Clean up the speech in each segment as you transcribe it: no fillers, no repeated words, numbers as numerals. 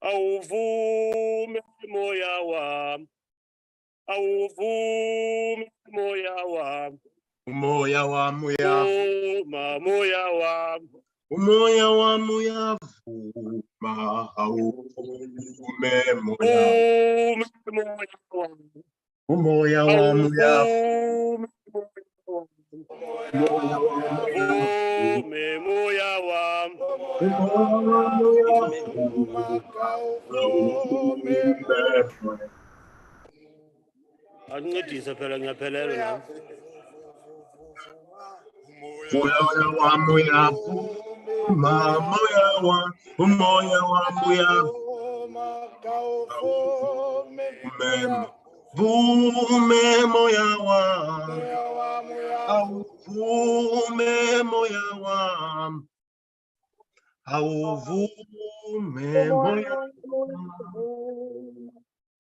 awuvume moya wami, awuvume moya wami, umoya wami vuma moya wami, umoya wami uyavuma, awuvume moya, vume moya wami, umoya wami awuvume umoya wami vume moya wami, ancedise phela ngiyaphelelwa nami. Moya wami uyavuma, moya wami uyavuma, vume moya wami, awuvume moya wami,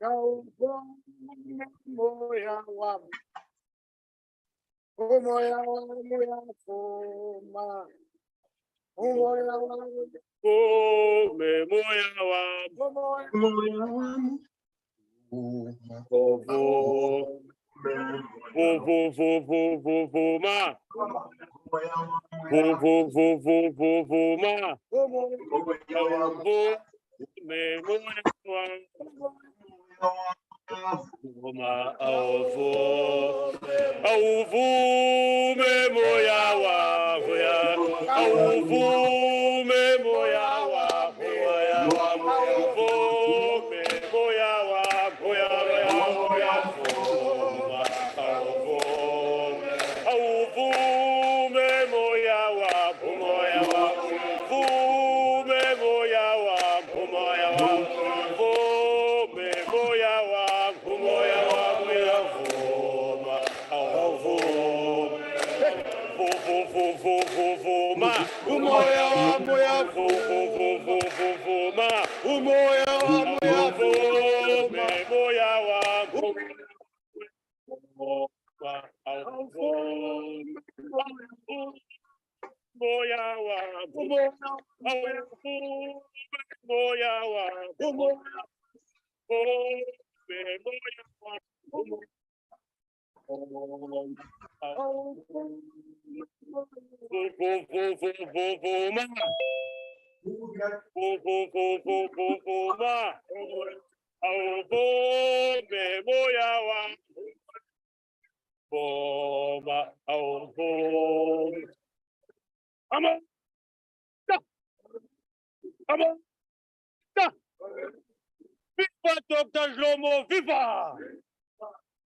awuvume moya moya wami, umoya wami uyavuma, umoya wami vume moya wami, moya wami vuma, vuma, awuvume moya wami, vuma, awuvume moya wami, awuvume moya wami, awuvume moya wami, awuvume moya wami, vume moya wami, vume moya wami, uyavuma, awuvume, vuma, umoya wami uyavuma, umoya wami uyavume, moya wami moya wami, moya wami, vuma, awuvume moya wami, vuma, awuvume. Ama, ama, viva Dr. Dhlomo, viva!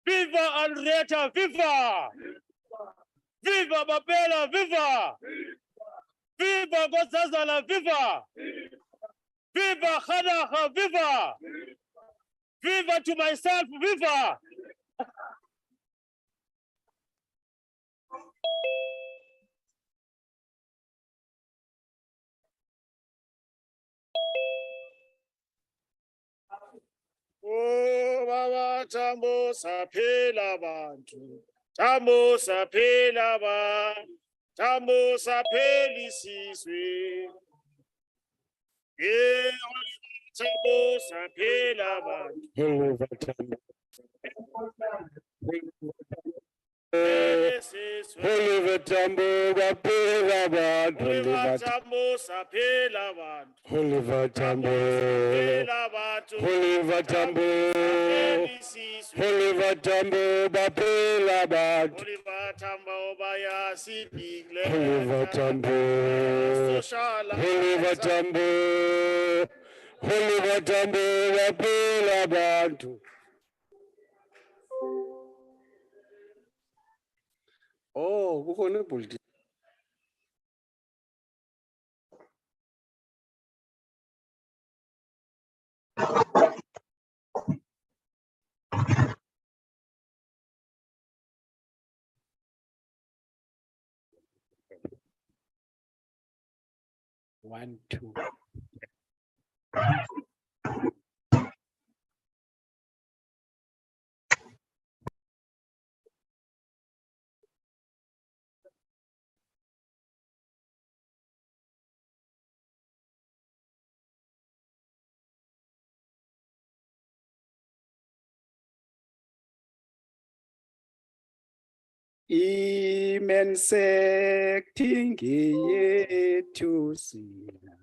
Viva Henrietta, viva! Viva Mapela, viva! Viva Nkosazana, viva! Viva Khanaga, viva! Viva to myself, viva! Oh, Baba, Tambo saphela bantu, Tambo saphela ba, Tambo saphela isizwe. Yeah, Tambo saphela bantu. Oliver Tambo baphela abantu, Oliver Tambo saphela abantu, Oliver Tambo saphela abantu, Oliver Tambo, Oliver Tambo baphela abantu, Oliver Tambo bayasidikile, Oliver Tambo, Oliver Tambo, Oliver Tambo baphela abantu. Oh, kukhona ibhuldi. One, two. Imensek yethu sina.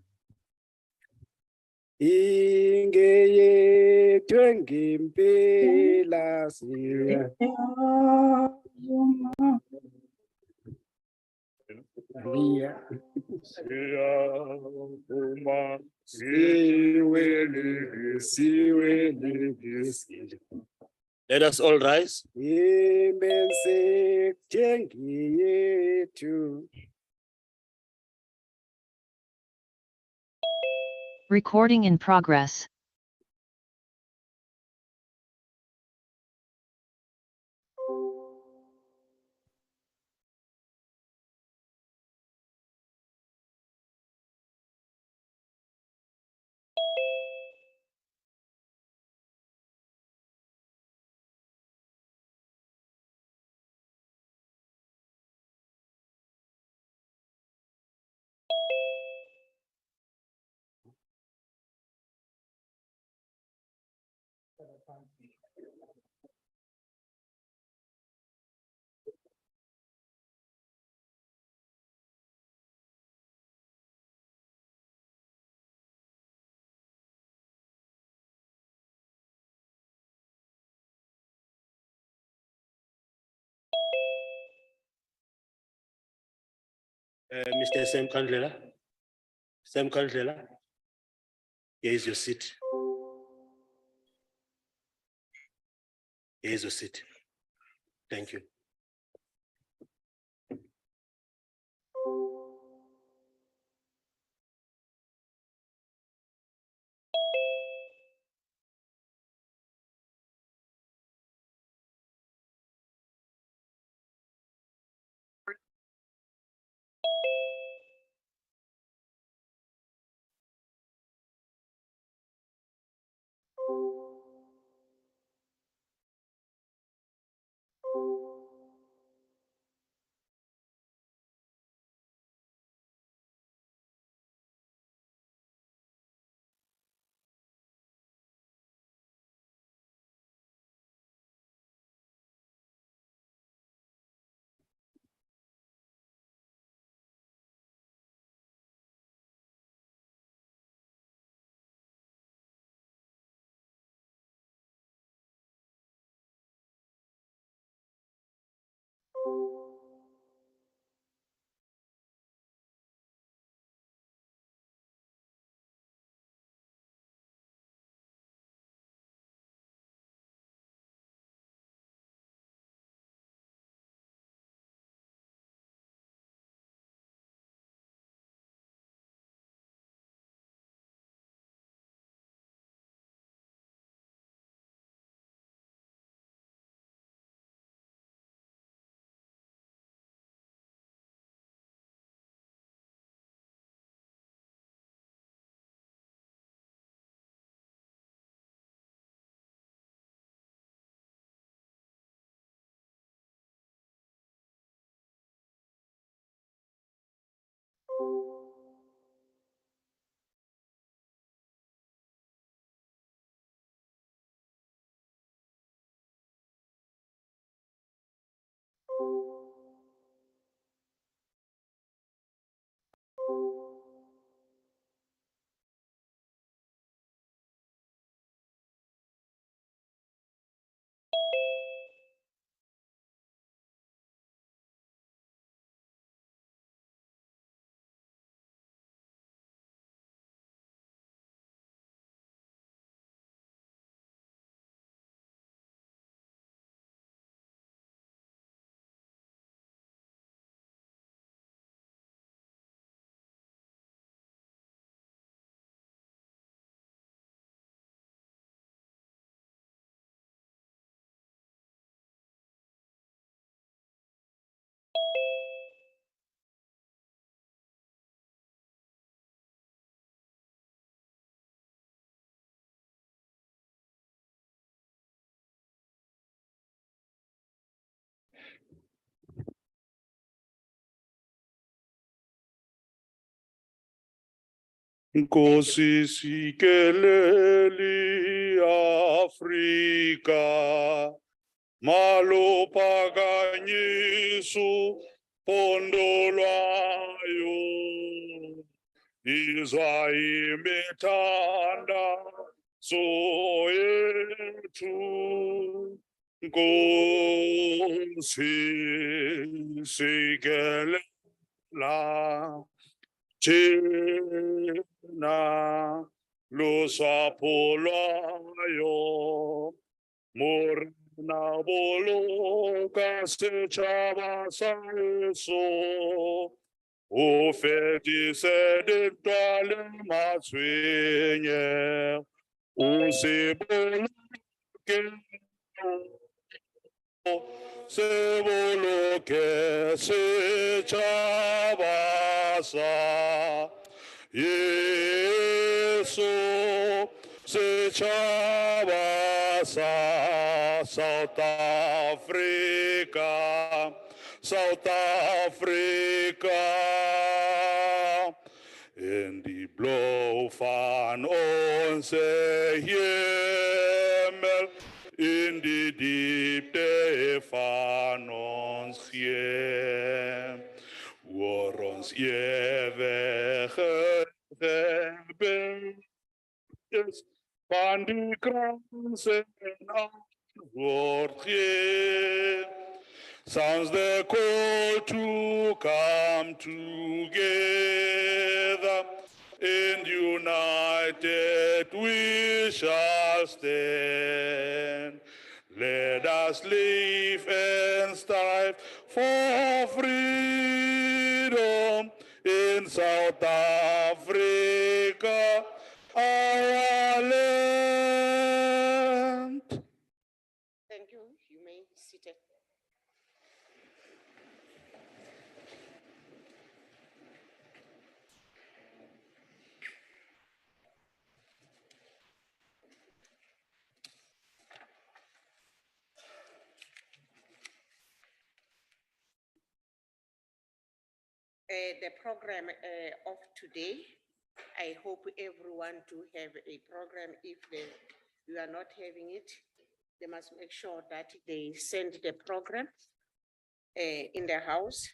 Ingeyethu ngempela siya. Let us all rise. Imensek yethu. Recording in progress. Mr. Sam Kandlela. Sam Kandlela. Here is your seat. Here is your seat. Thank you. Nkosi sikeleli Afrika Malopakanyisu pondolwayo izwa imitanda soyethu Nkosi sikelela thina lusapho lwayo morena boloka setšhaba sa heso o fedise dintwa le matshwenye o se boloke setšhaba sa Yesu setšhaba sa South Africa, South Africa. En die blauw van onze hemel, in die diepte van ons geheim, waar ons eeuwige gebed is van die krans en antwoord geeft. Sounds the call to come together, and united we shall stand. Let us live and strive for freedom in South Africa, our land. Thank you. You may be seated. The program of today, I hope everyone to have a program. If you are not having it, they must make sure that they send the program in the house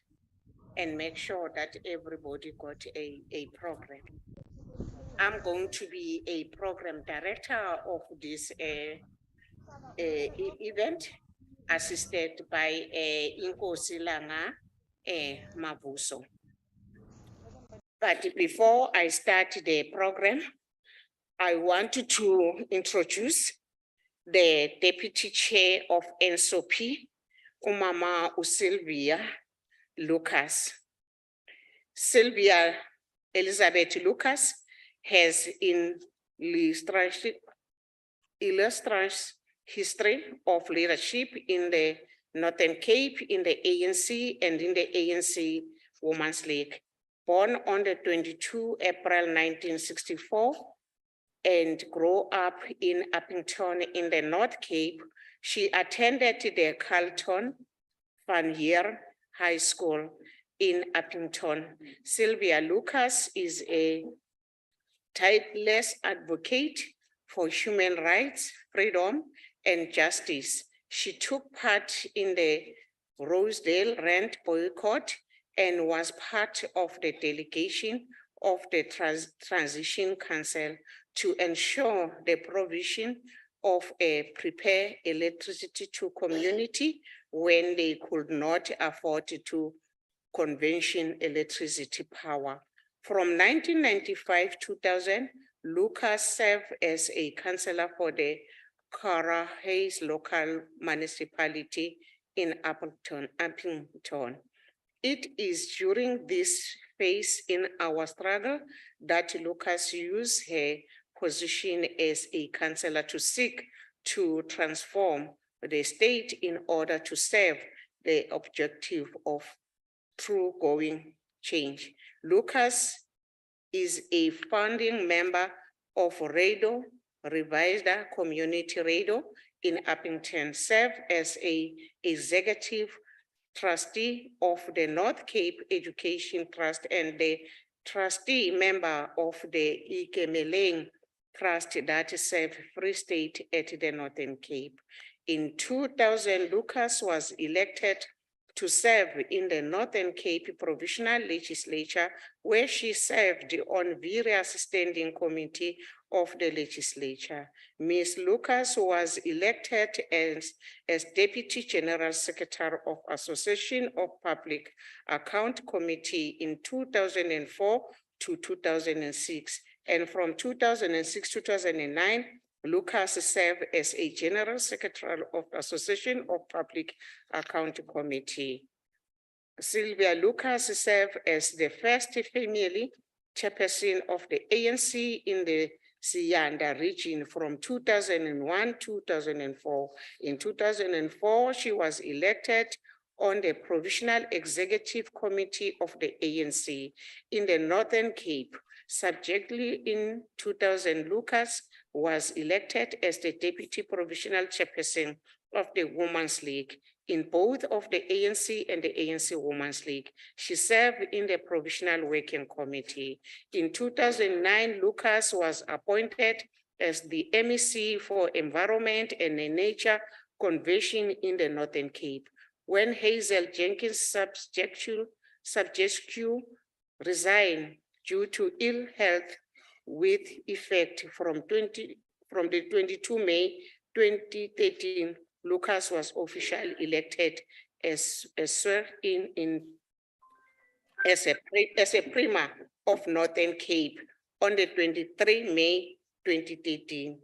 and make sure that everybody got a program. I'm going to be a program director of this event, assisted by Inkosi Langa Mabuso. But before I start the program, I wanted to introduce the Deputy Chair of NSOP, Umama Sylvia Lucas. Sylvia Elizabeth Lucas has illustrious history of leadership in the Northern Cape, in the ANC, and in the ANC Women's League. Born on the 22 April 1964 and grew up in Uppington in the North Cape, she attended the Carlton Van Heer High School in Uppington. Sylvia Lucas is a tireless advocate for human rights, freedom, and justice. She took part in the Rosedale rent boycott and was part of the delegation of the Transition Council to ensure the provision of a prepared electricity to community when they could not afford to convention electricity power. From 1995-2000, Lucas served as a councillor for the Cara Hayes local municipality in Uppington. It is during this phase in our struggle that Lucas used her position as a councillor to seek to transform the state in order to serve the objective of thoroughgoing change. Lucas is a founding member of RADO, Revised Community RADO in Uppington, served as a executive trustee of the North Cape Education Trust and the trustee member of the Ikemeleng Trust that serve Free State at the Northern Cape. In 2000, Lucas was elected to serve in the Northern Cape Provisional Legislature, where she served on various standing committees of the legislature. Ms. Lucas was elected as Deputy General Secretary of Association of Public Account Committee in 2004 to 2006. And from 2006 to 2009, Lucas served as a General Secretary of Association of Public Account Committee. Sylvia Lucas served as the first female chairperson of the ANC in the Siyanda region from 2001 to 2004. In 2004, she was elected on the Provisional Executive Committee of the ANC in the Northern Cape. Subsequently, in 2000, Lucas was elected as the Deputy Provisional Chairperson of the Women's League. In both of the ANC and the ANC Women's League, she served in the Provisional Working Committee. In 2009, Lucas was appointed as the MEC for Environment and Nature Conservation in the Northern Cape. When Hazel Jenkins subjectu resigned due to ill health with effect from the 22 May 2013, Lucas was officially elected as a Prima of Northern Cape on the 23 May 2013.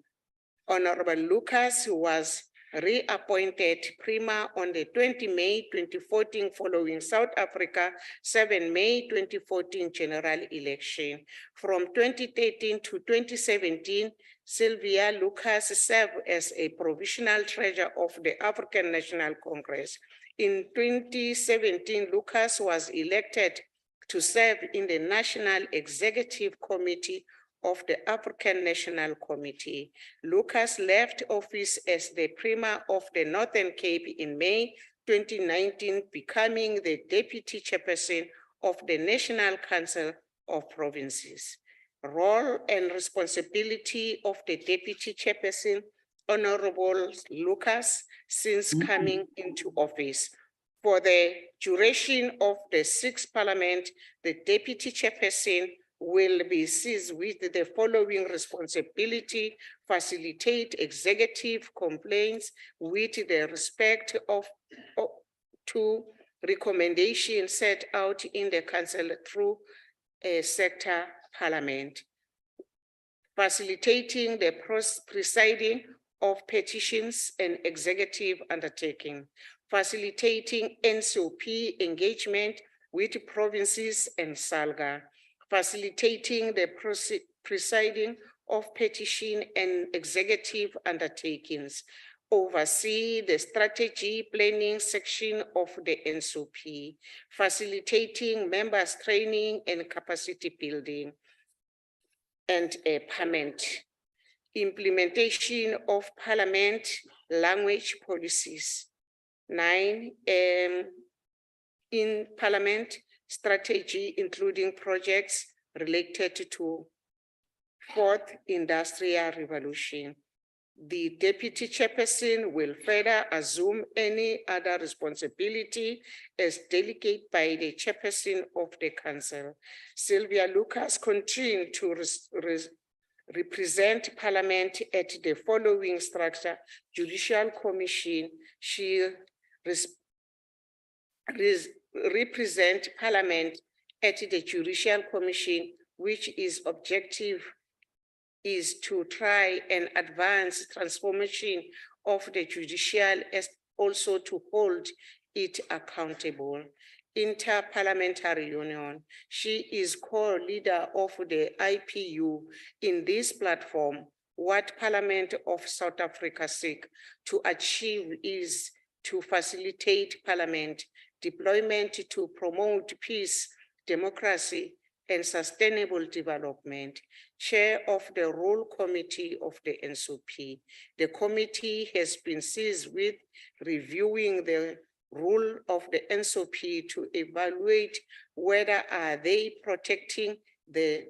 Honorable Lucas was reappointed Prima on the 20 May 2014 following South Africa 7 May 2014 general election. From 2013 to 2017, Sylvia Lucas served as a provisional treasurer of the African National Congress. In 2017, Lucas was elected to serve in the National Executive Committee of the African National Committee. Lucas left office as the Prima of the Northern Cape in May 2019, becoming the Deputy Chairperson of the National Council of Provinces. Role and responsibility of the Deputy Chairperson, Honorable Lucas, since coming into office. For the duration of the 6th Parliament, the Deputy Chairperson will be seized with the following responsibility: facilitate executive complaints with the respect to recommendations set out in the council through a sector parliament, facilitating the presiding of petitions and executive undertaking, facilitating NCOP engagement with provinces and SALGA, facilitating the presiding of petition and executive undertakings, oversee the strategy planning section of the NCOP, facilitating members training and capacity building, and empowerment, implementation of parliament language policies. 9, in parliament strategy, including projects related to 4th Industrial Revolution. The Deputy Chairperson will further assume any other responsibility as delegated by the Chairperson of the Council. Sylvia Lucas continued to represent Parliament at the following structure: Judicial Commission. She represent Parliament at the Judicial Commission, which is objective is to try and advance transformation of the judicial, as also to hold it accountable. Inter-Parliamentary Union. She is co-leader of the IPU. In this platform, what Parliament of South Africa seek to achieve is to facilitate Parliament deployment to promote peace, democracy, and sustainable development. Chair of the Rule Committee of the NCOP. The committee has been seized with reviewing the rule of the NCOP to evaluate whether are they protecting the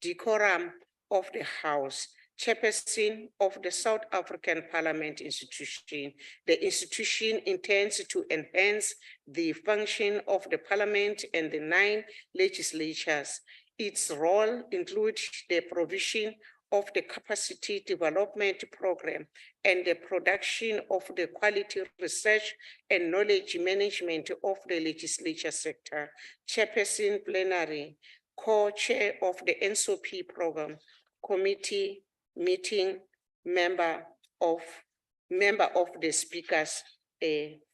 decorum of the House, Chairperson of the South African Parliament Institution. The institution intends to enhance the function of the parliament and the 9 legislatures. Its role includes the provision of the capacity development program and the production of the quality research and knowledge management of the legislature sector. Chairperson plenary, co-chair of the NSOP program, committee meeting, member of the speakers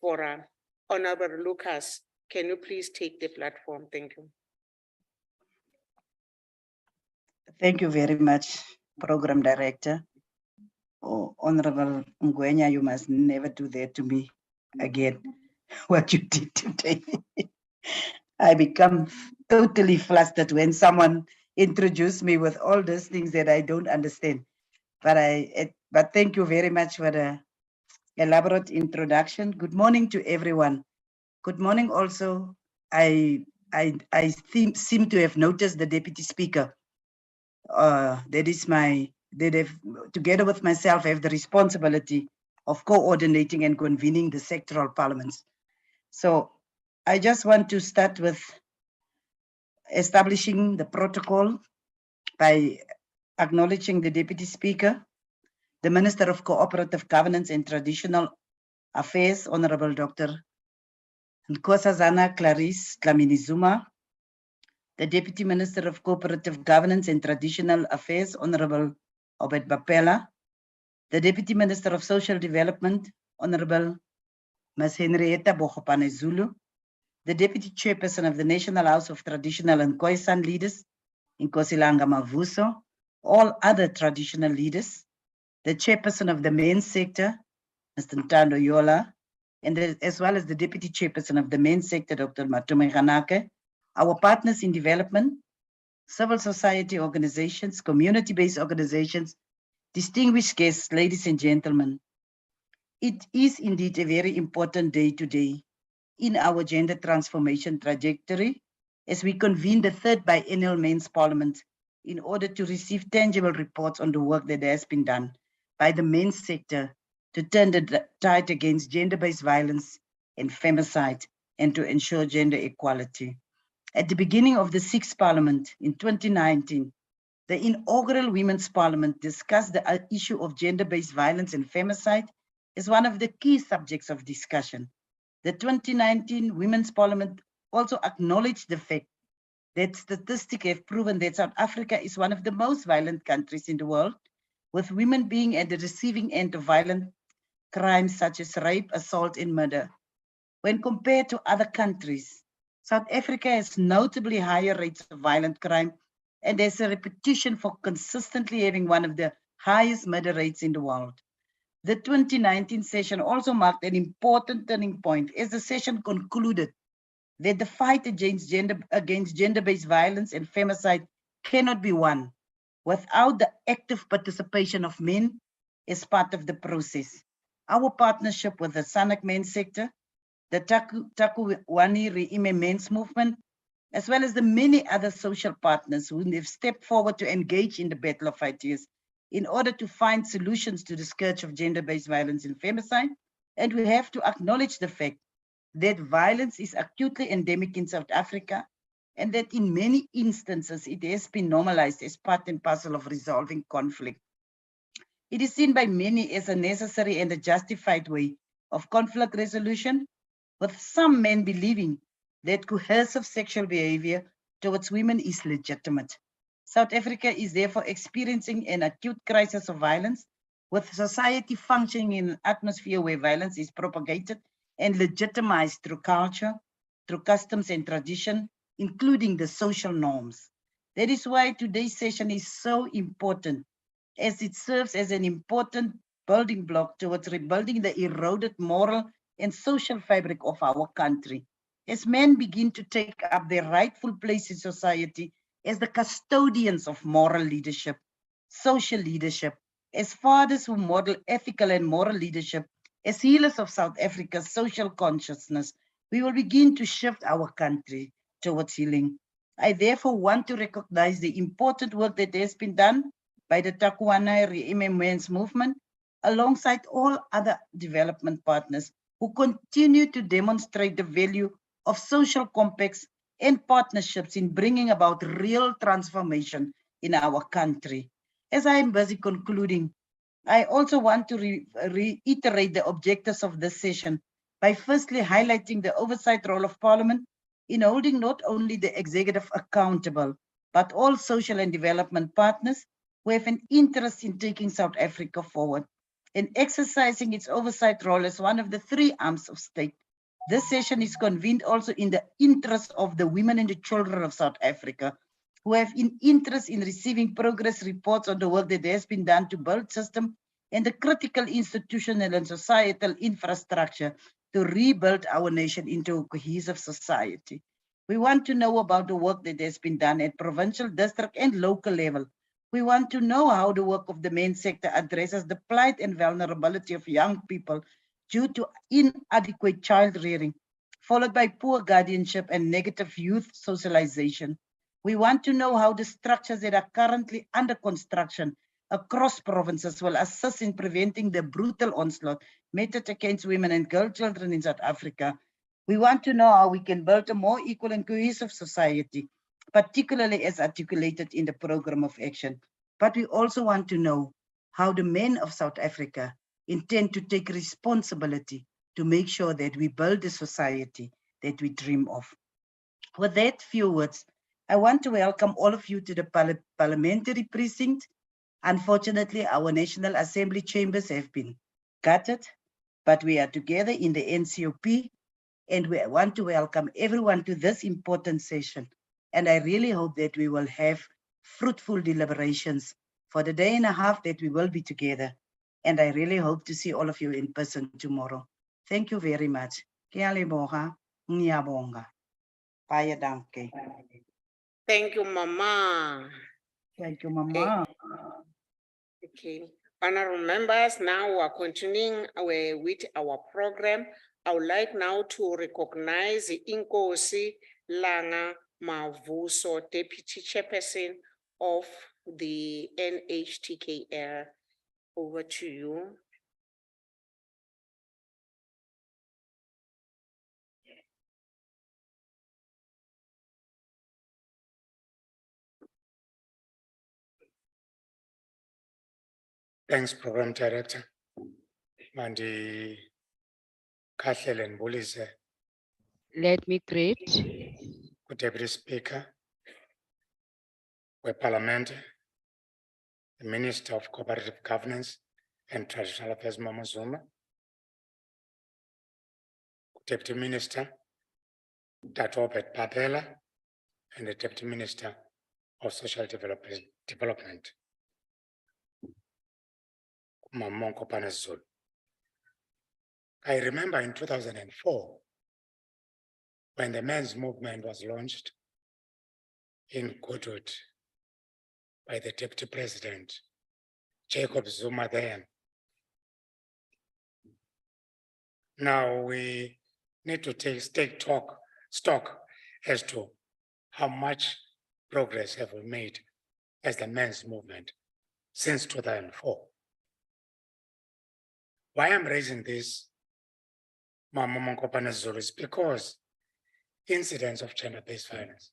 forum. Honorable Lucas, can you please take the platform? Thank you. Thank you very much, Program Director. Oh, Honorable Ngwenya, you must never do that to me again, what you did today. I become totally flustered when someone introduced me with all those things that I don't understand. But thank you very much for the elaborate introduction. Good morning to everyone. Good morning also. I seem to have noticed the Deputy Speaker. Together with myself, have the responsibility of coordinating and convening the sectoral parliaments. So I just want to start with establishing the protocol by acknowledging the Deputy Speaker, the Minister of Cooperative Governance and Traditional Affairs, Honorable Dr. Nkosazana Clarice Dlamini-Zuma, the Deputy Minister of Cooperative Governance and Traditional Affairs, Honorable Obed Bapela, the Deputy Minister of Social Development, Honorable Ms. Henrietta Bogopane Zulu, the Deputy Chairperson of the National House of Traditional and Khoisan Leaders, Nkosi Mavuso, all other traditional leaders, the Chairperson of the Main Sector, Mr. Ntando Yola, and as well as the Deputy Chairperson of the Main Sector, Dr. Matume Ganake, our partners in development, civil society organizations, community-based organizations, distinguished guests, ladies and gentlemen. It is indeed a very important day today in our gender transformation trajectory as we convene the 3rd biennial Men's Parliament in order to receive tangible reports on the work that has been done by the men's sector to turn the tide against gender-based violence and femicide and to ensure gender equality. At the beginning of the 6th Parliament in 2019, the inaugural Women's Parliament discussed the issue of gender-based violence and femicide as one of the key subjects of discussion. The 2019 Women's Parliament also acknowledged the fact that statistics have proven that South Africa is one of the most violent countries in the world, with women being at the receiving end of violent crimes such as rape, assault, and murder. When compared to other countries, South Africa has notably higher rates of violent crime and there's a reputation for consistently having one of the highest murder rates in the world. The 2019 session also marked an important turning point as the session concluded that the fight against gender-based violence and femicide cannot be won without the active participation of men as part of the process. Our partnership with the SANAC men's sector, the Takuwani Re'ime men's movement, as well as the many other social partners who have stepped forward to engage in the battle of ideas in order to find solutions to the scourge of gender-based violence and femicide. And we have to acknowledge the fact that violence is acutely endemic in South Africa and that in many instances it has been normalized as part and parcel of resolving conflict. It is seen by many as a necessary and a justified way of conflict resolution, with some men believing that coercive sexual behavior towards women is legitimate. South Africa is therefore experiencing an acute crisis of violence, with society functioning in an atmosphere where violence is propagated and legitimized through culture, through customs and tradition, including the social norms. That is why today's session is so important, as it serves as an important building block towards rebuilding the eroded moral and social fabric of our country. As men begin to take up their rightful place in society as the custodians of moral leadership, social leadership, as fathers who model ethical and moral leadership, as healers of South Africa's social consciousness, we will begin to shift our country towards healing. I therefore want to recognize the important work that has been done by the Takuana Re'ime Men's Movement, alongside all other development partners who continue to demonstrate the value of social compacts and partnerships in bringing about real transformation in our country. As I am busy concluding, I also want to reiterate the objectives of this session by firstly highlighting the oversight role of Parliament in holding not only the executive accountable, but all social and development partners who have an interest in taking South Africa forward and exercising its oversight role as one of the three arms of state. This session is convened also in the interest of the women and the children of South Africa, who have an interest in receiving progress reports on the work that has been done to build system and the critical institutional and societal infrastructure to rebuild our nation into a cohesive society. We want to know about the work that has been done at provincial, district, and local level. We want to know how the work of the main sector addresses the plight and vulnerability of young people due to inadequate child rearing, followed by poor guardianship and negative youth socialization. We want to know how the structures that are currently under construction across provinces will assist in preventing the brutal onslaught meted against women and girl children in South Africa. We want to know how we can build a more equal and cohesive society, particularly as articulated in the program of action. But we also want to know how the men of South Africa intend to take responsibility to make sure that we build the society that we dream of. With that few words, I want to welcome all of you to the parliamentary precinct. Unfortunately, our National Assembly chambers have been gutted, but we are together in the NCOP, and we want to welcome everyone to this important session. And I really hope that we will have fruitful deliberations for the day and a half that we will be together. And I really hope to see all of you in person tomorrow. Thank you very much. Ke a leboga, ngiyabonga. Baie dankie. Thank you, Mama. Thank you, Mama. Okay, honorable members, now we are continuing with our program. I would like now to recognize Inkosi Langa Mavuso, Deputy Chairperson of the NHTKL. Over to you. Thanks, Program Director. Mandi Kahlele Mbulise, Let me greet Deputy Speaker, Parliament, the Minister of Cooperative Governance and Traditional Affairs, Mama Zuma, Deputy Minister, Dr. Robert Papela, and the Deputy Minister of Social Development, Mamonko Panazul. I remember in 2004, when the men's movement was launched in Goodwood by the Deputy President, Jacob Zuma then. Now we need to take stock as to how much progress have we made as the men's movement since 2004. Why I'm raising this, Mama Monkopane Zulu, is because incidents of gender-based violence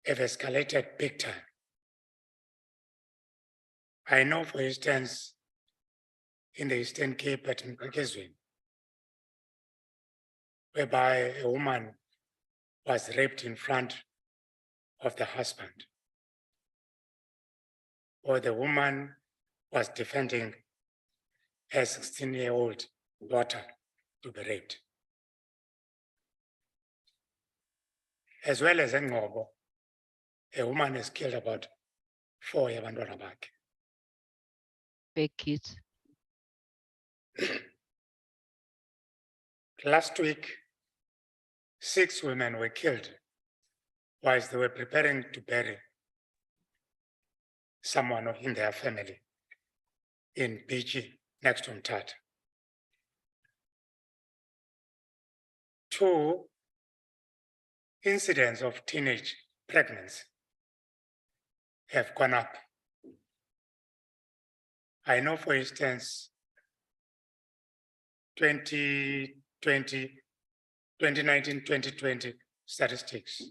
have escalated big time. I know, for instance, in the Eastern Cape at Mkhakezweni, whereby a woman was raped in front of the husband, or the woman was defending her 16-year-old daughter to be raped. As well as in Ngobo, a woman has killed about 4 yabantwana bakhe. big kids. Last week, 6 women were killed whilst they were preparing to bury someone in their family in BG next to Mthatha. 2 incidents of teenage pregnancy have gone up I know, for instance, 2019-2020 statistics.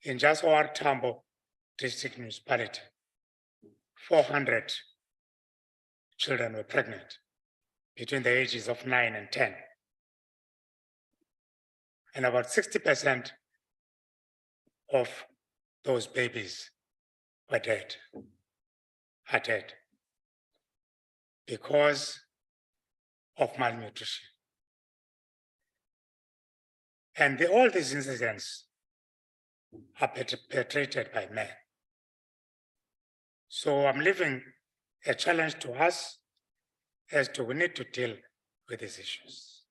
In just our Tambo district municipality, 400 children were pregnant between the ages of 9 and 10. And about 60% of those babies were dead, are dead, because of malnutrition. And all these incidents are perpetrated by men. So I'm leaving a challenge to us as to we need to deal with these issues.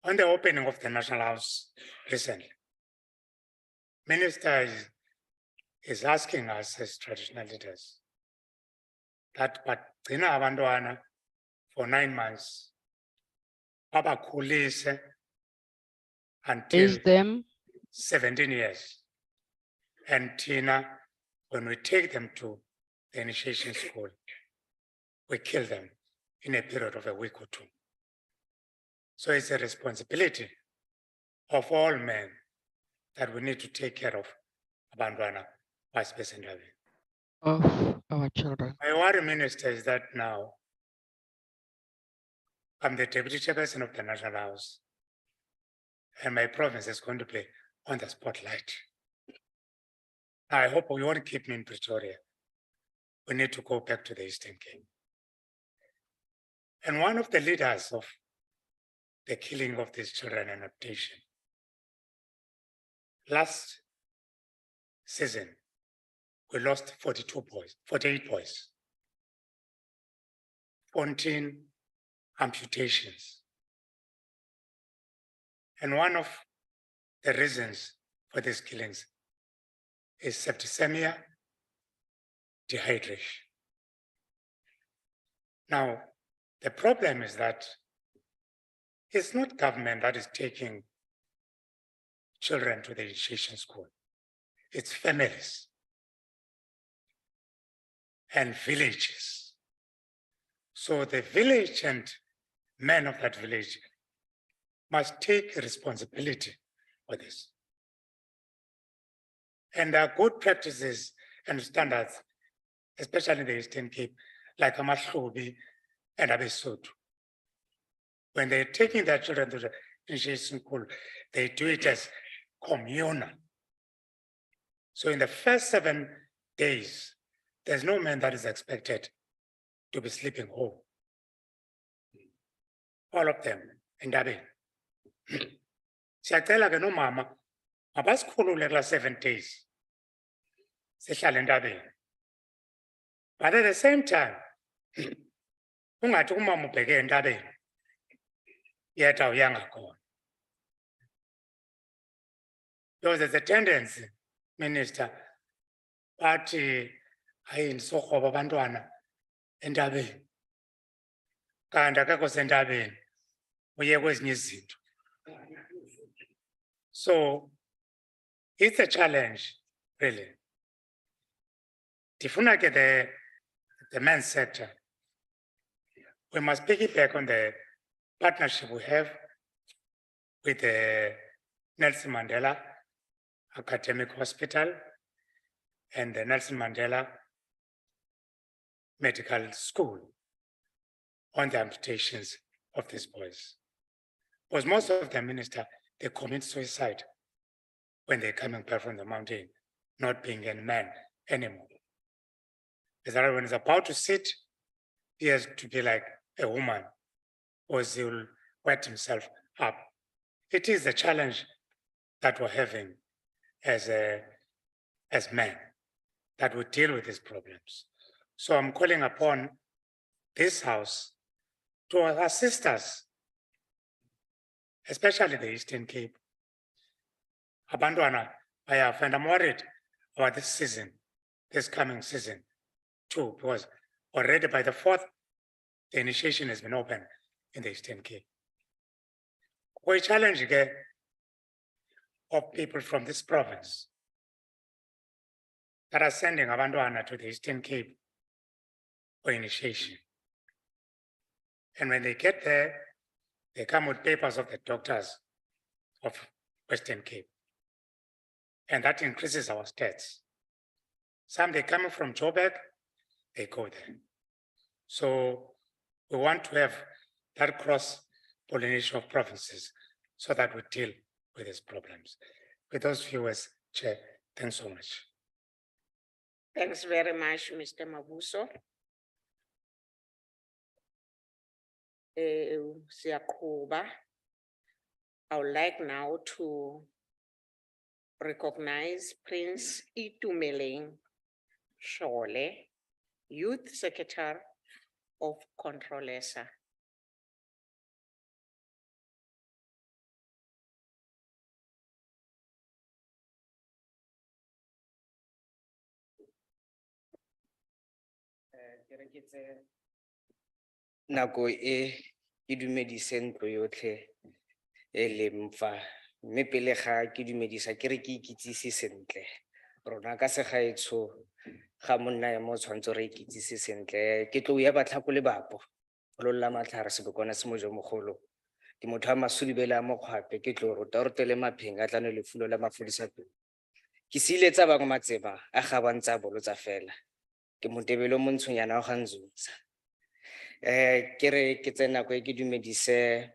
On the opening of the National House recently, Minister is asking us as traditional leaders that bagcina abantwana for 9 months, babakhulise until Raise them 17 years. And Tina, when we take them to the initiation school, we kill them in a period of a week or 2. So it's a responsibility of all men that we need to take care of abantwana basibesendabeni. of our children. My worry, Minister, is that now I'm the Deputy Chairperson of the National House, and my province is going to be on the spotlight. I hope we won't keep me in Pretoria. We need to go back to the Eastern Cape. And one of the leaders of the killing of these children and abduction, last season, we lost 48 boys, 14 amputations. And one of the reasons for these killings is septicemia, dehydration. Now, the problem is that it's not government that is taking children to the initiation school. It's families and villages. So the village and men of that village must take responsibility for this. And there are good practices and standards, especially in the Eastern Cape, like Amahlubi and Abesotu. When they're taking their children to the initiation school, they do it as communal. So in the first 7 days, there's no man that is expected to be sleeping home. All of them endabeni. Siyacela ke nomama mabasikhulule kula 7 days. Sihlale endabeni. But at the same time, ungathi umama ubheke endabeni yeta uyanga khona. Because there's a tendency, Minister, bathi hayi ndisogoba abantwana endabeni. Kanti akekho sendabeni uye kwezinye izinto. So it's a challenge, really. Ndifuna ke the men's sector, we must piggyback on the partnership we have with the Nelson Mandela Academic Hospital and the Nelson Mandela Medical School on the amputations of these boys. Because most of them, Minister, they commit suicide when they're coming back from the mountain, not being a man anymore. Is that when he's about to sit, he has to be like a woman, or he will wet himself up. It is a challenge that we're having as men, that we deal with these problems. So I'm calling upon this house to assist us, especially the Eastern Cape. Abantwana bayafa, and I'm worried about this season, this coming season too, because already by the 4th, the initiation has been opened in the Eastern Cape. We challenge again of people from this province that are sending abantwana to the Eastern Cape or initiation. And when they get there, they come with papers of the doctors of Western Cape. And that increases our stats. Some they coming from Joburg, they go there. So we want to have that cross-pollination of provinces so that we deal with these problems. With those few words, Chair, thanks so much. Thanks very much, Mr. Mabuso. Siyakuba. I would like now to recognize Prince Itumeleng Shole, Youth Secretary of Controlesa. Nako e ke dumedise ntlo yotlhe e leng fa mme pele ga ke dumedisa ke re ke ikitsise sentle rona ka segaetsho ga monna ya mo tshwantsho re ikitsise sentle ke tlo ya batlhako le bapo lolla matlhare sebokwana se mojo mogolo ke motho a masudibela a mokgwape ke tlo rutele mapheng a tlano lefulo la mafodisa ke siletsa bangwe matseba a ga bantsa bolotsa fela ke motebelo mo ntshonyana wa ganzutsa ke re ke tsena go ke dumedise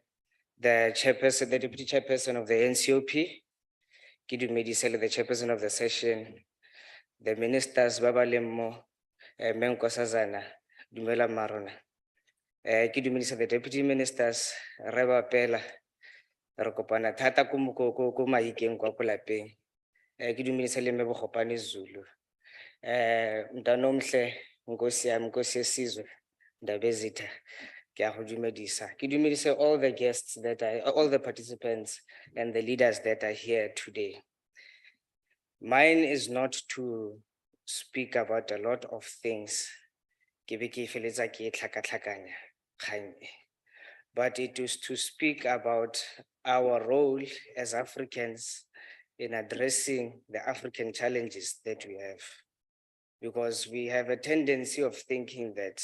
the chairperson, the deputy chairperson of the NCOP, ke dumedise le the chairperson of the session, the ministers ba ba leng mo Menkosazana dumela marona ke dumedise the deputy ministers re ba pela re kopana thata ko maikeng kwa polapeng ke dumedise le Mebogopane Zulu mntanomhle nkosi yami nkosi yesizwe ndabezitha ke a go dumedisa ke dumedise all the guests that are all the participants and the leaders that are here today. Mine is not to speak about a lot of things ke be ke feletsa ke tlhakatlhakanya kgang e, but it is to speak about our role as Africans in addressing the African challenges that we have, because we have a tendency of thinking that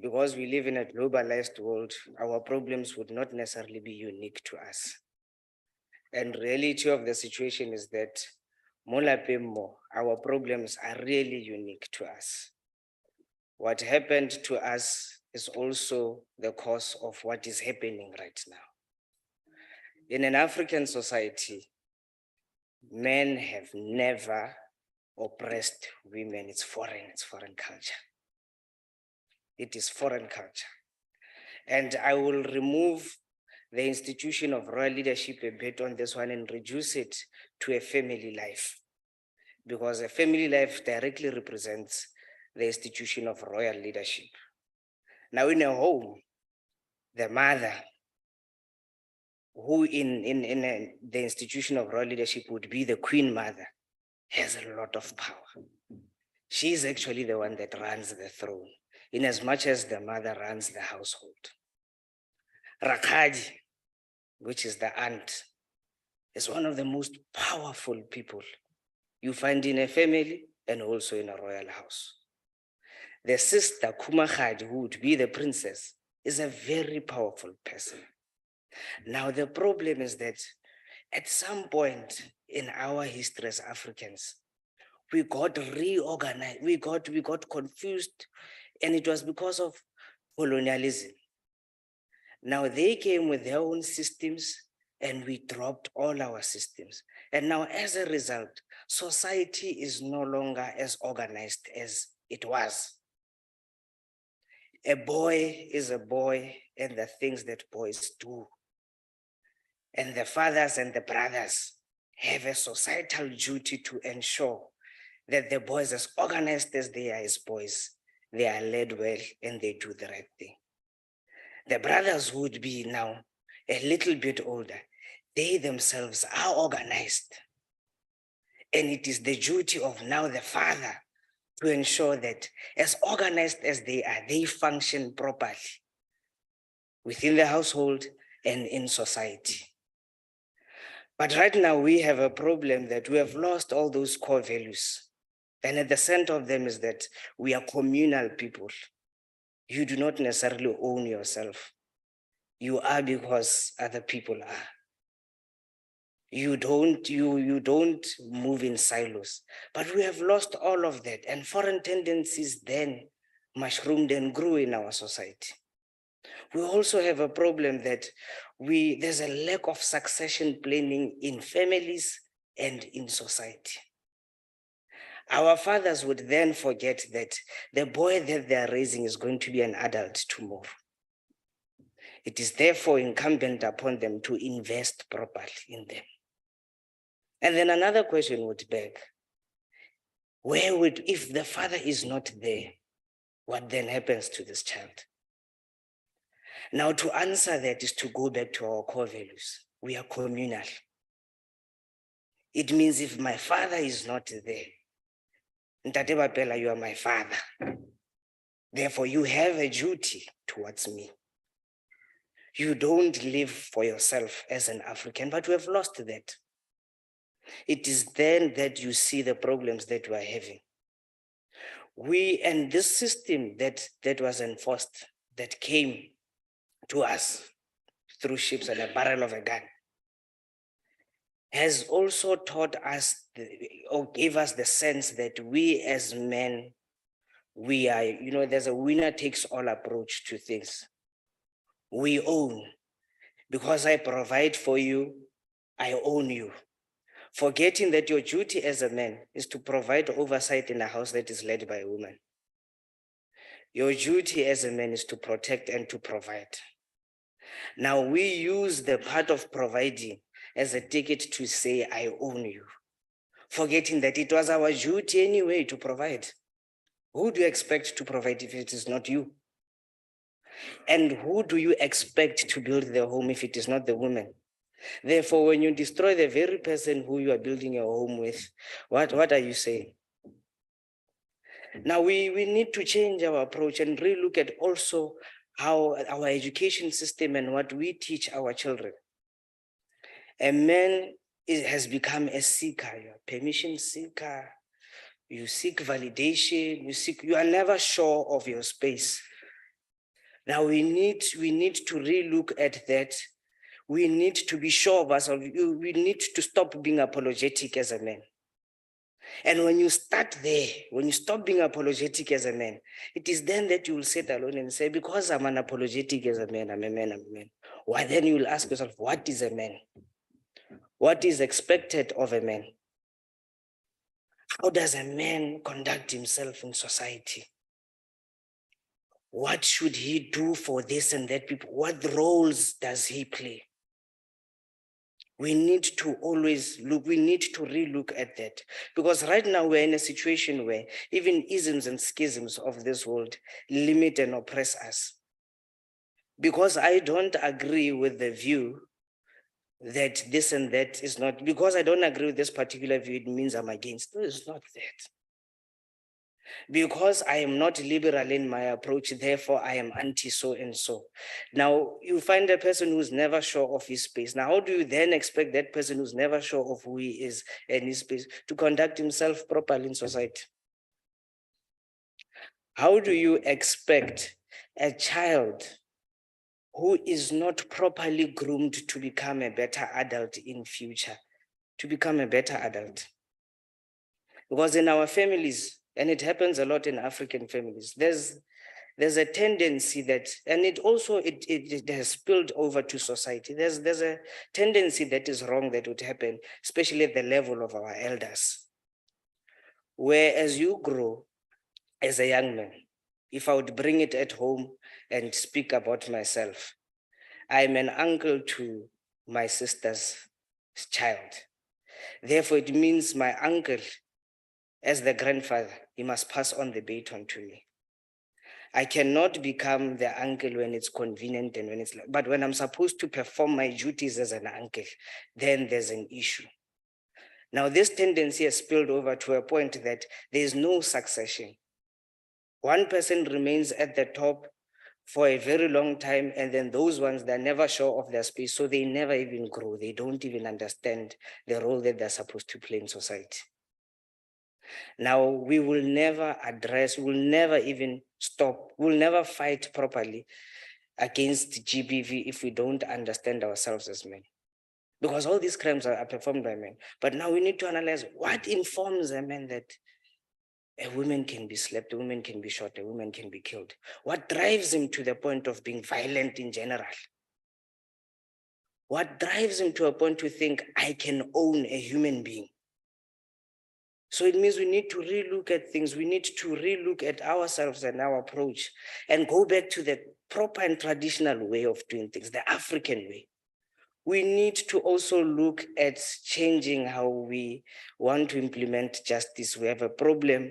because we live in a globalized world, our problems would not necessarily be unique to us. And reality of the situation is that our problems are really unique to us. What happened to us is also the cause of what is happening right now. In an African society, men have never oppressed women. It's foreign culture. It is foreign culture. And I will remove the institution of royal leadership a bit on this one and reduce it to a family life, because a family life directly represents the institution of royal leadership. Now in a home, the mother, who in the institution of royal leadership would be the queen mother, has a lot of power. She is actually the one that runs the throne, in as much as the mother runs the household. Rakhaji, which is the aunt, is one of the most powerful people you find in a family and also in a royal house. The sister, Kumahadi, who would be the princess, is a very powerful person. Now, the problem is that at some point in our history as Africans, we got reorganized, we got confused, and it was because of colonialism. Now they came with their own systems and we dropped all our systems. And now as a result, society is no longer as organized as it was. A boy is a boy and the things that boys do. And the fathers and the brothers have a societal duty to ensure that the boys, as organized as they are as boys, they are led well and they do the right thing. The brothers would be now a little bit older. They themselves are organized. And it is the duty of now the father to ensure that as organized as they are, they function properly within the household and in society. But right now we have a problem that we have lost all those core values. And at the center of them is that we are communal people. You do not necessarily own yourself. You are because other people are. You don't move in silos. But we have lost all of that. And foreign tendencies then mushroomed and grew in our society. We also have a problem that there's a lack of succession planning in families and in society. Our fathers would then forget that the boy that they are raising is going to be an adult tomorrow. It is therefore incumbent upon them to invest properly in them. And then another question would beg, if the father is not there, what then happens to this child? Now, to answer that is to go back to our core values. We are communal. It means if my father is not there, Ntate Bapela, you are my father. Therefore, you have a duty towards me. You don't live for yourself as an African, but we have lost that. It is then that you see the problems that we are having. And this system that was enforced, that came to us through ships and a barrel of a gun, has also taught us or gave us the sense that we as men, we are, there's a winner takes all approach to things. We own. Because I provide for you, I own you. Forgetting that your duty as a man is to provide oversight in a house that is led by a woman. Your duty as a man is to protect and to provide. Now we use the part of providing as a ticket to say, I own you. Forgetting that it was our duty anyway to provide. Who do you expect to provide if it is not you? And who do you expect to build the home if it is not the woman? Therefore, when you destroy the very person who you are building your home with, what are you saying? Now we need to change our approach and really look at also how our education system and what we teach our children. A man has become a seeker, you're a permission seeker, you seek validation, you are never sure of your space. Now we need to really look at that. We need to be sure of ourselves. We need to stop being apologetic as a man. And when you start there, when you stop being apologetic as a man, it is then that you will sit alone and say, because I'm unapologetic as a man, I'm a man. Why then you will ask yourself, what is a man? What is expected of a man? How does a man conduct himself in society? What should he do for this and that people? What roles does he play? We need to always look, we need to relook at that. Because right now we're in a situation where even isms and schisms of this world limit and oppress us. Because I don't agree with the view that this and that is not, because I don't agree with this particular view, it means I'm against. No, it's not that. Because I am not liberal in my approach, therefore I am anti so and so. Now you find a person who's never sure of his space. Now, how do you then expect that person who's never sure of who he is and his space to conduct himself properly in society? How do you expect a child who is not properly groomed to become a better adult in future, to become a better adult? Because in our families, and it happens a lot in African families, there's a tendency that, and it also, it has spilled over to society. There's a tendency that is wrong that would happen, especially at the level of our elders. Where as you grow as a young man, if I would bring it at home and speak about myself, I'm an uncle to my sister's child. Therefore, it means my uncle, as the grandfather, he must pass on the baton to me. I cannot become the uncle when it's convenient and when it's, but when I'm supposed to perform my duties as an uncle, then there's an issue. Now, this tendency has spilled over to a point that there's no succession. One person remains at the top for a very long time, and then those ones, they're never sure of their space, so they never even grow. They don't even understand the role that they're supposed to play in society. Now, we will never address, we'll never even stop, we'll never fight properly against GBV if we don't understand ourselves as men. Because all these crimes are performed by men. But now we need to analyze what informs a man that a woman can be slept, a woman can be shot, a woman can be killed. What drives him to the point of being violent in general? What drives him to a point to think, I can own a human being? So it means we need to relook at things. We need to relook at ourselves and our approach and go back to the proper and traditional way of doing things, the African way. We need to also look at changing how we want to implement justice. We have a problem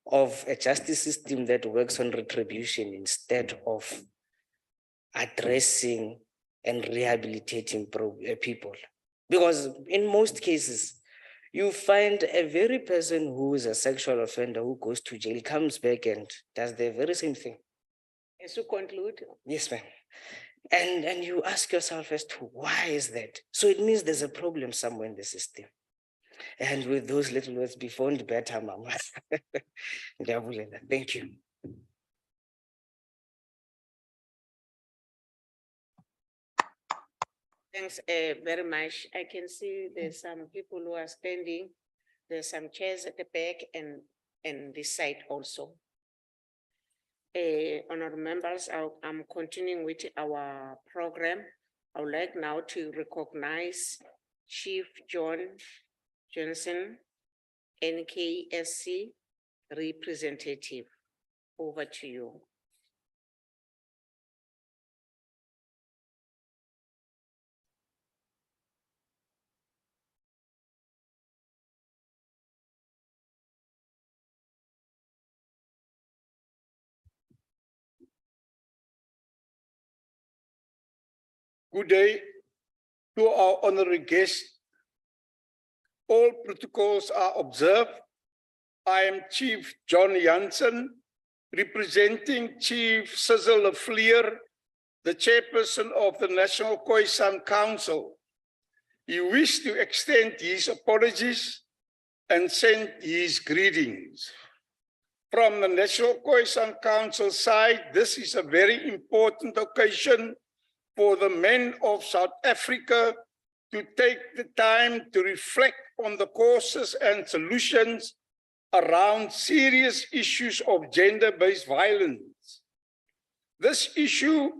of a justice system that works on retribution instead of addressing and rehabilitating people. Because in most cases, you find a very person who is a sexual offender who goes to jail, comes back and does the very same thing. As you conclude, Yes, ma'am. And you ask yourself as to why is that? So it means there's a problem somewhere in the system. And with those little words, be found better, Mama. Thank you. thanks very much. I can see there's some people who are standing. There's some chairs at the back and this side also. Honorable members, I'm continuing with our program. I would like now to recognize Chief John Johnson, NKSC representative. Over to you. Good day to our honorary guests. All protocols are observed. I am Chief John Jansen, representing Chief Cecil Lefleur, the chairperson of the National Khoisan Council. He wished to extend his apologies and send his greetings. From the National Khoisan Council side, this is a very important occasion for the men of South Africa to take the time to reflect on the causes and solutions around serious issues of gender-based violence. This issue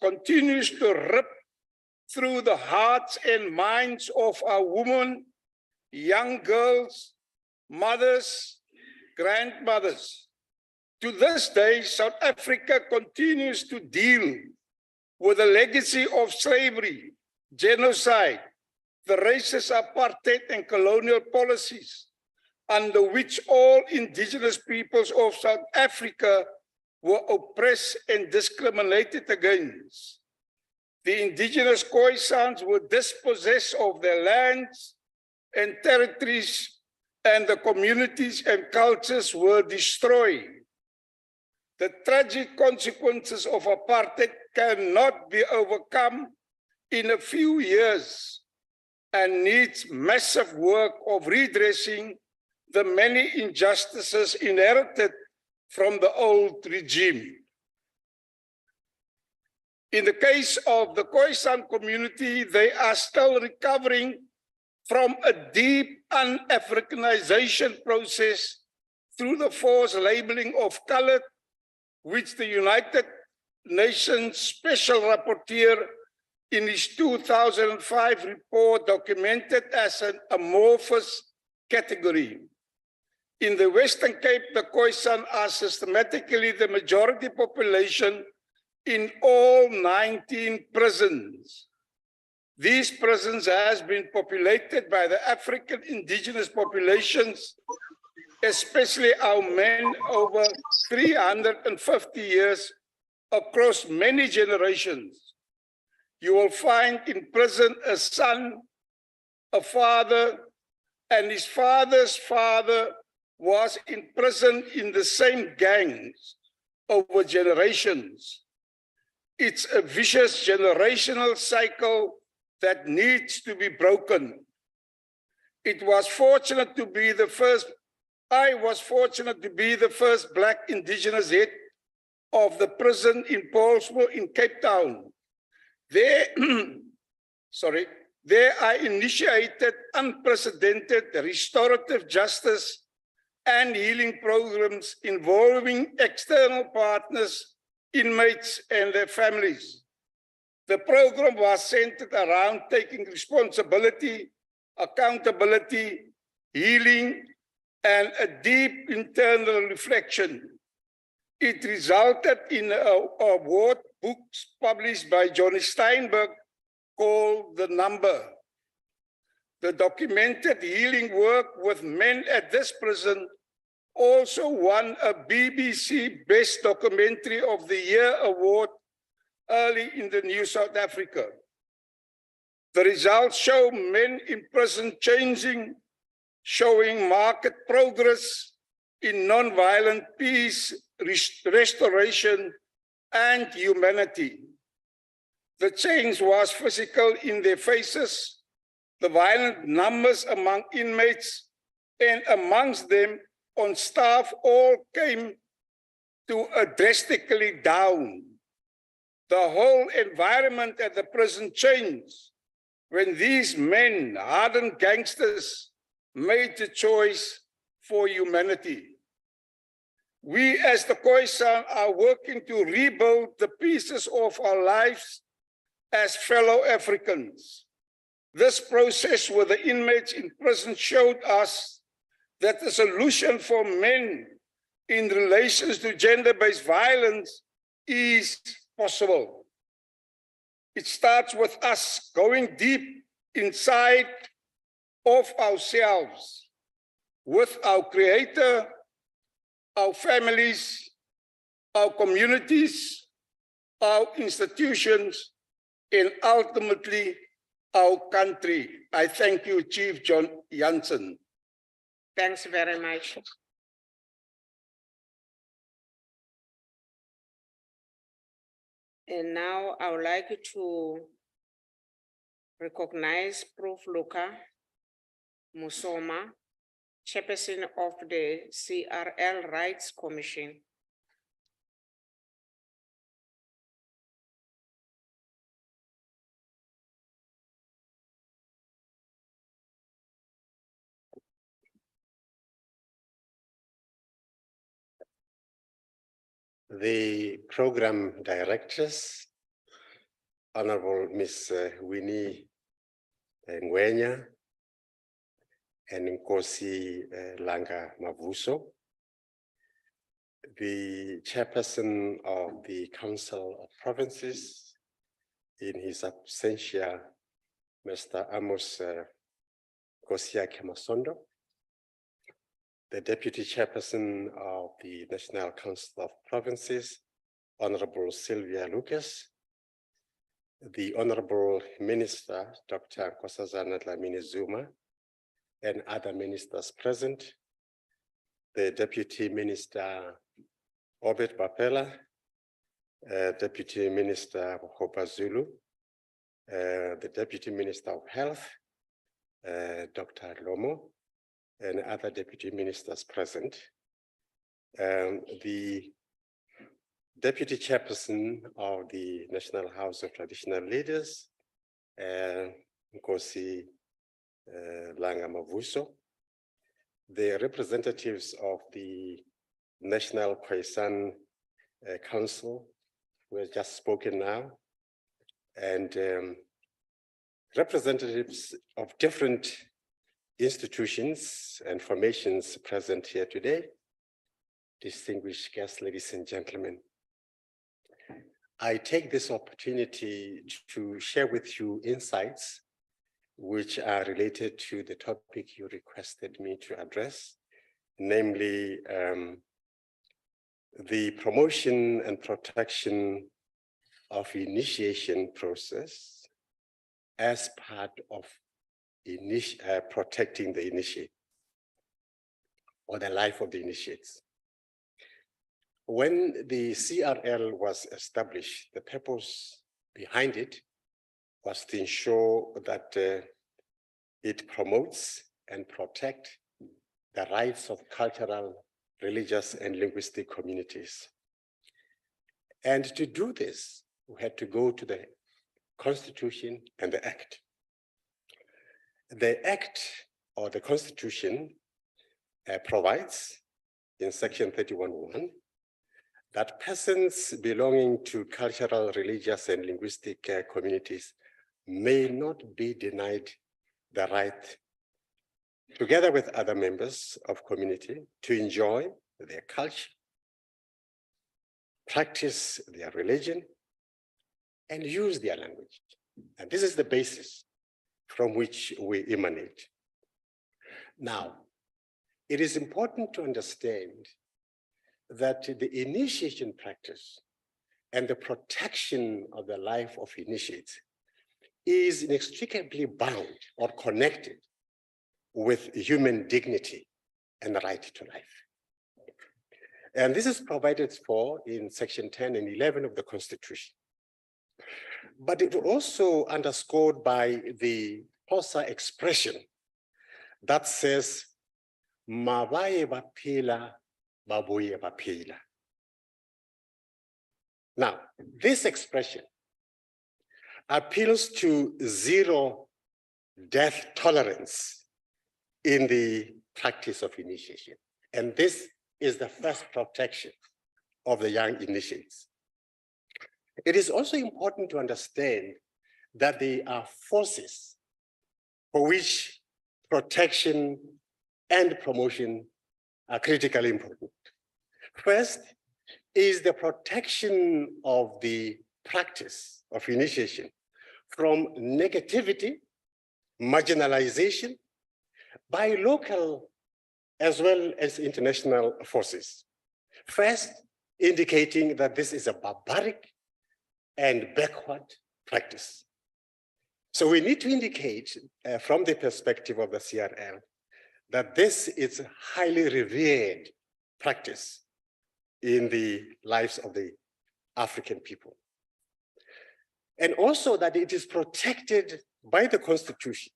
continues to rip through the hearts and minds of our women, young girls, mothers, grandmothers. To this day, South Africa continues to deal with the legacy of slavery, genocide, the racist apartheid and colonial policies under which all indigenous peoples of South Africa were oppressed and discriminated against. The indigenous Khoisans were dispossessed of their lands and territories, and the communities and cultures were destroyed. The tragic consequences of apartheid cannot be overcome in a few years and needs massive work of redressing the many injustices inherited from the old regime. In the case of the Khoisan community, they are still recovering from a deep un-Africanization process through the forced labeling of colored, which the United Nations Special Rapporteur in his 2005 report documented as an amorphous category. In the Western Cape, the Khoisan are systematically the majority population in all 19 prisons. These prisons have been populated by the African indigenous populations, especially our men over 350 years across many generations. You will find in prison a son, a father, and his father's father was in prison in the same gangs over generations. It's a vicious generational cycle that needs to be broken. I was fortunate to be the first Black Indigenous head of the prison in Paulsmoor in Cape Town. There, there I initiated unprecedented restorative justice and healing programs involving external partners, inmates, and their families. The program was centered around taking responsibility, accountability, healing, and a deep internal reflection. It resulted in an award book published by Johnny Steinberg called The Number. The documented healing work with men at this prison also won a BBC Best Documentary of the Year award early in the New South Africa. The results show men in prison showing marked progress in non-violent peace, restoration, and humanity. The change was physical in their faces. The violent numbers among inmates and amongst them on staff all came to a drastically down. The whole environment at the prison changed when these men, hardened gangsters, made the choice for humanity. We as the Khoisan are working to rebuild the pieces of our lives as fellow Africans. This process with the inmates in prison showed us that the solution for men in relation to gender-based violence is possible. It starts with us going deep inside of ourselves, with our Creator, our families, our communities, our institutions, and ultimately our country. I thank you, Chief John Jansen. Thanks very much. And now I would like to recognize Prof. Luka Musoma, Chairperson of the CRL Rights Commission. The program directors, Honorable Ms. Winnie Ngwenya and Nkosi Langa Mavuso, the chairperson of the Council of Provinces, in his absentia, Mr. Amos Kosia Kemasondo, the Deputy Chairperson of the National Council of Provinces, Honorable Sylvia Lucas, the Honorable Minister, Dr. Nkosazana Dlamini Zuma, and other ministers present, the Deputy Minister Obed Bapela, Deputy Minister Hopa Zulu, the Deputy Minister of Health, Dr. Lomo, and other deputy ministers present. The Deputy Chairperson of the National House of Traditional Leaders, Nkosi Langa Mavuso, the representatives of the National Khoisan Council, who has just spoken now, and representatives of different institutions and formations present here today, distinguished guests, ladies and gentlemen. I take this opportunity to share with you insights which are related to the topic you requested me to address, namely the promotion and protection of initiation process as part of protecting the initiate or the life of the initiates. When the CRL was established, the purpose behind it was to ensure that it promotes and protect the rights of cultural, religious, and linguistic communities. And to do this, we had to go to the Constitution and the Act. The Act or the Constitution provides in section 31(1) that persons belonging to cultural, religious, and linguistic communities may not be denied the right, together with other members of community, to enjoy their culture, practice their religion, and use their language. And this is the basis from which we emanate. Now, it is important to understand that the initiation practice and the protection of the life of initiates is inextricably bound or connected with human dignity and the right to life. And this is provided for in section 10 and 11 of the Constitution. But it also underscored by the Xhosa expression that says, "Mabaye baphila, babuye baphila." Now, this expression appeals to zero death tolerance in the practice of initiation. And this is the first protection of the young initiates. It is also important to understand that there are forces for which protection and promotion are critically important. First is the protection of the practice of initiation from negativity, marginalization by local as well as international forces. First, indicating that this is a barbaric and backward practice. So we need to indicate from the perspective of the CRL that this is a highly revered practice in the lives of the African people. And also that it is protected by the Constitution.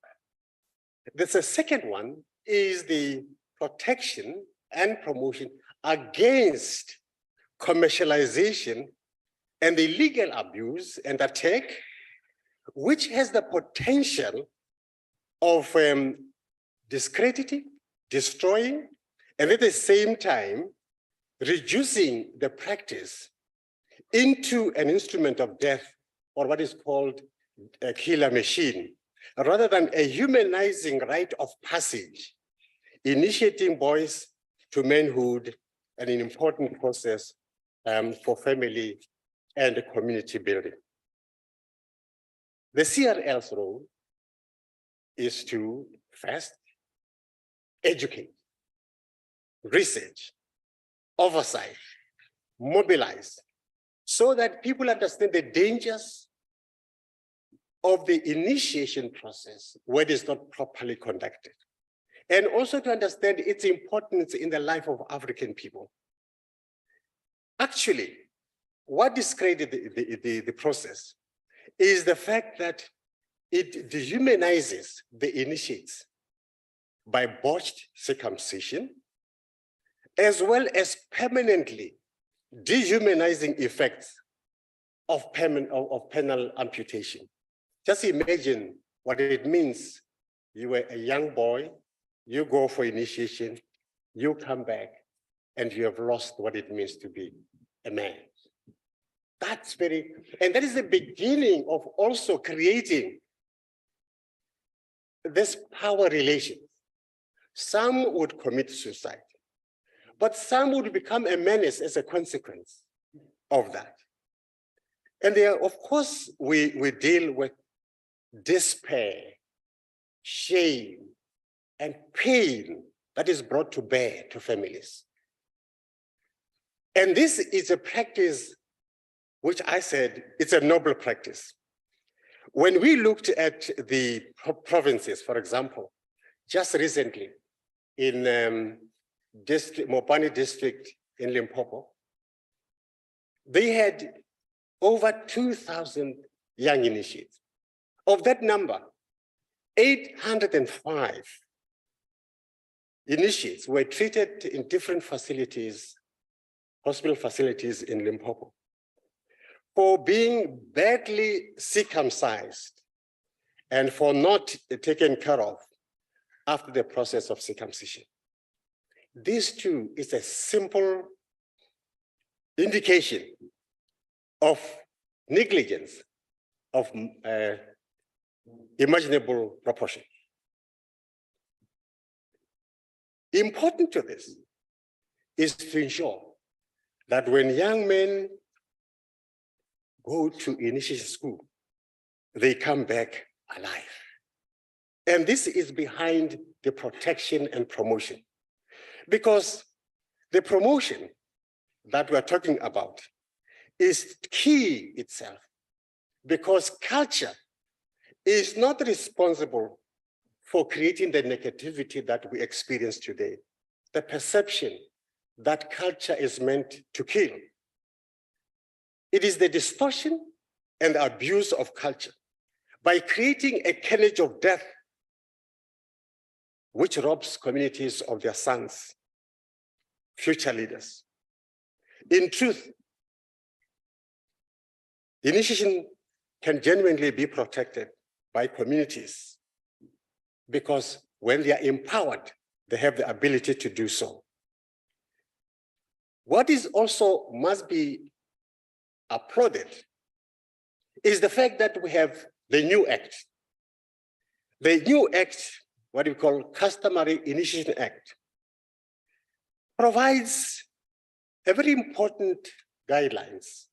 The second one is the protection and promotion against commercialization and the legal abuse and attack, which has the potential of discrediting, destroying, and at the same time, reducing the practice into an instrument of death, or what is called a killer machine, rather than a humanizing rite of passage, initiating boys to manhood, and an important process for family and community building. The CRL's role is to first educate, research, oversight, mobilize, so that people understand the dangers of the initiation process when it is not properly conducted. And also to understand its importance in the life of African people. Actually, what discredited the process is the fact that it dehumanizes the initiates by botched circumcision, as well as permanently dehumanizing effects of penal amputation. Just imagine what it means. You were a young boy, you go for initiation, you come back, and you have lost what it means to be a man. That's and that is the beginning of also creating this power relation. Some would commit suicide, but some would become a menace as a consequence of that. And there, of course, we deal with despair, shame, and pain that is brought to bear to families. And this is a practice which I said it's a noble practice. When we looked at the provinces, for example, just recently in Mopani district in Limpopo, they had over 2,000 young initiates. Of that number, 805 initiates were treated in different facilities, hospital facilities in Limpopo, for being badly circumcised and for not taken care of after the process of circumcision. This too is a simple indication of negligence of imaginable proportion. Important to this is to ensure that when young men go to initiation school, they come back alive. And this is behind the protection and promotion, because the promotion that we're talking about is key itself, because culture is not responsible for creating the negativity that we experience today, the perception that culture is meant to kill. It is the distortion and abuse of culture by creating a carnage of death which robs communities of their sons, future leaders. In truth, initiation can genuinely be protected by communities because when they are empowered, they have the ability to do so. What is also must be applauded is the fact that we have the new act. The new act, what we call Customary Initiation Act, provides a very important guidelines.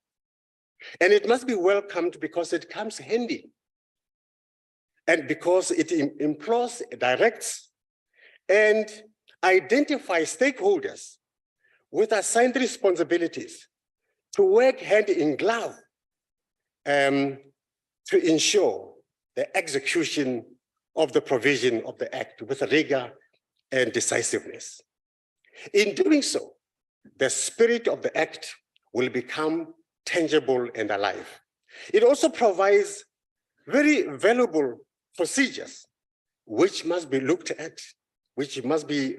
And it must be welcomed because it comes handy. And because it implores, directs, and identifies stakeholders with assigned responsibilities to work hand in glove to ensure the execution of the provision of the act with rigor and decisiveness. In doing so, the spirit of the act will become tangible and alive. It also provides very valuable procedures which must be looked at, which must be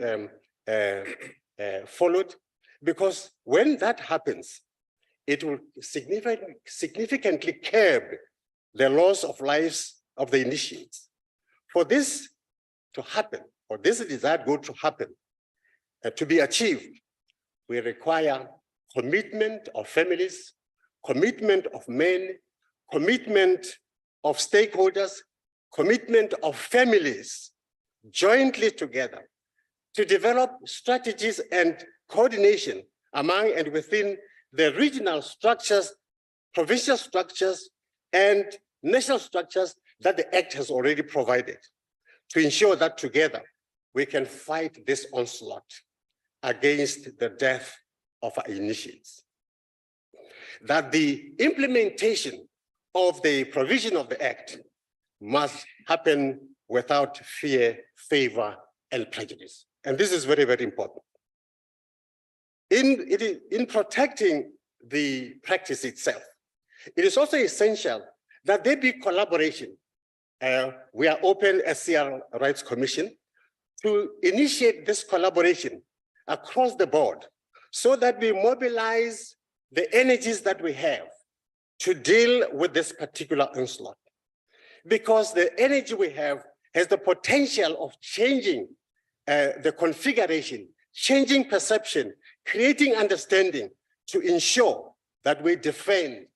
followed, because when that happens, it will significantly curb the loss of lives of the initiates. For this to happen, or this desired goal to happen, to be achieved, we require commitment of families, commitment of men, commitment of stakeholders, commitment of families jointly together to develop strategies and coordination among and within the regional structures, provincial structures, and national structures that the Act has already provided to ensure that together we can fight this onslaught against the death of our initiates. That the implementation of the provision of the Act must happen without fear, favor, and prejudice. And this is very, very important. In protecting the practice itself, it is also essential that there be collaboration. We are open as CR Rights Commission to initiate this collaboration across the board so that we mobilize the energies that we have to deal with this particular onslaught. Because the energy we have has the potential of changing the configuration, changing perception, creating understanding to ensure that we defend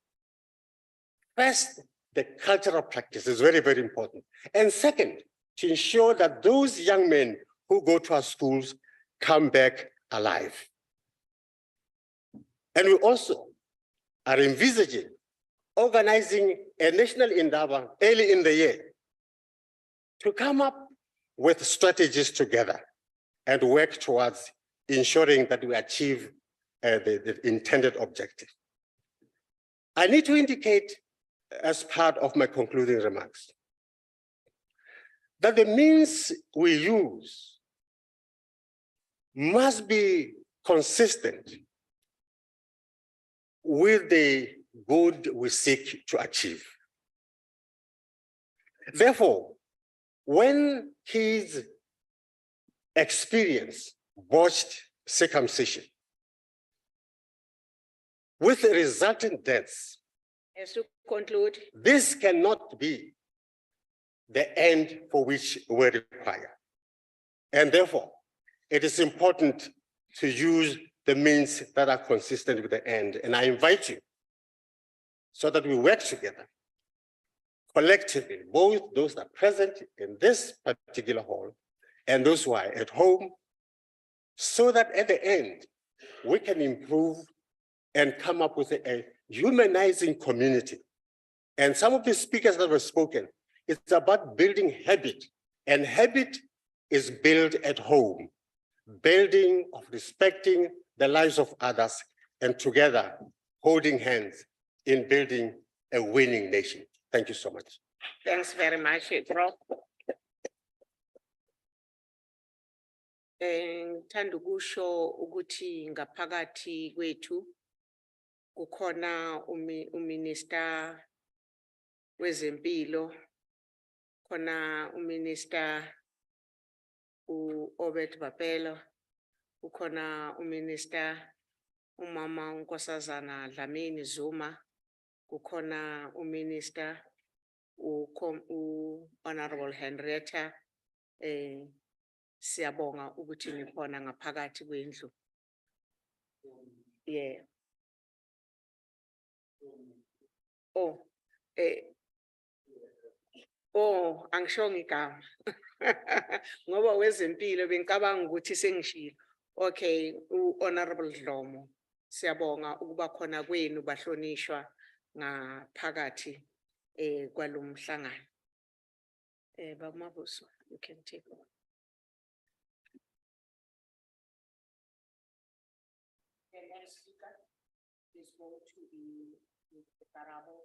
first the cultural practice is very, very important. And second, to ensure that those young men who go to our schools come back alive. And we also are envisaging organizing a national endeavor early in the year to come up with strategies together and work towards ensuring that we achieve the intended objective. I need to indicate as part of my concluding remarks that the means we use must be consistent with the good we seek to achieve. Therefore, when kids experienced botched circumcision with the resultant deaths. As to conclude, This cannot be the end for which we require. And therefore, it is important to use the means that are consistent with the end. And I invite you so that we work together collectively, both those that are present in this particular hall and those who are at home, so that at the end, we can improve and come up with a humanizing community. And some of the speakers that were spoken, it's about building habit, and habit is built at home, building of respecting the lives of others, and together holding hands in building a winning nation. Thank you so much. thanks very much, Prof. Ngithanda ukusho ukuthi ngaphakathi kwethu kukhona uminister wezempilo, khona uminister Obed Bapelo, kukhona uminister umama uNkosazana Dlamini Zuma, kukhona uminister Honorable Henrietta siyabonga ukuthi nikhona ngaphakathi kwendlu. Yeah. Oh, angishongo igama. Ngoba wezempilo bengicabanga ukuthi sengishilo. Okay, Honorable Dlomo, siyabonga ukuba khona kwenu bahlonishwa ngaphakathi kwalomhlangano. Baba Mabuso, you can take over. The next speaker is going to be Mr. Karabo.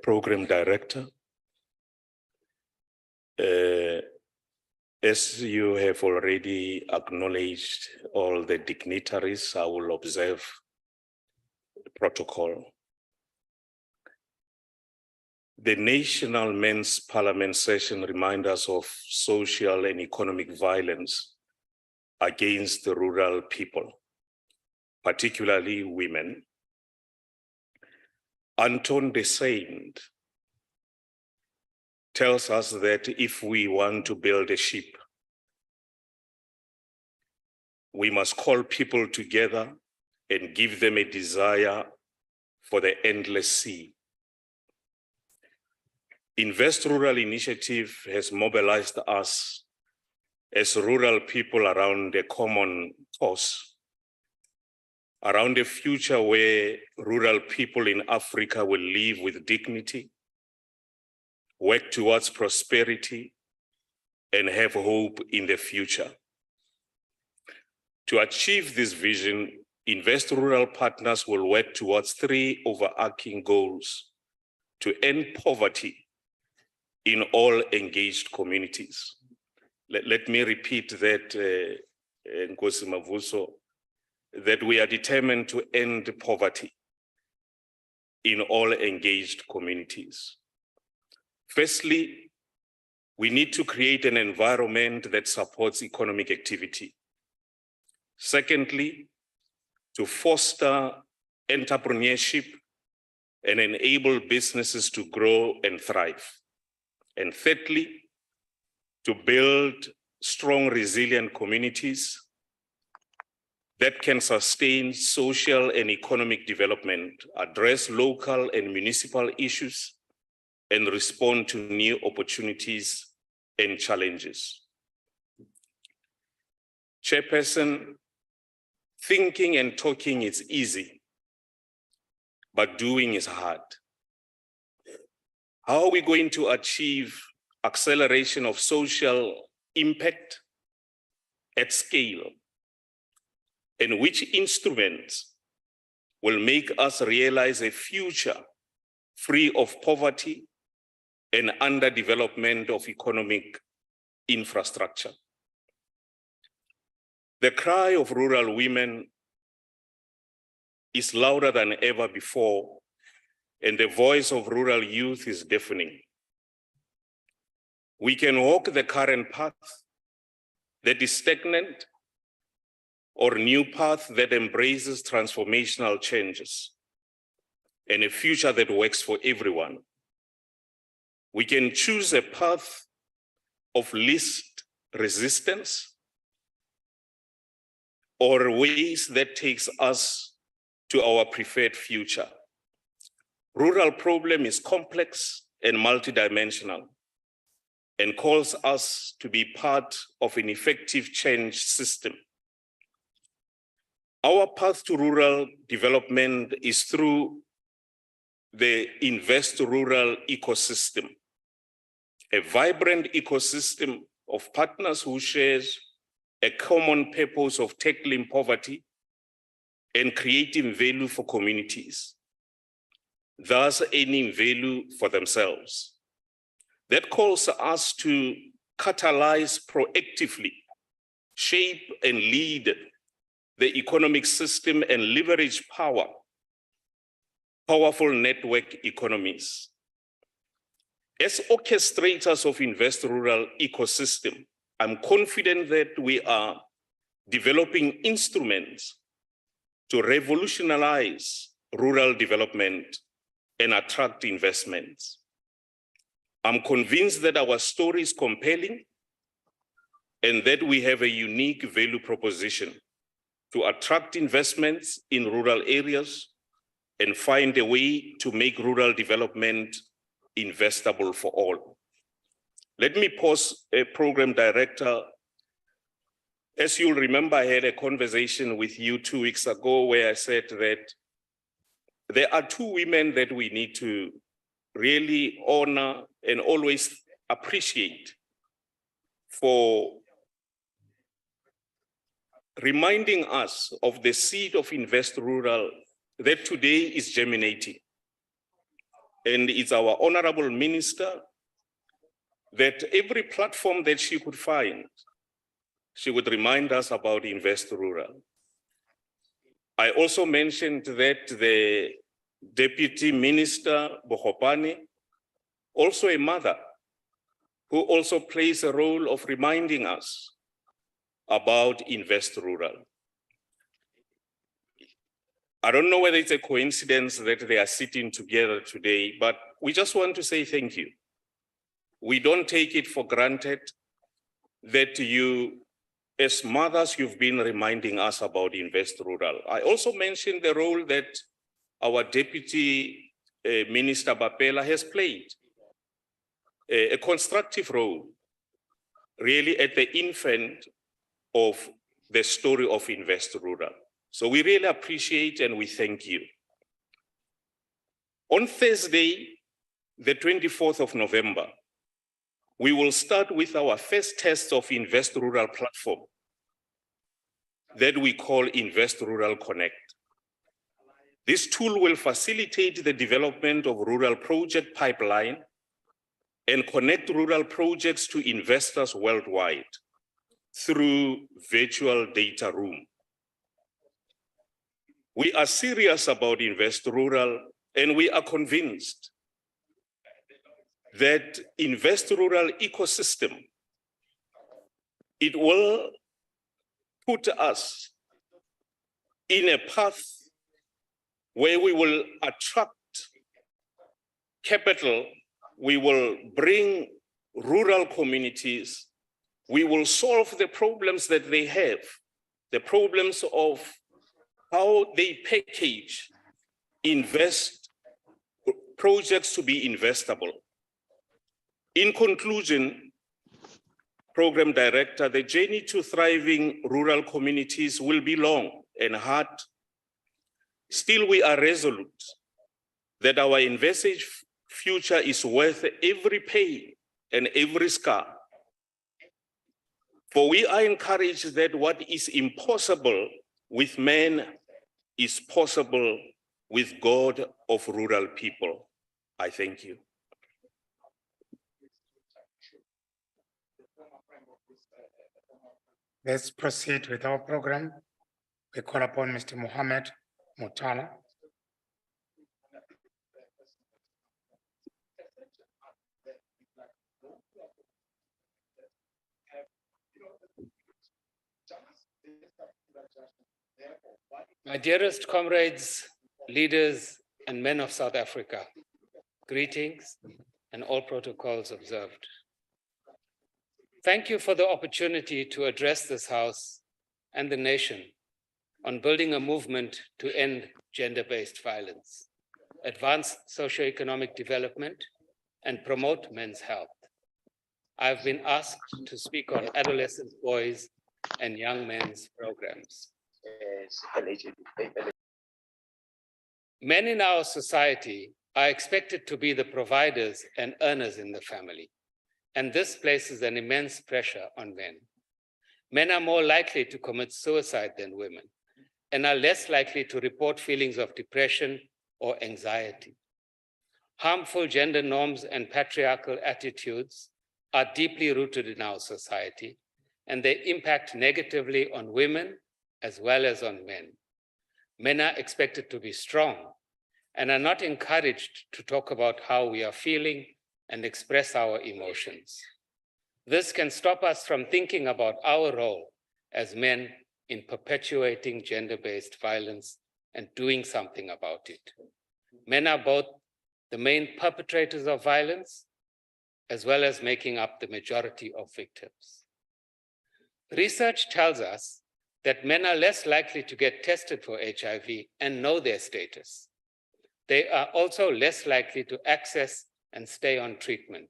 Program Director. As you have already acknowledged all the dignitaries, I will observe the protocol. The National Men's Parliament session reminds us of social and economic violence against the rural people, particularly women. Anton de Saint tells us that if we want to build a ship, we must call people together and give them a desire for the endless sea. Invest Rural Initiative has mobilized us as rural people around a common cause, around a future where rural people in Africa will live with dignity, work towards prosperity, and have hope in the future. To achieve this vision, Invest Rural Partners will work towards 3 overarching goals: to end poverty in all engaged communities. Let me repeat that, Nkosi Mavuso, that we are determined to end poverty in all engaged communities. Firstly, we need to create an environment that supports economic activity. Secondly, to foster entrepreneurship and enable businesses to grow and thrive. And thirdly, to build strong, resilient communities that can sustain social and economic development, address local and municipal issues, and respond to new opportunities and challenges. Chairperson, thinking and talking is easy, but doing is hard. How are we going to achieve acceleration of social impact at scale and which instruments will make us realize a future free of poverty and underdevelopment of economic infrastructure. The cry of rural women is louder than ever before, and the voice of rural youth is deafening. We can walk the current path that is stagnant, or new path that embraces transformational changes and a future that works for everyone. We can choose a path of least resistance or ways that takes us to our preferred future. Rural problem is complex and multidimensional and calls us to be part of an effective change system. Our path to rural development is through the Invest Rural ecosystem, a vibrant ecosystem of partners who shares a common purpose of tackling poverty and creating value for communities, thus earning value for themselves. That calls us to catalyze proactively, shape and lead the economic system and leverage powerful network economies. As orchestrators of Invest Rural ecosystem, I'm confident that we are developing instruments to revolutionize rural development and attract investments. I'm convinced that our story is compelling and that we have a unique value proposition to attract investments in rural areas and find a way to make rural development investable for all. Let me pause, Program Director. As you'll remember, I had a conversation with you 2 weeks ago where I said that there are two women that we need to really honor and always appreciate for reminding us of the seed of Invest Rural that today is germinating. And it's our honorable minister that every platform that she could find, she would remind us about Invest Rural. I also mentioned that the Deputy Minister, Bohopani, also a mother, who also plays a role of reminding us about Invest Rural. I don't know whether it's a coincidence that they are sitting together today, but we just want to say thank you. We don't take it for granted that you, as mothers, you've been reminding us about Invest Rural. I also mentioned the role that our Deputy Minister Bapela has played, a constructive role, really at the infant of the story of Invest Rural. So we really appreciate and we thank you. On Thursday, the 24th of November, we will start with our first test of Invest Rural platform that we call Invest Rural Connect. This tool will facilitate the development of rural project pipeline and connect rural projects to investors worldwide through virtual data room. We are serious about Invest Rural, and we are convinced that Invest Rural ecosystem, it will put us in a path where we will attract capital, we will bring rural communities, we will solve the problems that they have, the problems of how they package, invest projects to be investable. In conclusion, Program Director, the journey to thriving rural communities will be long and hard. Still, we are resolute that our envisaged future is worth every pain and every scar. For we are encouraged that what is impossible with men is possible with God of rural people. I thank you. Let's proceed with our program. We call upon Mr. Mohammed Mutala. My dearest comrades, leaders, and men of South Africa, greetings and all protocols observed. Thank you for the opportunity to address this House and the nation on building a movement to end gender-based violence, advance socioeconomic development, and promote men's health. I've been asked to speak on adolescent boys and young men's programs. Men in our society are expected to be the providers and earners in the family, and this places an immense pressure on men. Men are more likely to commit suicide than women and are less likely to report feelings of depression or anxiety. Harmful gender norms and patriarchal attitudes are deeply rooted in our society, and they impact negatively on women as well as on men. Men are expected to be strong and are not encouraged to talk about how we are feeling and express our emotions. This can stop us from thinking about our role as men in perpetuating gender-based violence and doing something about it. Men are both the main perpetrators of violence as well as making up the majority of victims. Research tells us that men are less likely to get tested for HIV and know their status. They are also less likely to access and stay on treatment.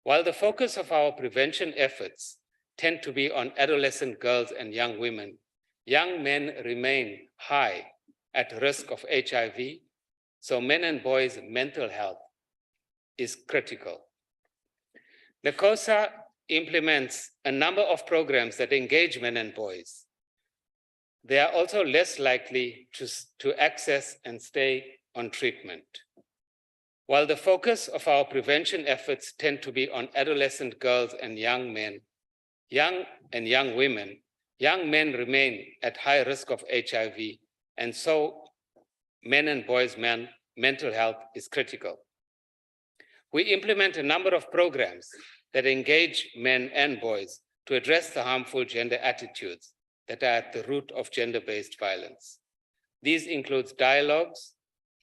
While the focus of our prevention efforts tend to be on adolescent girls and young women, young men remain high at risk of HIV, so men and boys' mental health is critical. NACOSA implements a number of programs that engage men and boys. They are also less likely to access and stay on treatment. While the focus of our prevention efforts tend to be on adolescent girls and young men, young women, young men remain at high risk of HIV, and so men and boys' mental health is critical. We implement a number of programs that engage men and boys to address the harmful gender attitudes that are at the root of gender-based violence. These include dialogues,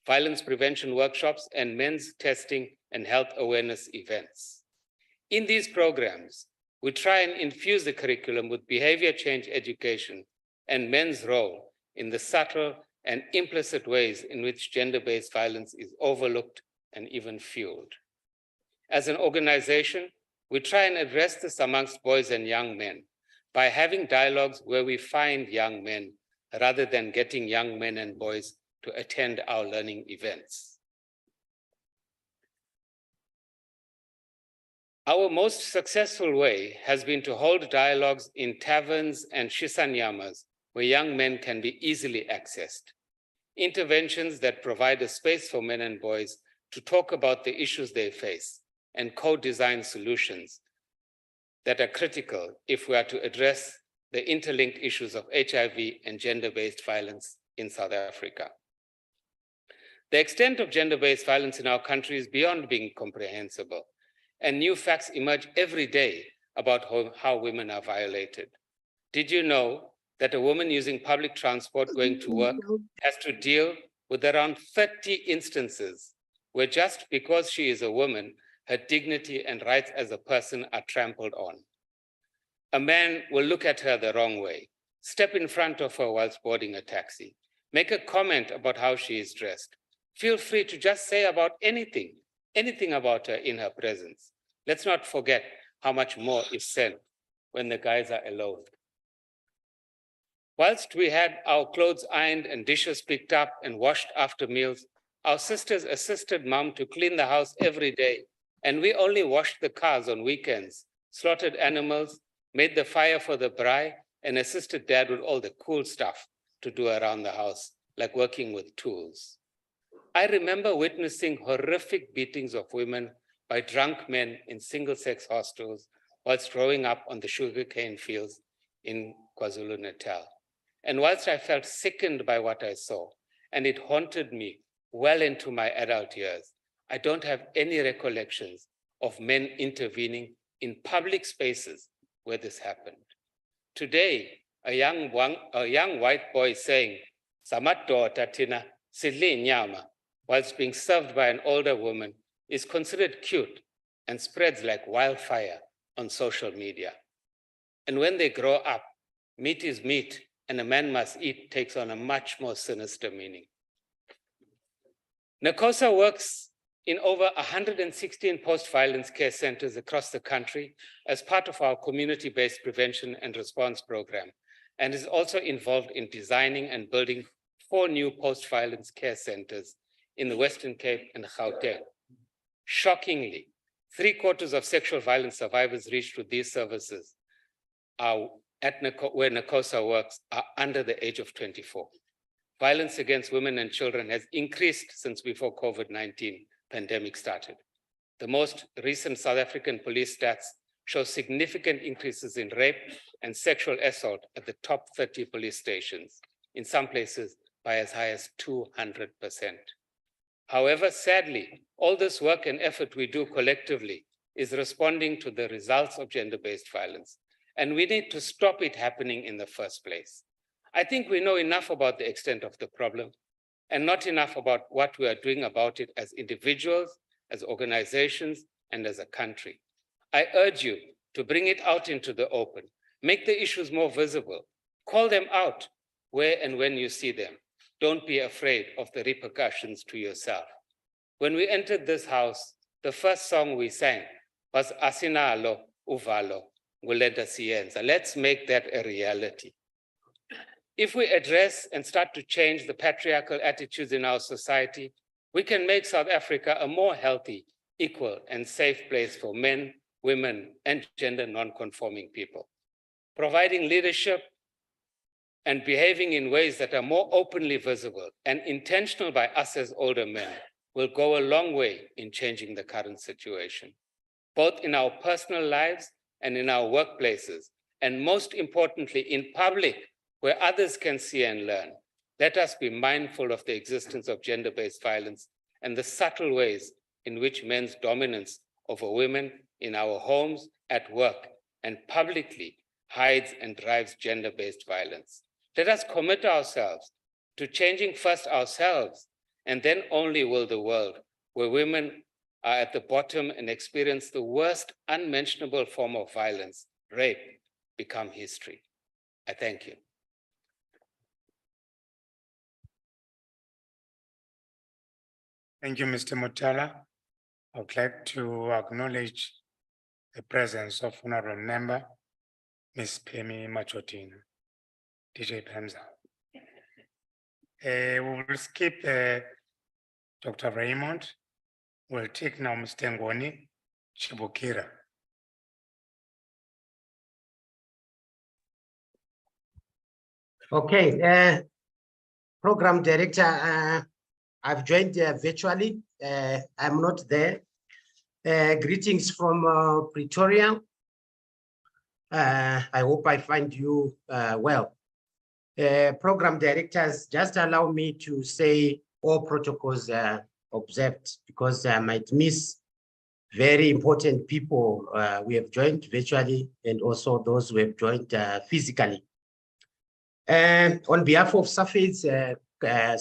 violence prevention workshops, and men's testing and health awareness events. In these programs, we try and infuse the curriculum with behavior change education and men's role in the subtle and implicit ways in which gender-based violence is overlooked and even fueled. As an organization, we try and address this amongst boys and young men by having dialogues where we find young men rather than getting young men and boys to attend our learning events. Our most successful way has been to hold dialogues in taverns and shisanyamas where young men can be easily accessed. Interventions that provide a space for men and boys to talk about the issues they face and co-design solutions that are critical if we are to address the interlinked issues of HIV and gender-based violence in South Africa. The extent of gender-based violence in our country is beyond being comprehensible, and new facts emerge every day about how women are violated. Did you know that a woman using public transport going to work has to deal with around 30 instances where just because she is a woman, her dignity and rights as a person are trampled on? A man will look at her the wrong way, step in front of her whilst boarding a taxi, make a comment about how she is dressed. Feel free to just say about anything about her in her presence. Let's not forget how much more is said when the guys are alone. Whilst we had our clothes ironed and dishes picked up and washed after meals, our sisters assisted mom to clean the house every day, and we only washed the cars on weekends, slaughtered animals, made the fire for the braai, and assisted dad with all the cool stuff to do around the house, like working with tools. I remember witnessing horrific beatings of women by drunk men in single-sex hostels whilst growing up on the sugarcane fields in KwaZulu-Natal. And whilst I felt sickened by what I saw, and it haunted me well into my adult years, I don't have any recollections of men intervening in public spaces where this happened. Today, a young white boy saying, "Samadoda tina sidle inyama," whilst being served by an older woman is considered cute and spreads like wildfire on social media. And when they grow up, meat is meat and a man must eat takes on a much more sinister meaning. NACOSA works in over 116 post-violence care centers across the country as part of our community-based prevention and response program, and is also involved in designing and building 4 new post-violence care centers in the Western Cape and Gauteng. Shockingly, 3/4 of sexual violence survivors reached with these services where NACOSA works are under the age of 24. Violence against women and children has increased since before COVID-19 pandemic started. The most recent South African police stats show significant increases in rape and sexual assault at the top 30 police stations, in some places by as high as 200%. However, sadly, all this work and effort we do collectively is responding to the results of gender-based violence, and we need to stop it happening in the first place. I think we know enough about the extent of the problem and not enough about what we are doing about it as individuals, as organizations, and as a country. I urge you to bring it out into the open, make the issues more visible, call them out where and when you see them. Don't be afraid of the repercussions to yourself. When we entered this house, the first song we sang was Asinalo Uvalo Ngulenda Siyenza. Let's make that a reality. If we address and start to change the patriarchal attitudes in our society, we can make South Africa a more healthy, equal, and safe place for men, women, and gender non-conforming people. Providing leadership and behaving in ways that are more openly visible and intentional by us as older men will go a long way in changing the current situation, both in our personal lives and in our workplaces, and most importantly, in public, where others can see and learn. Let us be mindful of the existence of gender-based violence and the subtle ways in which men's dominance over women in our homes, at work, and publicly hides and drives gender-based violence. Let us commit ourselves to changing first ourselves, and then only will the world, where women are at the bottom and experience the worst unmentionable form of violence, rape, become history. I thank you. Thank you, Mr. Mutala. I would like to acknowledge the presence of Honorable Member, Ms. Pemi Machotina, DJ Pemza. We will skip Dr. Raymond. We'll take now Mr. Ngoni Chibukira. Okay, Program Director, I've joined virtually. I'm not there. Greetings from Pretoria. I hope I find you well. Program directors, just allow me to say all protocols observed, because I might miss very important people we have joined virtually, and also those who have joined physically. On behalf of SAFED's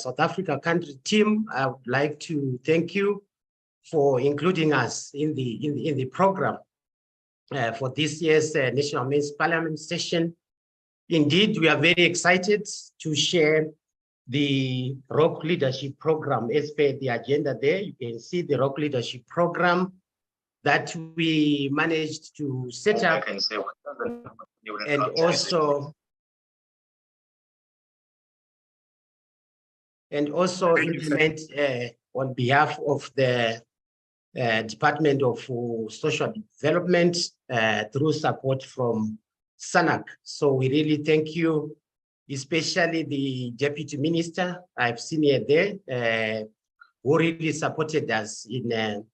South Africa country team, I would like to thank you for including us in the program for this year's National Men's Parliament session. Indeed, we are very excited to share the ROC Leadership Program. As per the agenda there, you can see the ROC Leadership Program that we managed to set up and also implement on behalf of the Department of Social Development through support from SANAC. So we really thank you, especially the Deputy Minister I've seen here there, who really supported us in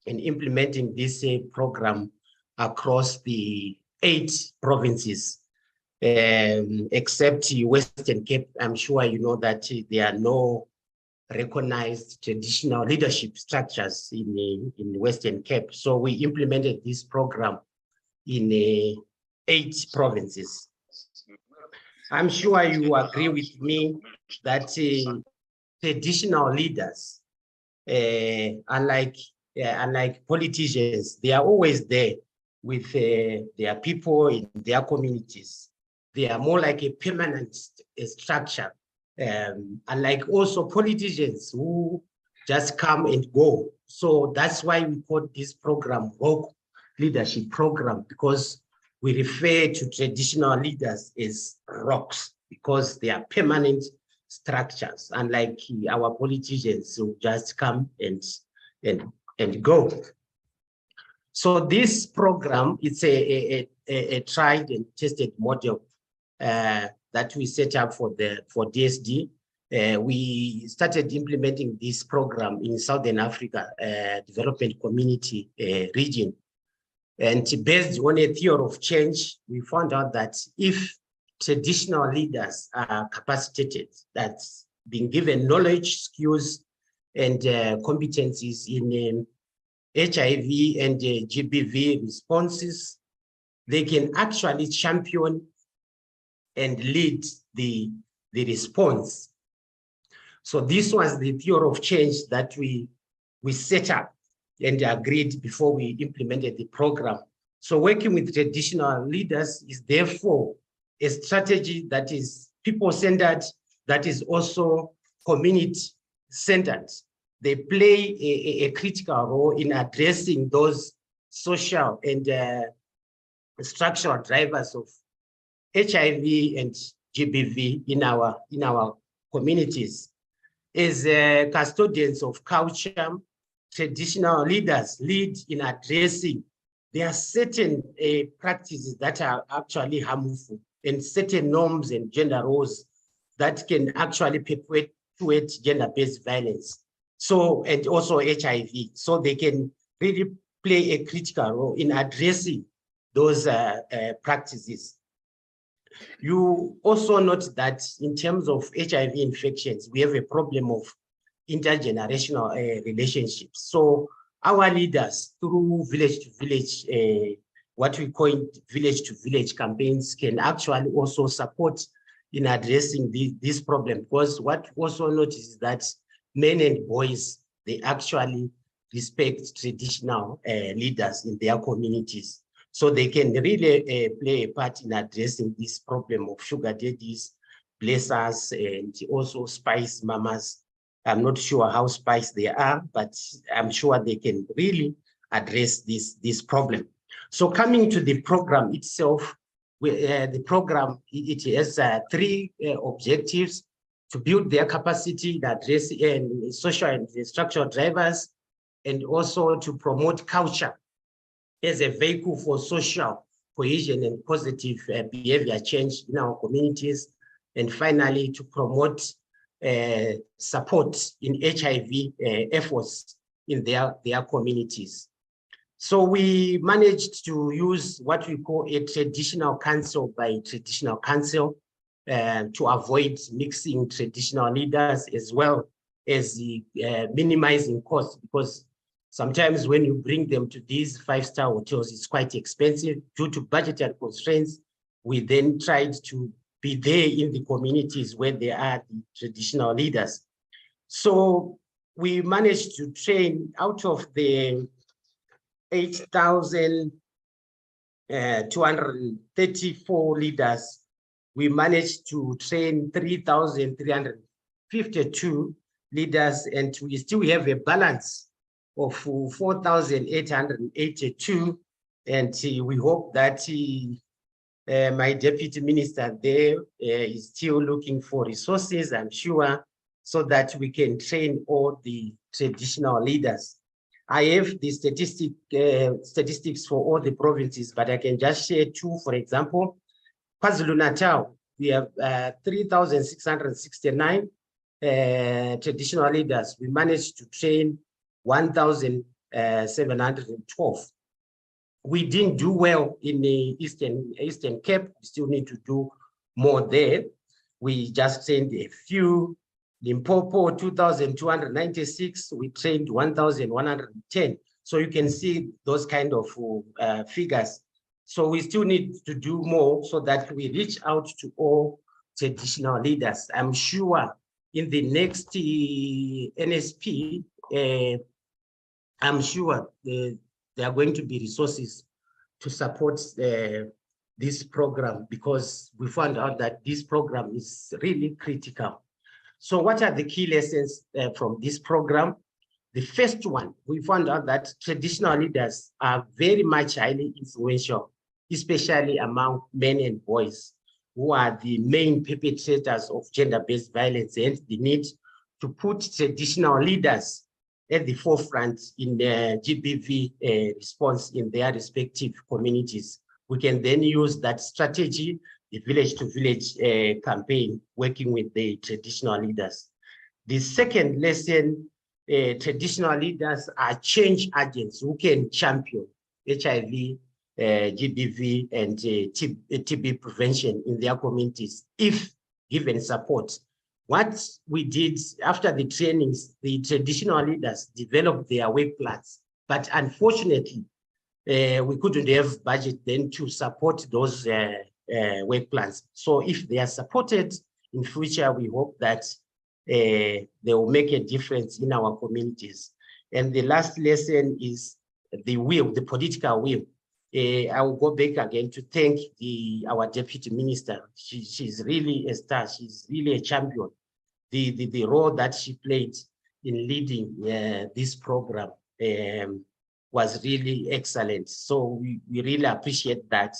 implementing this program across the 8 provinces, except Western Cape. I'm sure you know that there are no recognized traditional leadership structures in Western Cape. So we implemented this program in 8 provinces. I'm sure you agree with me that traditional leaders, unlike politicians, they are always there with their people in their communities. They are more like a permanent structure, unlike also politicians who just come and go. So that's why we call this program Rock Leadership Program, because we refer to traditional leaders as rocks, because they are permanent structures, unlike our politicians who just come and go. So this program, it's a tried and tested model that we set up for DSD. We started implementing this program in Southern Africa Development Community region. And based on a theory of change, we found out that if traditional leaders are capacitated, that's being given knowledge, skills, and competencies in HIV and GBV responses, they can actually champion and lead the response. So this was the theory of change that we set up and agreed before we implemented the program. So working with traditional leaders is therefore a strategy that is people-centered, that is also community-centered. They play a critical role in addressing those social and structural drivers of HIV and GBV in our communities. As custodians of culture, traditional leaders lead in addressing. There are certain practices that are actually harmful, and certain norms and gender roles that can actually perpetuate gender-based violence. So, and also HIV. So they can really play a critical role in addressing those practices. You also note that in terms of HIV infections, we have a problem of intergenerational relationships. So our leaders, through village to village, what we call village to village campaigns, can actually also support in addressing this problem. Because what also notice is that men and boys, they actually respect traditional leaders in their communities. So they can really play a part in addressing this problem of sugar daddies, blessers, and also spice mamas. I'm not sure how spice they are, but I'm sure they can really address this problem. So coming to the program itself, the program, it has 3 objectives: to build their capacity in addressing social and structural drivers, and also to promote culture as a vehicle for social cohesion and positive behavior change in our communities, and finally to promote support in HIV efforts in their communities. So we managed to use what we call a traditional council by traditional council to avoid mixing traditional leaders, as well as minimizing costs, because sometimes when you bring them to these 5-star hotels, it's quite expensive due to budgetary constraints. We then tried to be there in the communities where there are the traditional leaders. So we managed to train out of the 8,234 leaders, we managed to train 3,352 leaders, and we still have a balance of 4,882. And we hope that my deputy minister there is still looking for resources, I'm sure, so that we can train all the traditional leaders. I have the statistics for all the provinces, but I can just share two. For example, KwaZulu-Natal, we have 3,669 traditional leaders. We managed to train 1,712. We didn't do well in the Eastern Cape. We still need to do more there. We just trained a few. Limpopo, 2,296. We trained 1,110. So you can see those kind of figures. So we still need to do more so that we reach out to all traditional leaders. I'm sure in the next NSP, I'm sure there are going to be resources to support this program, because we found out that this program is really critical. So what are the key lessons from this program? The first one, we found out that traditional leaders are very much highly influential, especially among men and boys, who are the main perpetrators of gender-based violence, and the need to put traditional leaders at the forefront in the GBV response in their respective communities. We can then use that strategy, the village to village campaign, working with the traditional leaders. The second lesson, traditional leaders are change agents who can champion HIV, GBV, and TB prevention in their communities if given support. What we did after the trainings, the traditional leaders developed their work plans, but unfortunately, we couldn't have budget then to support those work plans. So if they are supported in future, we hope that they will make a difference in our communities. And the last lesson is the will, the political will. I will go back again to thank our deputy minister. She's really a star. She's really a champion. The role that she played in leading this program was really excellent. So we really appreciate that.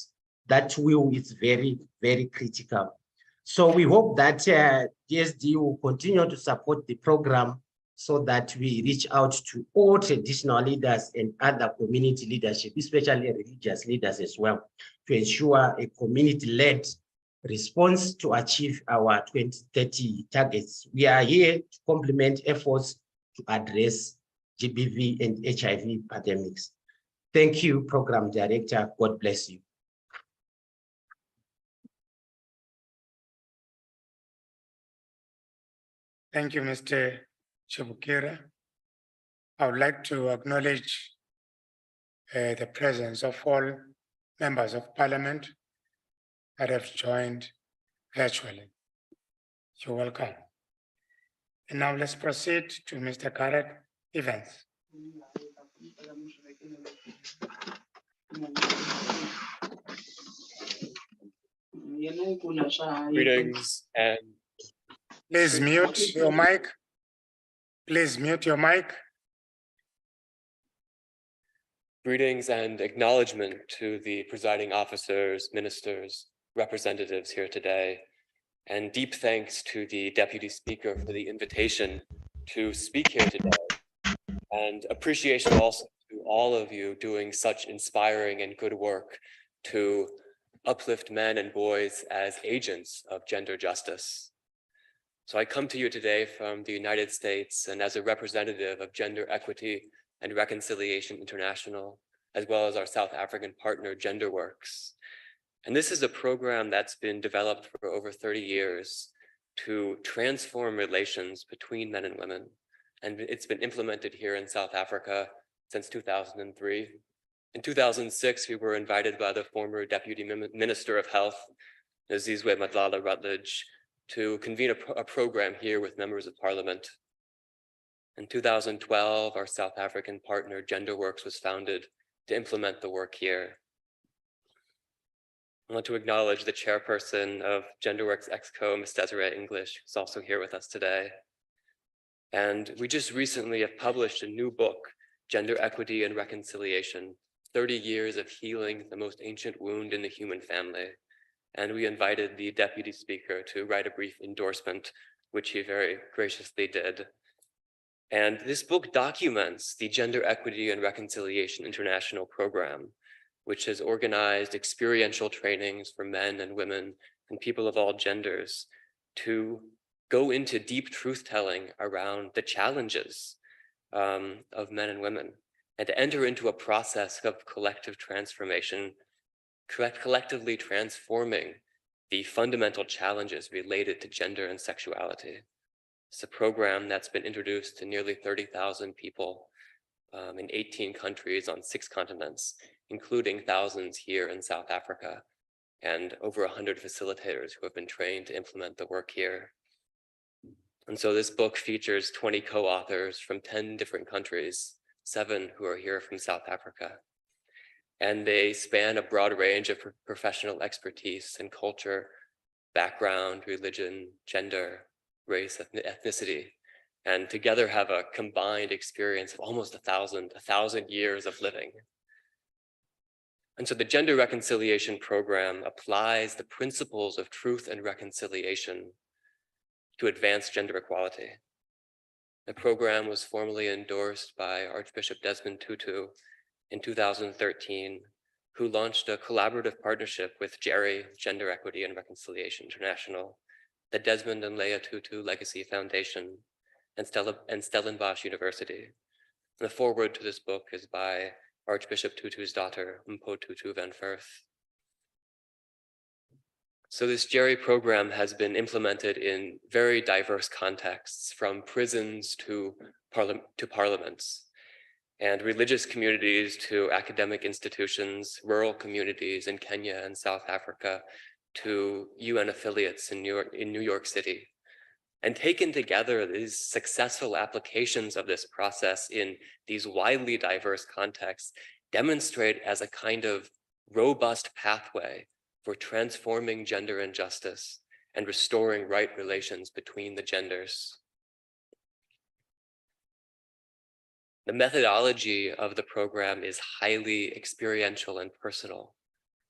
That will is very, very critical. So we hope that DSD will continue to support the program so that we reach out to all traditional leaders and other community leadership, especially religious leaders as well, to ensure a community-led response to achieve our 2030 targets. We are here to complement efforts to address GBV and HIV pandemics. Thank you, Program Director. God bless you. Thank you, Mr. Chibukira. I would like to acknowledge the presence of all members of Parliament that have joined virtually. You're welcome. And now let's proceed to Mr. Gareth Evans. Greetings and Please mute your mic. Please mute your mic. greetings and acknowledgement to the presiding officers, ministers, representatives here today, and deep thanks to the Deputy Speaker for the invitation to speak here today, and appreciation also to all of you doing such inspiring and good work to uplift men and boys as agents of gender justice. So I come to you today from the United States and as a representative of Gender Equity and Reconciliation International, as well as our South African partner, GenderWorks. And this is a program that's been developed for over 30 years to transform relations between men and women. And it's been implemented here in South Africa since 2003. In 2006, we were invited by the former Deputy Minister of Health, Nazizwe Madlala Rutledge, to convene a program here with members of Parliament. In 2012, our South African partner, GenderWorks, was founded to implement the work here. I want to acknowledge the chairperson of GenderWorks Exco, Ms. Desiree English, who's also here with us today. And we just recently have published a new book, Gender Equity and Reconciliation, 30 Years of Healing the Most Ancient Wound in the Human Family. And we invited the Deputy Speaker to write a brief endorsement, which he very graciously did. And this book documents the Gender Equity and Reconciliation International Program, which has organized experiential trainings for men and women and people of all genders to go into deep truth-telling around the challenges of men and women, and to enter into a process of collective transformation, collectively transforming the fundamental challenges related to gender and sexuality. It's a program that's been introduced to nearly 30,000 people in 18 countries on 6 continents, including thousands here in South Africa, and over 100 facilitators who have been trained to implement the work here. And so this book features 20 co-authors from 10 different countries, 7 who are here from South Africa. And they span a broad range of professional expertise and culture, background, religion, gender, race, ethnicity, and together have a combined experience of almost 1,000 years of living. And so the Gender Reconciliation Program applies the principles of truth and reconciliation to advance gender equality. The program was formally endorsed by Archbishop Desmond Tutu in 2013, who launched a collaborative partnership with GERI, Gender Equity and Reconciliation International, the Desmond and Leah Tutu Legacy Foundation, and Stellenbosch University. And the foreword to this book is by Archbishop Tutu's daughter, Mpho Tutu van Furth. So this GERI program has been implemented in very diverse contexts, from prisons to parliaments, and religious communities to academic institutions, rural communities in Kenya and South Africa, to UN affiliates in New York City. And taken together, these successful applications of this process in these widely diverse contexts demonstrate as a kind of robust pathway for transforming gender injustice and restoring right relations between the genders. The methodology of the program is highly experiential and personal.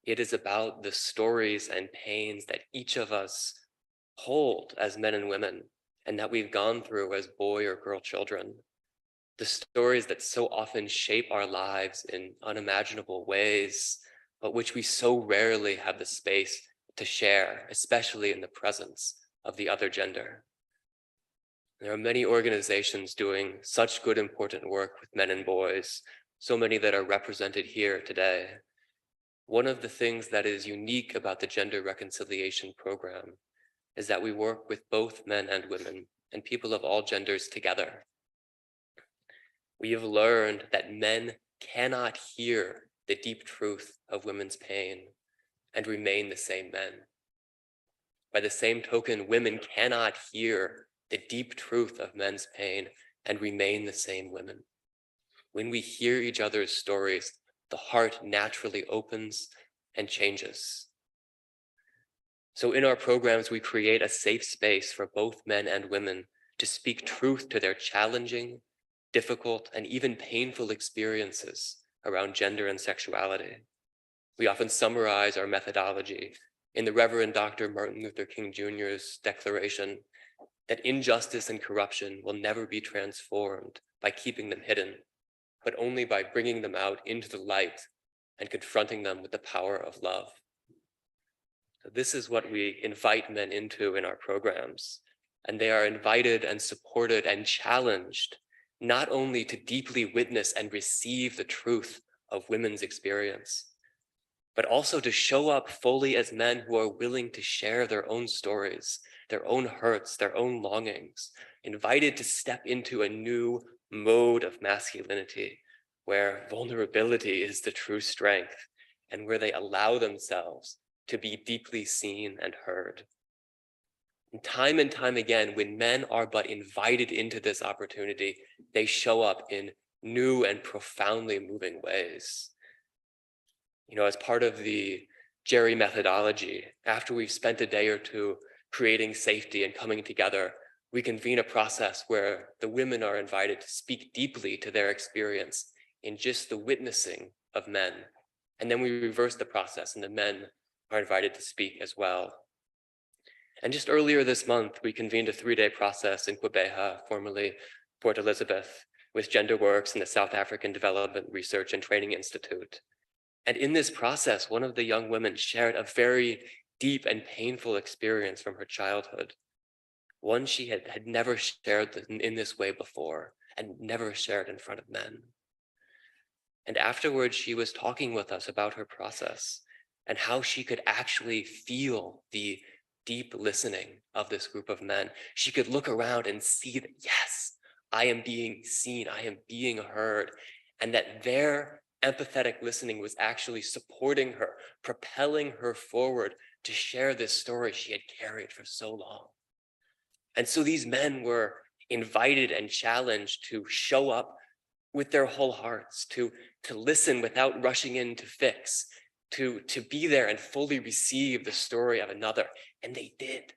It is about the stories and pains that each of us hold as men and women, and that we've gone through as boy or girl children. The stories that so often shape our lives in unimaginable ways, but which we so rarely have the space to share, especially in the presence of the other gender. There are many organizations doing such good, important work with men and boys, so many that are represented here today. One of the things that is unique about the Gender Reconciliation Program is that we work with both men and women and people of all genders together. We have learned that men cannot hear the deep truth of women's pain and remain the same men. By the same token, women cannot hear the deep truth of men's pain and remain the same women. When we hear each other's stories, the heart naturally opens and changes. So in our programs, we create a safe space for both men and women to speak truth to their challenging, difficult, and even painful experiences around gender and sexuality. We often summarize our methodology in the Reverend Dr. Martin Luther King Jr.'s declaration that injustice and corruption will never be transformed by keeping them hidden, but only by bringing them out into the light and confronting them with the power of love. So this is what we invite men into in our programs, and they are invited and supported and challenged not only to deeply witness and receive the truth of women's experience, but also to show up fully as men who are willing to share their own stories, their own hurts, their own longings, invited to step into a new mode of masculinity where vulnerability is the true strength and where they allow themselves to be deeply seen and heard. And time again, when men are but invited into this opportunity, they show up in new and profoundly moving ways. You know, as part of the GERI methodology, after we've spent a day or two creating safety and coming together, we convene a process where the women are invited to speak deeply to their experience in just the witnessing of men. And then we reverse the process and the men are invited to speak as well. And just earlier this month, we convened a 3-day process in Gqeberha, formerly Port Elizabeth, with GenderWorks and the South African Development Research and Training Institute. And in this process, one of the young women shared a very deep and painful experience from her childhood. One she had never shared in this way before and never shared in front of men. And afterwards, she was talking with us about her process and how she could actually feel the deep listening of this group of men. She could look around and see that, yes, I am being seen, I am being heard, and that their empathetic listening was actually supporting her, propelling her forward to share this story she had carried for so long. And so these men were invited and challenged to show up with their whole hearts, to listen without rushing in to fix, to be there and fully receive the story of another. And they did.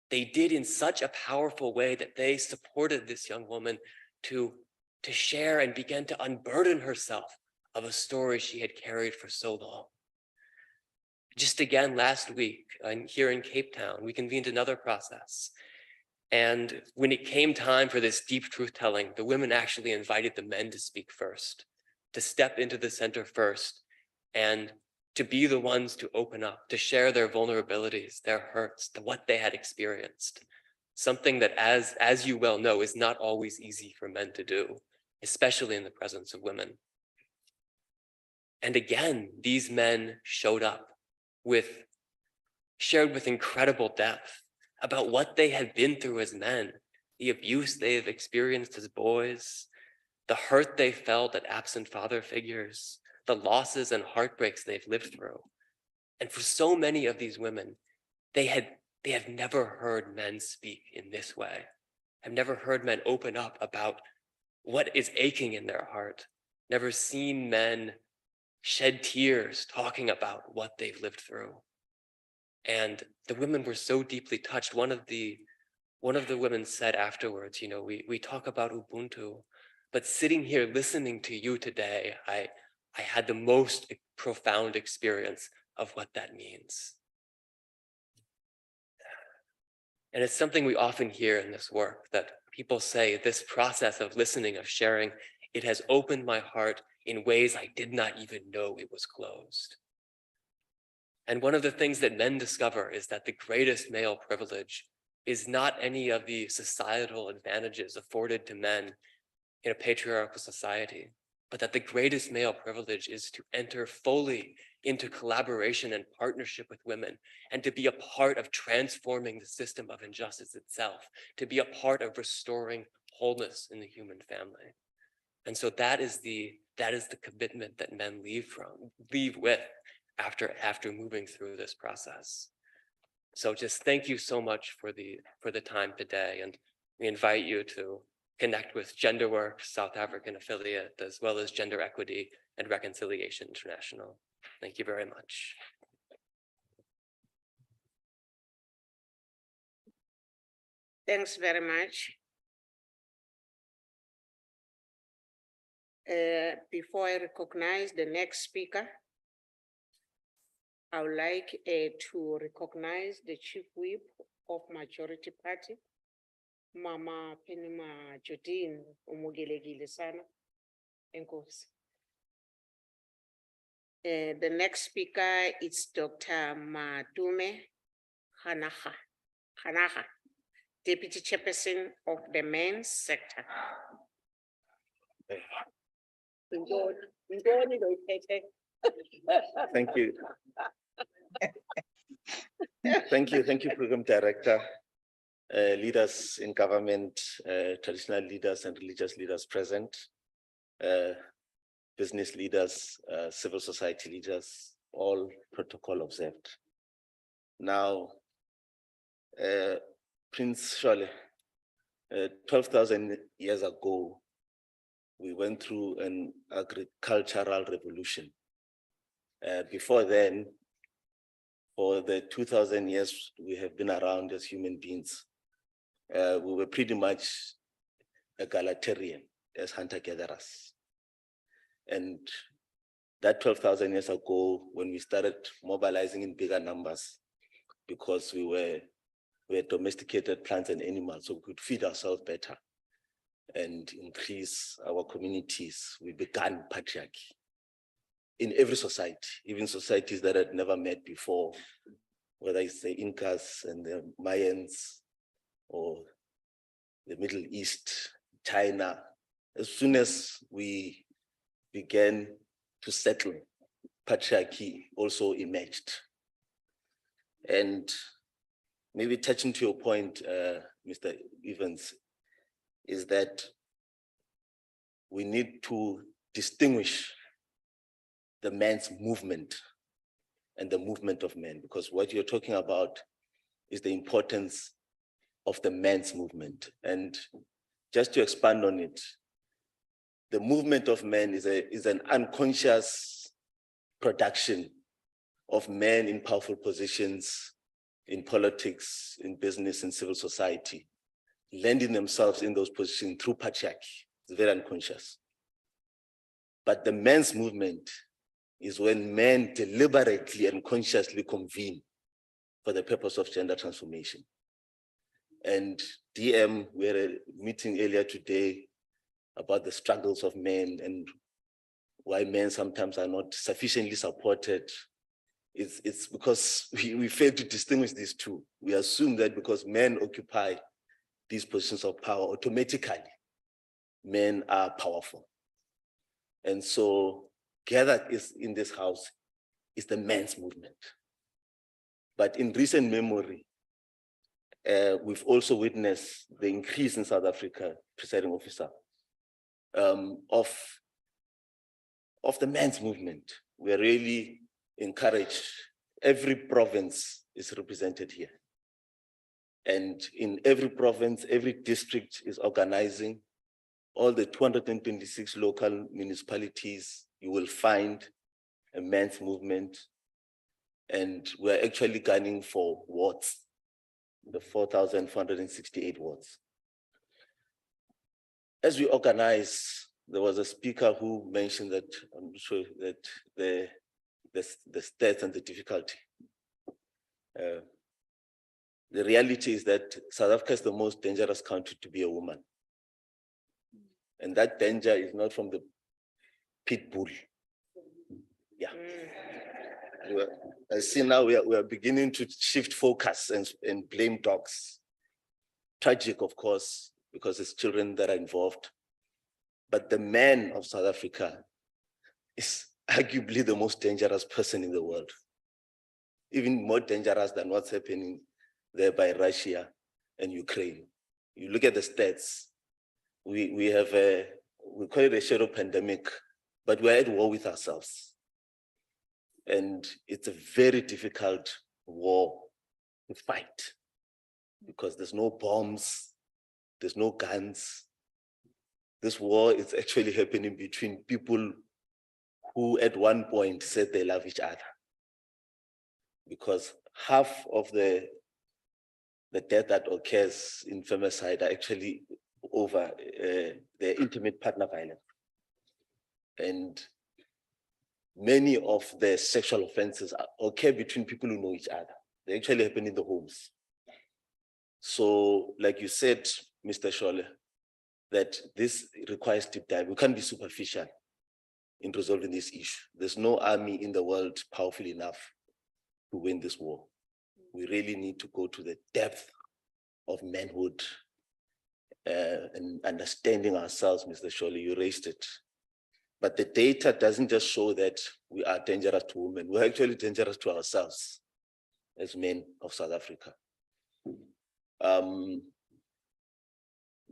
They did in such a powerful way that they supported this young woman to share and begin to unburden herself of a story she had carried for so long. Just again, last week here in Cape Town, we convened another process. And when it came time for this deep truth telling, the women actually invited the men to speak first, to step into the center first, and to be the ones to open up, to share their vulnerabilities, their hurts, what they had experienced. Something that, as you well know, is not always easy for men to do, especially in the presence of women. And again, these men showed up shared with incredible depth about what they had been through as men, the abuse they have experienced as boys, the hurt they felt at absent father figures, the losses and heartbreaks they've lived through. And for so many of these women, they have never heard men speak in this way, have never heard men open up about what is aching in their heart, never seen men shed tears talking about what they've lived through. And the women were so deeply touched. One of the women said afterwards, you know, we talk about Ubuntu, but sitting here listening to you today, I had the most profound experience of what that means. And it's something we often hear in this work, that people say this process of listening, of sharing, it has opened my heart in ways I did not even know it was closed. And one of the things that men discover is that the greatest male privilege is not any of the societal advantages afforded to men in a patriarchal society, but that the greatest male privilege is to enter fully into collaboration and partnership with women, and to be a part of transforming the system of injustice itself, to be a part of restoring wholeness in the human family. And so that is the commitment that men leave with after moving through this process. So just thank you so much for the time today, and we invite you to connect with GenderWorks South African affiliate, as well as Gender Equity and Reconciliation International. Thank you very much. Thanks very much. Before I recognize the next speaker, I would like to recognize the Chief Whip of Majority Party, Mama Penima Jodine Umugelegile sana. Enkosi. The next speaker is Dr. Madume Hanaha, Deputy Chairperson of the Men's Sector. Thank you. Thank you, Program Director, leaders in government, traditional leaders and religious leaders present, business leaders, civil society leaders, all protocol observed. Now, Prince Shole, 12,000 years ago, we went through an agricultural revolution. Before then, for the 2,000 years we have been around as human beings, we were pretty much egalitarian as hunter-gatherers. And that 12,000 years ago, when we started mobilizing in bigger numbers, because we were domesticated plants and animals, so we could feed ourselves better. and increase our communities, we began patriarchy in every society, even societies that had never met before, whether it's the Incas and the Mayans or the Middle East, China. As soon as we began to settle, patriarchy also emerged. And maybe touching to your point, Mr. Evans, is that we need to distinguish the men's movement and the movement of men, because what you're talking about is the importance of the men's movement. And just to expand on it, the movement of men is an unconscious production of men in powerful positions in politics, in business, in civil society, landing themselves in those positions through patriarchy. It's very unconscious. But the men's movement is when men deliberately and consciously convene for the purpose of gender transformation. And DM, we had a meeting earlier today about the struggles of men and why men sometimes are not sufficiently supported. It's because we fail to distinguish these two. We assume that because men occupy these positions of power, automatically men are powerful. And so gathered in this house is the men's movement. But in recent memory, we've also witnessed the increase in South Africa, presiding officer, of the men's movement. We are really encouraged. Every province is represented here. And in every province, every district is organizing. All the 226 local municipalities, you will find a men's movement. And we're actually gunning for wards, the 4,468 wards. As we organize, there was a speaker who mentioned that, I'm sure that the stats and the difficulty. The reality is that South Africa is the most dangerous country to be a woman. And that danger is not from the pit bull. Yeah. I see now we are beginning to shift focus and blame dogs. Tragic, of course, because it's children that are involved. But the man of South Africa is arguably the most dangerous person in the world. Even more dangerous than what's happening there by Russia and Ukraine. You look at the stats, we call it a shadow pandemic, but we're at war with ourselves. And it's a very difficult war to fight because there's no bombs, there's no guns. This war is actually happening between people who at one point said they love each other. Because half of the death that occurs in femicide are actually over the intimate partner violence. And many of the sexual offenses occur between people who know each other. They actually happen in the homes. So, like you said, Mr. Shole, that this requires deep dive. We can't be superficial in resolving this issue. There's no army in the world powerful enough to win this war. We really need to go to the depth of manhood and understanding ourselves, Mr. Shole, you raised it. But the data doesn't just show that we are dangerous to women. We're actually dangerous to ourselves as men of South Africa. The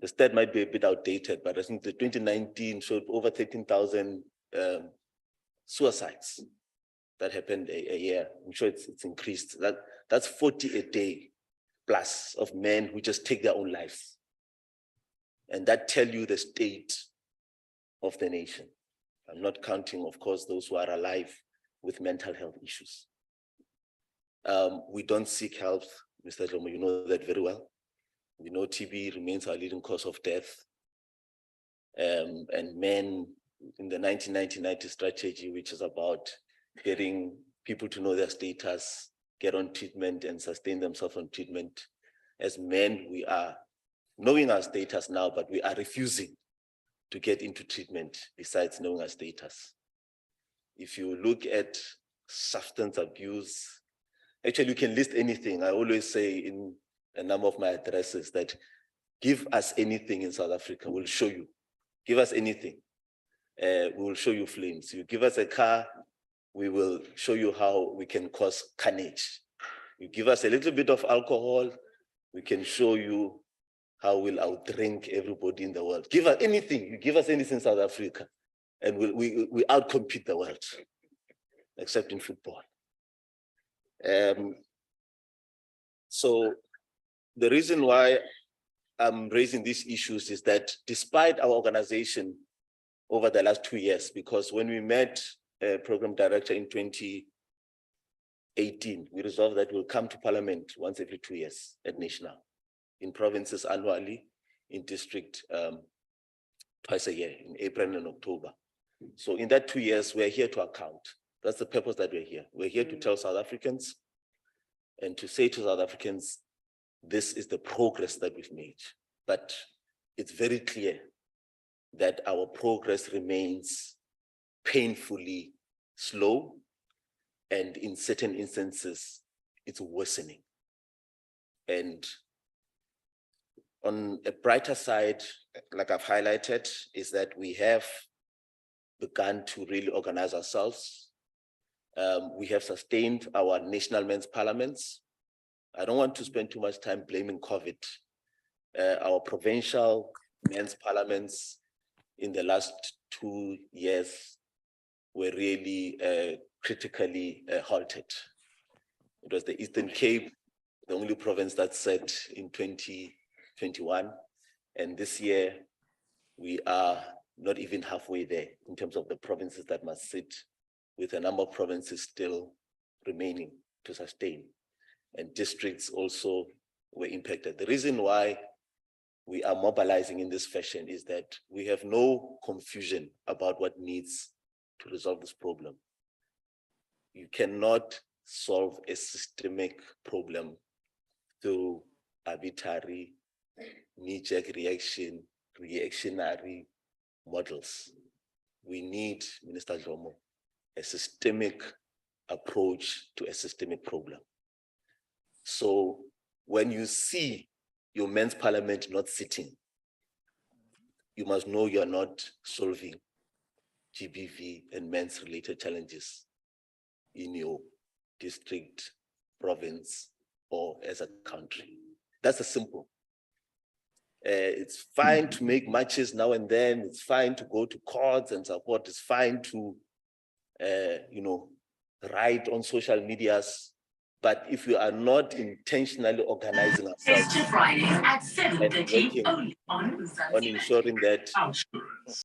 stat might be a bit outdated, but I think the 2019 showed over 13,000 suicides that happened a year. I'm sure it's increased. That's 40 a day plus of men who just take their own lives. And that tells you the state of the nation. I'm not counting, of course, those who are alive with mental health issues. We don't seek help, Mr. Dlomo, you know that very well. We know TB remains our leading cause of death. And men in the 1990 strategy, which is about getting people to know their status, get on treatment and sustain themselves on treatment. As men, we are knowing our status now, but we are refusing to get into treatment besides knowing our status. If you look at substance abuse, actually you can list anything. I always say in a number of my addresses that give us anything in South Africa, we'll show you. Give us anything, we will show you flames. You give us a car, we will show you how we can cause carnage. You give us a little bit of alcohol, we can show you how we'll outdrink everybody in the world. Give us anything, you give us anything in South Africa, and we outcompete the world, except in football. So the reason why I'm raising these issues is that despite our organization over the last 2 years, because when we met program director in 2018, we resolved that we'll come to parliament once every 2 years at national, in provinces annually, in district twice a year, in April and October. So in that 2 years, we're here to account. That's the purpose that we're here. We're here to tell South Africans and to say to South Africans, this is the progress that we've made. But it's very clear that our progress remains painfully slow, and in certain instances, it's worsening. And on a brighter side, like I've highlighted, is that we have begun to really organize ourselves. We have sustained our national men's parliaments. I don't want to spend too much time blaming COVID. Our provincial men's parliaments in the last 2 years were really critically halted. It was the Eastern Cape, the only province that sat in 2021. And this year, we are not even halfway there in terms of the provinces that must sit, with a number of provinces still remaining to sustain. And districts also were impacted. The reason why we are mobilizing in this fashion is that we have no confusion about what needs to resolve this problem. You cannot solve a systemic problem through arbitrary, knee-jerk reactionary models. We need, Minister Dlomo, a systemic approach to a systemic problem. So when you see your men's parliament not sitting, you must know you're not solving GBV and men's related challenges in your district, province, or as a country. That's a simple. It's fine to make matches now and then. It's fine to go to courts and support. It's fine to, write on social medias. But if we are not intentionally organizing ourselves and working on ensuring that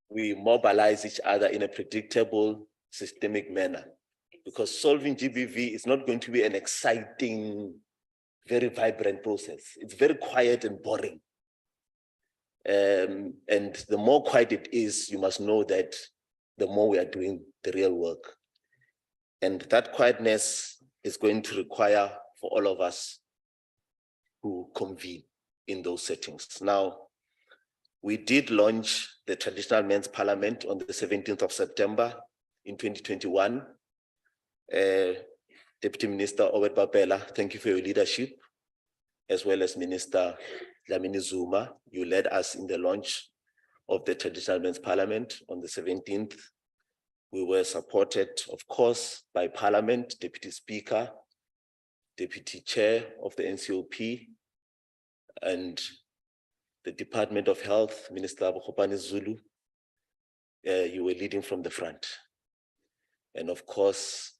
we mobilize each other in a predictable, systemic manner, because solving GBV is not going to be an exciting, very vibrant process. It's very quiet and boring. And the more quiet it is, you must know that the more we are doing the real work. And that quietness is going to require for all of us to convene in those settings. Now, we did launch the Traditional Men's Parliament on the 17th of September in 2021. Deputy Minister Obed Babela, thank you for your leadership, as well as Minister Dlamini Zuma. You led us in the launch of the Traditional Men's Parliament on the 17th. We were supported, of course, by Parliament, Deputy Speaker, Deputy Chair of the NCOP, and the Department of Health, Minister Bokopane Zulu. You were leading from the front. And of course,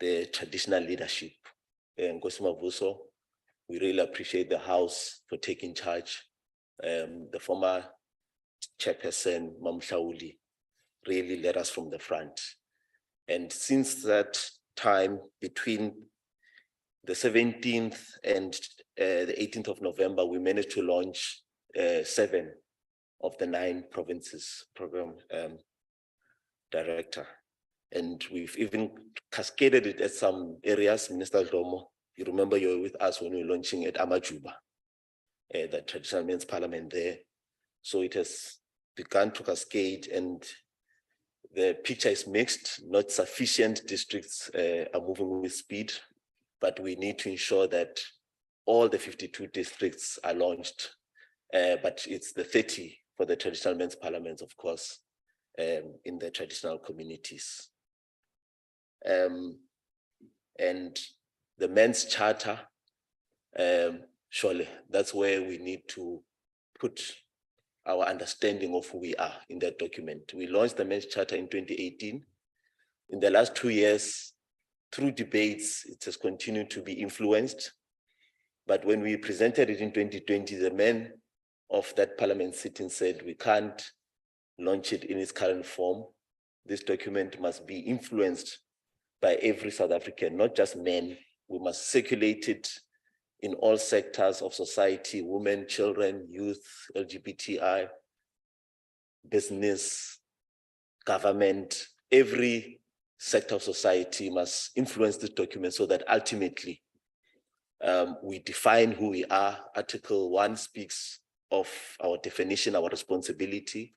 the traditional leadership. Nkosi Mavuso, we really appreciate the House for taking charge. The former chairperson, Mamhlauli, really led us from the front. And since that time, between the 17th and the 18th of November, we managed to launch 7 of the 9 provinces program director. And we've even cascaded it at some areas. Minister Dlomo, you remember you were with us when we were launching at Amajuba. the traditional men's parliament there. So it has begun to cascade, and the picture is mixed. Not sufficient districts are moving with speed, but we need to ensure that all the 52 districts are launched. But it's the 30 for the traditional men's parliaments, of course, in the traditional communities. And the men's charter, surely that's where we need to put our understanding of who we are in that document. We launched the men's charter in 2018. In the last 2 years, through debates, it has continued to be influenced. But when we presented it in 2020, the men of that parliament sitting said, we can't launch it in its current form. This document must be influenced by every South African, not just men. We must circulate it in all sectors of society: women, children, youth, LGBTI, business, government. Every sector of society must influence this document so that ultimately we define who we are. Article 1 speaks of our definition, our responsibility.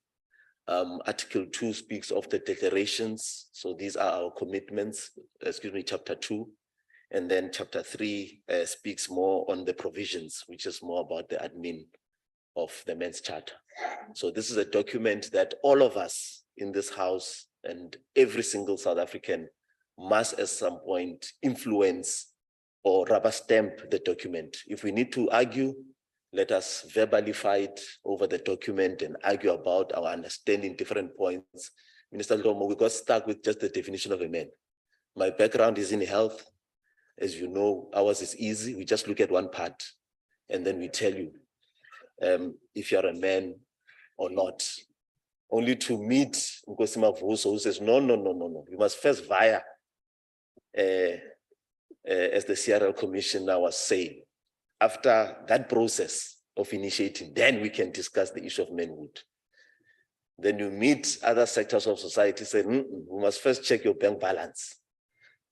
Article 2 speaks of the declarations. So these are our commitments, chapter 2. And then chapter 3 speaks more on the provisions, which is more about the admin of the men's charter. So this is a document that all of us in this house and every single South African must at some point influence or rubber stamp the document. If we need to argue, let us verbally fight over the document and argue about our understanding different points. Minister Lomo, we got stuck with just the definition of a man. My background is in health. As you know, ours is easy. We just look at one part and then we tell you if you're a man or not. Only to meet Nkosima Vuso, who says, no. You must first via, as the CRL Commissioner was saying. After that process of initiating, then we can discuss the issue of manhood. Then you meet other sectors of society, say, we must first check your bank balance.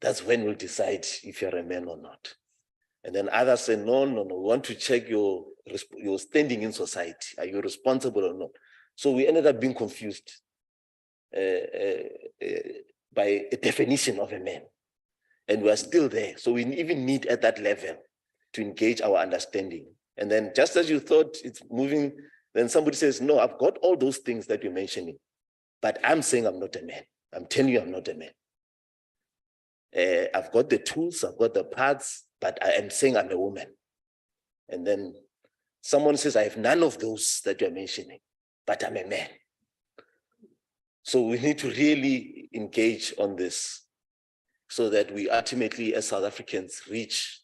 That's when we'll decide if you're a man or not. And then others say, no, we want to check your standing in society. Are you responsible or not? So we ended up being confused by a definition of a man. And we are still there. So we even need at that level to engage our understanding. And then just as you thought it's moving, then somebody says, no, I've got all those things that you're mentioning, but I'm saying I'm not a man. I'm telling you I'm not a man. I've got the tools, I've got the parts, but I am saying I'm a woman. And then someone says, I have none of those that you're mentioning, but I'm a man. So we need to really engage on this so that we ultimately, as South Africans, reach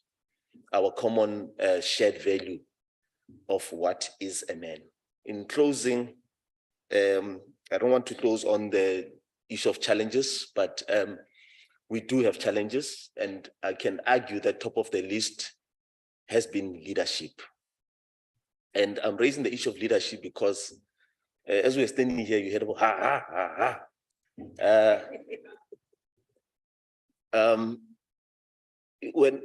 our common shared value of what is a man. In closing, I don't want to close on the issue of challenges, but we do have challenges, and I can argue that top of the list has been leadership. And I'm raising the issue of leadership because as we're standing here, you heard about when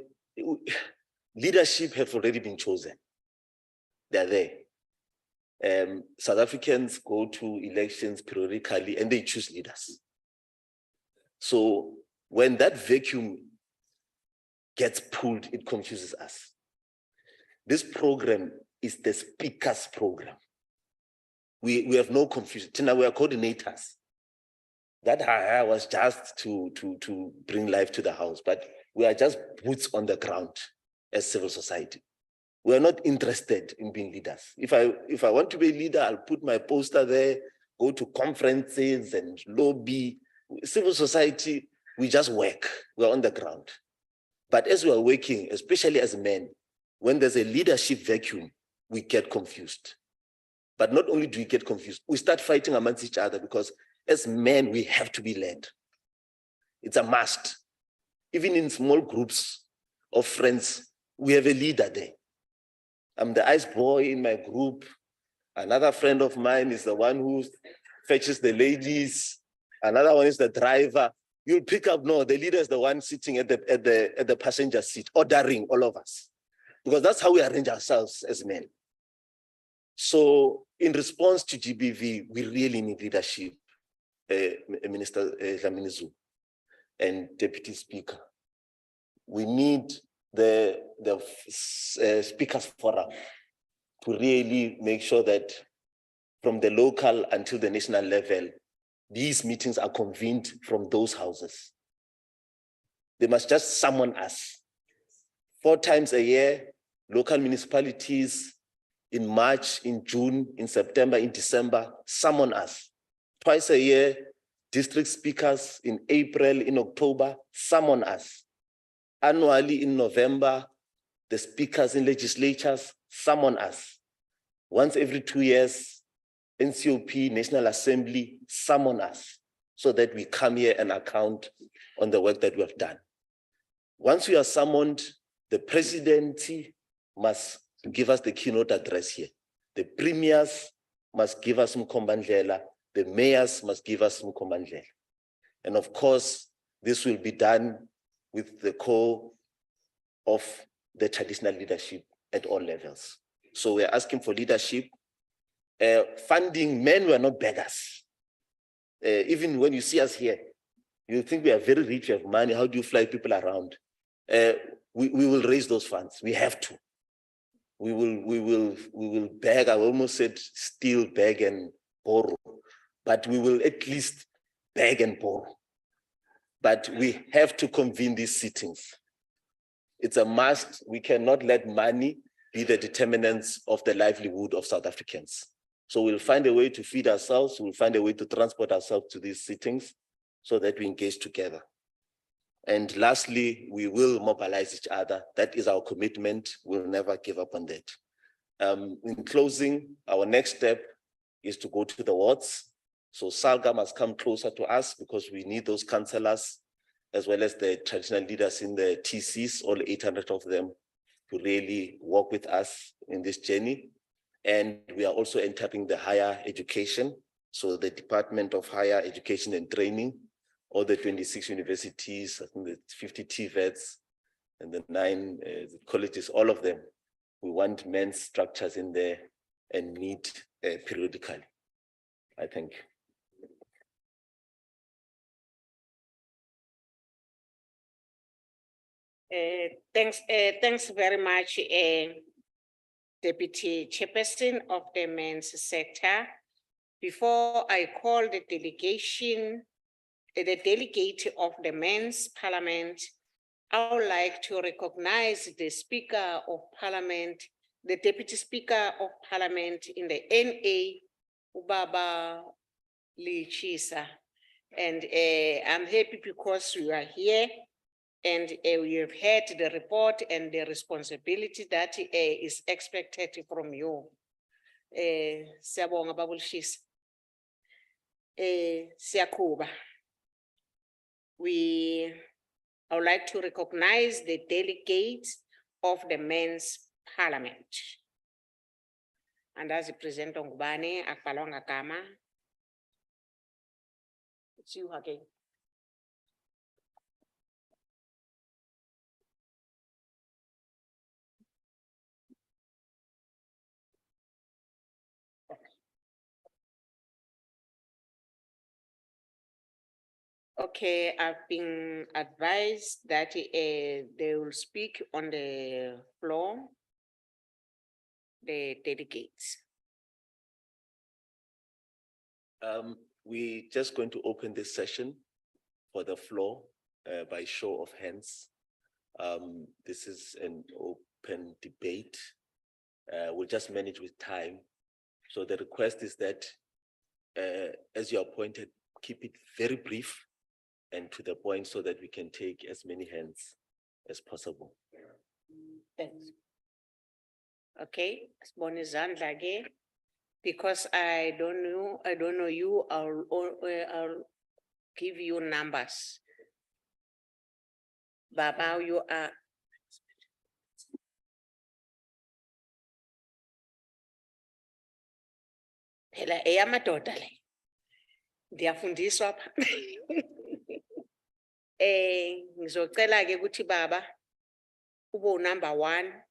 leadership have already been chosen, they're there. South Africans go to elections periodically and they choose leaders. So when that vacuum gets pulled, it confuses us. This program is the speaker's program. We have no confusion. Tina, we are coordinators. That was just to bring life to the house, but we are just boots on the ground as civil society. We are not interested in being leaders. If I want to be a leader, I'll put my poster there, go to conferences and lobby. Civil society, we just work. We're on the ground. But as we are working, especially as men, when there's a leadership vacuum, we get confused. But not only do we get confused, we start fighting amongst each other because as men, we have to be led. It's a must. Even in small groups of friends, we have a leader there. I'm the ice boy in my group. Another friend of mine is the one who fetches the ladies. Another one is the driver. You'll pick up, no, the leader is the one sitting at the passenger seat, ordering all of us. Because that's how we arrange ourselves as men. So in response to GBV, we really need leadership, Minister Dlamini Zulu and Deputy Speaker. We need the Speakers Forum to really make sure that from the local until the national level, these meetings are convened from those houses. They must just summon us. 4 times a year, local municipalities in March, in June, in September, in December, summon us. Twice a year, district speakers in April, in October, summon us. Annually in November, the speakers in legislatures summon us. Once every 2 years, NCOP, National Assembly, summon us so that we come here and account on the work that we have done. Once we are summoned, the presidency must give us the keynote address here. The premiers must give us Mkombandlela. The mayors must give us Mkombandlela. And of course, this will be done with the core of the traditional leadership at all levels. So we're asking for leadership. Funding, men were not beggars. Even when you see us here, you think we are very rich, we have money, how do you fly people around? We will raise those funds, we have to. We will beg, I almost said steal, beg and borrow, but we will at least beg and borrow. But we have to convene these sittings. It's a must. We cannot let money be the determinants of the livelihood of South Africans. So we'll find a way to feed ourselves. We'll find a way to transport ourselves to these sittings so that we engage together. And lastly, we will mobilize each other. That is our commitment. We'll never give up on that. In closing, our next step is to go to the wards. So SALGA must come closer to us because we need those councillors as well as the traditional leaders in the TCs, all 800 of them, to really work with us in this journey. And we are also entering the higher education. So the Department of Higher Education and Training, all the 26 universities, I think the 50 TVETs and the 9 colleges, all of them. We want men's structures in there and meet periodically. I thank you. Thanks very much, Deputy Chairperson of the Men's Sector. Before I call the delegation, the delegate of the Men's Parliament, I would like to recognize the Speaker of Parliament, the Deputy Speaker of Parliament in the NA, Ubaba Lichisa. And I'm happy because you are here and we have heard the report and the responsibility that is expected from you. Siyabonga Baba Lichisa. Siyakuba. I would like to recognize the delegates of the Men's Parliament. And as the President Ngubane, Akbalonga Kama. It's you again. Okay, I've been advised that they will speak on the floor, the delegates. We're just going to open this session for the floor by show of hands. This is an open debate. We'll just manage with time. So the request is that as you are appointed, keep it very brief and to the point so that we can take as many hands as possible. Thanks. Okay, Bonizandla again. Because I don't know you, I'll give you numbers. Baba, you are. Phela eyamadoda le. Ndiyafundiswa apha. Ngizocela ke ukuthi baba ube number 1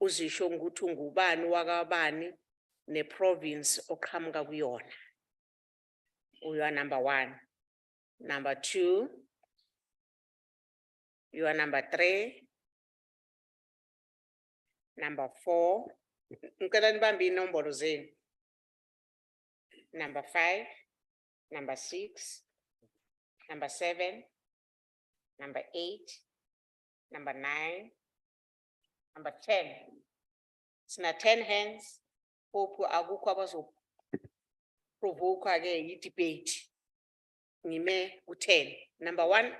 uzisho ukuthi ungubani wakabani ne-province oqhamuka kuyona. You are number 1. Number 2. You are number 3. Number 4. Ngicela nibambe inombolo zenu. Number 5. Number 6. Number 7. Number 8. Number 9. Number 10. Sina 10 hands. Hope akukho abazo provoke ke i-debate. Ngime u-10. Number 1.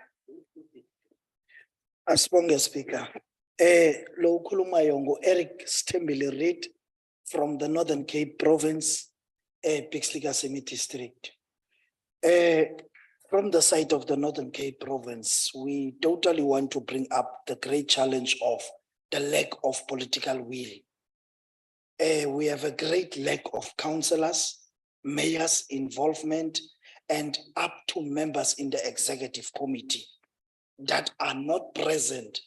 Asibonge Speaker. Lo ukhulumayo Eric Stembele Reid from the Northern Cape Province, Pixlika Semi District. From the side of the Northern Cape Province, we totally want to bring up the great challenge of the lack of political will. We have a great lack of councillors, mayors' involvement, and up to members in the executive committee that are not present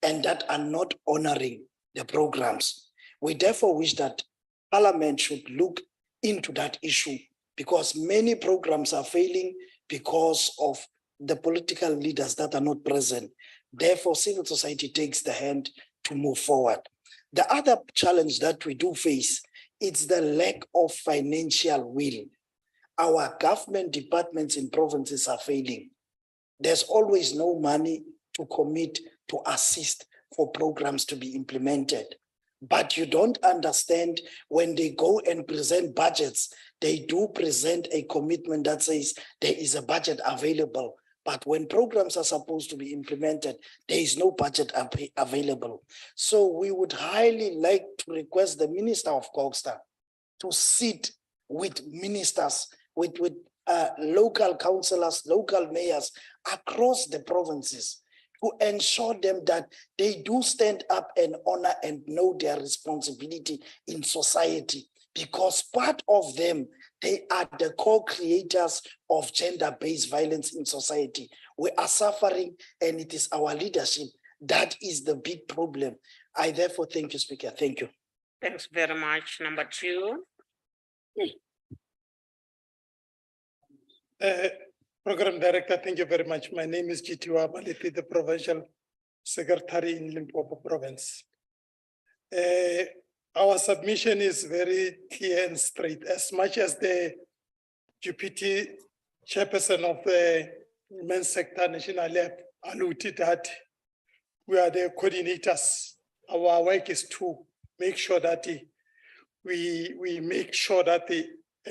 and that are not honoring the programs. We therefore wish that Parliament should look into that issue because many programs are failing because of the political leaders that are not present. Therefore, civil society takes the hand to move forward. The other challenge that we do face is the lack of financial will. Our government departments in provinces are failing. There's always no money to commit to assist for programs to be implemented. But you don't understand when they go and present budgets, they do present a commitment that says there is a budget available. But when programs are supposed to be implemented, there is no budget available. So we would highly like to request the Minister of Costa to sit with ministers, with local councillors, local mayors across the provinces to ensure them that they do stand up and honor and know their responsibility in society, because part of them, they are the co-creators of gender-based violence in society. We are suffering and it is our leadership that is the big problem. I therefore thank you, Speaker. Thank you. Thanks very much. Number 2. Program Director, thank you very much. My name is Jitiwa Maliti, the Provincial Secretary in Limpopo Province. Our submission is very clear and straight. As much as the Deputy Chairperson of the Men's Sector National Lab alluded that we are the coordinators. Our work is to make sure that we make sure that the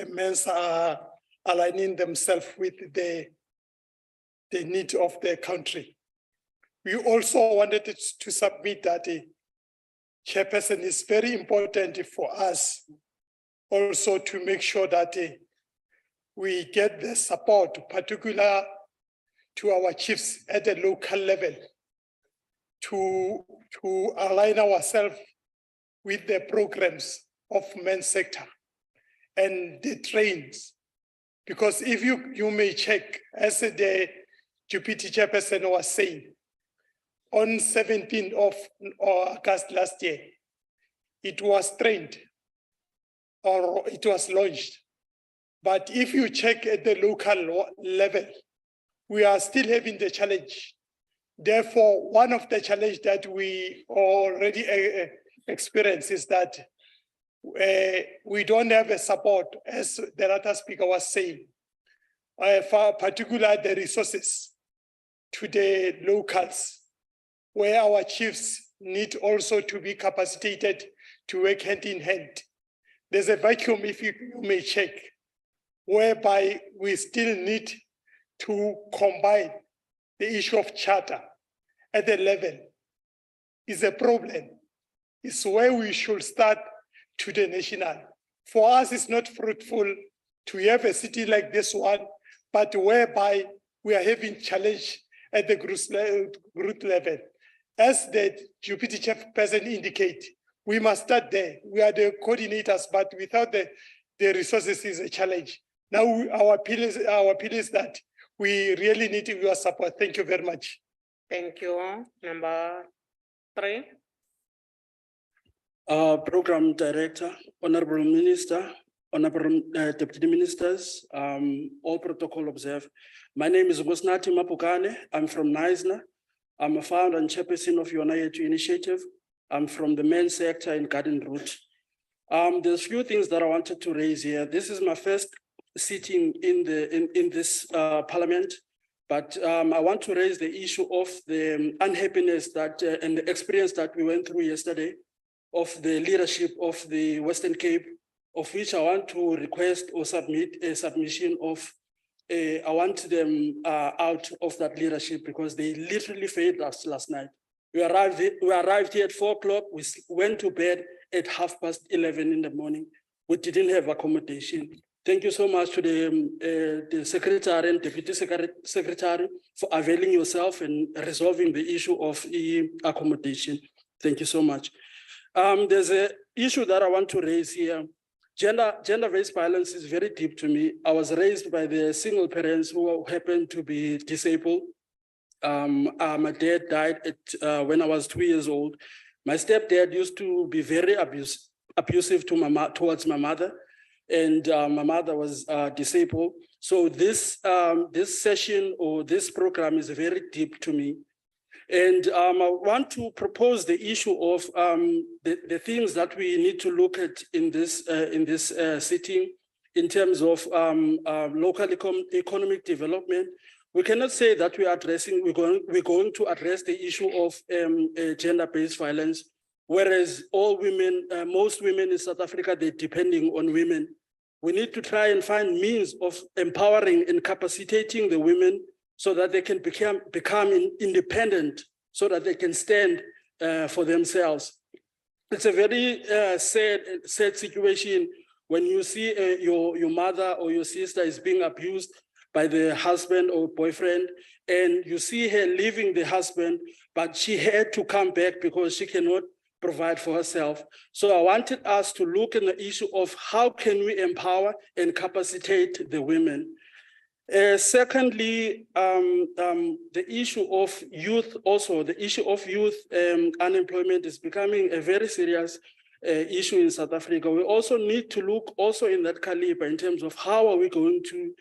men's are aligning themselves with the need of the country. We also wanted to submit that the chairperson is very important for us also to make sure that we get the support, particular to our chiefs at the local level to align ourselves with the programs of men's sector and the trains. Because if you may check, as the Deputy Chairperson was saying, on 17th of August last year, it was trained or it was launched. But if you check at the local level, we are still having the challenge. Therefore, one of the challenges that we already experience is that we don't have a support, as the other speaker was saying, for particular the resources to the locals, where our chiefs need also to be capacitated to work hand in hand. There's a vacuum, if you may check, whereby we still need to combine the issue of charter at the level. Is a problem. It's where we should start to the national. For us, it's not fruitful to have a city like this one, but whereby we are having challenge at the group level. As the Deputy Chairperson indicate, we must start there. We are the coordinators, but without the resources is a challenge. Now our appeal is that we really need your support. Thank you very much. Thank you. Number 3. Program Director, Honorable Minister, Honorable Deputy Ministers, all protocol observed. My name is Gosnati Mapukane. I'm from Neisner. I'm a founder and chairperson of Yonayetu Initiative. I'm from the men's sector in Garden Route. There's a few things that I wanted to raise here. This is my first sitting in this parliament, but I want to raise the issue of the unhappiness that and the experience that we went through yesterday of the leadership of the Western Cape, of which I want to request or submit a submission of, I want them out of that leadership because they literally failed us last night. We arrived here at 4 o'clock, we went to bed at 11:30 in the morning. We didn't have accommodation. Thank you so much to the secretary and deputy secretary for availing yourself and resolving the issue of accommodation. Thank you so much. There's an issue that I want to raise here. Gender-based violence is very deep to me. I was raised by the single parents who happened to be disabled. My dad died when I was 2 years old. My stepdad used to be very abusive towards my mother, and my mother was disabled. So this session or this program is very deep to me. And I want to propose the issue of the things that we need to look at in this sitting in terms of local economic development. We cannot say that we're going to address the issue of gender-based violence, whereas most women in South Africa, they're depending on women. We need to try and find means of empowering and capacitating the women so that they can become independent, so that they can stand for themselves. It's a very sad situation when you see your mother or your sister is being abused by the husband or boyfriend, and you see her leaving the husband, but she had to come back because she cannot provide for herself. So I wanted us to look at the issue of how can we empower and capacitate the women. Secondly, the issue of youth, also the issue of youth unemployment is becoming a very serious issue in South Africa. We also need to look also in that caliber in terms of how are we going to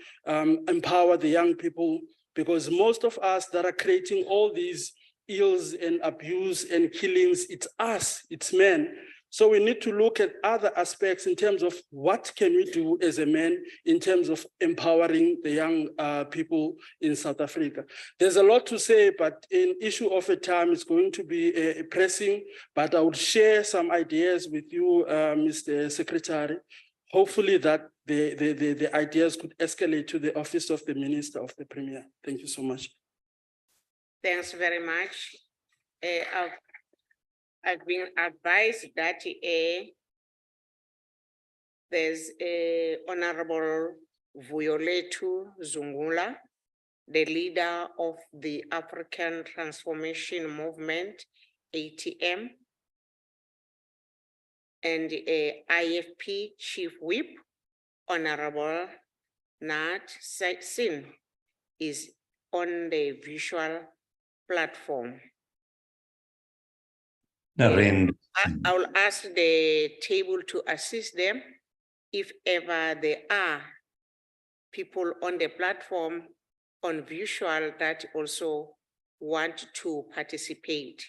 empower the young people, because most of us that are creating all these ills and abuse and killings, it's us, it's men. So we need to look at other aspects in terms of what can we do as a man in terms of empowering the young people in South Africa. There's a lot to say, but in issue of a time, it's going to be pressing, but I would share some ideas with you, Mr. Secretary. Hopefully that the ideas could escalate to the office of the Minister of the Premier. Thank you so much. Thanks very much. I've been advised that there's Honorable Vuyolethu Zungula, the leader of the African Transformation Movement, ATM, and IFP Chief Whip, Honorable Nat Sin, is on the visual platform. I will ask the table to assist them if ever there are people on the platform on visual that also want to participate.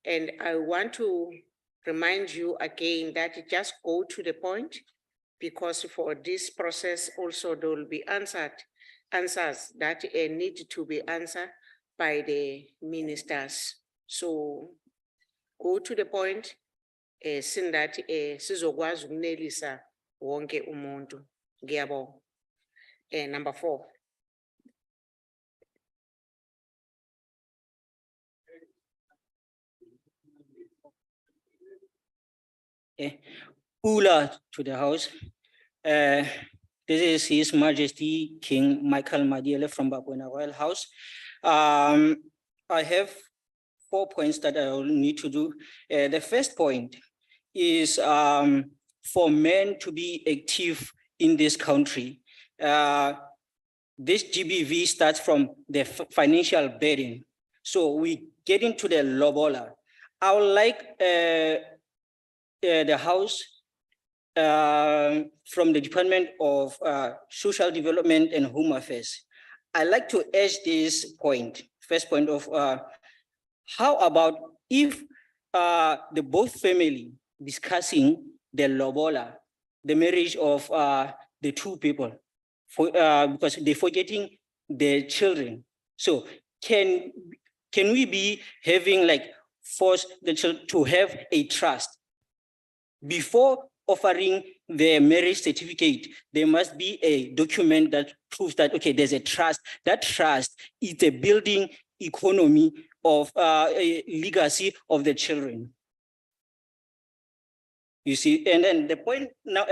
And I want to remind you again that just go to the point, because for this process also there will be answers that need to be answered by the ministers. So go to the point, since that sizokwazi ukunelisa wonke umuntu. Ngiyabonga. Number 4. Pula to the House. This is His Majesty King Michael Madiele from Bakwena Royal House. I have 4 points that I will need to do. The first point is for men to be active in this country. This GBV starts from the financial burden. So we get into the lobola. I would like the House from the Department of Social Development and Home Affairs. I like to urge this point, first point of how about if the both family discussing the lobola, the marriage of the two people, because they're forgetting their children. So can we be having like force the children to have a trust before offering the marriage certificate? There must be a document that proves that, okay, there's a trust. That trust is a building economy of a legacy of the children. You see, and then the point now,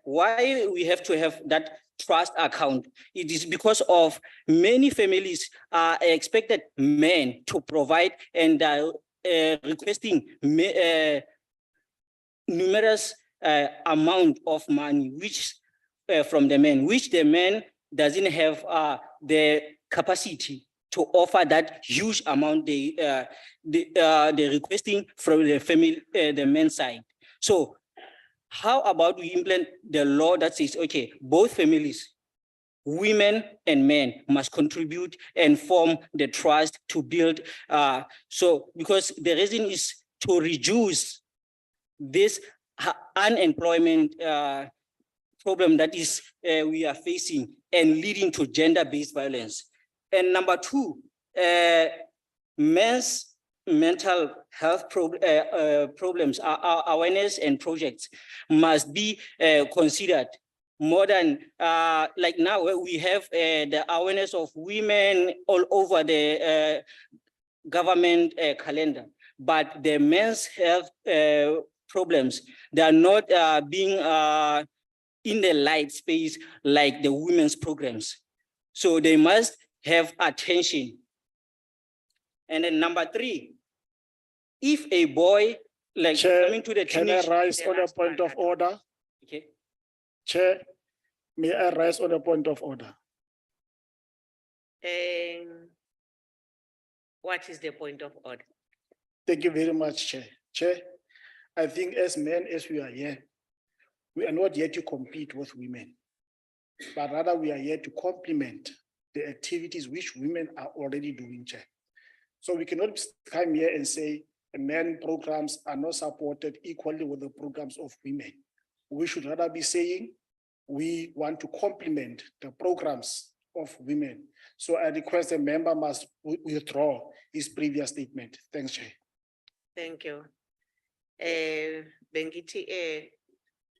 why we have to have that trust account, it is because of many families are expected men to provide and requesting numerous amount of money, which from the men, which the man doesn't have the capacity to offer that huge amount they requesting from the family, the men's side. So how about we implement the law that says, okay, both families, women and men, must contribute and form the trust to build. So because the reason is to reduce this unemployment problem that is we are facing and leading to gender-based violence. And number two, men's mental health problems, awareness and projects must be considered more than like now we have the awareness of women all over the government calendar, but the men's health problems, they are not being in the light space like the women's programs. So they must have attention. And then number three, if a boy like coming to the Can I teenage, rise on a point of order? okay, Chair, may I rise on a point of order? What is the point of order? Thank you very much, Chair. Chair, I think as men, as we are here, we are not here to compete with women, but rather we are here to complement the activities which women are already doing, Chair. So we cannot come here and say men programs are not supported equally with the programs of women. We should rather be saying we want to complement the programs of women. So I request the member must withdraw his previous statement. Thanks, Chair. Thank you. Bengiti,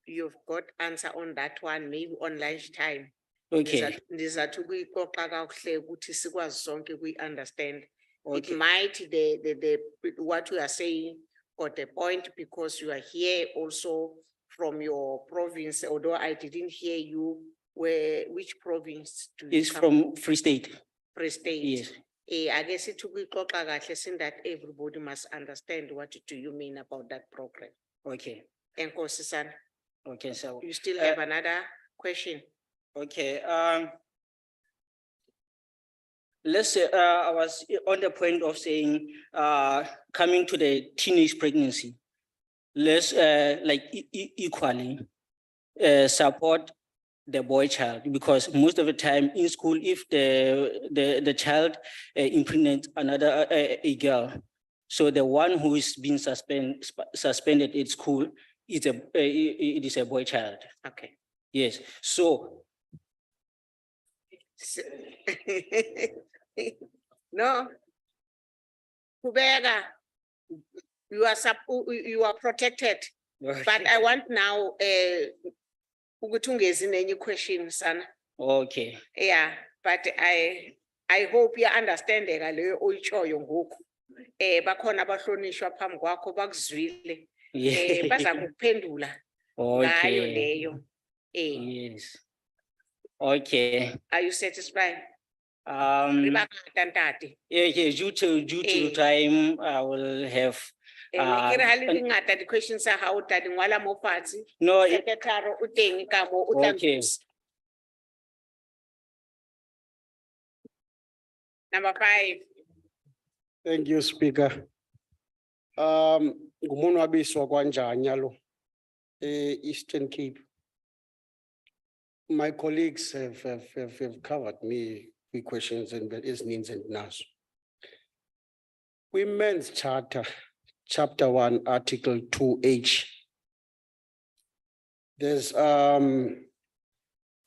you've got answer on that one, maybe on lunchtime. okay, Ndizathu kuyixoxa kakuhle ukuthi sikwazi sonke kuyi-understand. It okay, might the what you are saying got a point because you are here also from your province, although I didn't hear you which province do you it's come from Free State. Free State. Yes. I guess it took saying that everybody must understand what do you mean about that program. Okay, And San, okay, so you still have another question? okay, let's say I was on the point of saying coming to the teenage pregnancy, let's like equally support the boy child, because most of the time in school, if the child impregnates another a girl, so the one who is being suspended at school is it is a boy child. Okay. Yes. So no. Kubega, you are protected. But I want now ukuthi ungezi nenye question sana. okay. Yeah, but I hope you understand leyo oyitshoyo ngoku. Bakhona abahlonishwa phambi kwakho bakuzwile. Yeah. Baza kukuphendula ngayo Okay. leyo. Yes. Okay. Are you satisfied? Yeah, due to time, I will have. The questions are how No, okay. okay. Number 5. Thank you, Speaker. ngumonwabiswa kwanjanya lo Eastern Cape. My colleagues have covered me with questions and ezininzi endinazo. Women's Charter, Chapter 1, Article 2H. There's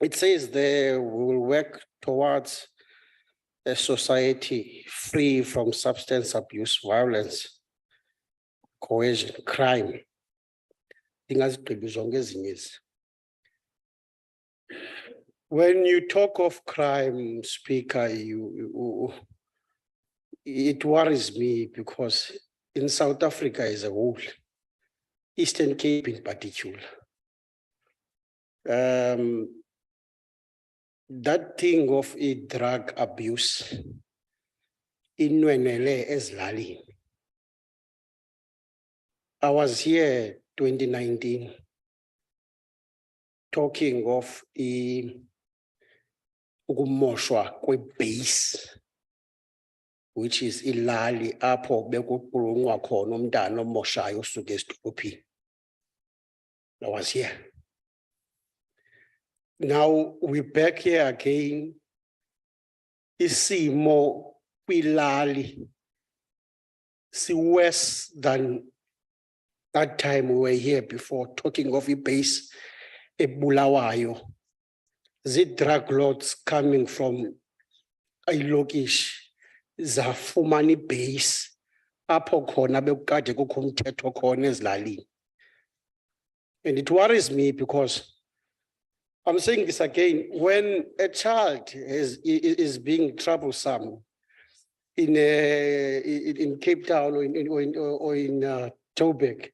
it says there we will work towards a society free from substance abuse, violence, coercion, crime. When you talk of crime, Speaker, it worries me because in South Africa as a whole, Eastern Cape in particular, that thing of a drug abuse in Nwenele ezilalini. I was here 2019 talking of ukumoshwa kwe-base, which is ilali apho bekuqulunqwa khona umntana omoshayo osuka esidolophini. I was here. Now we're back here again. Isimo kwilali si worse than that time we were here before, talking of a base eBulawayo. The drug lords coming from Ilokish, zafumani base apho khona bekade kukho umthetho khona ezilalini. And it worries me because I'm saying this again, when a child is being troublesome in Cape Town or in Joburg,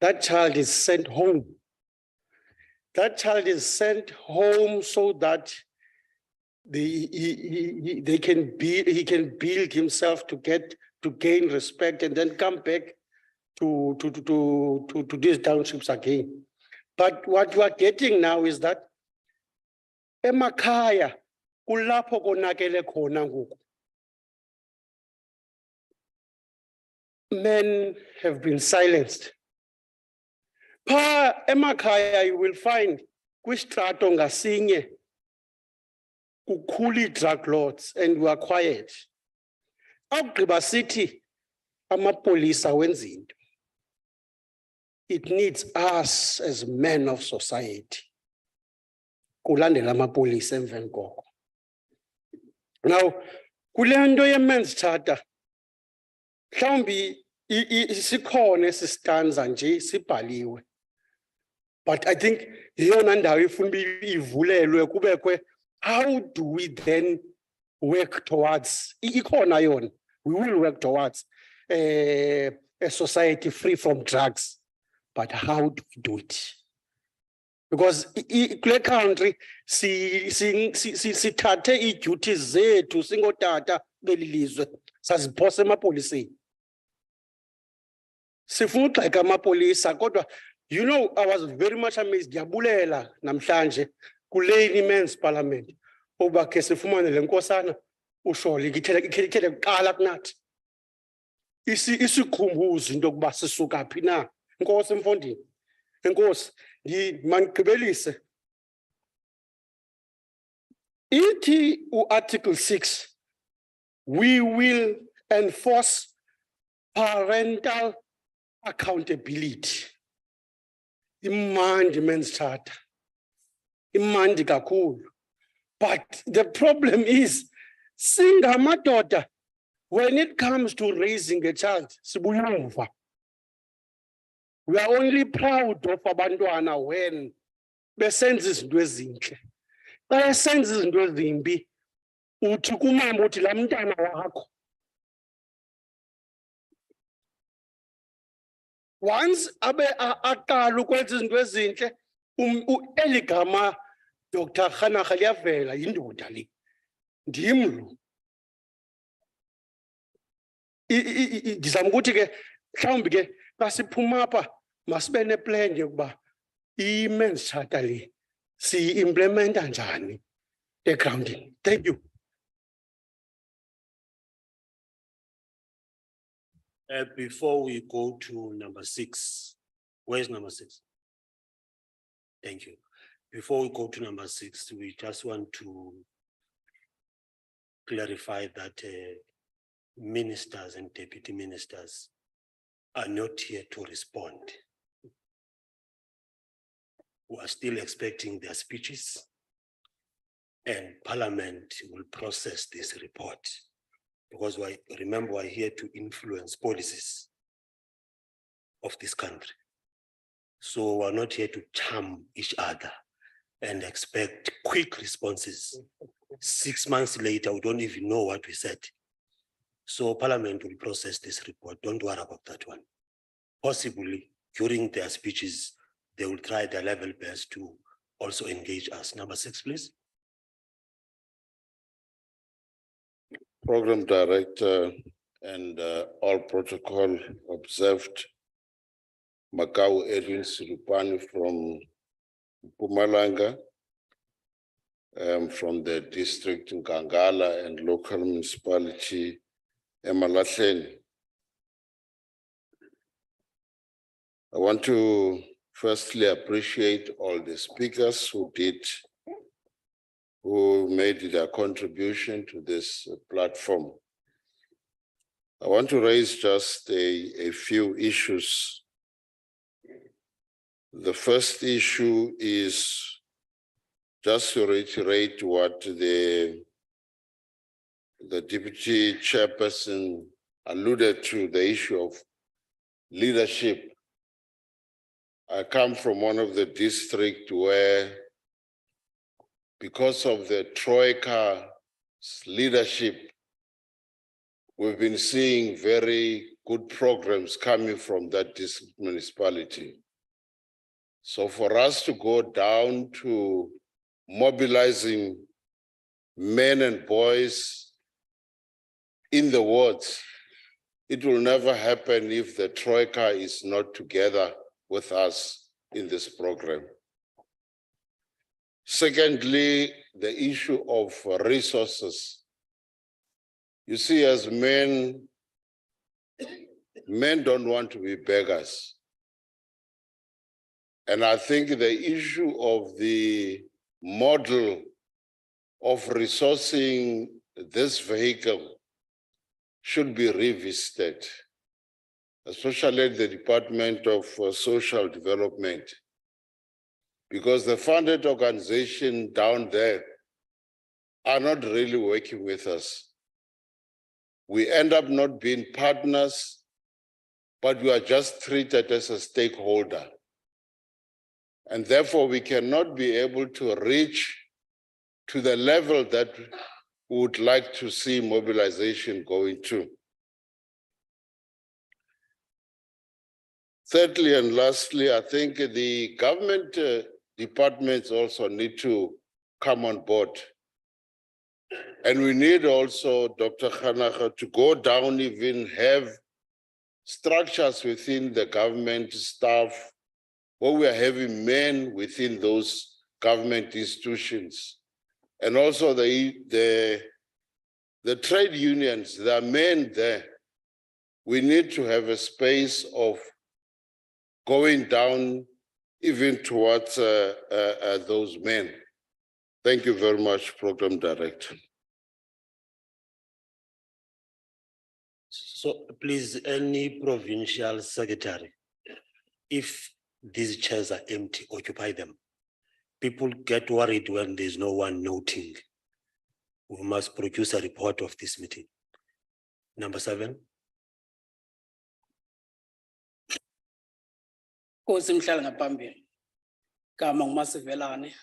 that child is sent home. That child is sent home so that he can build himself to gain respect and then come back to these townships again. But what you are getting now is that emakhaya kulapho konakele khona ngoku. Men have been silenced. Pa emakhaya you will find kwistrato ngasinye kukhuli drug lords and we are quiet. Awugqiba sithi amapolisa wenza into. It needs us as men of society. Kulandela amapolisa emveni koko. Now, kule nto ye-men's charter, mhlawumbi sikhona esistanza nje sibhaliwe. But I think yiyona ndawo ifuna ivulelwe kubekwe, how do we then work towards, ikhona yona, we will work towards a society free from drugs. But how do we do it? Because kule country sithathe i-duties zethu singotata belilizwe saziphose emapoliseni. Sifuna ugxeka amapolisa kodwa you know I was very much amazed ndiyabulela namhlanje kule men's parliament oba ke sifumane lenkosana uSholi ithele kuqala kunathi. Isikhumbuzo into yokuba sisuka phi na. Enkosi mfondini. Enkosi, mandigqibelise. Ithi Article 6, we will enforce parental accountability. Imandi men's charter. Imandi kakhulu. But the problem is, singamadoda, when it comes to raising a child, sibuyuva. We are only proud of abantwana when besenza izinto ezinhle. Xa esenza izinto ezimbi, uthi kumama uthi la mntana wakho. Once aqala ukwenza izinto ezinhle, eli gama Dr. Khanagha liyavela yindoda le. Ndimlo. Ndizama ukuthi ke mhlawumbi ke basiphuma apha masibe neplan yokuba i-men's charter le si-implementa njani egroundini. Thank you. Before we go to number 6, where's number 6? Thank you. Before we go to number 6, we just want to clarify that ministers and deputy ministers are not here to respond. We are still expecting their speeches, and Parliament will process this report. Because remember, we're here to influence policies of this country. So we're not here to charm each other and expect quick responses. 6 months later, we don't even know what we said. So Parliament will process this report. Don't worry about that one. Possibly during their speeches, they will try their level best to also engage us. Number 6, please. Program Director and all protocol observed. Makau Edwin Silupani from Mpumalanga, from the district in Nkangala and local municipality Emalahleni. I want to firstly appreciate all the speakers who made their contribution to this platform. I want to raise just a few issues. The first issue is just to reiterate what the deputy chairperson alluded to, the issue of leadership. I come from one of the districts where, because of the Troika's leadership, we've been seeing very good programs coming from that district municipality. So for us to go down to mobilizing men and boys in the wards, it will never happen if the Troika is not together with us in this program. Secondly, the issue of resources. You see, as men don't want to be beggars. And I think the issue of the model of resourcing this vehicle should be revisited, especially the Department of Social Development, because the funded organization down there are not really working with us. We end up not being partners, but we are just treated as a stakeholder. And therefore, we cannot be able to reach to the level that we would like to see mobilization going to. Thirdly and lastly, I think the government departments also need to come on board. And we need also, Dr. Khanaka, to go down, even have structures within the government staff where we are having men within those government institutions. And also the trade unions, there are men there. We need to have a space of going down even towards those men. Thank you very much, Program Director. So please, any provincial secretary, if these chairs are empty, occupy them. People get worried when there's no one noting. We must produce a report of this meeting. Number 7. Nkosi mhlala ngaphambili. Gama nguMasivelane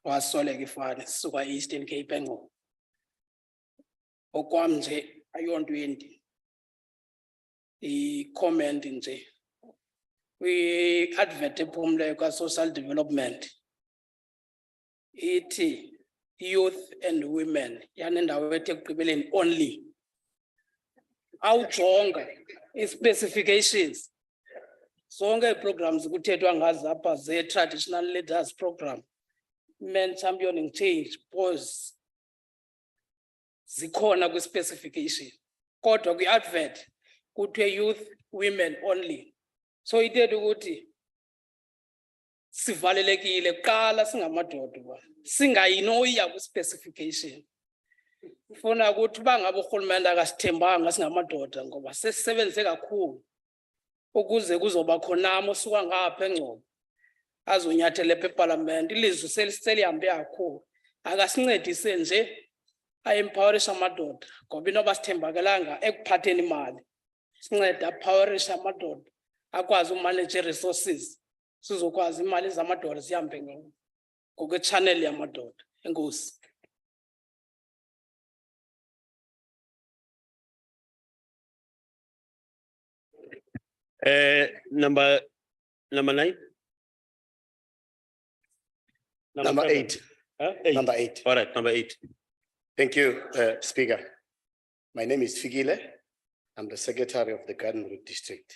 wasoleka ifane sisuka Eastern Cape engqo. Okwami nje ayonto yindi. I-comment nje. We advert ephumile ka social development. Ithi youth and women yanendawo ethi ekugqibeleni only. Awujonga i-specifications. Zonke programs kuthethwa ngazo apha ze-traditional leaders program, men championing change, pause. Zikhona kwi-specification. Kodwa kwi-advert kuthiwe youth, women only. So ithethe ukuthi sivalelekile kuqala singamadoda uba singayinoya ku-specification. Ufuna ukuthi bangabe urhulumente akasithembanga singamadoda ngoba sesisebenze kakhulu ukuze kuzoba khonamo osuka ngapha eNgcobo azonyathela apha eParliament. Ilizwi selihambe kakhulu, akasincedise nje aempowerishe amadoda ngoba inoba sithembakelanga ekuphatheni imali. Sincede apowerishe amadoda akwazi umanage resources sizokwazi imali zamadoda zihambe ngokwe-channel yamadoda. Enkosi. Number 9. Number 8. Number 8. All right, number 8. Thank you, Speaker. My name is Fikile. I'm the Secretary of the Garden Route District.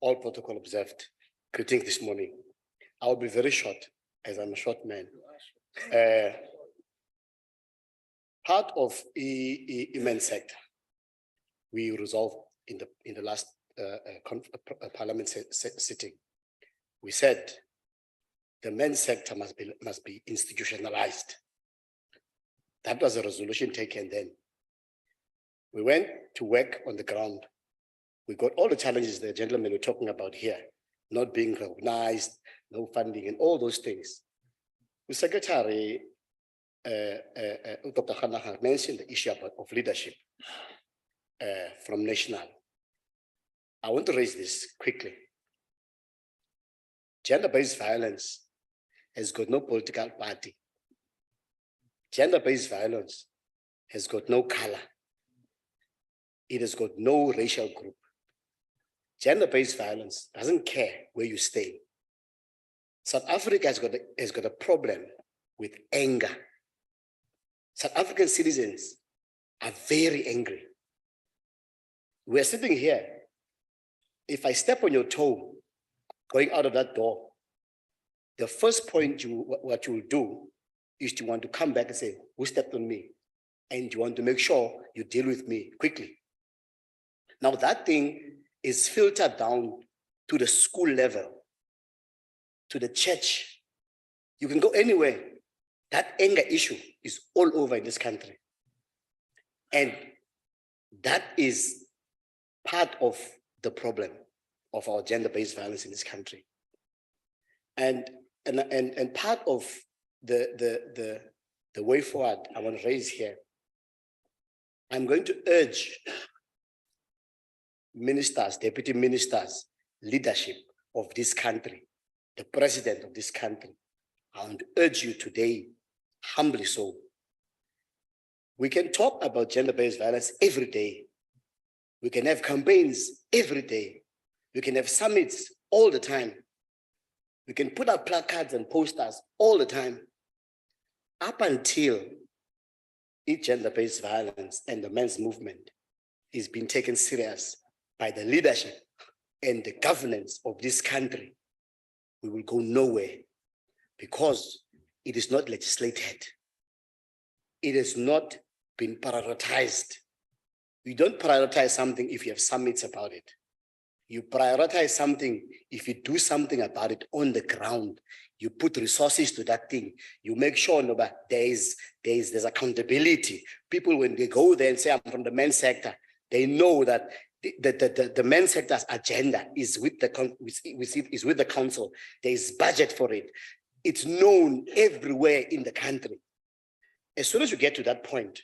All protocol observed. Greeting this morning. I will be very short, as I'm a short man. Part of the immense sector, we resolved in the last Parliament sitting. We said the men's sector must be institutionalized. That was a resolution taken then. We went to work on the ground. We got all the challenges the gentlemen were talking about here, not being recognized, no funding, and all those things. The Secretary, Dr. Khanahar, mentioned the issue of leadership from national. I want to raise this quickly. Gender-based violence has got no political party. Gender-based violence has got no color. It has got no racial group. Gender-based violence doesn't care where you stay. South Africa has got a problem with anger. South African citizens are very angry. We're sitting here. If I step on your toe going out of that door, the first point what you will do is you want to come back and say, who stepped on me? And you want to make sure you deal with me quickly. Now that thing is filtered down to the school level, to the church. You can go anywhere. That anger issue is all over in this country. And that is part of the problem of our gender-based violence in this country. And part of the way forward I want to raise here, I'm going to urge ministers, deputy ministers, leadership of this country, the president of this country. I want to urge you today, humbly so. We can talk about gender-based violence every day. We can have campaigns every day. We can have summits all the time. We can put up placards and posters all the time. Up until gender-based violence and the men's movement is being taken serious by the leadership and the governance of this country, we will go nowhere because it is not legislated. It has not been prioritized. You don't prioritize something if you have summits about it. You prioritize something if you do something about it on the ground. You put resources to that thing. You make sure there's accountability. People, when they go there and say, I'm from the men's sector, they know that the men's sector's agenda is with the council. There is budget for it. It's known everywhere in the country. As soon as you get to that point,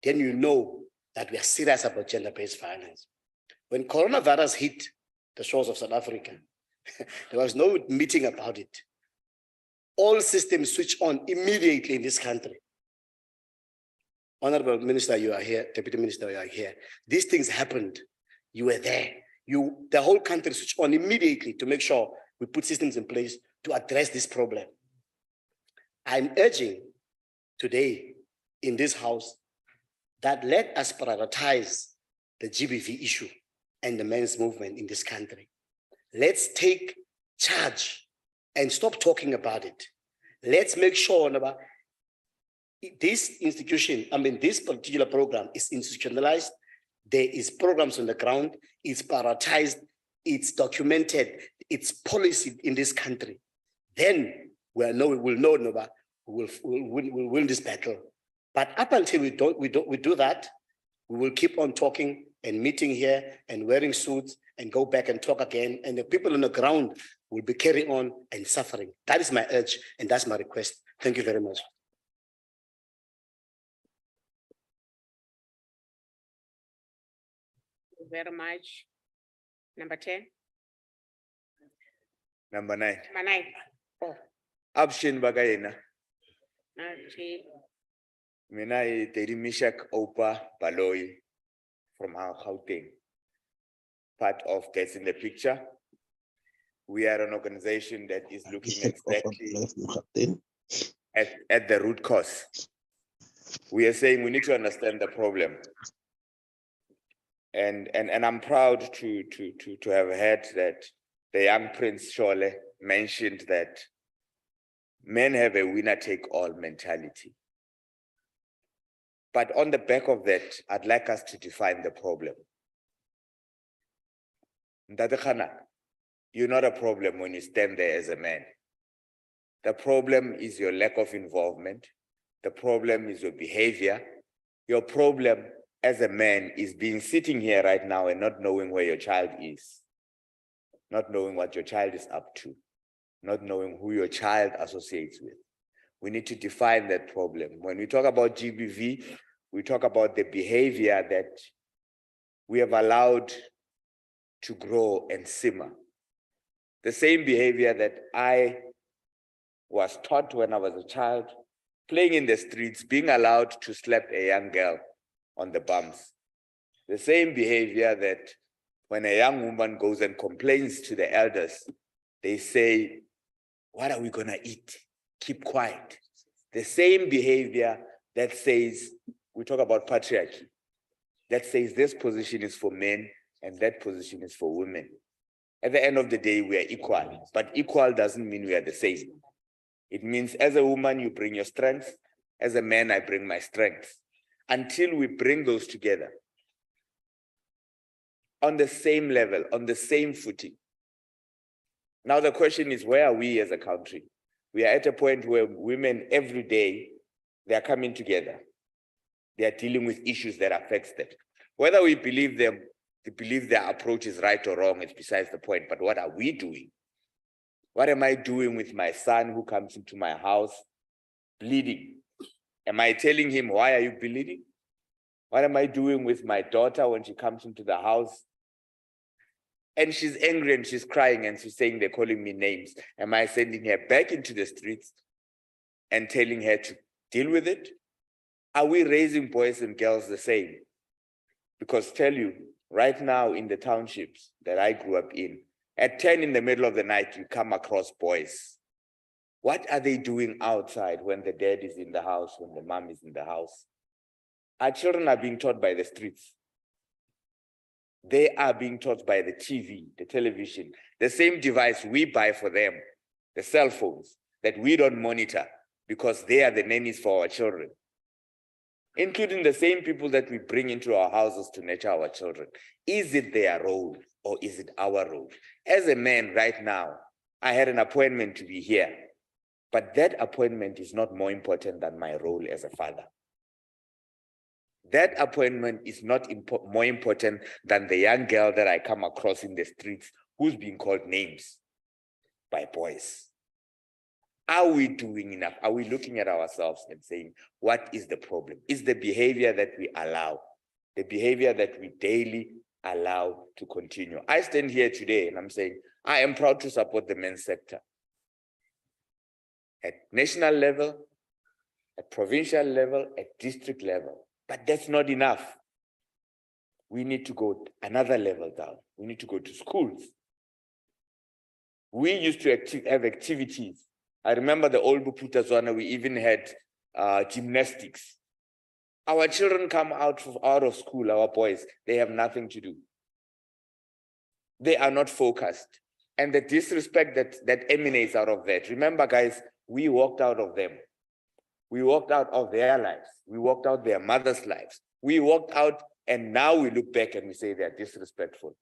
then you know that we are serious about gender-based violence. When coronavirus hit the shores of South Africa, there was no meeting about it. All systems switched on immediately in this country. Honorable Minister, you are here. Deputy Minister, you are here. These things happened. You were there. The whole country switched on immediately to make sure we put systems in place to address this problem. I'm urging today in this house that let us prioritize the GBV issue and the men's movement in this country. Let's take charge and stop talking about it. Let's make sure this institution, this particular program is institutionalized. there is programs on the ground, it's prioritized, it's documented, it's policy in this country, then we'll know Nova, we'll win this battle. But up until we do that, we will keep on talking and meeting here and wearing suits and go back and talk again. And the people on the ground will be carrying on and suffering. That is my urge and that's my request. Thank you very much. Thank you very much. Number 10. Number 9. Number 9. Oh, Option Bagayena. okay. Mina Teddy Mishak Opa Baloy from our Gauteng. Part of Gets in the Picture. We are an organization that is looking exactly at the root cause. We are saying we need to understand the problem. And I'm proud to have heard that the young Prince Shole mentioned that men have a winner-take-all mentality. But on the back of that, I'd like us to define the problem. Ntate Kganak, you're not a problem when you stand there as a man. The problem is your lack of involvement. The problem is your behavior. Your problem as a man is being sitting here right now and not knowing where your child is, not knowing what your child is up to, not knowing who your child associates with. We need to define that problem. When we talk about GBV, we talk about the behavior that we have allowed to grow and simmer. The same behavior that I was taught when I was a child, playing in the streets, being allowed to slap a young girl on the bums. The same behavior that when a young woman goes and complains to the elders, they say, what are we gonna eat? Keep quiet. The same behavior that says, we talk about patriarchy, that says this position is for men and that position is for women. At the end of the day, we are equal, but equal doesn't mean we are the same. It means as a woman, you bring your strengths. As a man, I bring my strengths. Until we bring those together on the same level, on the same footing. Now the question is, where are we as a country? We are at a point where women every day, they are coming together. They are dealing with issues that affect them. Whether we believe them, they believe their approach is right or wrong, it's besides the point, but what are we doing? What am I doing with my son who comes into my house bleeding? Am I telling him, why are you bleeding? What am I doing with my daughter when she comes into the house and she's angry and she's crying and she's saying they're calling me names? Am I sending her back into the streets and telling her to deal with it? Are we raising boys and girls the same? Because tell you, right now in the townships that I grew up in, at 10 in the middle of the night, you come across boys. What are they doing outside when the dad is in the house, when the mom is in the house? Our children are being taught by the streets. They are being taught by the TV, the television, the same device we buy for them, the cell phones that we don't monitor because they are the nannies for our children, including the same people that we bring into our houses to nurture our children. Is it their role or is it our role? As a man right now, I had an appointment to be here, but that appointment is not more important than my role as a father. That appointment is not more important than the young girl that I come across in the streets who's being called names by boys. Are we doing enough? Are we looking at ourselves and saying, what is the problem? Is the behavior that we allow, the behavior that we daily allow to continue? I stand here today and I'm saying, I am proud to support the men's sector. At national level, at provincial level, at district level. But that's not enough. We need to go another level down. We need to go to schools. We used to have activities. I remember the old Buputa Zona, we even had gymnastics. Our children come out of school, our boys, they have nothing to do. They are not focused. And the disrespect that emanates out of that. Remember, guys, we walked out of them. We walked out of their lives. We walked out their mothers' lives. We walked out And now we look back and we say they are disrespectful.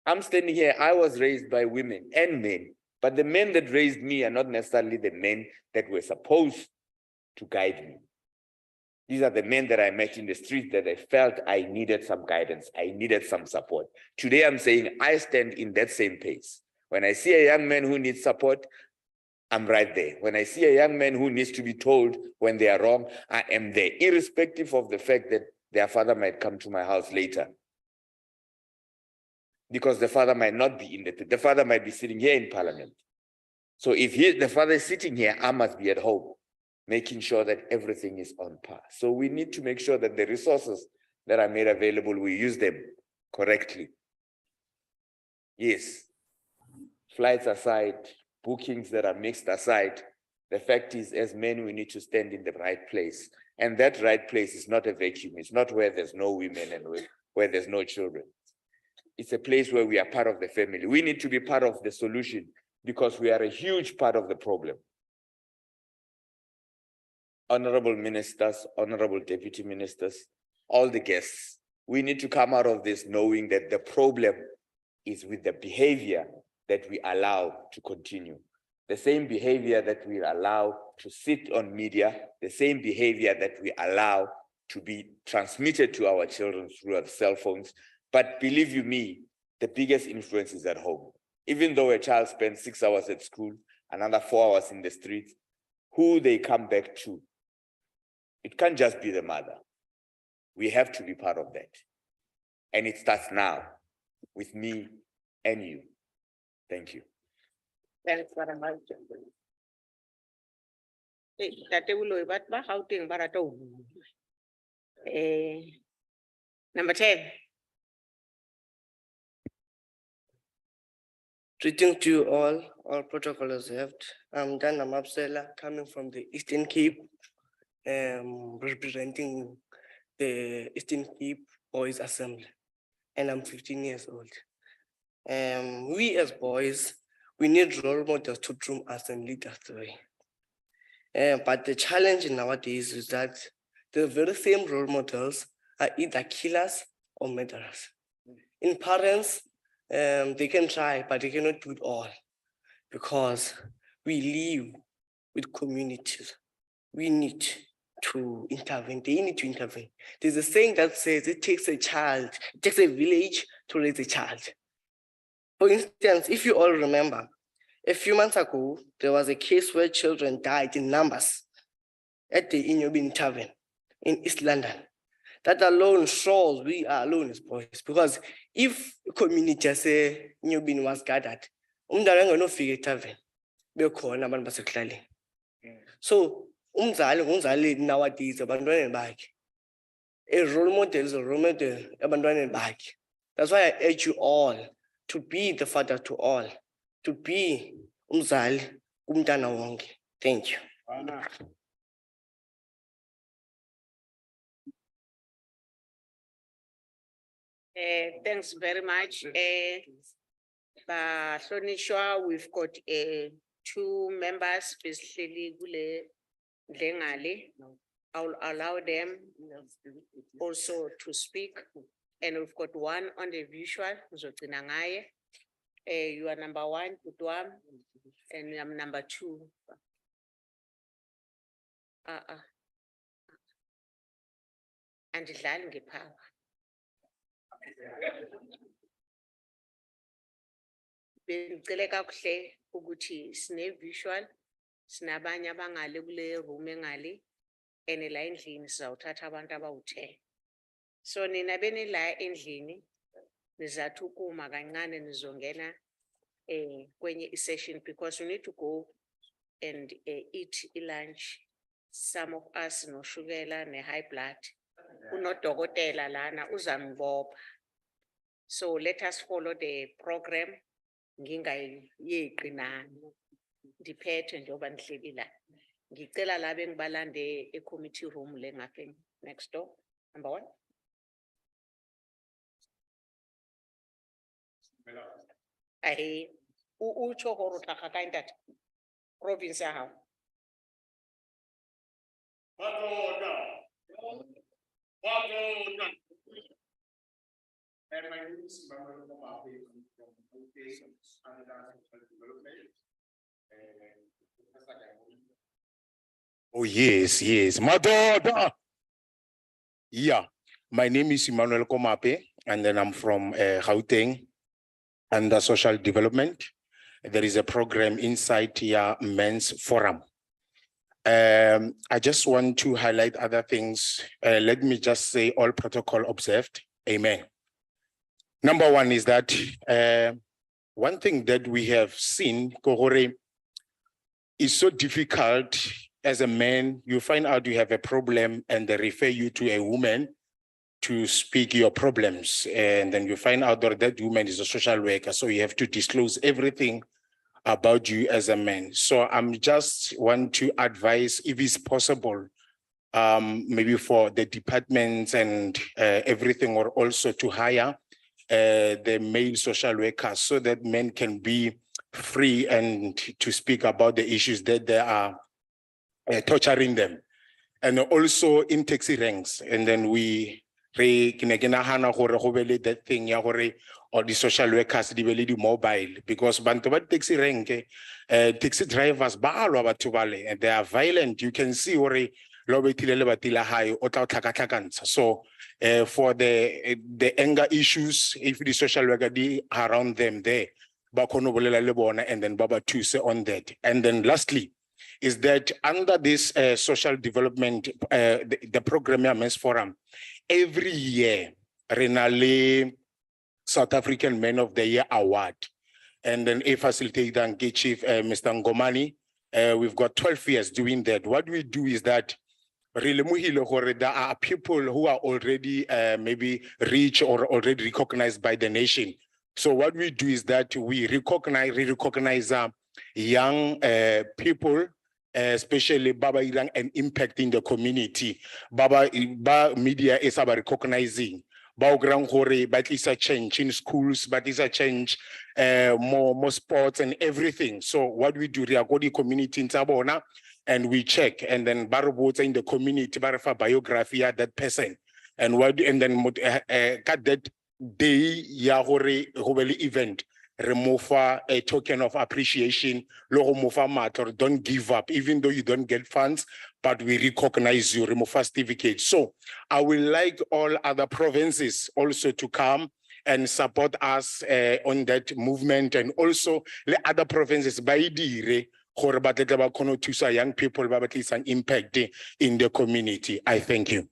I'm standing here, I was raised by women and men, but the men that raised me are not necessarily the men that were supposed to guide me. These are the men that I met in the street that I felt I needed some guidance, I needed some support. Today I'm saying I stand in that same pace. When I see a young man who needs support, I'm right there. When I see a young man who needs to be told when they are wrong, I am there, irrespective of the fact that their father might come to my house later. Because the father might not be in the father might be sitting here in parliament. So if the father is sitting here, I must be at home, making sure that everything is on par. So we need to make sure that the resources that are made available, we use them correctly. Yes, flights aside, bookings that are mixed aside, the fact is, as men, we need to stand in the right place. And that right place is not a vacuum. It's not where there's no women and where there's no children. It's a place where we are part of the family. We need to be part of the solution because we are a huge part of the problem. Honorable ministers, honorable deputy ministers, all the guests, we need to come out of this knowing that the problem is with the behavior that we allow to continue. The same behavior that we allow to sit on media, the same behavior that we allow to be transmitted to our children through our cell phones. But believe you me, the biggest influence is at home. Even though a child spends 6 hours at school, another 4 hours in the streets, who they come back to, it can't just be the mother. We have to be part of that. And it starts now with me and you. Thank you. Thanks very much. Number 10. Greeting to you all protocol observed. I'm Dana Mapsela, coming from the Eastern Cape, representing the Eastern Cape Boys Assembly, and I'm 15 years old. We as boys, we need role models to groom us and lead us the way. But the challenge nowadays is that the very same role models are either killers or murderers. In parents, they can try, but they cannot do it all because we live with communities. We need to intervene. They need to intervene. There's a saying that says it takes a village to raise a child. For instance, if you all remember, a few months ago, there was a case where children died in numbers at the Inyobin Tavern in East London. That alone shows we are alone as boys, because if a community as a Inyobin was gathered, no figure tavern, so umzali nowadays abandoned back. A role model is a role model abandoned back. That's why I urge you all to be the father to all, to be umzali kumntana wonke. Thank you. Thanks very much. Bahlonishwa, we've got 2 members, basically Dlengale. I'll allow them also to speak. And we've got 1 on the visual, Uzogcina ngaye. You are number 1, Kutwam, and I'm number 2. Andidlali ngepower. Bengicela kakuhle ukuthi sine visual, sinabanye abangale kule room engale, and la endlini sizawuthatha abantu abawu10. So nina beni la endlini nizathi ukuma kancane nizongena kwenye session, because we need to go and eat lunch. Some of us no sugar ne high blood. Unodokotela lana uzambopha. So let us follow the program. Ngingayeqi nani ndiphethe njengoba nihleli la. Ngicela la bengibalande e-committee room le ngapha next door. Number 1. Ahe utsho horo tlhaga kae ntate? Province ya hao. Madoda. is Emmanuel Komape from Education and Social Development. Oh, yes, yes. Madoda. Yeah, my name is Emmanuel Komape, and then I'm from Gauteng under social development. There is a program inside here, Men's Forum. I just want to highlight other things. Let me just say all protocol observed. Amen. Number one is that one thing that we have seen, Kohore, is so difficult as a man. You find out you have a problem and they refer you to a woman to speak your problems. And then you find out that that woman is a social worker. So you have to disclose everything about you as a man. So I'm just want to advise, if it's possible, maybe for the departments and everything, or also to hire the male social workers so that men can be free and to speak about the issues that they are torturing them. And also in taxi ranks. And then that thing or the social workers the mobile, because bantu ba taxi rank taxi drivers and they are violent. You can see so for the anger issues, if the social worker around them there, and then Baba to say on that. And then lastly is that under this social development, the program Men's Forum, every year Renale South African Men of the Year Award, and then a facilitator and gate chief Mr. Ngomani. We've got 12 years doing that. What we do is that there are people who are already maybe rich or already recognized by the nation. So what we do is that we recognize young people, especially Baba Irang, and impacting the community. Baba media is about recognizing. But it's a change in schools, but it's a change more sports and everything. So what we do, we are going community in Sabona, and we check, and then Barobots in the community, Barafa biography at that person, and then cut that day Yahore event. Remove a token of appreciation, don't give up, even though you don't get funds, but we recognize you, remove a certificate. So I would like all other provinces also to come and support us on that movement, and also the other provinces by dire to young people, but it's an impact in the community. I thank you.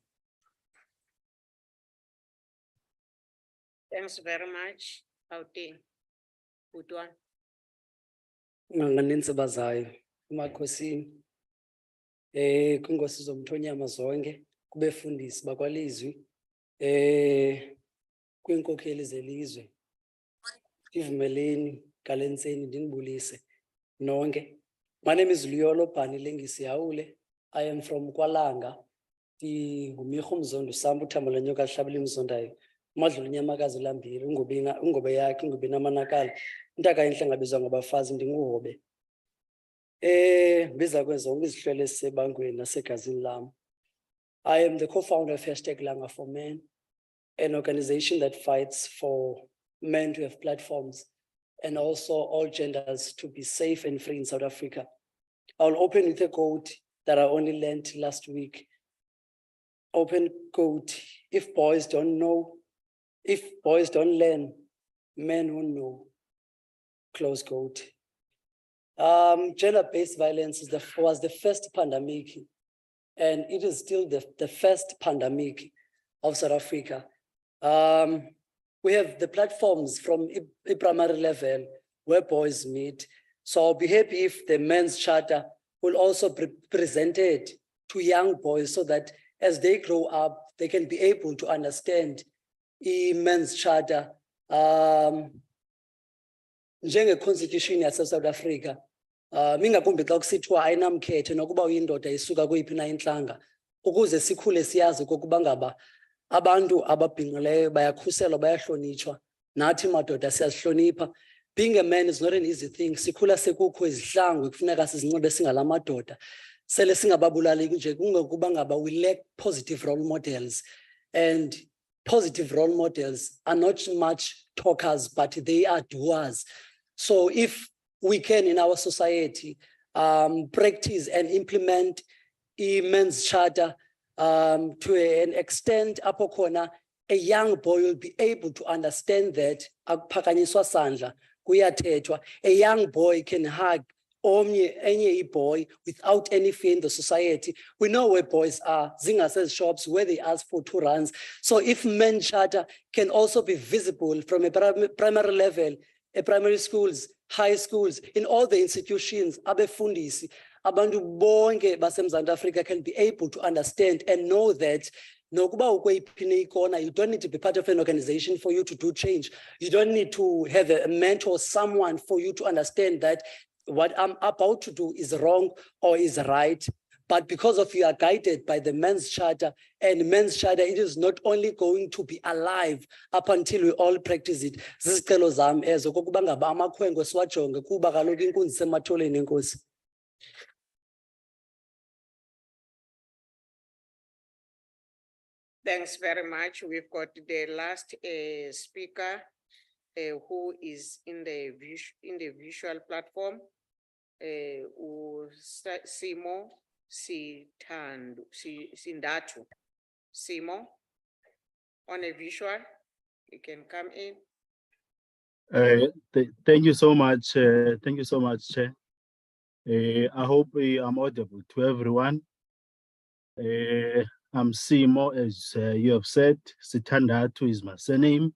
Thanks very much. Outing. Good one. Nganganinzi bazayo emakhosini kwinkosi zomthonyama zonke kubefundisi bakwalizwi kwiinkokheli zelizwe ivumeleni galentseni ndinibulise nonke. My name is Luyolo Bhani Lengisi Haule. I am from Kwalanga. Ndingumirhu Mzondo Sambu Thambala Nyoka Hlabela Mzondayo. Madlula unyamakazi lambili ungobe yakhe ingobe namanakala intaka enhle ngabizwa ngabafazi ndinguhobe biza kwenza zonke izihlwele esebangweni nasegazini lam. I am the co-founder of #Langa4Men, an organization that fights for men to have platforms and also all genders to be safe and free in South Africa. I'll open with a quote that I only learned last week. Open quote: if boys don't learn, men won't know. Close quote. Gender-based violence was the first pandemic, and it is still the first pandemic of South Africa. We have the platforms from a primary level where boys meet. So I'll be happy if the men's charter will also be presented to young boys so that as they grow up, they can be able to understand men's charter. Njenge-constitution yase-South Africa, mingakumbi xa kusithiwa ayinamkhethe nokuba uyindoda isuka kweyiphi na intlanga, ukuze sikhule siyazi okokuba ngaba abantu ababhinqileyo bayakhuselwa, bayahlonitshwa, nathi madoda siyazihlonipha. Being a man is not an easy thing. Sikhula sekukho izihlangu ekufuneka sizinxibe singala madoda. Sele singababulali nje kungokuba ngaba we lack positive role models. And positive role models are not much talkers, but they are doers. So if we can in our society practice and implement a men's charter to an extent apho khona a young boy will be able to understand that akuphakanyiswa sandla kuyathethwa. A young boy can hug enye boy without any fear in the society. We know where boys are, Zinga's shops, where they ask for 2 rands. So if men's charter can also be visible from a primary level, primary schools, high schools, in all the institutions, abefundisi, abantu bonke baseMzantsi Afrika can be able to understand and know that nokuba ukweyiphini ikona, you don't need to be part of an organization for you to do change. You don't need to have a mentor, someone for you to understand that what I'm about to do is wrong or is right. But because of you are guided by the men's charter, and men's charter, it is not only going to be alive up until we all practice it. Zizicelo zam ezo kokuba ngaba amakhwenkwe siwajonge kuba kaloku inkunzi isematholeni enkosi. Thanks very much. We've got the last speaker who is in the visual platform, Simo Sindatu. Simo, on a visual, you can come in. Thank you so much. Thank you so much, Chair. I hope I'm audible to everyone. I'm Simo, as you have said. Sithandatu is my surname.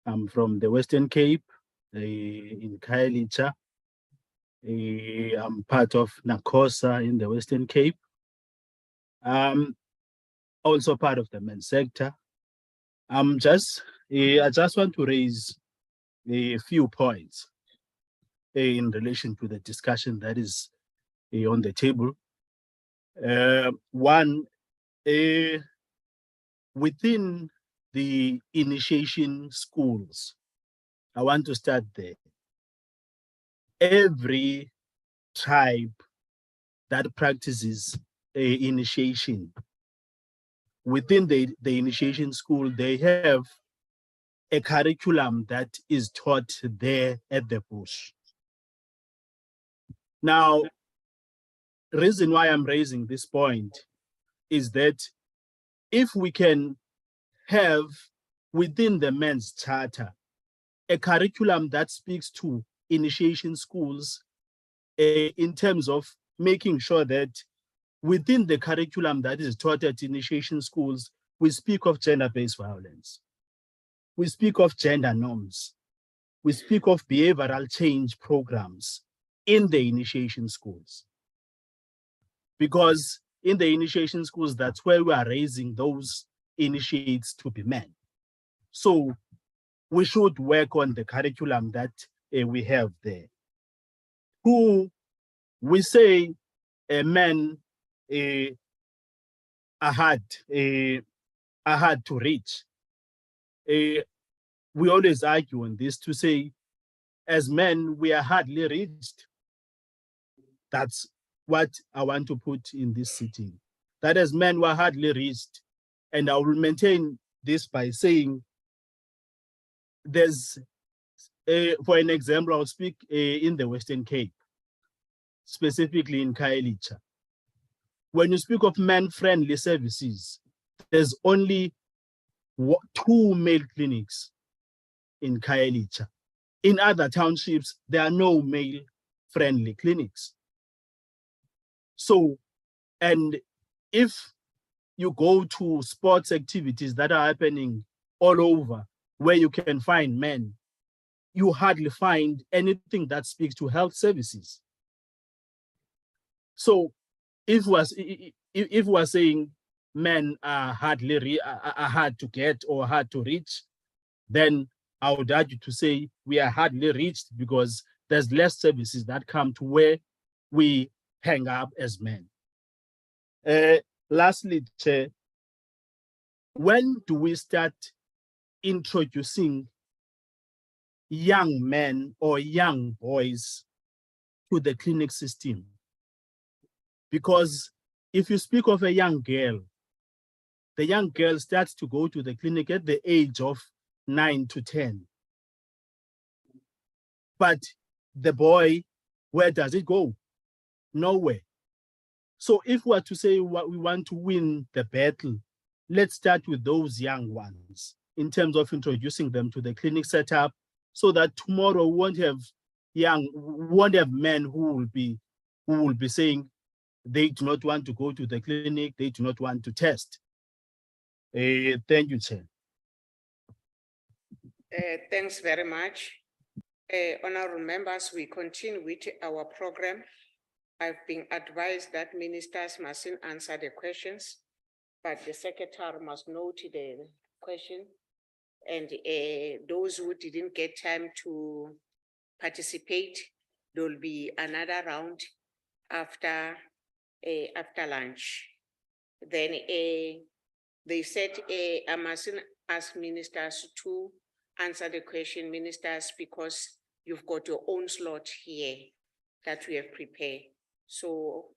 I'm from the Western Cape, in Khayelitsha. I'm part of Nakosa in the Western Cape. Also part of the men's sector. I just want to raise a few points in relation to the discussion that is on the table. One, within the initiation schools, I want to start there. Every tribe that practices initiation, within the initiation school, they have a curriculum that is taught there at the bush. Now, reason why I'm raising this point is that if we can have within the men's charter a curriculum that speaks to initiation schools in terms of making sure that within the curriculum that is taught at initiation schools, we speak of gender-based violence. We speak of gender norms. We speak of behavioral change programs in the initiation schools. Because in the initiation schools, that's where we are raising those initiates to be men. So we should work on the curriculum that we have there. Who we say men are hard to reach. We always argue on this to say, as men, we are hardly reached. That's what I want to put in this sitting. That as men, we are hardly reached. And I will maintain this by saying, there's, for an example, I'll speak in the Western Cape, specifically in Khayelitsha. When you speak of men-friendly services, there's only 2 male clinics in Khayelitsha. In other townships, there are no male-friendly clinics. So, and if you go to sports activities that are happening all over, where you can find men, you hardly find anything that speaks to health services. So if we're saying men are hard to get or hard to reach, then I would argue to say we are hardly reached because there's less services that come to where we hang up as men. Lastly, Chair, when do we start introducing young men or young boys to the clinic system? Because if you speak of a young girl, the young girl starts to go to the clinic at the age of 9 to 10. But the boy, where does it go? Nowhere. So if we are to say what we want to win the battle, let's start with those young ones in terms of introducing them to the clinic setup, so that tomorrow we won't have men who will be saying they do not want to go to the clinic, they do not want to test. Thank you, Chair. Thanks very much. Honorable members, we continue with our program. I've been advised that ministers mustn't answer the questions, but the secretary must note the question. And those who didn't get time to participate, there'll be another round after lunch. Then they said I mustn't ask ministers to answer the question, ministers, because you've got your own slot here that we have prepared. So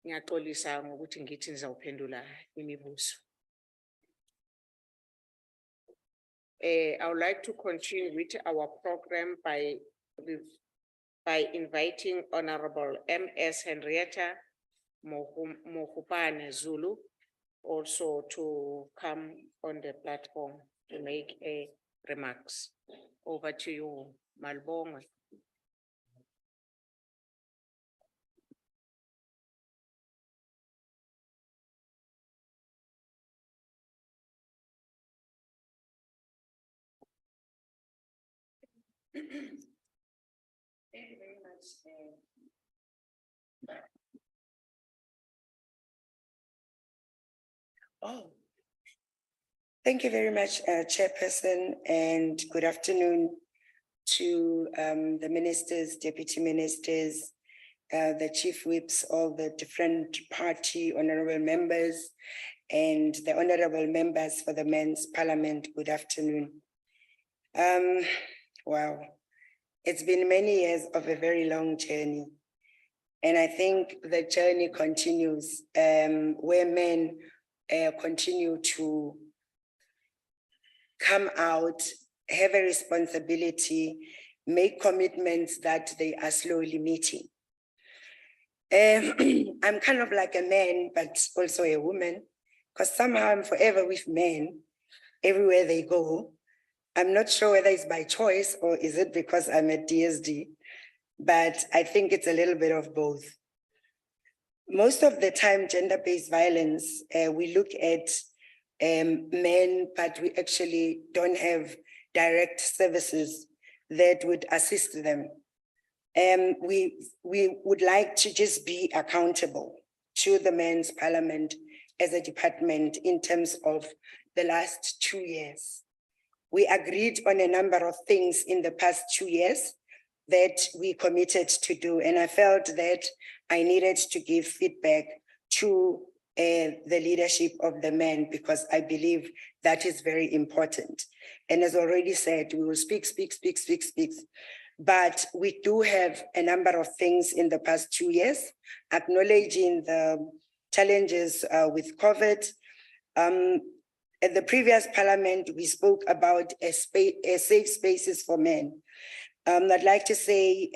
ngiyaxolisa ngokuthi ngithi ngizawuphendula imibuzo. I would like to continue with our program by inviting Honorable M.S. Henrietta Mohupane Zulu also to come on the platform to make remarks. Over to you, Malbonga. Thank you very much. Thank you very much, Chairperson, and good afternoon to the ministers, deputy ministers, the chief whips, all the different party honorable members, and the honorable members for the Men's Parliament. Good afternoon. Wow, it's been many years of a very long journey. And I think the journey continues where men continue to come out, have a responsibility, make commitments that they are slowly meeting. I'm kind of like a man, but also a woman, because somehow I'm forever with men everywhere they go. I'm not sure whether it's by choice or is it because I'm a DSD, but I think it's a little bit of both. Most of the time, gender-based violence, we look at men, but we actually don't have direct services that would assist them. We would like to just be accountable to the Men's Parliament as a department in terms of the last 2 years. We agreed on a number of things in the past 2 years that we committed to do, and I felt that I needed to give feedback to the leadership of the men, because I believe that is very important. And as already said, we will speak, but we do have a number of things in the past 2 years, acknowledging the challenges with COVID. At the previous parliament, we spoke about a safe spaces for men. I'd like to say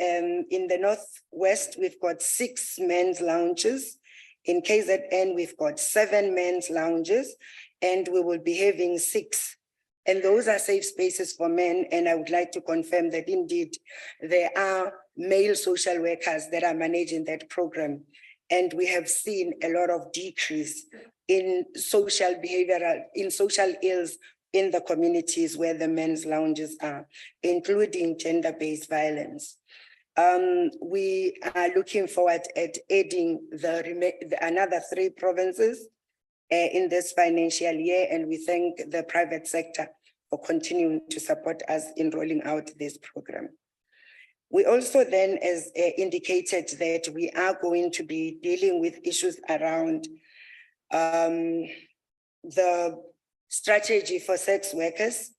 in the Northwest, we've got 6 men's lounges. In KZN, we've got 7 men's lounges, and we will be having 6. And those are safe spaces for men. And I would like to confirm that indeed there are male social workers that are managing that program. And we have seen a lot of decrease in social ills in the communities where the men's lounges are, including gender-based violence. We are looking forward at adding another 3 provinces in this financial year, and we thank the private sector for continuing to support us in rolling out this program. We also then, as indicated, that we are going to be dealing with issues around the strategy for sex workers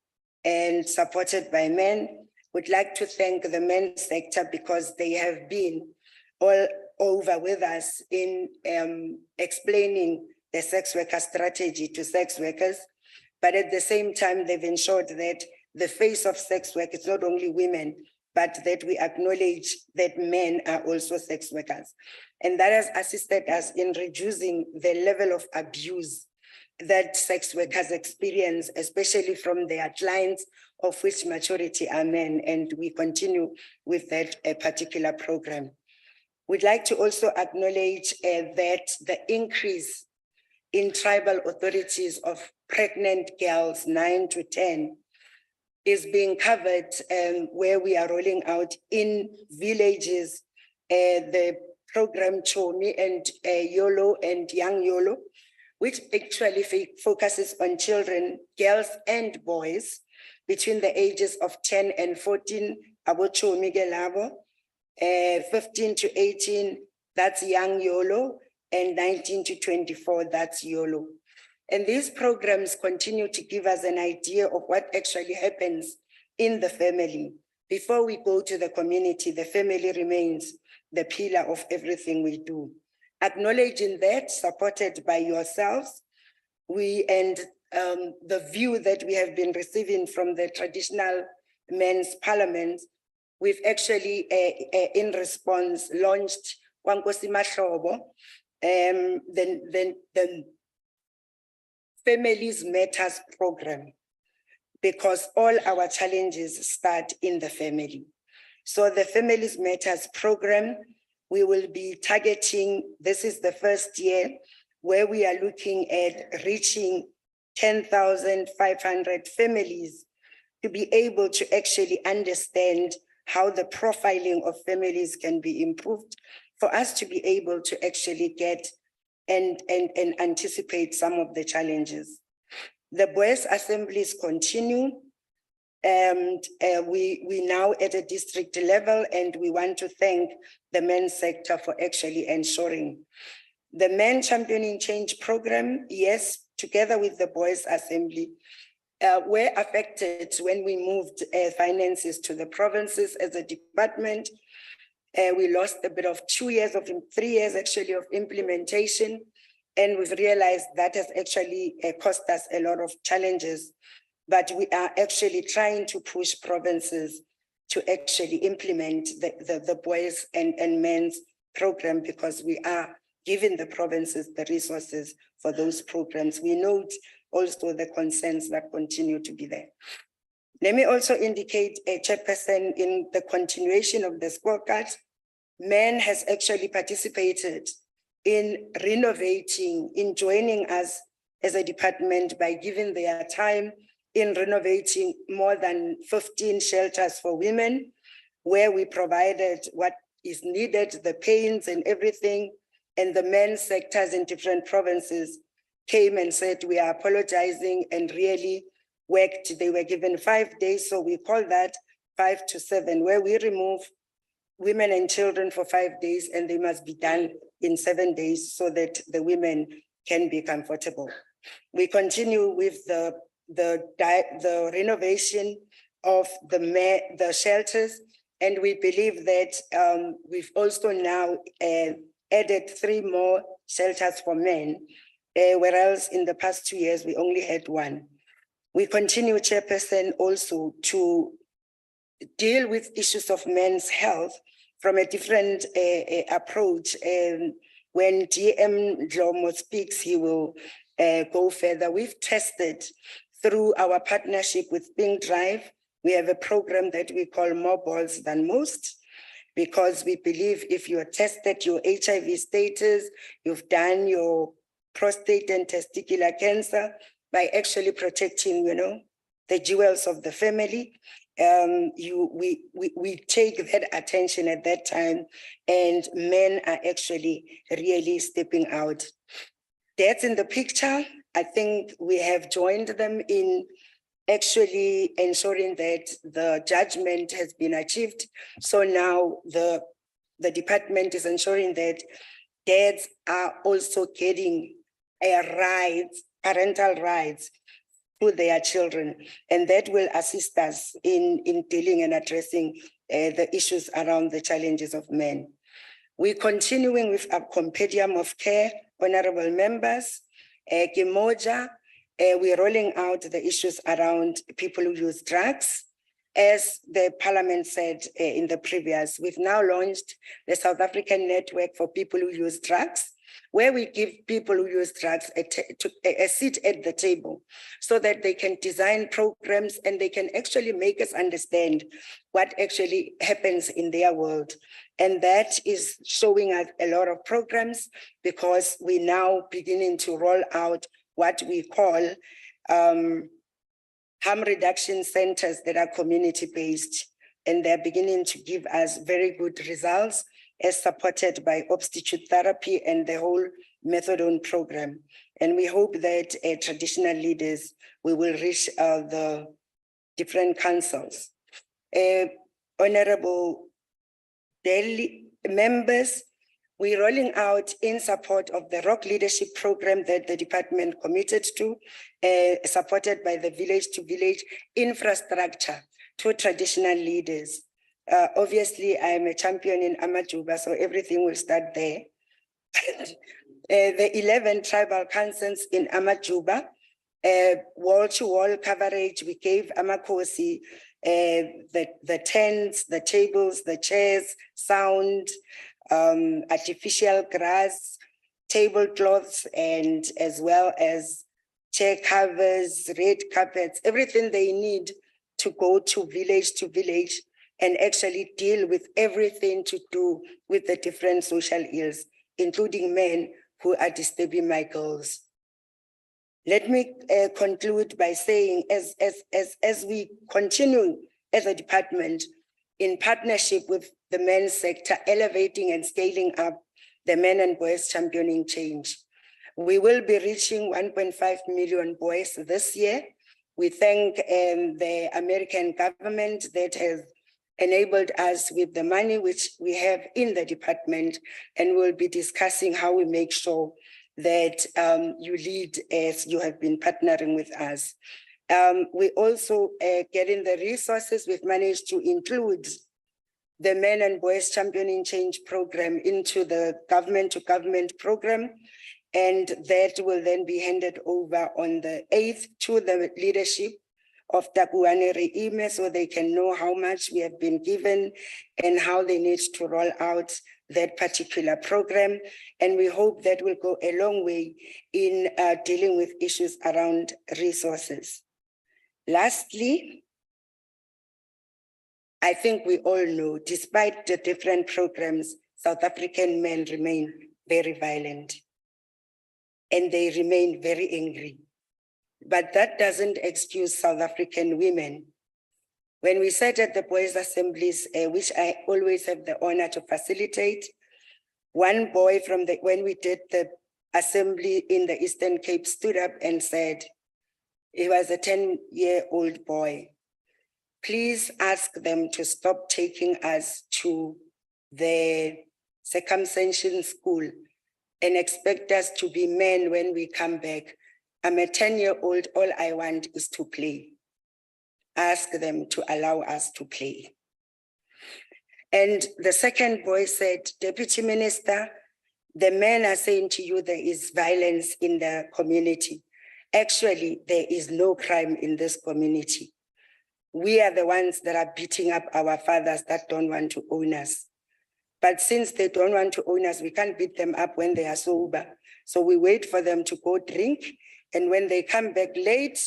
and supported by men. Would like to thank the men's sector because they have been all over with us in explaining the sex worker strategy to sex workers. But at the same time, they've ensured that the face of sex work is not only women, but that we acknowledge that men are also sex workers. And that has assisted us in reducing the level of abuse that sex workers experience, especially from their clients, of which majority are men. And we continue with that particular program. We'd like to also acknowledge that the increase in tribal authorities of pregnant girls 9 to 10 is being covered where we are rolling out in villages the program Chomi and YOLO and Young YOLO, which actually focuses on children, girls and boys between the ages of 10 and 14, abo Chomi gelabo, 15 to 18, that's Young YOLO, and 19 to 24, that's YOLO. And these programs continue to give us an idea of what actually happens in the family. Before we go to the community, the family remains the pillar of everything we do. Acknowledging that, supported by yourselves, we and the view that we have been receiving from the traditional men's parliament, we've actually, in response, launched Kwankosi Mahlobo, the Families Matters program, because all our challenges start in the family. So the Families Matters program, we will be targeting, this is the first year where we are looking at reaching 10,500 families to be able to actually understand how the profiling of families can be improved for us to be able to actually get and anticipate some of the challenges. The boys' assemblies continue, and we now at a district level, and we want to thank the men's sector for actually ensuring. The Men Championing Change program, yes, together with the boys' assembly, were affected when we moved finances to the provinces as a department. We lost a bit of 3 years actually of implementation. And we've realized that has actually cost us a lot of challenges, but we are actually trying to push provinces to actually implement the boys and men's program, because we are giving the provinces the resources for those programs. We note also the concerns that continue to be there. Let me also indicate a chairperson in the continuation of the scorecard. Men has actually participated in renovating, in joining us as a department by giving their time in renovating more than 15 shelters for women, where we provided what is needed, the paints and everything, and the men's sectors in different provinces came and said, we are apologizing, and really worked. They were given 5 days, so we call that 5 to 7, where we remove women and children for 5 days, and they must be done in 7 days so that the women can be comfortable. We continue with the renovation of the shelters, and we believe that we've also now added 3 more shelters for men, whereas in the past 2 years, we only had 1. We continue, Chairperson, also to deal with issues of men's health from a different approach. And when DM Dlomo speaks, he will go further. We've tested through our partnership with Pink Drive. We have a program that we call More Balls Than Most, because we believe if you are tested your HIV status, you've done your prostate and testicular cancer, by actually protecting, the jewels of the family, we take that attention at that time, and men are actually really stepping out. That's in the picture. I think we have joined them in actually ensuring that the judgment has been achieved. So now the department is ensuring that dads are also getting parental rights to their children, and that will assist us in dealing and addressing the issues around the challenges of men. We're continuing with our compendium of care, honorable members. Kimoja, we're rolling out the issues around people who use drugs. As the parliament said in the previous, we've now launched the South African Network for People Who Use Drugs, where we give people who use drugs a seat at the table so that they can design programs and they can actually make us understand what actually happens in their world. And that is showing us a lot of programs because we're now beginning to roll out what we call harm reduction centers that are community-based, and they're beginning to give us very good results as supported by obstetric therapy and the whole methadone program. And we hope that traditional leaders, we will reach the different councils. Honorable daily members, we're rolling out in support of the ROC leadership program that the department committed to, supported by the village to village infrastructure to traditional leaders. Obviously, I'm a champion in Amajuba, so everything will start there. The 11 tribal councils in Amajuba, wall-to-wall coverage, we gave Amakosi the tents, the tables, the chairs, sound, artificial grass, tablecloths, and as well as chair covers, red carpets, everything they need to go to village and actually deal with everything to do with the different social ills, including men who are disturbing my girls. Let me conclude by saying, as we continue as a department in partnership with the men's sector, elevating and scaling up the men and boys championing change. We will be reaching 1.5 million boys this year. We thank the American government that has enabled us with the money which we have in the department, and we'll be discussing how we make sure that you lead as you have been partnering with us. We also getting the resources. We've managed to include the Men and Boys Championing Change program into the government to government program. And that will then be handed over on the 8th to the leadership of Takuane Reime so they can know how much we have been given and how they need to roll out that particular program. And we hope that will go a long way in dealing with issues around resources. Lastly, I think we all know, despite the different programs, South African men remain very violent and they remain very angry. But that doesn't excuse South African women. When we sat at the boys' assemblies, which I always have the honor to facilitate, one boy when we did the assembly in the Eastern Cape stood up and said, he was a 10-year-old boy, please ask them to stop taking us to the circumcision school and expect us to be men when we come back. I'm a 10-year-old, all I want is to play. Ask them to allow us to play. And the second boy said, Deputy Minister, the men are saying to you there is violence in the community. Actually, there is no crime in this community. We are the ones that are beating up our fathers that don't want to own us. But since they don't want to own us, we can't beat them up when they are sober. So we wait for them to go drink. And when they come back late,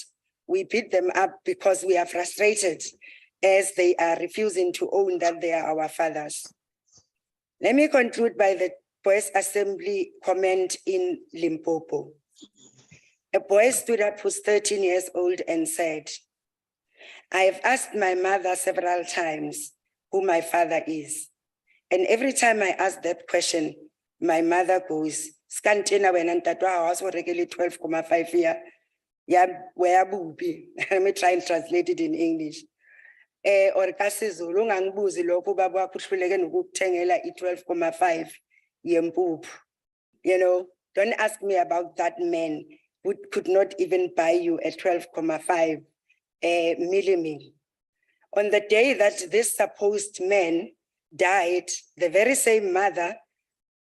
we beat them up because we are frustrated as they are refusing to own that they are our fathers. Let me conclude by the Boys' Assembly comment in Limpopo. A boy stood up who's 13 years old and said, I have asked my mother several times who my father is. And every time I ask that question, my mother goes, Skantina when I was regularly 12.5 years. Yeah, where booby. Let me try and translate it in English. Or kasizulu ngangibuzi lokho baba kuhluleke nokukuthengela i12.5 yempuphu. You know, don't ask me about that man who could not even buy you a 12.5 millimeter. On the day that this supposed man died, the very same mother,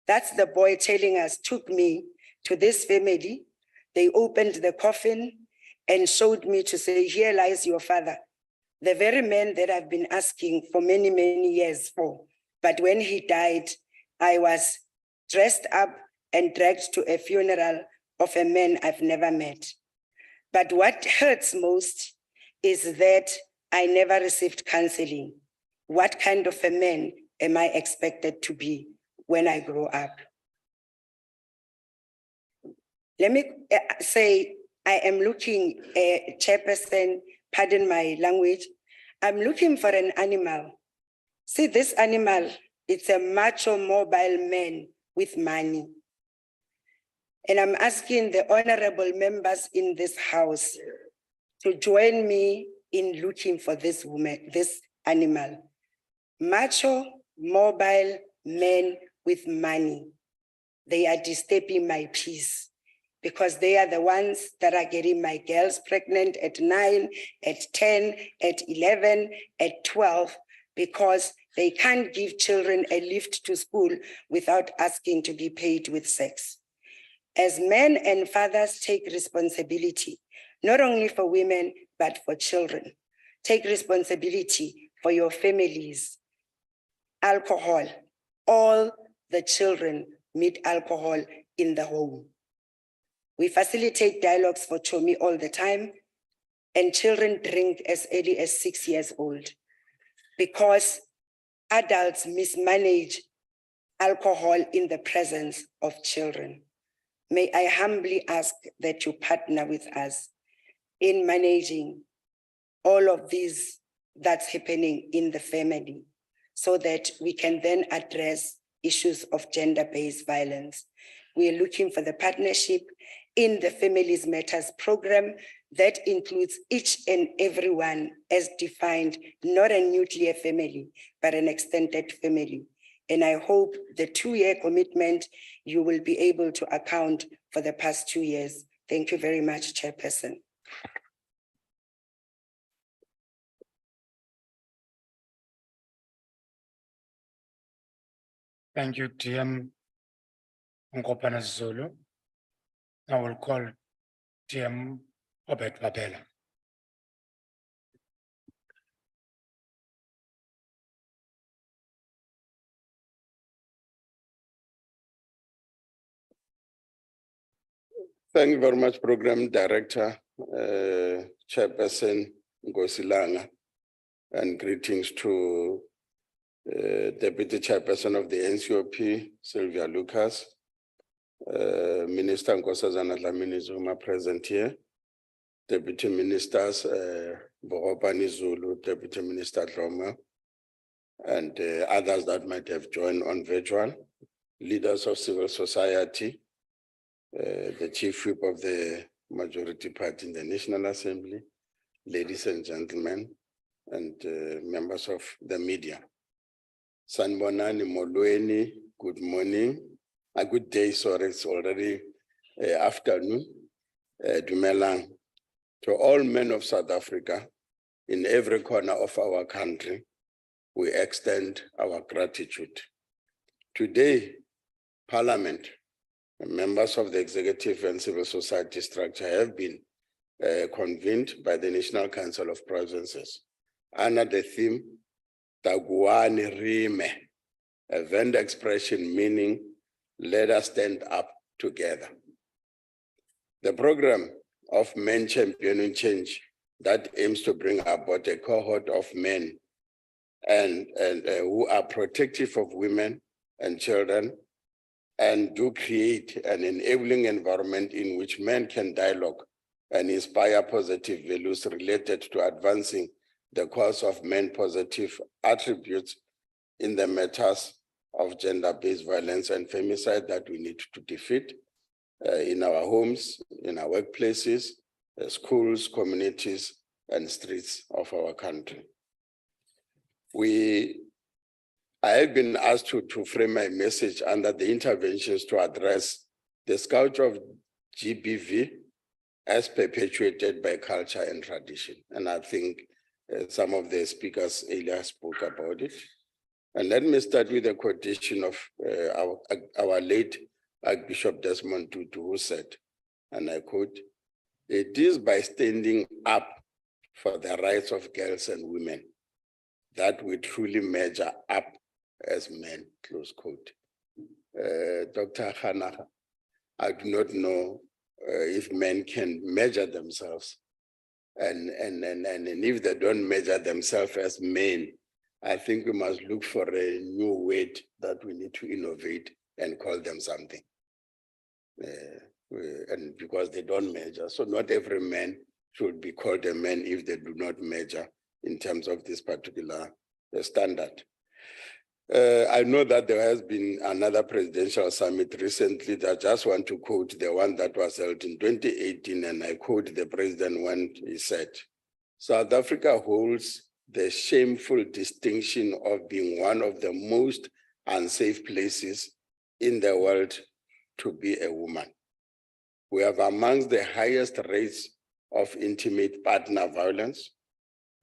that's the boy telling us, took me to this family. They opened the coffin and showed me to say, here lies your father, the very man that I've been asking for many, many years for. But when he died, I was dressed up and dragged to a funeral of a man I've never met. But what hurts most is that I never received counseling. What kind of a man am I expected to be when I grow up? Let me say, I am looking, Chairperson, pardon my language, I'm looking for an animal. See this animal, it's a macho mobile man with money. And I'm asking the honorable members in this house to join me in looking for this woman, this animal. Macho, mobile men with money. They are disturbing my peace because they are the ones that are getting my girls pregnant at 9, at 10, at 11, at 12, because they can't give children a lift to school without asking to be paid with sex. As men and fathers take responsibility, not only for women, but for children. Take responsibility for your families. Alcohol, all the children meet alcohol in the home. We facilitate dialogues for Chomi all the time, and children drink as early as 6 years old because adults mismanage alcohol in the presence of children. May I humbly ask that you partner with us in managing all of these that's happening in the family so that we can then address issues of gender-based violence. We are looking for the partnership in the Families Matters program that includes each and everyone as defined, not a nuclear family, but an extended family. And I hope the 2-year commitment, you will be able to account for the past 2 years. Thank you very much, Chairperson. Thank you, TM Nkopana Zulu. I will call TM Obed Babela. Thank you very much, Program Director, Chairperson Ngosilanga, and greetings to Deputy Chairperson of the NCOP, Sylvia Lucas, Minister Nkosazana Dlamini Zuma present here, Deputy Ministers, Bohopani Zulu, Deputy Minister Dloma, and others that might have joined on virtual, leaders of civil society, the Chief Whip of the Majority Party in the National Assembly, ladies and gentlemen, and members of the media. Sanbonani Molweni, good morning. A good day, sorry, it's already afternoon. Dumelang. To all men of South Africa, in every corner of our country, we extend our gratitude. Today, Parliament, members of the executive and civil society structure have been convened by the National Council of Provinces under the theme, Taguane Rime, a Venda expression meaning, let us stand up together. The program of Men Championing Change that aims to bring about a cohort of men and who are protective of women and children, and do create an enabling environment in which men can dialogue and inspire positive values related to advancing the cause of men positive attributes in the matters of gender-based violence and femicide that we need to defeat in our homes, in our workplaces, schools, communities, and streets of our country. I have been asked to frame my message under the interventions to address the scourge of GBV as perpetuated by culture and tradition. And I think some of the speakers earlier spoke about it. And let me start with a quotation of our late Archbishop Desmond Tutu, who said, and I quote, "It is by standing up for the rights of girls and women that we truly measure up as men," close quote. Dr. Hanaha, I do not know if men can measure themselves. And if they don't measure themselves as men, I think we must look for a new word that we need to innovate and call them something. And because they don't measure, so not every man should be called a man if they do not measure in terms of this particular standard. I know that there has been another presidential summit recently that I just want to quote the one that was held in 2018, and I quote the president when he said, "South Africa holds the shameful distinction of being one of the most unsafe places in the world to be a woman. We have amongst the highest rates of intimate partner violence,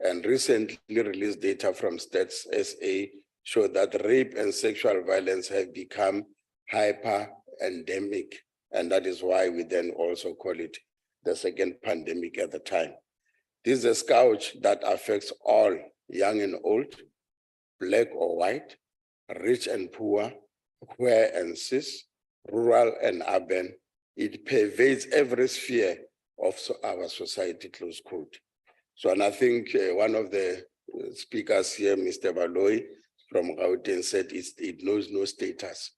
and recently released data from Stats SA show that rape and sexual violence have become hyper-endemic, and that is why we then also call it the second pandemic at the time. This is a scourge that affects all, young and old, black or white, rich and poor, queer and cis, rural and urban. It pervades every sphere of our society," close quote. So, and I think one of the speakers here, Mr. Baloyi from Gauteng, said it knows no status.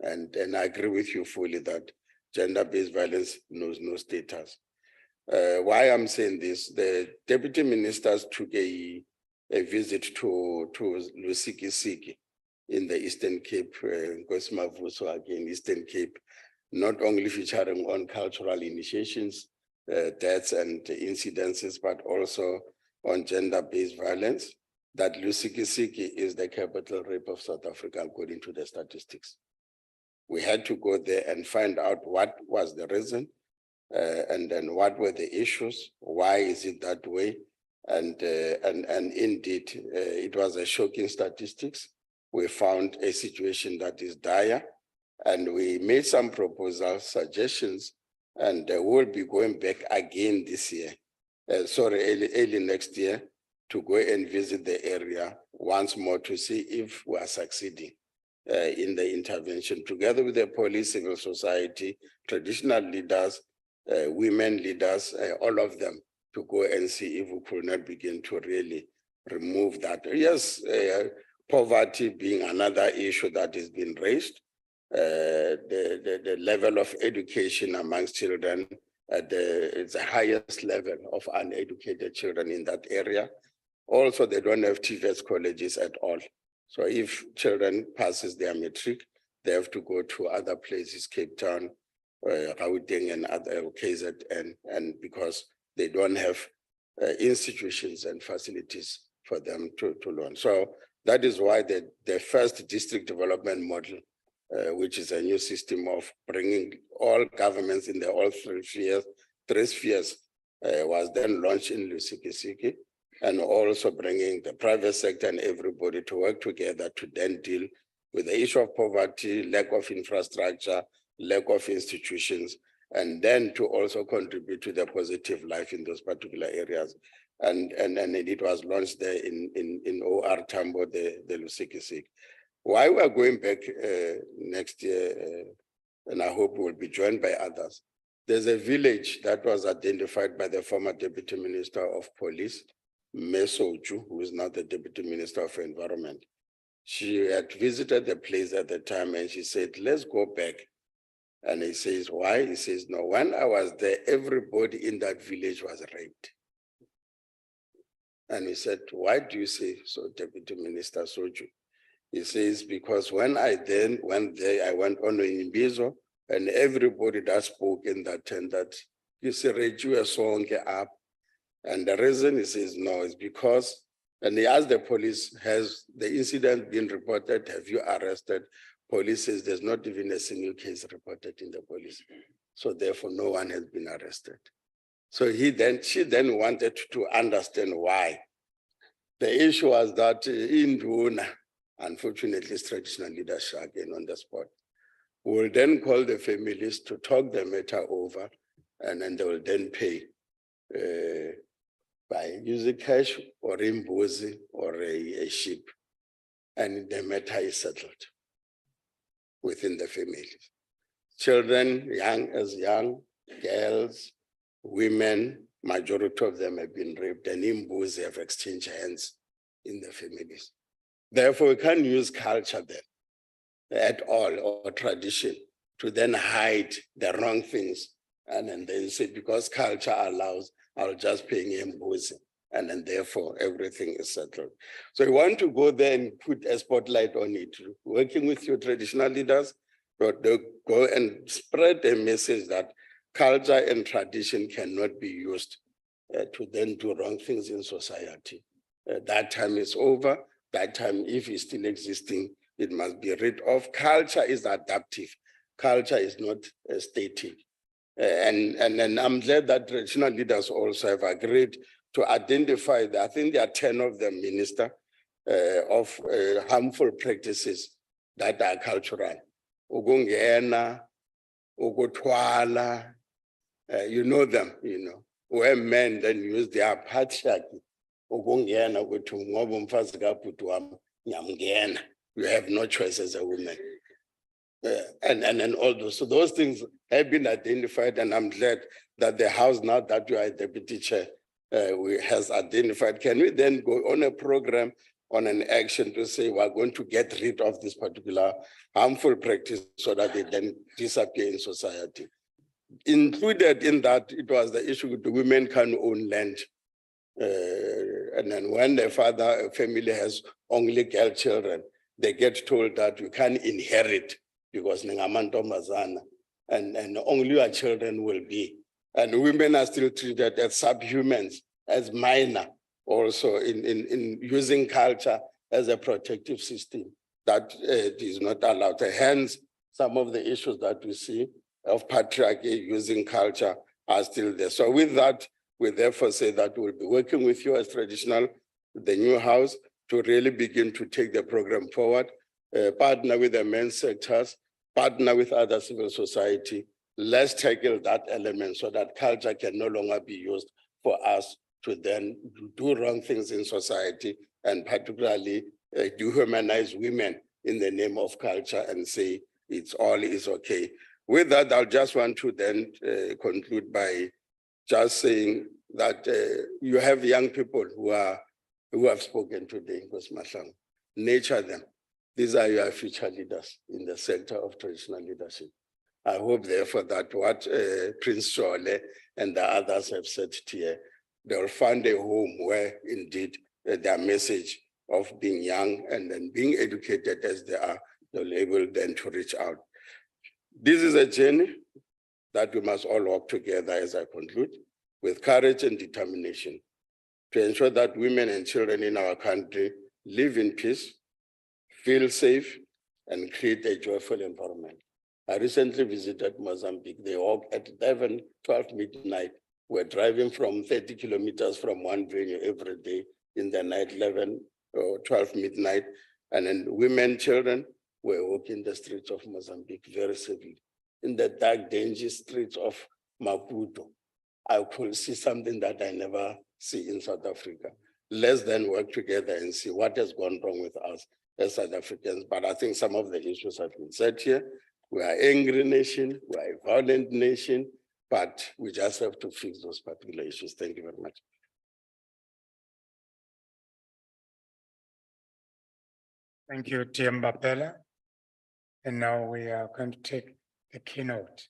And I agree with you fully that gender-based violence knows no status. Why I'm saying this, the deputy ministers took a visit to Lusikisiki in the Eastern Cape, Nkosimavuso again, Eastern Cape, not only featuring on cultural initiations, deaths and incidences, but also on gender-based violence, that Lusikisiki is the capital rape of South Africa, according to the statistics. We had to go there and find out what was the reason, and then what were the issues, why is it that way? And indeed, it was a shocking statistics. We found a situation that is dire, and we made some proposals, suggestions, and we'll be going back again this year, early next year, to go and visit the area once more to see if we are succeeding in the intervention, together with the police, civil society, traditional leaders, women leaders, all of them, to go and see if we could not begin to really remove that. Yes, poverty being another issue that has been raised, the level of education amongst children, it's the highest level of uneducated children in that area. Also, they don't have TVET colleges at all. So if children passes their matric, they have to go to other places, Cape Town, Gauteng and other KZN, and because they don't have institutions and facilities for them to learn. So that is why the first district development model, which is a new system of bringing all governments in the all three spheres, was then launched in Lusikisiki, and also bringing the private sector and everybody to work together to then deal with the issue of poverty, lack of infrastructure, lack of institutions, and then to also contribute to the positive life in those particular areas. And it was launched there in OR Tambo, the Lusikisiki. Why we are going back next year, and I hope we'll be joined by others. There's a village that was identified by the former Deputy Minister of Police, Mesoju, who is now the Deputy Minister of Environment. She had visited the place at the time and she said, "Let's go back." And he says, "Why?" He says, "No, when I was there, everybody in that village was raped." And he said, "Why do you say so, Deputy Minister Soju?" He says, "Because when I then went there, I went on in Imbizo, and everybody that spoke in that tent that you say, "Reju a song up." And the reason he says no is because, and he asked the police, "Has the incident been reported? Have you arrested?" Police says there's not even a single case reported in the police. So therefore, no one has been arrested. So she then wanted to understand why. The issue was that in Duna, unfortunately, it's traditional leadership again on the spot, will then call the families to talk the matter over and then they will then pay by using cash or imbuzi or a sheep, and the matter is settled within the family. Children, young, girls, women, majority of them have been raped, and imbuzi have exchanged hands in the families. Therefore, we can't use culture then at all, or tradition, to then hide the wrong things. And then they say, because culture allows, I'll just pay imbuzi, and then therefore everything is settled. So we want to go there and put a spotlight on it, working with your traditional leaders, but they go and spread a message that culture and tradition cannot be used to then do wrong things in society. That time is over. That time, if it's still existing, it must be rid of. Culture is adaptive. Culture is not static. And I'm glad that traditional leaders also have agreed to identify, I think there are 10 of them, Minister, of harmful practices that are cultural. Ugungena, ugutwala, you know them, where men then use their patriarchy. Ugungena, ukuthi ngoba umfazi kabhuti wami ngiyamngena. You have no choice as a woman. And all those. So those things have been identified, and I'm glad that the House, now that you are deputy chair, has identified. Can we then go on a program, on an action to say we're going to get rid of this particular harmful practice so that they then disappear in society? Included in that, it was the issue the women can own land. And then when the father, family has only girl children, they get told that you can't inherit because ningamantombazana, and only your children will be. And women are still treated as subhumans, as minor, also in using culture as a protective system. That is not allowed. Hence, some of the issues that we see of patriarchy using culture are still there. So with that, we therefore say that we'll be working with you as traditional, the new House, to really begin to take the program forward, partner with the men's sectors, partner with other civil society. Let's tackle that element so that culture can no longer be used for us to then do wrong things in society, and particularly dehumanize women in the name of culture and say it's all is okay. With that, I'll just want to then conclude by just saying that you have young people who have spoken today, nurture them. These are your future leaders in the sector of traditional leadership. I hope therefore that what Prince Shole and the others have said here, they'll find a home where indeed their message of being young and then being educated as they are, they'll be able then to reach out. This is a journey that we must all work together, as I conclude, with courage and determination to ensure that women and children in our country live in peace, feel safe, and create a joyful environment. I recently visited Mozambique. They walk at 11, 12 midnight. We're driving from 30 kilometers from one venue every day in the night, 11 or 12 midnight. And then women, children were walking the streets of Mozambique very safely. In the dark, dangerous streets of Maputo, I could see something that I never see in South Africa. Let's then work together and see what has gone wrong with us as South Africans. But I think some of the issues have been said here. We are an angry nation, we are a violent nation, but we just have to fix those particular issues. Thank you very much. Thank you, Tiamba Pella. And now we are going to take the keynote.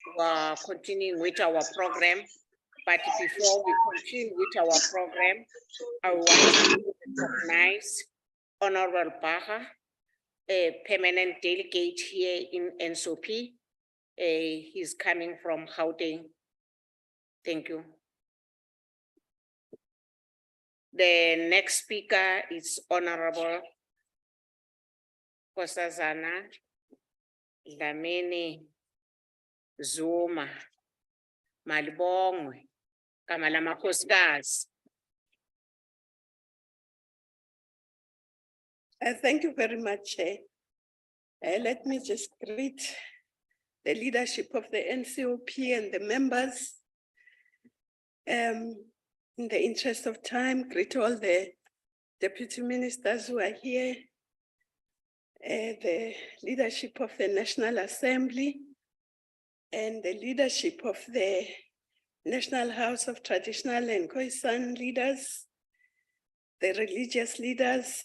we are continuing with our program. But before we continue with our program, I want to recognize Honorable Baha, a permanent delegate here in NSOP. He's coming from Gauteng. Thank you. The next speaker is Honorable Nkosazana Dlamini Zuma Malibongwe Kamala Makhosikazi. Thank you very much, Chair. Let me just greet the leadership of the NCOP and the members. In the interest of time, greet all the deputy ministers who are here, the leadership of the National Assembly, and the leadership of the National House of Traditional and Khoisan leaders, the religious leaders,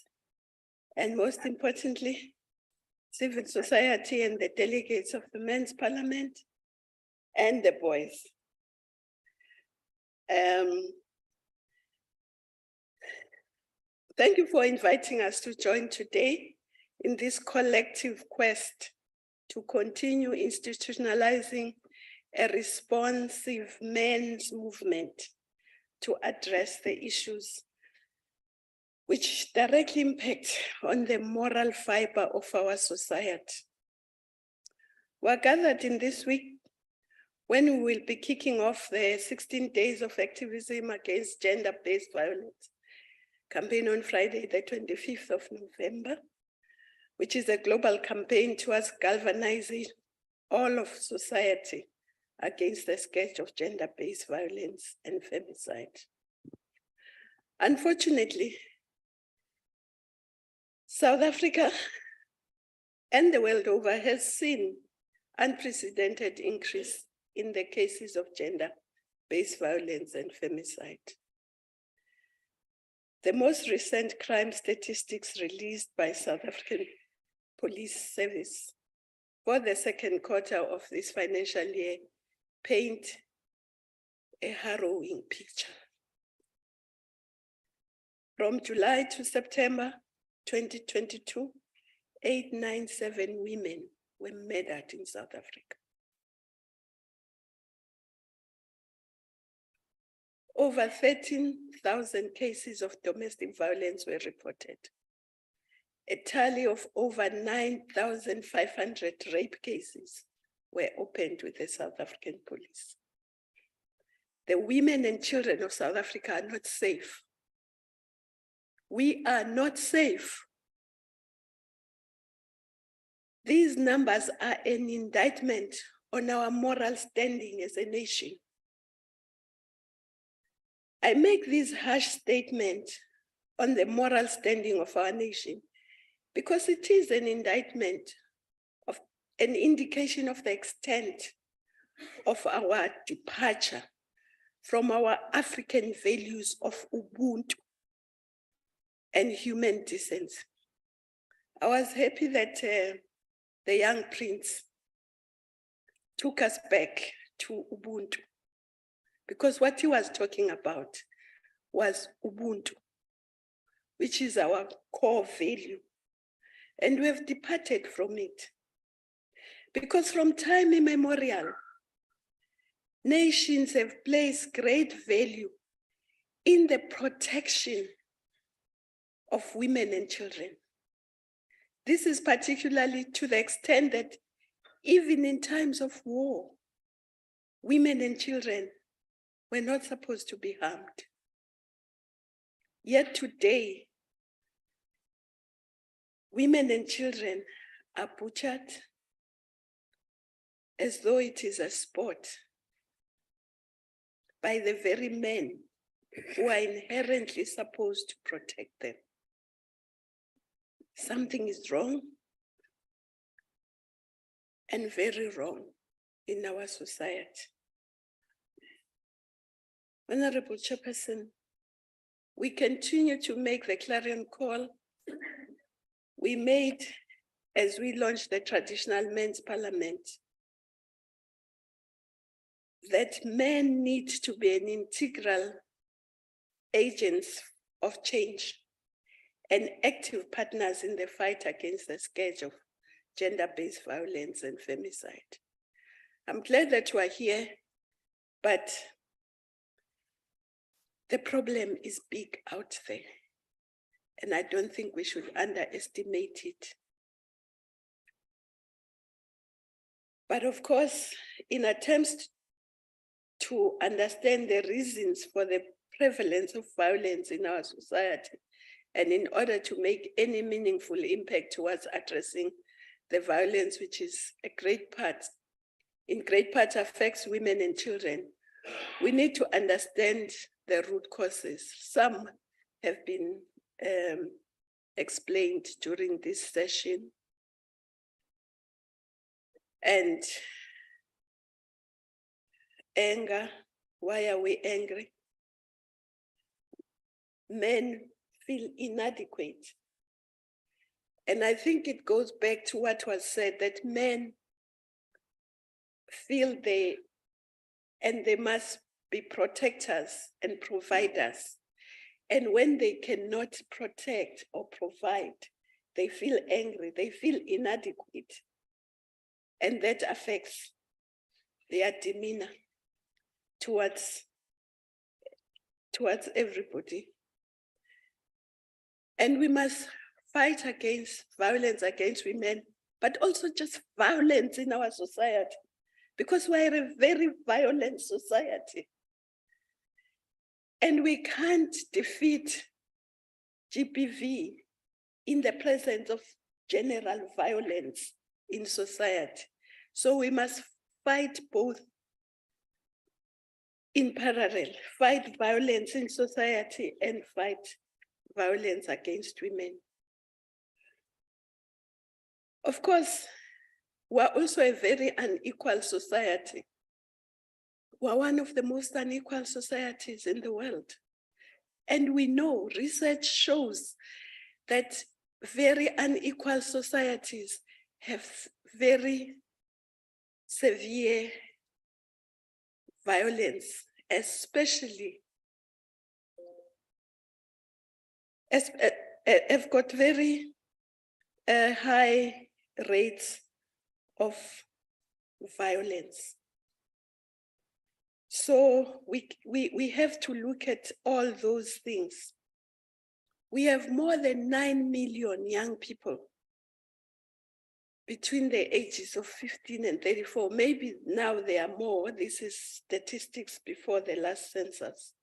and most importantly, civil society and the delegates of the Men's Parliament and the boys. Thank you for inviting us to join today in this collective quest to continue institutionalizing a responsive men's movement to address the issues which directly impact on the moral fiber of our society. We're gathered in this week when we will be kicking off the 16 days of activism against gender-based violence campaign on Friday, the 25th of November, which is a global campaign towards galvanizing all of society against the scourge of gender-based violence and femicide. Unfortunately, South Africa and the world over has seen unprecedented increase in the cases of gender-based violence and femicide. The most recent crime statistics released by South African Police Service for the second quarter of this financial year paint a harrowing picture. From July to September 2022, 897 women were murdered in South Africa. Over 13,000 cases of domestic violence were reported. A tally of over 9,500 rape cases were opened with the South African police. The women and children of South Africa are not safe. We are not safe. These numbers are an indictment on our moral standing as a nation. I make this harsh statement on the moral standing of our nation because it is an indictment of an indication of the extent of our departure from our African values of Ubuntu and human decency. I was happy that the young prince took us back to Ubuntu, because what he was talking about was Ubuntu, which is our core value. And we have departed from it. Because from time immemorial, nations have placed great value in the protection of women and children. This is particularly to the extent that even in times of war, women and children were not supposed to be harmed. Yet today, women and children are butchered as though it is a sport by the very men who are inherently supposed to protect them. Something is wrong and very wrong in our society. Honorable Chairperson, we continue to make the clarion call we made as we launched the traditional Men's Parliament that men need to be an integral agents of change and active partners in the fight against the scourge of gender-based violence and femicide. I'm glad that you are here, but the problem is big out there, and I don't think we should underestimate it. But of course, in attempts to understand the reasons for the prevalence of violence in our society, and in order to make any meaningful impact towards addressing the violence, which is in great part affects women and children, we need to understand the root causes. Some have been explained during this session. And anger, why are we angry? Men feel inadequate. And I think it goes back to what was said, that men feel they must be protectors and providers. And when they cannot protect or provide, they feel angry, they feel inadequate. And that affects their demeanor towards everybody. And we must fight against violence against women, but also just violence in our society, because we're a very violent society. And we can't defeat GBV in the presence of general violence in society. So we must fight both in parallel, fight violence in society and fight violence against women. Of course, we're also a very unequal society. We're one of the most unequal societies in the world. And we know, research shows that very unequal societies have very severe violence, especially have got very high rates of violence. So we have to look at all those things. We have more than 9 million young people between the ages of 15 and 34. Maybe now there are more. This is statistics before the last census,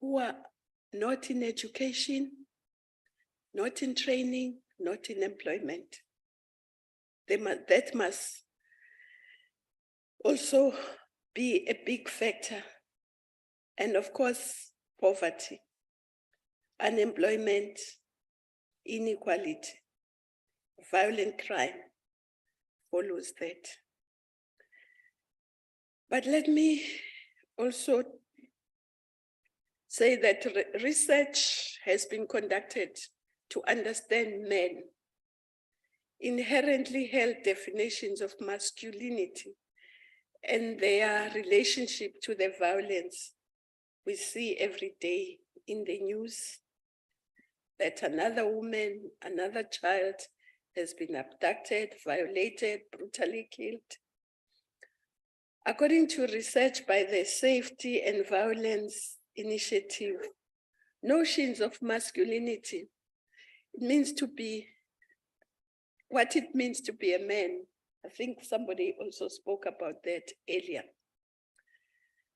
who are not in education, not in training, not in employment. That must also be a big factor. And of course, poverty, unemployment, inequality, violent crime follows that. But let me also say that research has been conducted to understand men, inherently held definitions of masculinity and their relationship to the violence we see every day in the news, that another woman, another child has been abducted, violated, brutally killed. According to research by the Safety and Violence Initiative, notions of masculinity, it means to be, what it means to be a man. I think somebody also spoke about that earlier.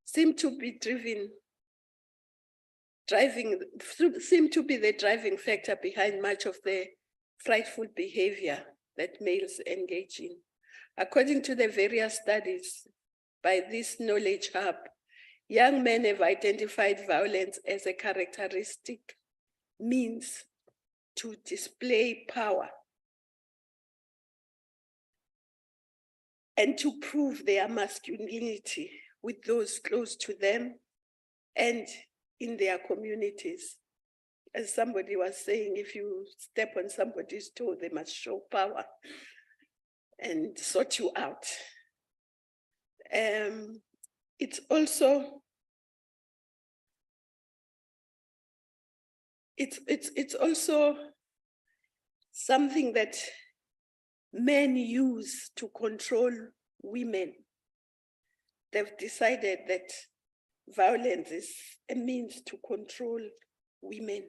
Seem to be the driving factor behind much of the frightful behavior that males engage in. According to the various studies by this Knowledge Hub, young men have identified violence as a characteristic means to display power and to prove their masculinity with those close to them and in their communities. As somebody was saying, if you step on somebody's toe, they must show power and sort you out. it's also it's also something that men use to control women. They've decided that violence is a means to control women.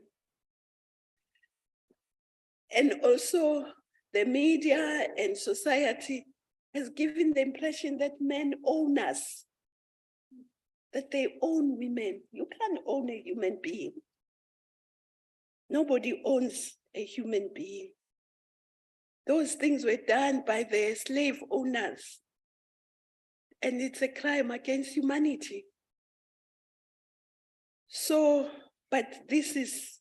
And also the media and society has given the impression that men own us, that they own women. You can't own a human being. Nobody owns a human being. Those things were done by the slave owners. And it's a crime against humanity. So, but this is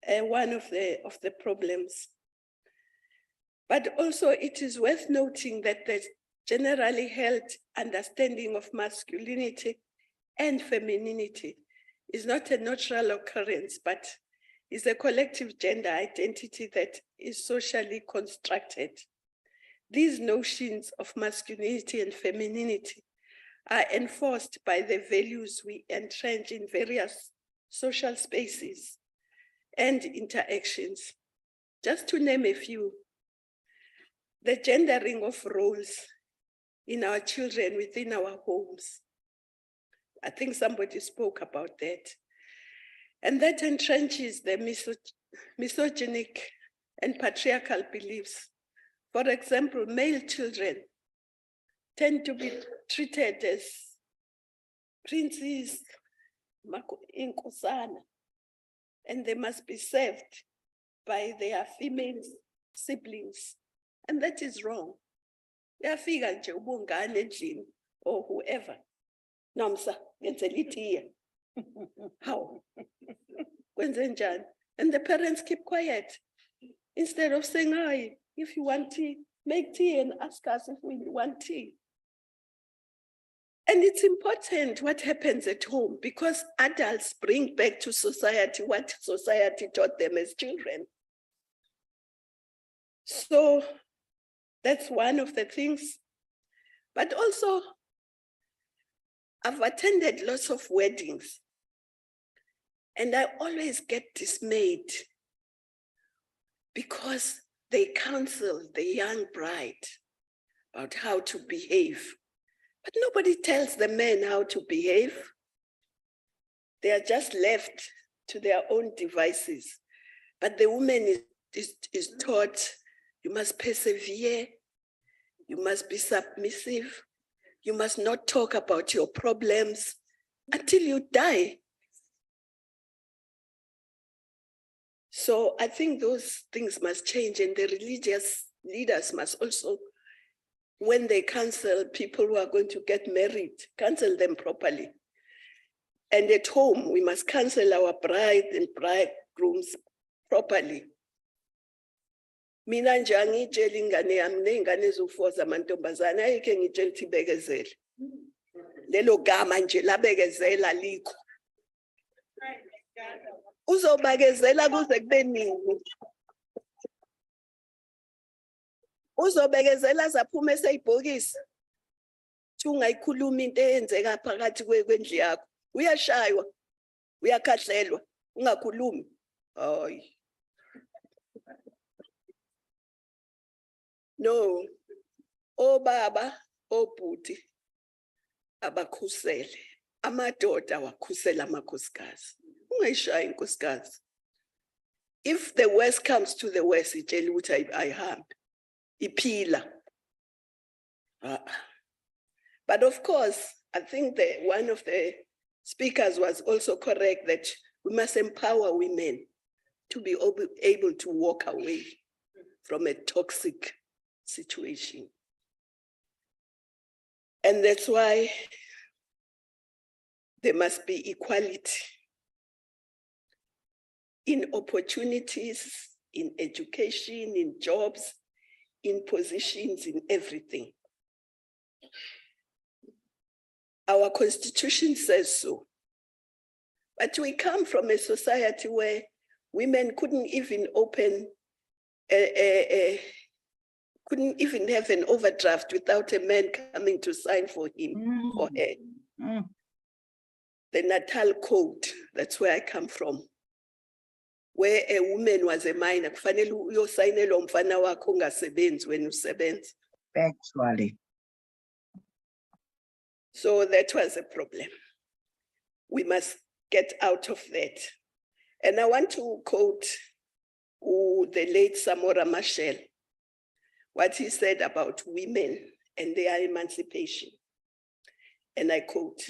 one of the problems. But also it is worth noting that the generally held understanding of masculinity and femininity is not a natural occurrence, but is a collective gender identity that is socially constructed. These notions of masculinity and femininity are enforced by the values we entrench in various social spaces and interactions. Just to name a few, the gendering of roles in our children within our homes. I think somebody spoke about that. And that entrenches the misogynic and patriarchal beliefs. For example, male children tend to be treated as princes, inkosana, and they must be served by their female siblings. And that is wrong. Uyafika nje ubungane endlini or whoever. Nomsa, ngenzela itiye. How? Kwenze njani? And the parents keep quiet. Instead of saying, "Aye, if you want tea, make tea and ask us if we want tea." And it's important what happens at home because adults bring back to society what society taught them as children. So that's one of the things. But also, I've attended lots of weddings and I always get dismayed because they counsel the young bride about how to behave. But nobody tells the men how to behave. They are just left to their own devices. But the woman is taught, you must persevere, you must be submissive, you must not talk about your problems until you die. So I think those things must change, and the religious leaders must also, when they counsel people who are going to get married, counsel them properly. And at home, we must counsel our bride and bridegrooms properly. Mina nje angiyitsheli ingane yami ney'ngane eziwu-4 zamantombazane ayikho engiyitshela ukuthi ibekezele. Lelo gama nje labekezela likho. Uzobekezela kuze kube nini? Uzobekezela zaphuma eseyibhokisi. Ungayikhuluma into eyenzeka phakathi kwendlu yakho. Uyashaywa, uyakhahlelwa, ungakhulumi. Hayi. No, obaba, obhuti, abakhusele. Amadoda awakhusela amakhosikazi. Ungayishaya inkosikazi. If the worst comes to the worst, itshela ukuthi ayihambe. Iphila. But of course, I think that one of the speakers was also correct that we must empower women to be able to walk away from a toxic situation. And that's why there must be equality in opportunities, in education, in jobs, in positions, in everything. Our constitution says so. But we come from a society where women couldn't even open couldn't even have an overdraft without a man coming to sign for him or her. The Natal Code, that's where I come from. Where a woman was a minor, kufanele uyosayinela umfana wakho ungasebenzi when usebenza. Factually. So that was a problem. We must get out of that. And I want to quote the late Samora Machel, what he said about women and their emancipation. And I quote,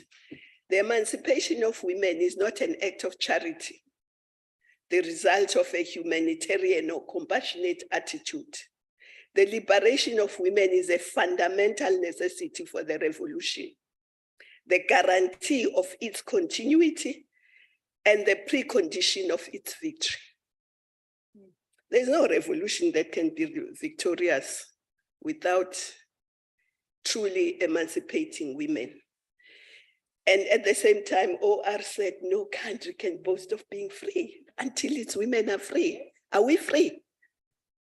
"The emancipation of women is not an act of charity, the result of a humanitarian or compassionate attitude. The liberation of women is a fundamental necessity for the revolution, the guarantee of its continuity, and the precondition of its victory." There's no revolution that can be victorious without truly emancipating women. And at the same time, OR said no country can boast of being free until its women are free. Are we free?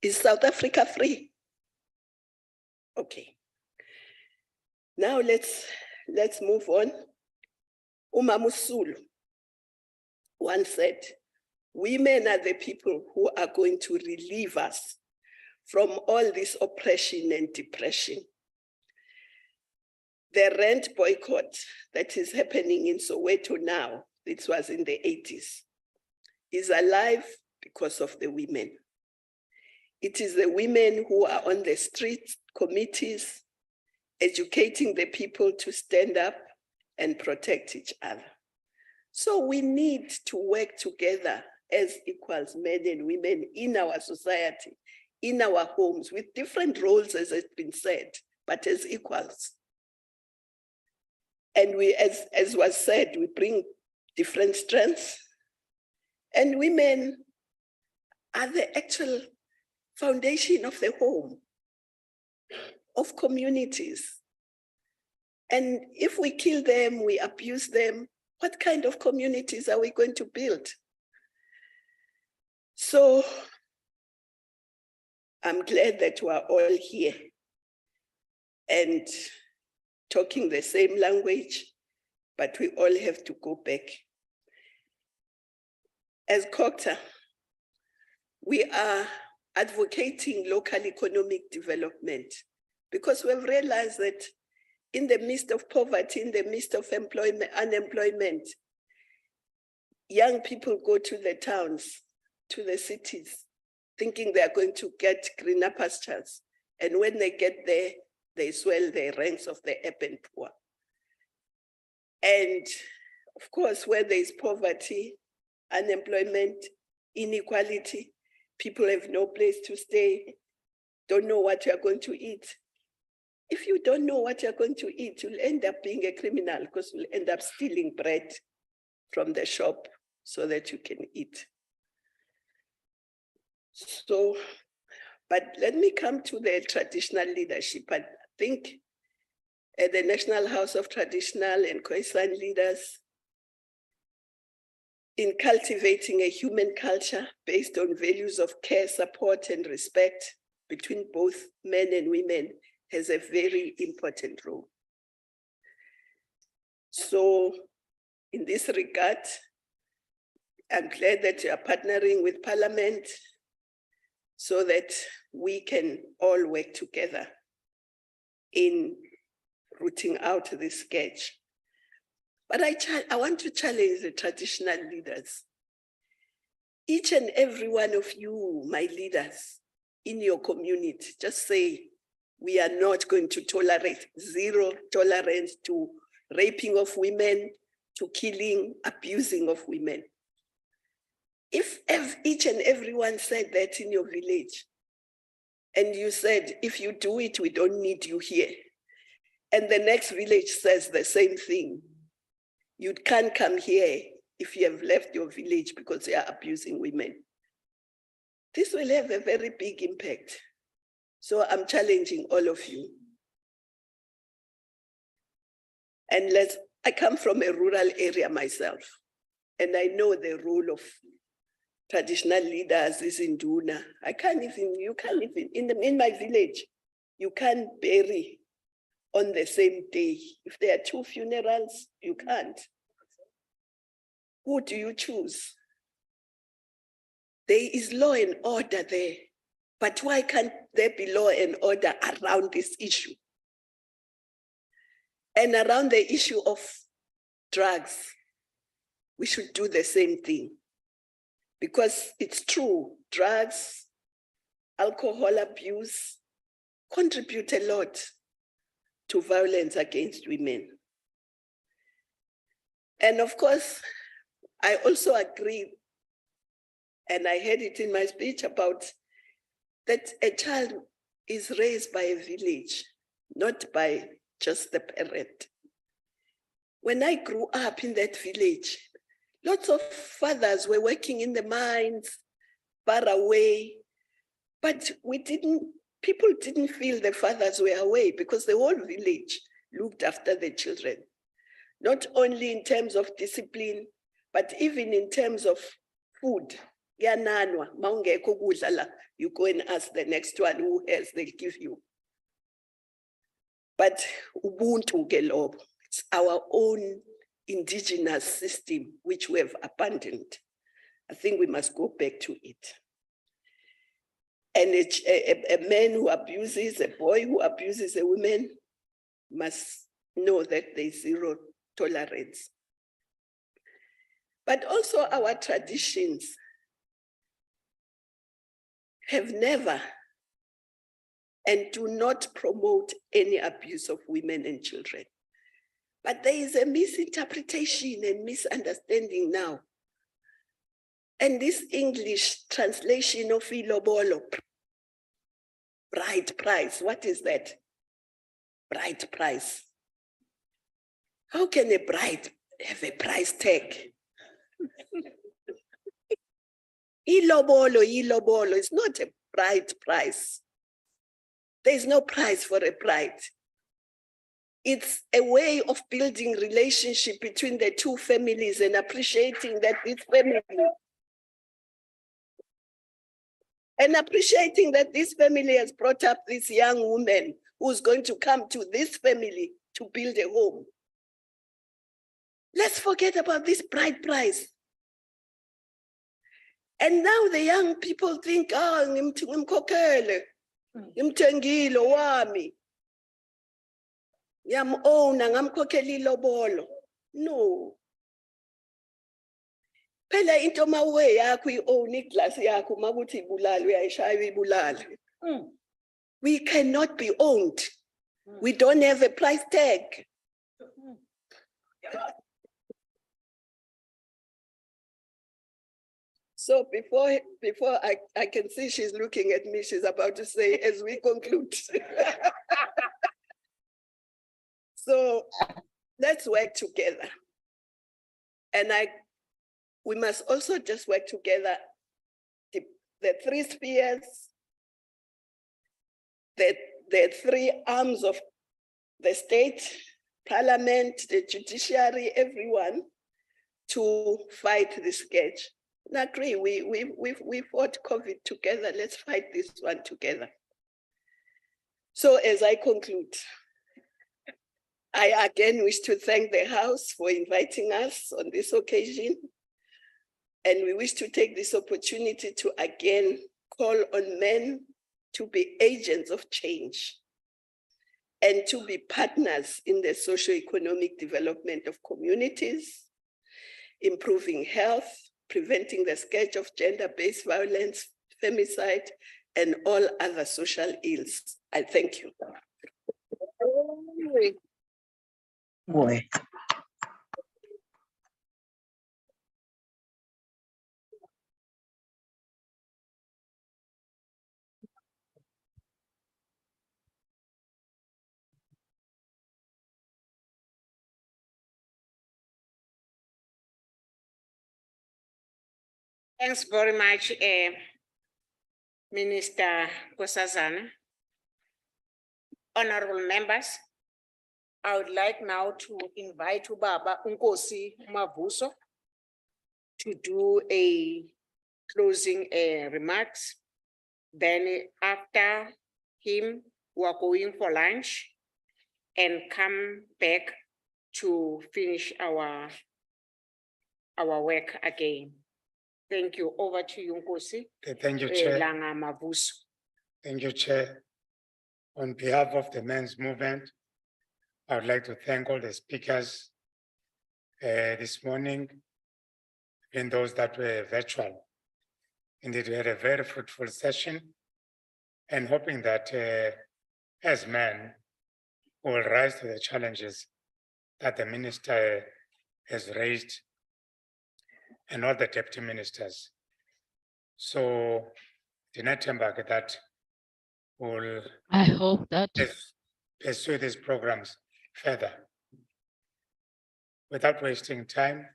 Is South Africa free? Okay. Now let's move on. Umamu Sulu once said, "Women are the people who are going to relieve us from all this oppression and depression." The rent boycott that is happening in Soweto now, it was in the 80s, is alive because of the women. It is the women who are on the street committees, educating the people to stand up and protect each other. So we need to work together as equals, men and women, in our society, in our homes, with different roles, as has been said, but as equals. And we, as was said, we bring different strengths. And women are the actual foundation of the home, of communities. And if we kill them, we abuse them, what kind of communities are we going to build? So I'm glad that we are all here and talking the same language, but we all have to go back. As COGTA, we are advocating local economic development because we've realized that in the midst of poverty, in the midst of unemployment, young people go to the towns, to the cities, thinking they are going to get greener pastures. And when they get there, they swell the ranks of the urban poor. And of course, where there is poverty, unemployment, inequality, people have no place to stay, don't know what you're going to eat. If you don't know what you're going to eat, you'll end up being a criminal because you'll end up stealing bread from the shop so that you can eat. So, but let me come to the traditional leadership. I think at the National House of Traditional and Khoisan Leaders, in cultivating a human culture based on values of care, support, and respect between both men and women, has a very important role. So in this regard, I'm glad that you are partnering with Parliament so that we can all work together in rooting out this sketch. But I want to challenge the traditional leaders. Each and every one of you, my leaders in your community, just say, we are not going to tolerate, zero tolerance to raping of women, to killing, abusing of women. If each and everyone said that in your village, and you said, if you do it, we don't need you here, and the next village says the same thing, you can't come here if you have left your village because they are abusing women. This will have a very big impact. So I'm challenging all of you. And I come from a rural area myself, and I know the role of traditional leaders is in Duna. You can't even, in my village, you can't bury on the same day. If there are two funerals, you can't. Who do you choose? There is law and order there, but why can't there be law and order around this issue? And around the issue of drugs, we should do the same thing. Because it's true, drugs, alcohol abuse contribute a lot to violence against women. And of course, I also agree, and I heard it in my speech about that a child is raised by a village, not by just the parent. When I grew up in that village, lots of fathers were working in the mines, far away, but people didn't feel the fathers were away because the whole village looked after the children, not only in terms of discipline, but even in terms of food. Yananwa, mawungekho ukudla la, you go and ask the next one who else they'll give you. But ubuntu ke lobo, it's our own indigenous system which we have abandoned. I think we must go back to it. And a man who abuses, a boy who abuses a woman must know that there's zero tolerance. But also our traditions have never and do not promote any abuse of women and children. But there is a misinterpretation and misunderstanding now. And this English translation of ilobolo, bride price, what is that? Bride price. How can a bride have a price tag? Ilobolo, it's not a bride price. There's no price for a bride. It's a way of building relationship between the two families and appreciating that this family, has brought up this young woman who's going to come to this family to build a home. Let's forget about this bride price. And now the young people think, oh, ngimkhokhele, ngimthengile wami. Ngiyam-owna, ngamkhokhela ilobolo. No. Phela into mawe yakho i-own iglass yakho makuthi ibulala uyayishaya ibulala. We cannot be owned. We don't have a price tag. So before I can see she's looking at me, she's about to say, as we conclude. So let's work together. And we must also just work together, the three spheres, the three arms of the state, parliament, the judiciary, everyone, to fight this scourge. I agree, we fought COVID together, let's fight this one together. So as I conclude, I again wish to thank the House for inviting us on this occasion. And we wish to take this opportunity to again call on men to be agents of change and to be partners in the socio-economic development of communities, improving health, preventing the scourge of gender-based violence, femicide, and all other social ills. I thank you. Boy. Thanks very much, Minister Nkosazana. Honorable members, I would like now to invite Ubaba Nkosi Mavuso to do a closing remarks. Then after him, we are going for lunch. and come back to finish our work again. Thank you. Over to you, Nkosi. Thank you, Chair. Langa Mavuso. Thank you, Chair. On behalf of the men's movement, I would like to thank all the speakers this morning and those that were virtual. Indeed, we had a very fruitful session and hoping that as men, we will rise to the challenges that the minister has raised and all the deputy ministers. So, Dinatemba, that will I hope that pursue these programs further. Without wasting time,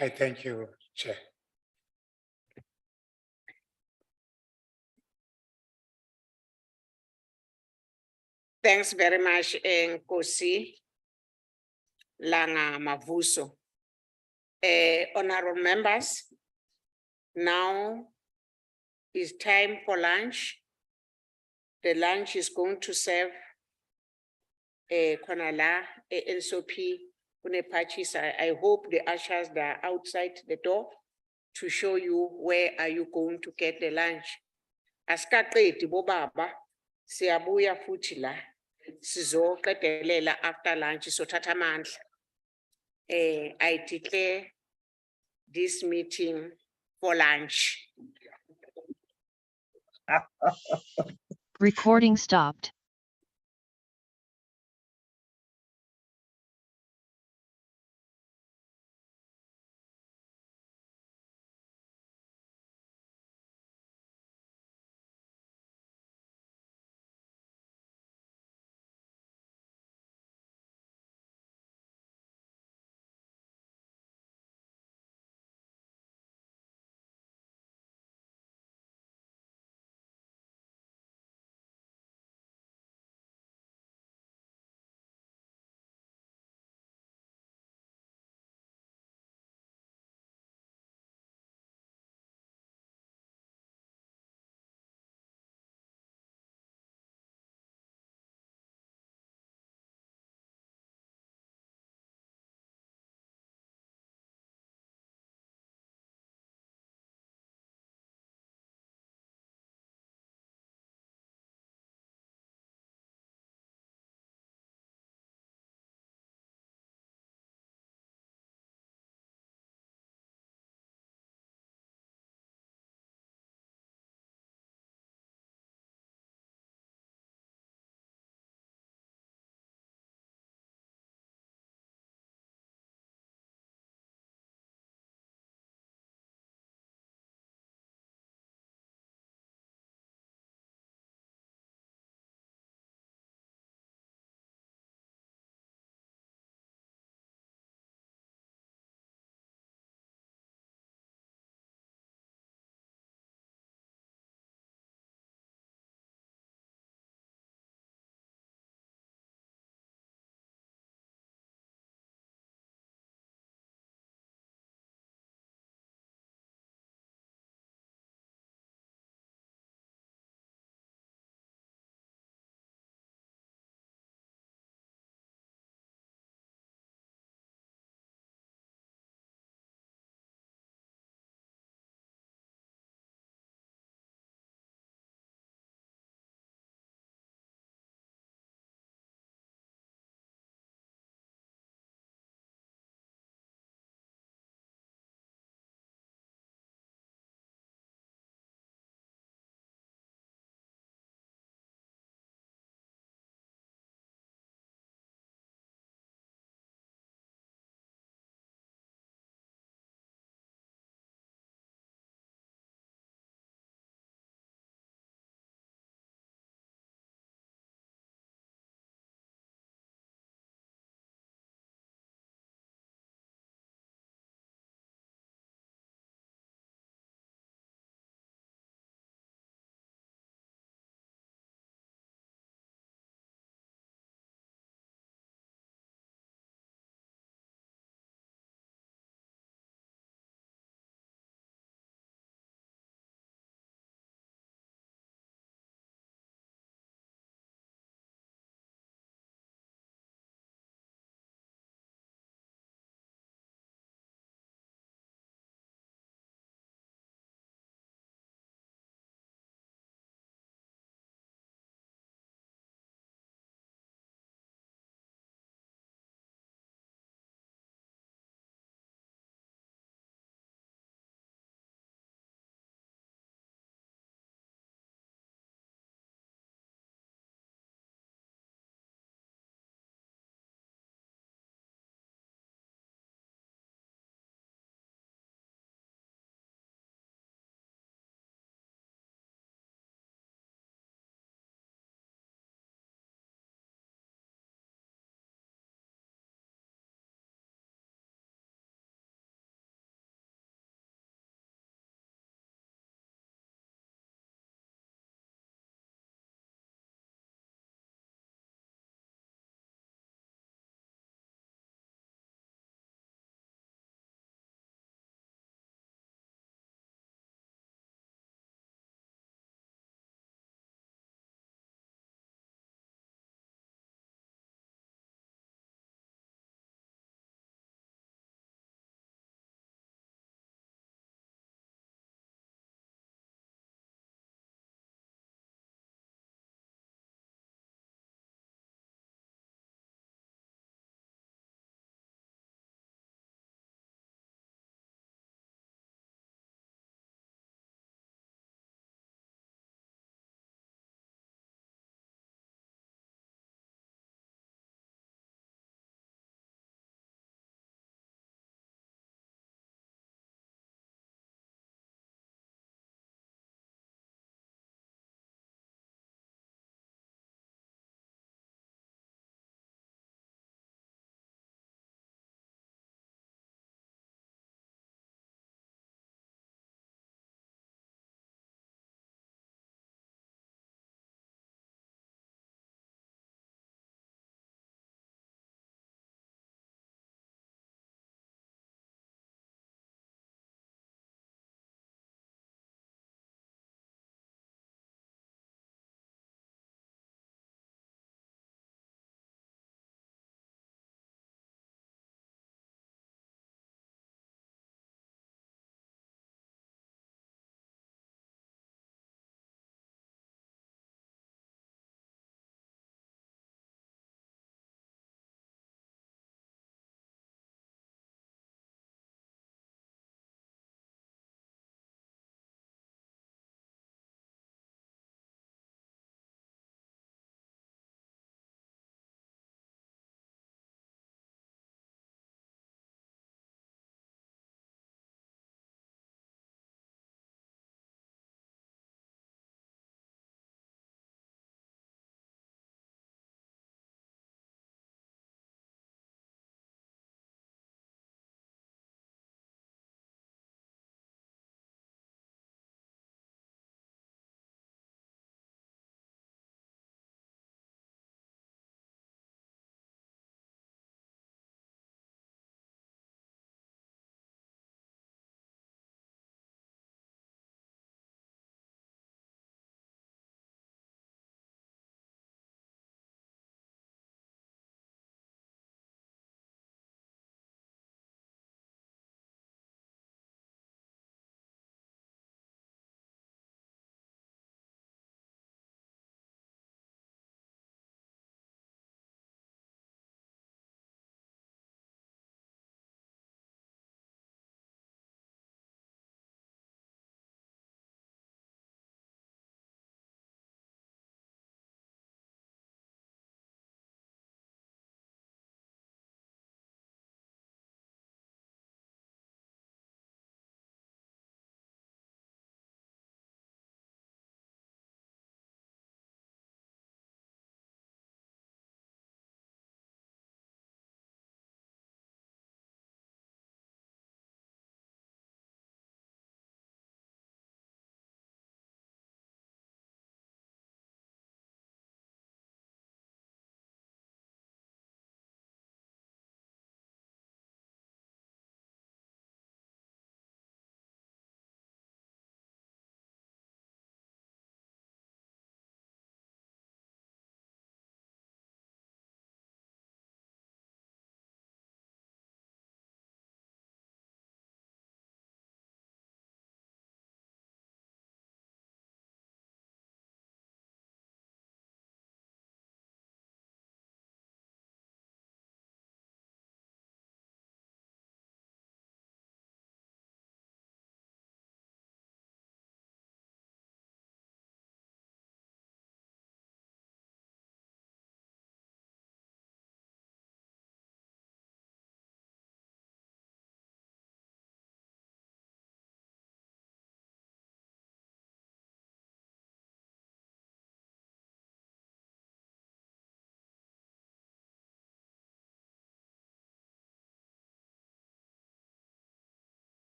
I thank you, Chair. Thanks very much, Nkosi Langa Mavuso. Honorable members, now is time for lunch. The lunch is going to serve Konala, NSOP, Patches. I hope the ushers that are outside the door to show you where are you going to get the lunch. Asikaqedi bobaba, siyabuya futhi la. Sizoqedelela after lunch, sothatha amandla. I declare this meeting for lunch. recording stopped.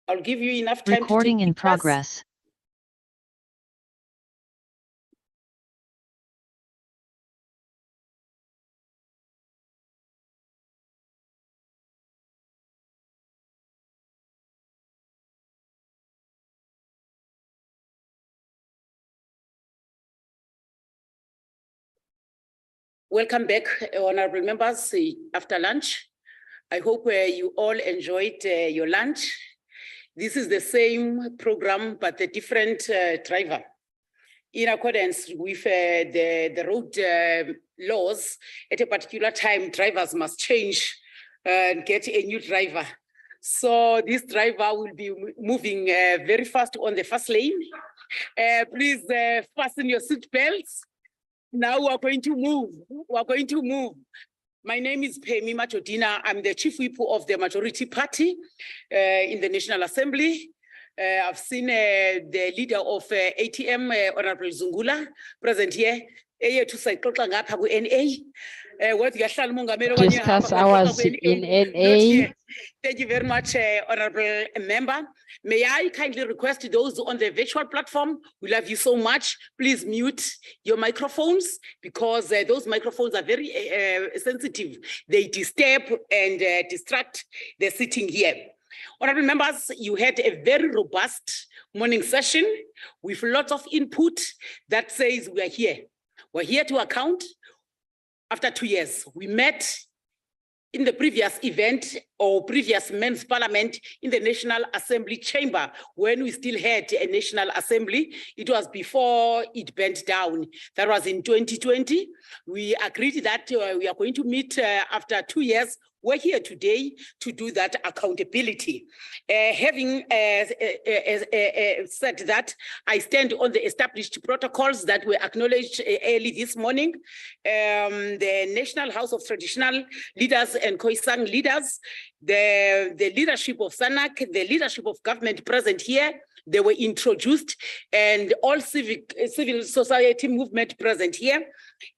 I'll give you enough time. to take Recording in pictures. progress. Welcome back, honorable members, after lunch. I hope you all enjoyed your lunch. This is the same program, but a different driver. In accordance with the road laws, at a particular time, drivers must change and get a new driver. So this driver will be moving very fast on the first lane. Please fasten your seat belts. Now we're going to move. We're going to move. My name is Pemi Machodina. I'm the chief whip of the majority party in the National Assembly. I've seen the leader of ATM, Honorable Zungula, present here. Discuss hours in NA. Thank you very much, honorable member. May I kindly request those on the virtual platform, we love you so much. Please mute your microphones because those microphones are very sensitive. They disturb and distract the sitting here. Honorable members, you had a very robust morning session with lots of input that says we are here. We're here to account. After 2 years, we met in the previous event or previous men's parliament in the National Assembly chamber when we still had a National Assembly. It was before it bent down. That was in 2020. We agreed that we are going to meet after 2 years. We're here today to do that accountability. Having said that, I stand on the established protocols that were acknowledged early this morning. The National House of Traditional Leaders and Khoisan leaders, the leadership of SANAC, the leadership of government present here, they were introduced, and all civil society movement present here.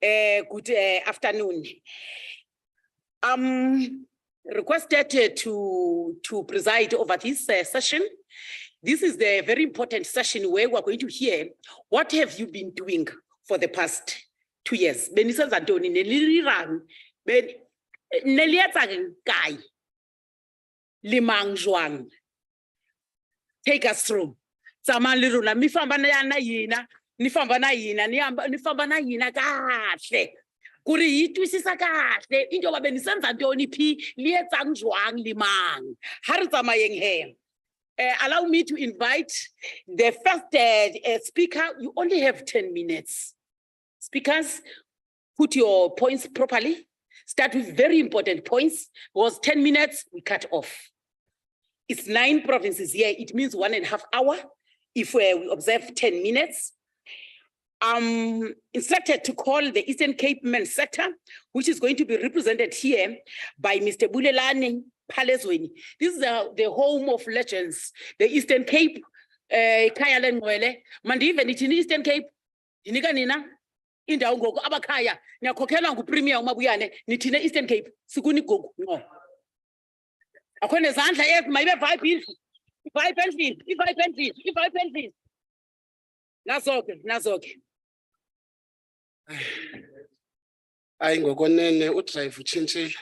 Good afternoon. Requested to preside over this session. This is the very important session where we're going to hear what have you been doing for the past 2 years. Take us through. Kuri yitwisisa kahle into babe nisenza ntoni phi liyetsang jwang limang ha re tsamayeng he. Allow me to invite the first speaker. You only have 10 minutes. Speakers, put your points properly. Start with very important points. Was 10 minutes, we cut off. It's 9 provinces here. It means 1.5 hours if we observe 10 minutes. I'm instructed to call the Eastern Cape Men's Sector, which is going to be represented here by Mr. Bulelani Palezweni. This is the home of legends, the Eastern Cape, Kaya Lenwele, Mandive, in Eastern Cape, Iniganina, Inda Ungo, Abakaya, Nakokela, Premier Mabuyane, Nitina Eastern Cape, Sukuni Go. No. Akone Santa, yes, my 5 feet, 5 feet, 5 feet, 5 feet. That's okay, that's okay. Hayi ngokonene udrive utshintshile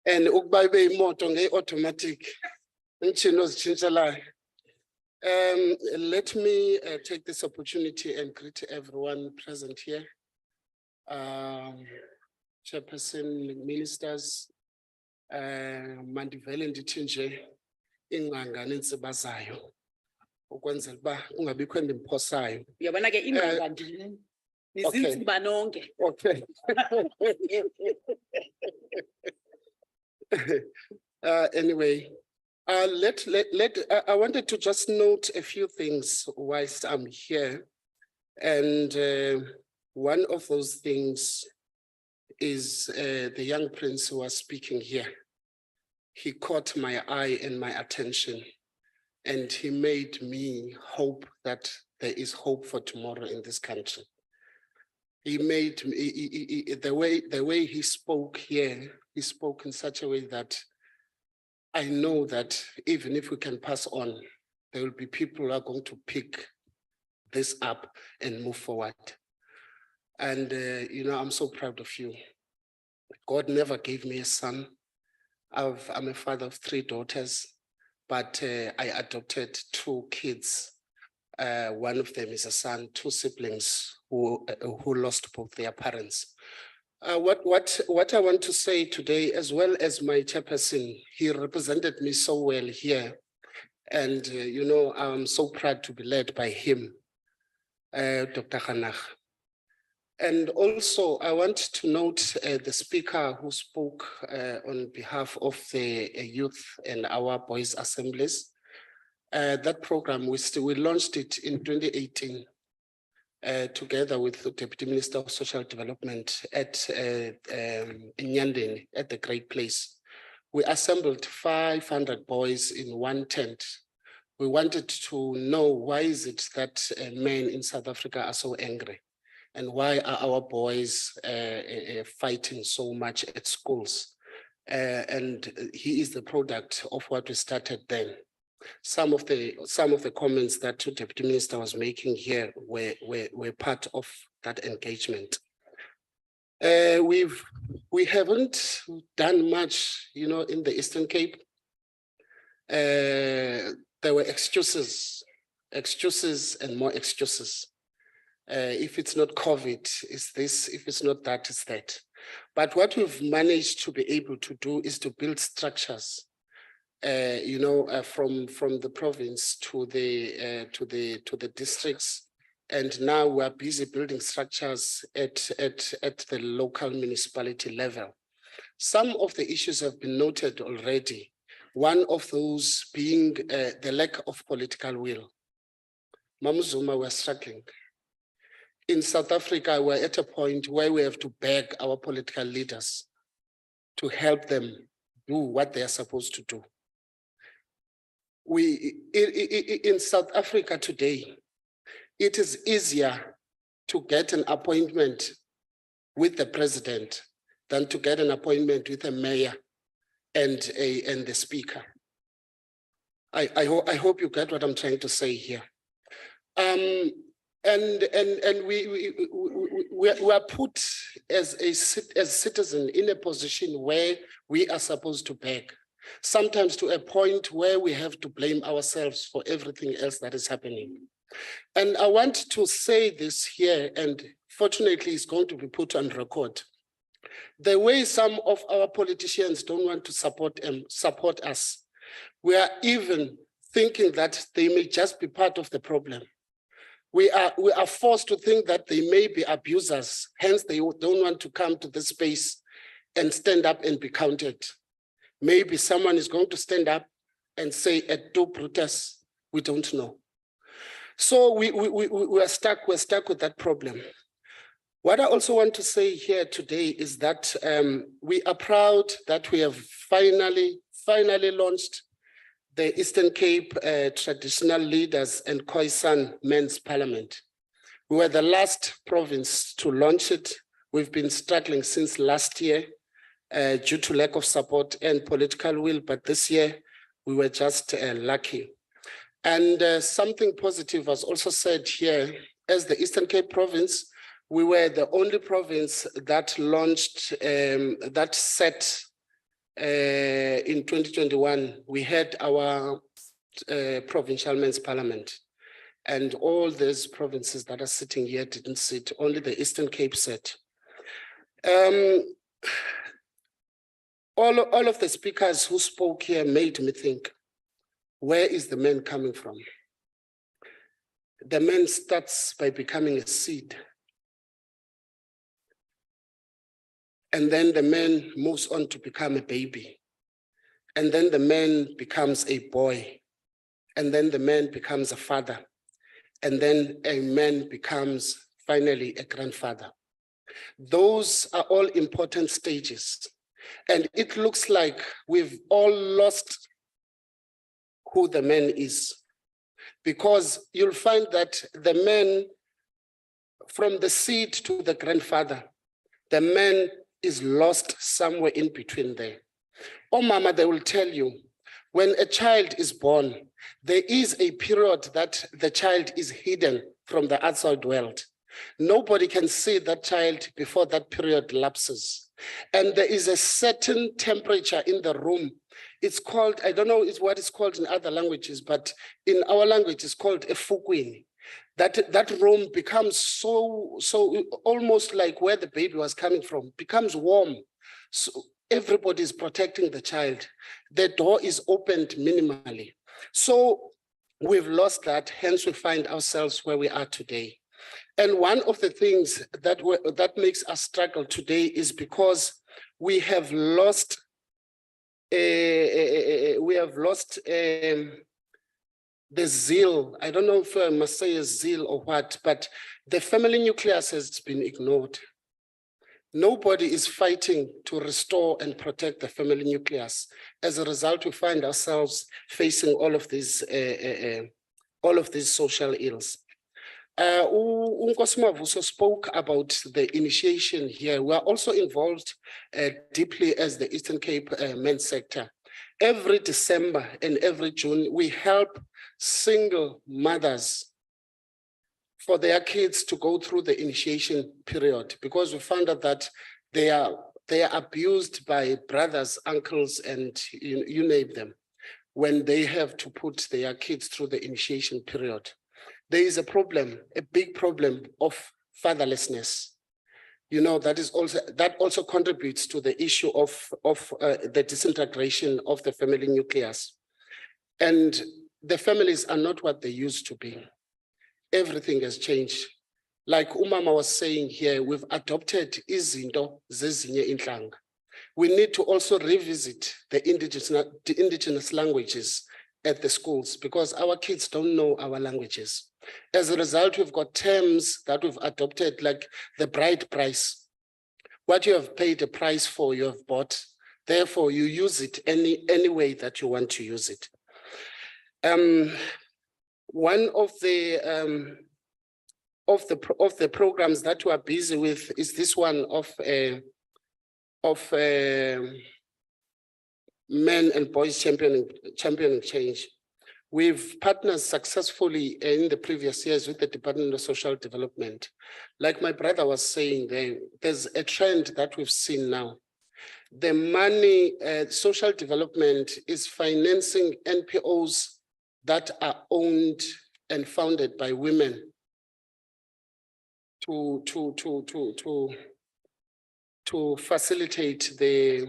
and ukuba ibe imoto nge-automatic umtshini ozitshintshelayo. Let me take this opportunity and greet everyone present here. Chairperson, ministers, mandivele ndithi nje ingqanga nentsiba zayo. Ukwenzela uba ungabikho endimposayo. Uyabona ke ingqanga ndini nizintsiba nonke. Okay. Anyway, I wanted to just note a few things whilst I'm here. And one of those things is the young prince who was speaking here. He caught my eye and my attention. And he made me hope that there is hope for tomorrow in this country. He made me, the way he spoke here, he spoke in such a way that I know that even if we can pass on, there will be people who are going to pick this up and move forward. And, you know, I'm so proud of you. God never gave me a son. I'm a father of 3 daughters, but I adopted 2 kids. One of them is a son, 2 siblings who lost both their parents. What I want to say today, as well as my chairperson, he represented me so well here. And, you know, I'm so proud to be led by him, Dr. Khanag. And also, I want to note the speaker who spoke on behalf of the youth and our boys' assemblies. That program, we launched it in 2018 together with the Deputy Minister of Social Development at Nyandeni, at the Great Place. We assembled 500 boys in one tent. We wanted to know why is it that men in South Africa are so angry, and why are our boys fighting so much at schools? And he is the product of what we started then. Some of the comments that the Deputy Minister was making here were part of that engagement. We haven't done much, you know, in the Eastern Cape. There were excuses and more excuses. If it's not COVID, it's this, if it's not that, it's that. But what we've managed to be able to do is to build structures, you know, from the province to the districts. And now we're busy building structures at the local municipality level. Some of the issues have been noted already. One of those being the lack of political will. Mamuzuma, we're struggling. In South Africa, we're at a point where we have to beg our political leaders to help them do what they are supposed to do. In South Africa today, it is easier to get an appointment with the president than to get an appointment with a mayor and the speaker. I hope you get what I'm trying to say here. And we are put as citizens in a position where we are supposed to beg, sometimes to a point where we have to blame ourselves for everything else that is happening. And I want to say this here, and fortunately it's going to be put on record. The way some of our politicians don't want to support us, we are even thinking that they may just be part of the problem. We are forced to think that they may be abusers, hence they don't want to come to this space and stand up and be counted. Maybe someone is going to stand up and say, "Et tu, Brutus," we don't know. So we're stuck with that problem. What I also want to say here today is that we are proud that we have finally launched the Eastern Cape Traditional Leaders and Khoisan Men's Parliament. We were the last province to launch it. We've been struggling since last year due to lack of support and political will, but this year we were just lucky. And something positive was also said here. As the Eastern Cape province, we were the only province that launched, that set in 2021, we had our provincial men's parliament, and all these provinces that are sitting here didn't sit, only the Eastern Cape set. All of the speakers who spoke here made me think, where is the man coming from? The man starts by becoming a seed. And then the man moves on to become a baby. And then the man becomes a boy. And then the man becomes a father. And then a man becomes finally a grandfather. Those are all important stages. And it looks like we've all lost who the man is. Because you'll find that the man, from the seed to the grandfather, the man is lost somewhere in between there. Oh, Mama, they will tell you When a child is born, there is a period that the child is hidden from the outside world. Nobody can see that child before that period lapses. And there is a certain temperature in the room. It's called, I don't know what it's called in other languages, but in our language, it's called a fukwini. That room becomes so almost like where the baby was coming from, becomes warm. So everybody is protecting the child. The door is opened minimally. So we've lost that, hence we find ourselves where we are today. And one of the things that makes us struggle today is because we have lost the zeal. I don't know if I must say a zeal or what, but the family nucleus has been ignored. Nobody is fighting to restore and protect the family nucleus. As a result, we find ourselves facing all of these social ills. Unkosima Vuso spoke about the initiation here. We are also involved deeply as the Eastern Cape men's sector. Every December and every June, we help single mothers for their kids to go through the initiation period, because we found out that they are abused by brothers, uncles, and you name them, when they have to put their kids through the initiation period. There is a problem, a big problem of fatherlessness. You know, that also contributes to the issue of the disintegration of the family nucleus. And the families are not what they used to be. Everything has changed. Like Umama was saying here, we've adopted izinto zezinye inhlanga. We need to also revisit the indigenous languages at the schools, because our kids don't know our languages. As a result, we've got terms that we've adopted, like the bride price. What you have paid a price for, you have bought. Therefore, you use it any way that you want to use it. One of the programs that we are busy with is this one of men and boys championing change. We've partnered successfully in the previous years with the Department of Social Development. Like my brother was saying, there's a trend that we've seen now. The money, social development is financing NPOs that are owned and founded by women to facilitate the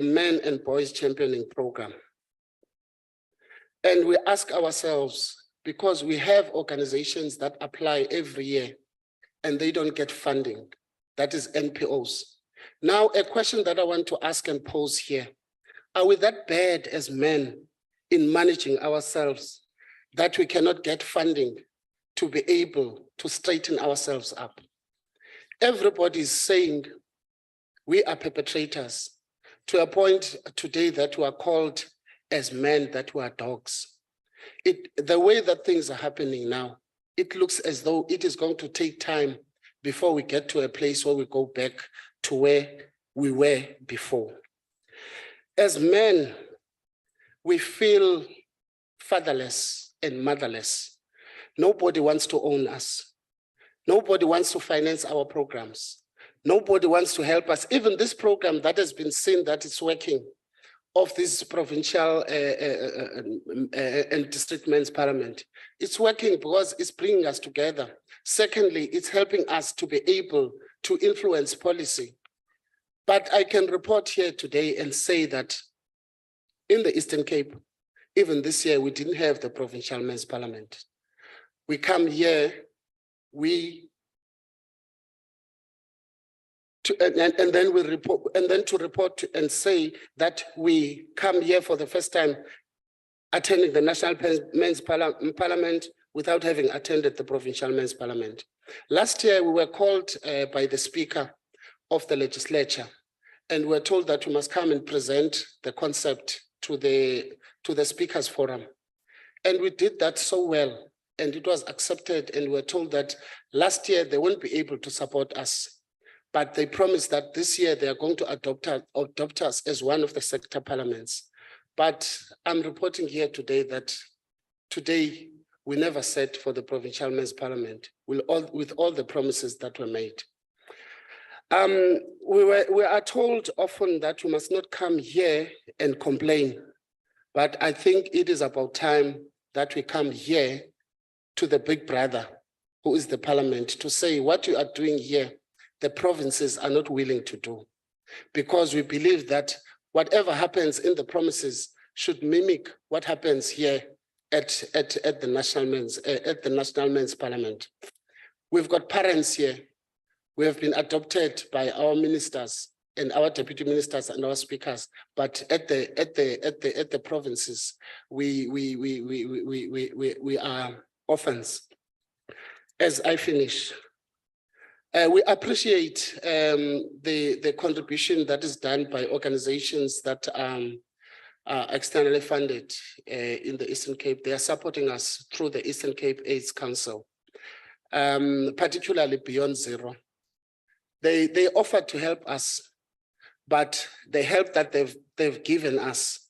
men and boys championing program. And we ask ourselves, because we have organizations that apply every year and they don't get funding, that is NPOs. Now, a question that I want to ask and pose here, are we that bad as men in managing ourselves that we cannot get funding to be able to straighten ourselves up? Everybody is saying we are perpetrators, to a point today that we are called as men that we are dogs. The way that things are happening now, it looks as though it is going to take time before we get to a place where we go back to where we were before. As men, we feel fatherless and motherless. Nobody wants to own us. Nobody wants to finance our programs. Nobody wants to help us. Even this program that has been seen that it's working, of this provincial and district men's parliament, it's working because it's bringing us together. Secondly, it's helping us to be able to influence policy. But I can report here today and say that in the Eastern Cape, even this year, we didn't have the provincial men's parliament. We come here, and then we report, and then to report and say that we come here for the first time attending the National Men's Parliament without having attended the Provincial Men's Parliament. Last year, we were called by the Speaker of the legislature, and we're told that we must come and present the concept to the Speakers Forum. And we did that so well, and it was accepted, and we're told that last year they won't be able to support us. but they promised that this year they are going to adopt us as one of the sector parliaments. But I'm reporting here today that today we never sat for the provincial men's parliament with all the promises that were made. We are told often that we must not come here and complain, but I think it is about time that we come here to the big brother, who is the parliament, to say what you are doing here, the provinces are not willing to do, because we believe that whatever happens in the promises should mimic what happens here at the National Men's Parliament. We've got parents here. We have been adopted by our ministers and our deputy ministers and our speakers, but at the provinces, we are orphans. As I finish, we appreciate the contribution that is done by organizations that are externally funded in the Eastern Cape. They are supporting us through the Eastern Cape AIDS Council, particularly Beyond Zero. They offered to help us, but the help that they've given us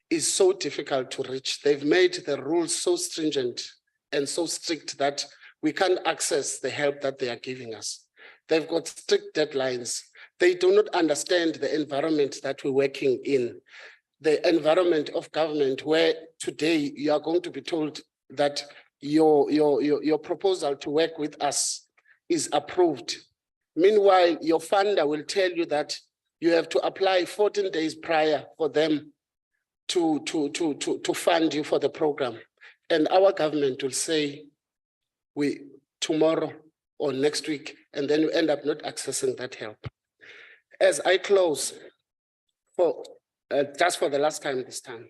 is so difficult to reach. They've made the rules so stringent and so strict that we can't access the help that they are giving us. They've got strict deadlines. They do not understand the environment that we're working in, the environment of government, where today you are going to be told that your proposal to work with us is approved. Meanwhile, your funder will tell you that you have to apply 14 days prior for them to fund you for the program. And our government will say, tomorrow or next week, and then you end up not accessing that help. As I close, just for the last time this time,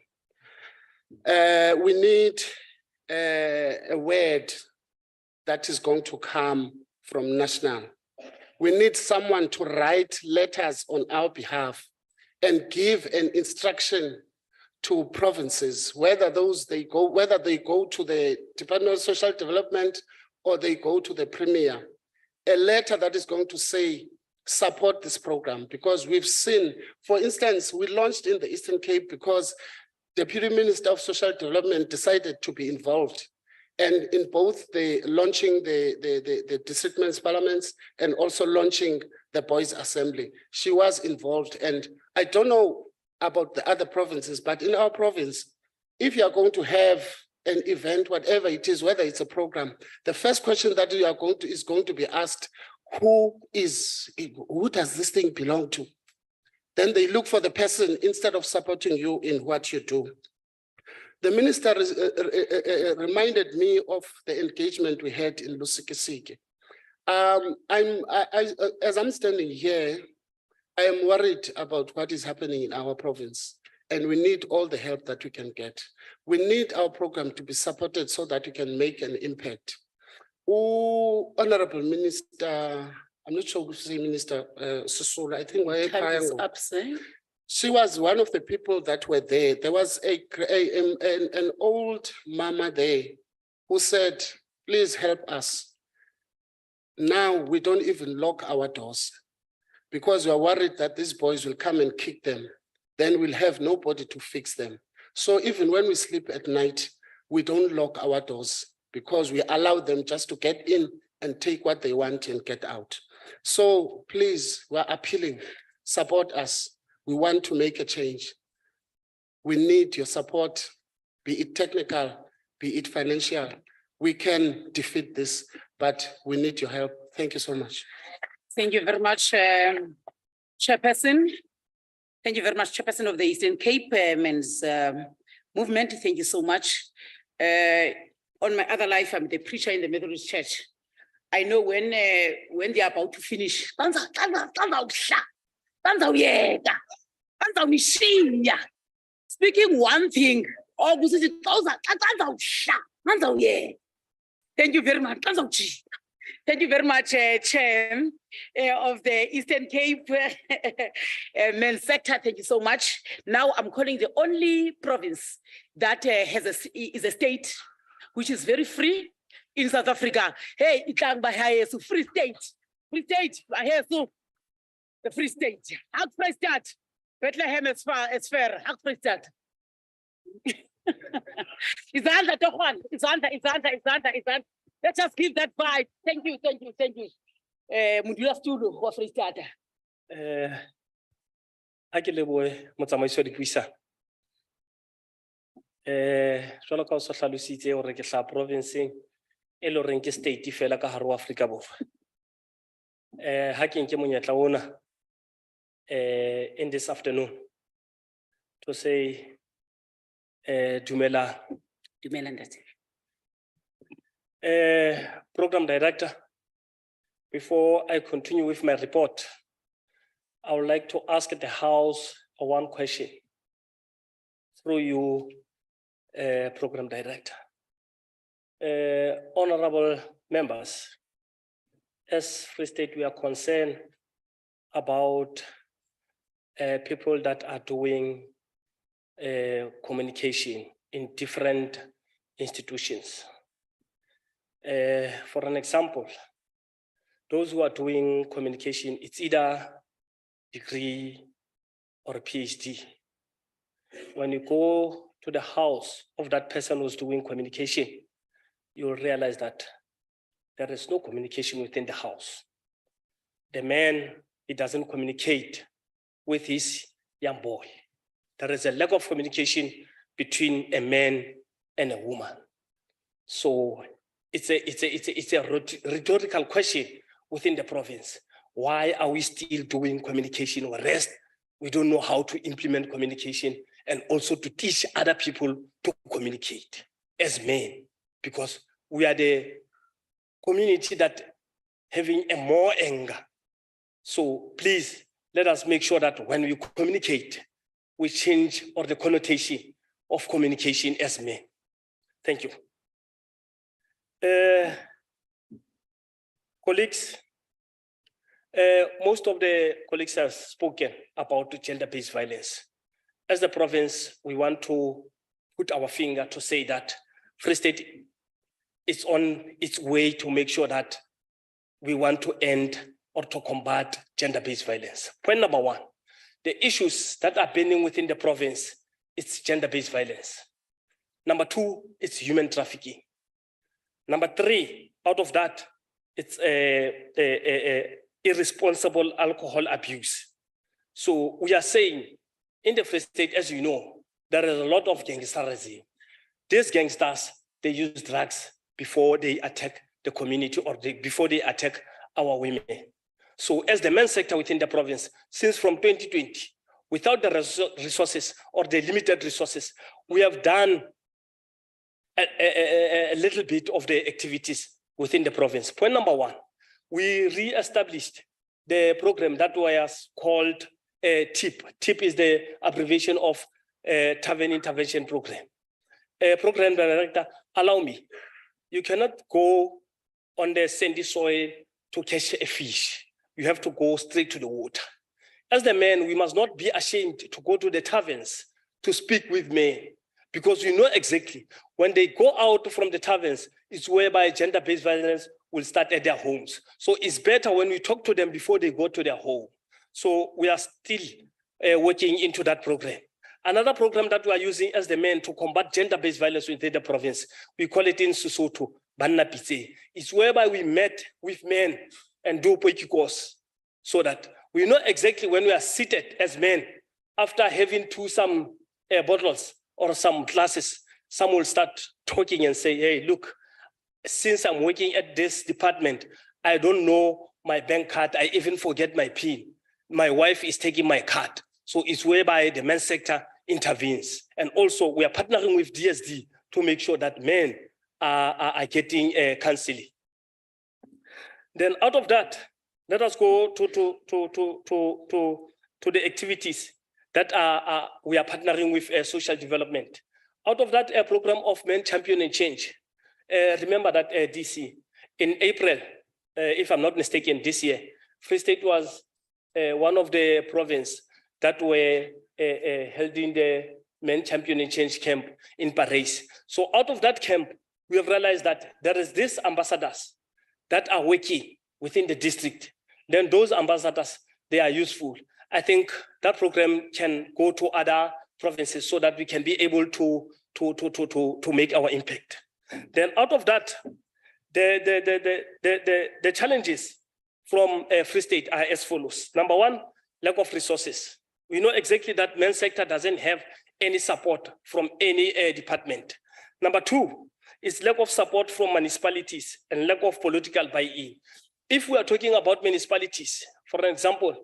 we need a word that is going to come from national. We need someone to write letters on our behalf and give an instruction to provinces, whether they go to the Department of Social Development or they go to the Premier, a letter that is going to say, support this program, because we've seen, for instance, we launched in the Eastern Cape because the Deputy Minister of Social Development decided to be involved. And in both the launching the district men's parliaments and also launching the boys' assembly, she was involved. And I don't know about the other provinces, but in our province, if you are going to have an event, whatever it is, whether it's a program, the first question that you are is going to be asked, who does this thing belong to? Then they look for the person instead of supporting you in what you do. The minister reminded me of the engagement we had in Lusikisiki. As I'm standing here, I am worried about what is happening in our province, and we need all the help that we can get. We need our program to be supported so that we can make an impact. Honorable Minister, I'm not sure who to say Minister Sisulu, I think she was one of the people that were there. There was an old mama there who said, please help us. Now we don't even lock our doors because we are worried that these boys will come and kick them. Then we'll have nobody to fix them. So even when we sleep at night, we don't lock our doors because we allow them just to get in and take what they want and get out. So please, we're appealing, support us. We want to make a change. We need your support, be it technical, be it financial. We can defeat this, but we need your help. Thank you so much. Thank you very much, Chairperson. Thank you very much, Chairperson of the Eastern Cape Men's Movement. Thank you so much. On my other life, I'm the preacher in the Methodist Church. I know when they are about to finish, speaking one thing, thank you very much. Thank you very much, Chair of the Eastern Cape Men's Sector. Thank you so much. Now I'm calling the only province that is a state which is very free in South Africa. Hey, it's a free state. Free State, I hear so. The Free State, Hak Free State. Bethlehem is far, it's fair, Hak Free State. Izandla Tohwan, Izandla. Let's just give that vibe. Thank you. Mudula Studio for Free State. Ha ke lebohe motsamaiso wa dipuisano. Jwalo ka o so hlalositse hore ke hla province-eng e le horeng ke state fela ka hare ho Afrika Borwa. Ha ke nke monyetla ona in this afternoon to say dumela Ntate. program director, before I continue with my report, I would like to ask the House one question through you, program director. Honorable members, as Free State, we are concerned about people that are doing communication in different institutions. For an example, those who are doing communication, it's either degree or a PhD. When you go to the house of that person who's doing communication, you'll realize that there is no communication within the house. The man, he doesn't communicate with his young boy. There is a lack of communication between a man and a woman. So it's a rhetorical question within the province. Why are we still doing communication, whereas we don't know how to implement communication and also to teach other people to communicate as men? Because we are the community that having a more anger. So please, let us make sure that when we communicate, we change or the connotation of communication as men. Thank you. Colleagues, most of the colleagues have spoken about gender-based violence. As the province, we want to put our finger to say that Free State is on its way to make sure that we want to end or to combat gender-based violence. Point number one, the issues that are burning within the province, it's gender-based violence. Number two, it's human trafficking. Number three, out of that, it's irresponsible alcohol abuse. So we are saying in the Free State, as you know, there is a lot of gangsterism. These gangsters, they use drugs before they attack the community or before they attack our women. So as the men's sector within the province, since from 2020, without the resources or the limited resources, we have done a little bit of the activities within the province. Point number one, we re-established the program that was called TIP. TIP is the abbreviation of Tavern Intervention Program. Program director, allow me. You cannot go on the sandy soil to catch a fish. You have to go straight to the water. As the men, we must not be ashamed to go to the taverns to speak with men, because we know exactly when they go out from the taverns, it's whereby gender-based violence will start at their homes. So it's better when we talk to them before they go to their home. So we are still working into that program. Another program that we are using as the men to combat gender-based violence within the province, we call it in Sesotho, Banna Pitse. It's whereby we met with men and do poikikos, so that we know exactly when we are seated as men, after having some bottles or some glasses, some will start talking and say, hey, look, since I'm working at this department, I don't know my bank card, I even forget my PIN. My wife is taking my card. So it's whereby the men's sector intervenes. And also we are partnering with DSD to make sure that men are getting counseling. Then out of that, let us go to the activities that we are partnering with social development. Out of that program of Men Championing Change, remember that DC, in April, if I'm not mistaken, this year, Free State was one of the provinces that were held in the Men Championing Change camp in Paris. So out of that camp, we have realized that there is these ambassadors that are working within the district then those ambassadors, they are useful. I think that program can go to other provinces so that we can be able to make our impact. Then out of that, the challenges from Free State are as follows. Number one, lack of resources. We know exactly that men's sector doesn't have any support from any department. Number two is lack of support from municipalities and lack of political buy-in. If we are talking about municipalities, for example,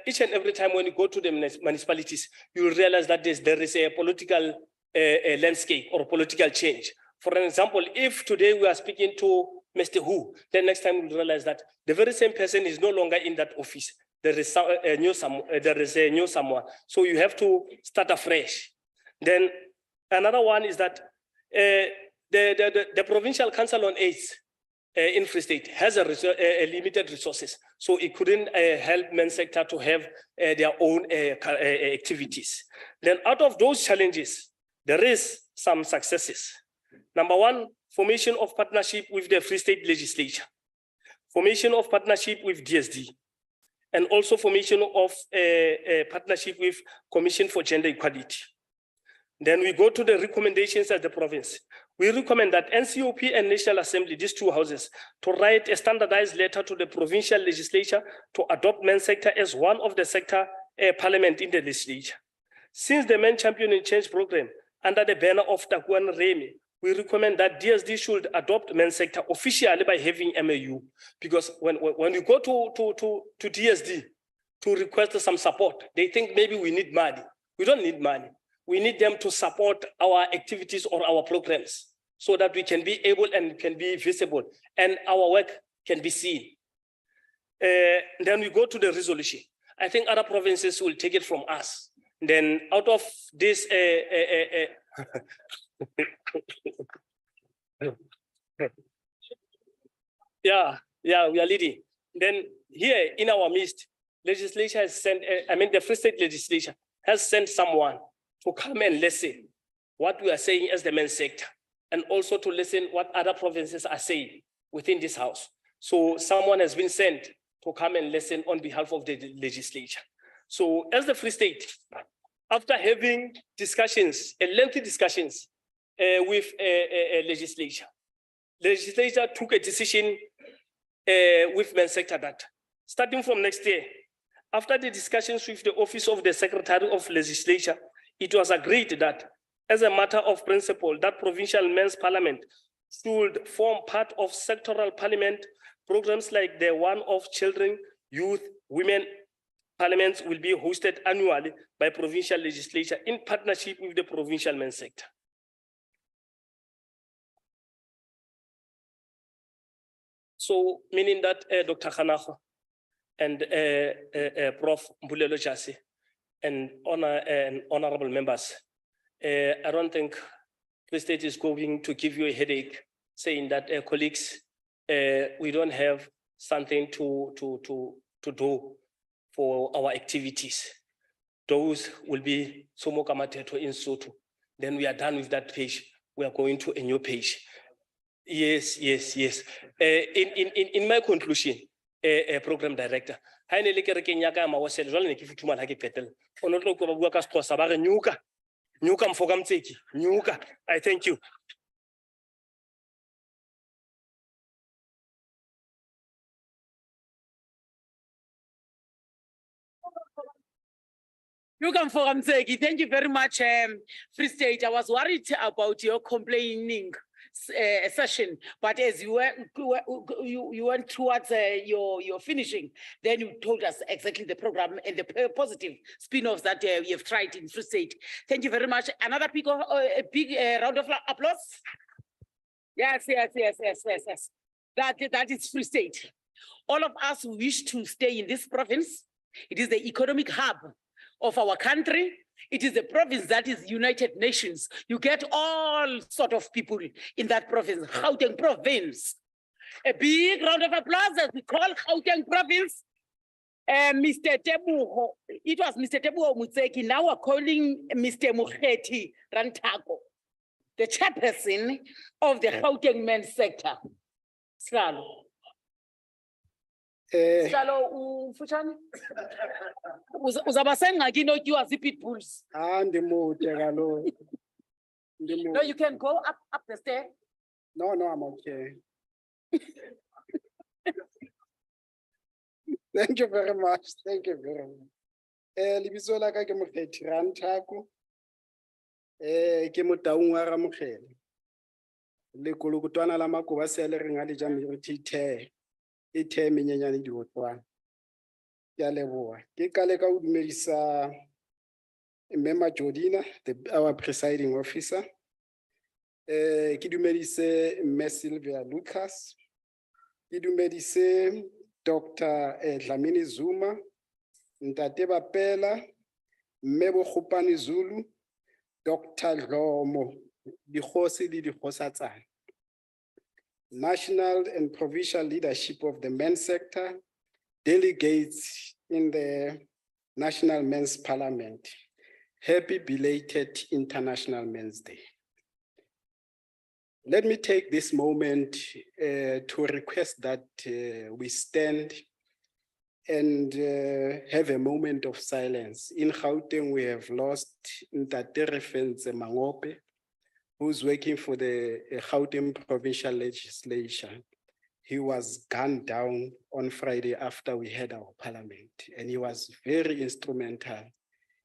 each and every time when you go to the municipalities, you will realize that there is a political landscape or political change. For example, if today we are speaking to Mr. Who, then next time we'll realize that the very same person is no longer in that office. There is a new someone. So you have to start afresh. Then another one is that the Provincial Council on AIDS in Free State has a limited resources. So it couldn't help men's sector to have their own activities. Then out of those challenges, there is some successes. Number one, formation of partnership with the Free State Legislature, formation of partnership with DSD, and also formation of a partnership with Commission for Gender Equality. Then we go to the recommendations at the province. We recommend that NCOP and National Assembly, these two houses, to write a standardized letter to the provincial legislature to adopt men's sector as one of the sector parliament in the legislature. Since the Men Championing Change program under the banner of Takuan Remy, we recommend that DSD should adopt men's sector officially by having MAU, because when you go to DSD to request some support, they think maybe we need money. We don't need money. We need them to support our activities or our programs so that we can be able and can be visible and our work can be seen. Then we go to the resolution. I think other provinces will take it from us. Then out of this, we are leading. Then here in our midst, legislature has sent, the Free State Legislature has sent someone to come and listen what we are saying as the men's sector, and also to listen what other provinces are saying within this house. So someone has been sent to come and listen on behalf of the legislature. So as the Free State, after having discussions, lengthy discussions with a legislature took a decision with men's sector that starting from next year, after the discussions with the Office of the Secretary of Legislature, it was agreed that as a matter of principle, that provincial men's parliament should form part of sectoral parliament. Programs like the one of children, youth, women parliaments will be hosted annually by provincial legislature in partnership with the provincial men's sector. So meaning that Dr. Khanako and Prof. Mbulelo Jasi and honorable members, I don't think the state is going to give you a headache saying that colleagues, we don't have something to do for our activities. Those will be Somo Kamateto in Soto. Then we are done with that page. We are going to a new page. Yes. In my conclusion, program director, I thank you. You come for Mseki. Thank you very much, Free State. I was worried about your complaining session, but as you went towards your finishing, then you told us exactly the program and the positive spin-offs that we have tried in Free State. Thank you very much. Another big round of applause. Yes. That is Free State. All of us wish to stay in this province. It is the economic hub of our country. It is a province that is United Nations. You get all sort of people in that province, Gauteng province. A big round of applause as we call Gauteng province. Mr. Tebuho, it was Mr. Tebuho Mutseki, now we're calling Mr. Mukhethi Rantako, the chairperson of the Gauteng men's sector. Slalo. Sihlalo ufutshane? Uzaba sengxakini otyiwa zii-pitbulls. Andimude kaloku. No, you can go up the stair. No, I'm okay. Thank you very much. Thank you very much. Lebitso la ka ke Mokgethi Ranthako. Ke motaung wa Ramokgele. Le kolokotwana la Makoba sele re nga le ja meriti the menyenyane diotwana. Ke a leboha. Ke ka leka ho dumedisa Mme Majodina, our presiding officer. Ke dumedise Mme Sylvia Lucas. Ke dumedise Dr. Dlamini Zuma, Ntate Bapela, Mme Bogopane Zulu, Dr. Dlomo, Dikgosi le Dikgosatsane. National and provincial leadership of the men's sector, delegates in the National Men's Parliament. Happy belated International Men's Day. Let me take this moment to request that we stand and have a moment of silence. In Gauteng, we have lost Ntate Refentse Mangope, who's working for the Gauteng Provincial Legislature. He was gunned down on Friday after we had our parliament, and he was very instrumental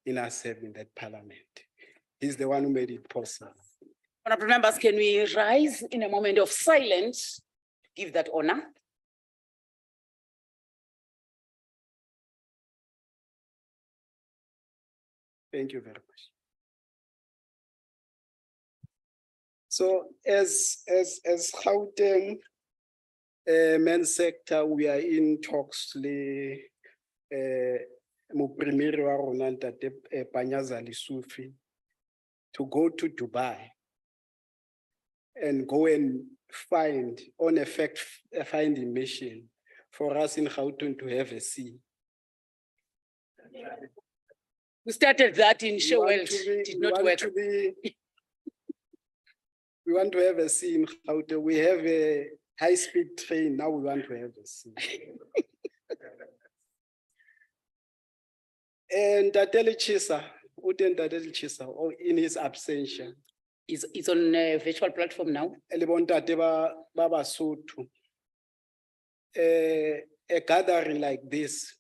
in us having that parliament. He's the one who made it possible. Honorable members, can we rise in a moment of silence? Give that honor. Thank you very much. So as Gauteng men's sector, we are in talks le Mopremiri wa rona Ntate Panyaza Lesufi to go to Dubai and go and find on a fact-finding mission for us in Gauteng to have a sea. We started that in Shewelt, did not work. We want to have a sea in Gauteng. We have a high-speed train, now we want to have a sea. And Ntate Chisa, Ntate Chisa, in his absentia. It's on a virtual platform now. A gathering like this,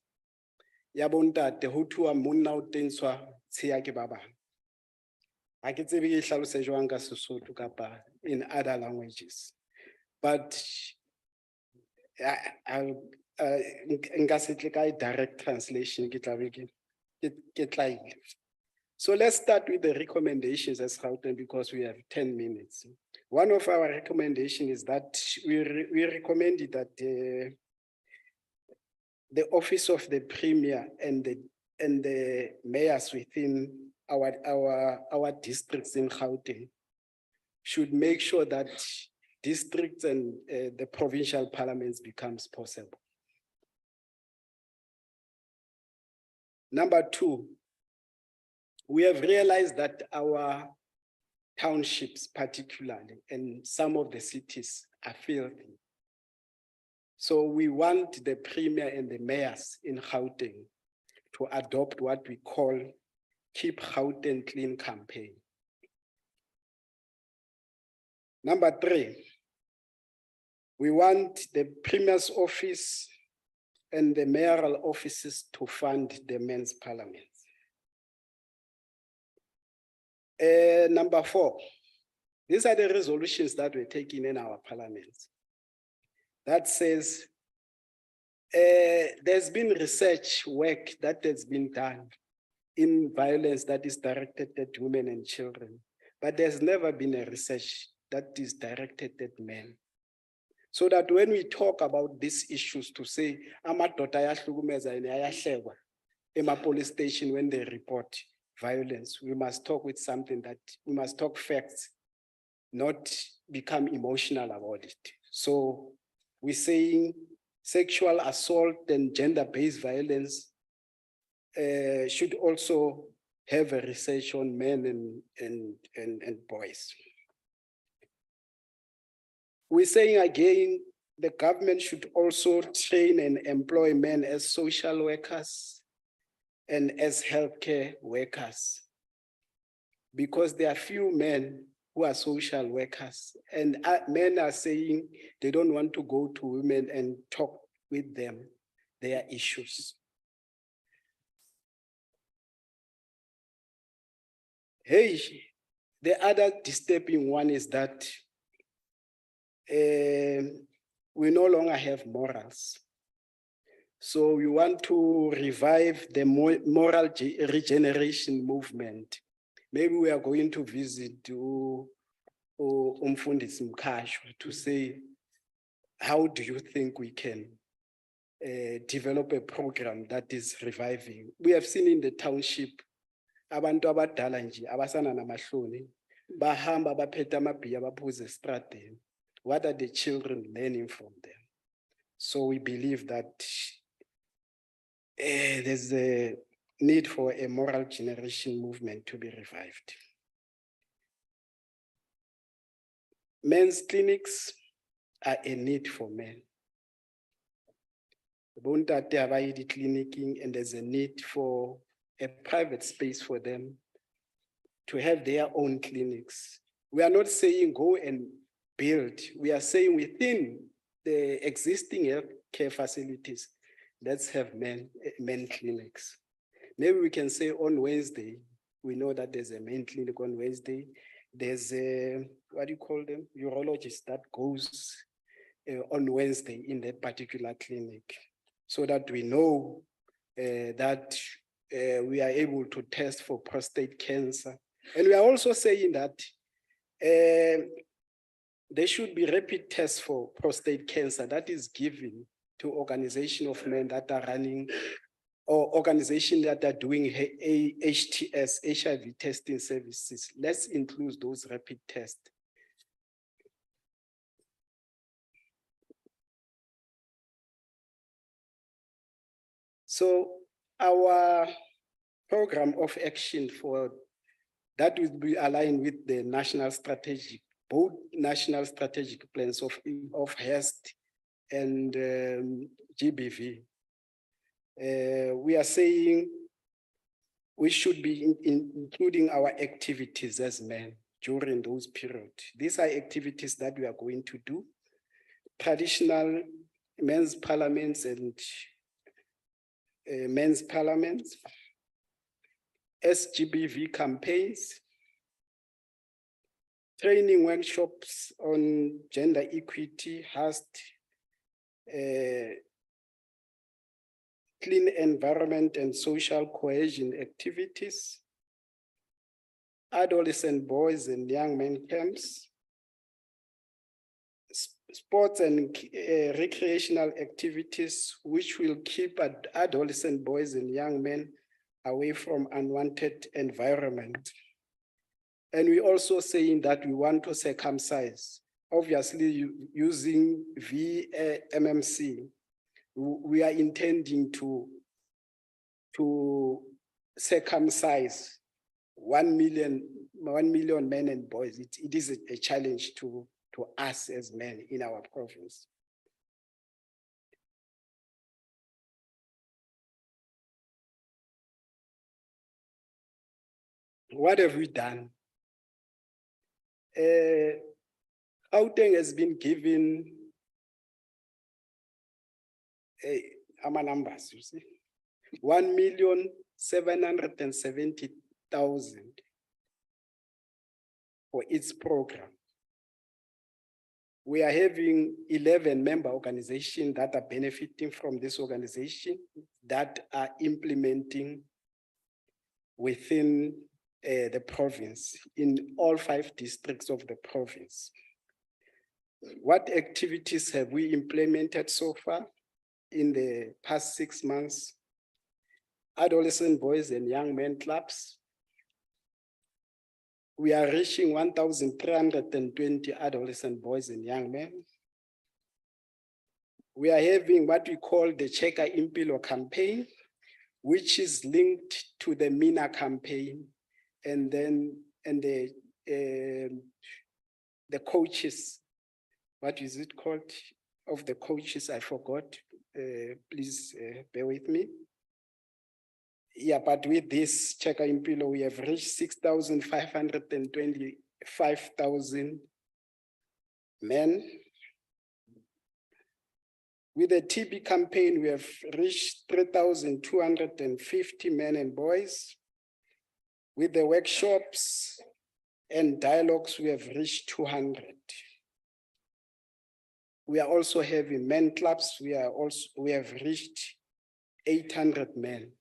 Yabontate, who to a moon now tenswa, Siaki Baba. I can say we shall say Joanga Susu Kapa in other languages. But I'll direct translation. So let's start with the recommendations as Gauteng because we have 10 minutes. One of our recommendations is that we recommended that the office of the premier and the mayors within our districts in Gauteng should make sure that districts and the provincial parliaments becomes possible. Number two, we have realized that our townships particularly and some of the cities are filthy. So we want the premier and the mayors in Gauteng to adopt what we call Keep Gauteng Clean campaign. Number three, we want the premier's office and the mayoral offices to fund the men's parliament. Number four, these are the resolutions that were taken in our parliaments. That says there's been research work that has been done in violence that is directed at women and children, but there's never been a research that is directed at men. So that when we talk about these issues to say, amadoda ayahlukumeza and ayahlekwa ema police station when they report violence, we must talk with something that we must talk facts, not become emotional about it. So we're saying sexual assault and gender-based violence should also have a research on men and boys. We're saying again the government should also train and employ men as social workers and as healthcare workers. Because there are few men who are social workers, and men are saying they don't want to go to women and talk with them, their issues. Hey, the other disturbing one is that we no longer have morals. So we want to revive the moral regeneration movement. Maybe we are going to visit Umfundisi Mkhatshwa to say, how do you think we can develop a program that is reviving? We have seen in the township, abantu abadala nje abasana namahloni bahamba baphethe amabhiya baphuze estradeni. What are the children learning from them? So we believe that there's a need for a moral generation movement to be revived. Men's clinics are a need for men. Bontate abayi clinicing, and there's a need for a private space for them to have their own clinics. We are not saying go and build. We are saying within the existing healthcare facilities, let's have men clinics. Maybe we can say on Wednesday, we know that there's a main clinic on Wednesday. There's a, what do you call them? Urologist that goes on Wednesday in that particular clinic, so that we know that we are able to test for prostate cancer. And we are also saying that there should be rapid tests for prostate cancer that is given to organization of men that are running, or organizations that are doing HTS, HIV testing services. Let's include those rapid tests. So our program of action for that will be aligned with the national strategic, both national strategic plans of HEST and GBV. We are saying we should be including our activities as men during those periods. These are activities that we are going to do. Traditional men's parliaments and men's parliaments, SGBV campaigns, training workshops on gender equity, HEST, clean environment and social cohesion activities, adolescent boys and young men camps, sports and recreational activities, which will keep adolescent boys and young men away from unwanted environment. And we also saying that we want to circumcise, obviously using VMMC. We are intending to circumcise 1 million men and boys. It is a challenge to us as men in our province. What have we done? Gauteng has been given our numbers, you see, 1,770,000 for its program. We are having 11 member organizations that are benefiting from this organization that are implementing within the province in all 5 districts of the province. What activities have we implemented so far in the past 6 months? Adolescent boys and young men clubs. We are reaching 1,320 adolescent boys and young men. We are having what we call the Cheka Impilo campaign, which is linked to the MENA campaign, and then the coaches, what is it called? of the coaches I forgot. Please bear with me. Yeah, but with this Checker Impilo, we have reached 6,525,000 men. With the TB campaign, we have reached 3,250 men and boys. With the workshops and dialogues, we have reached 200. We are also having men clubs. We have reached 800 men.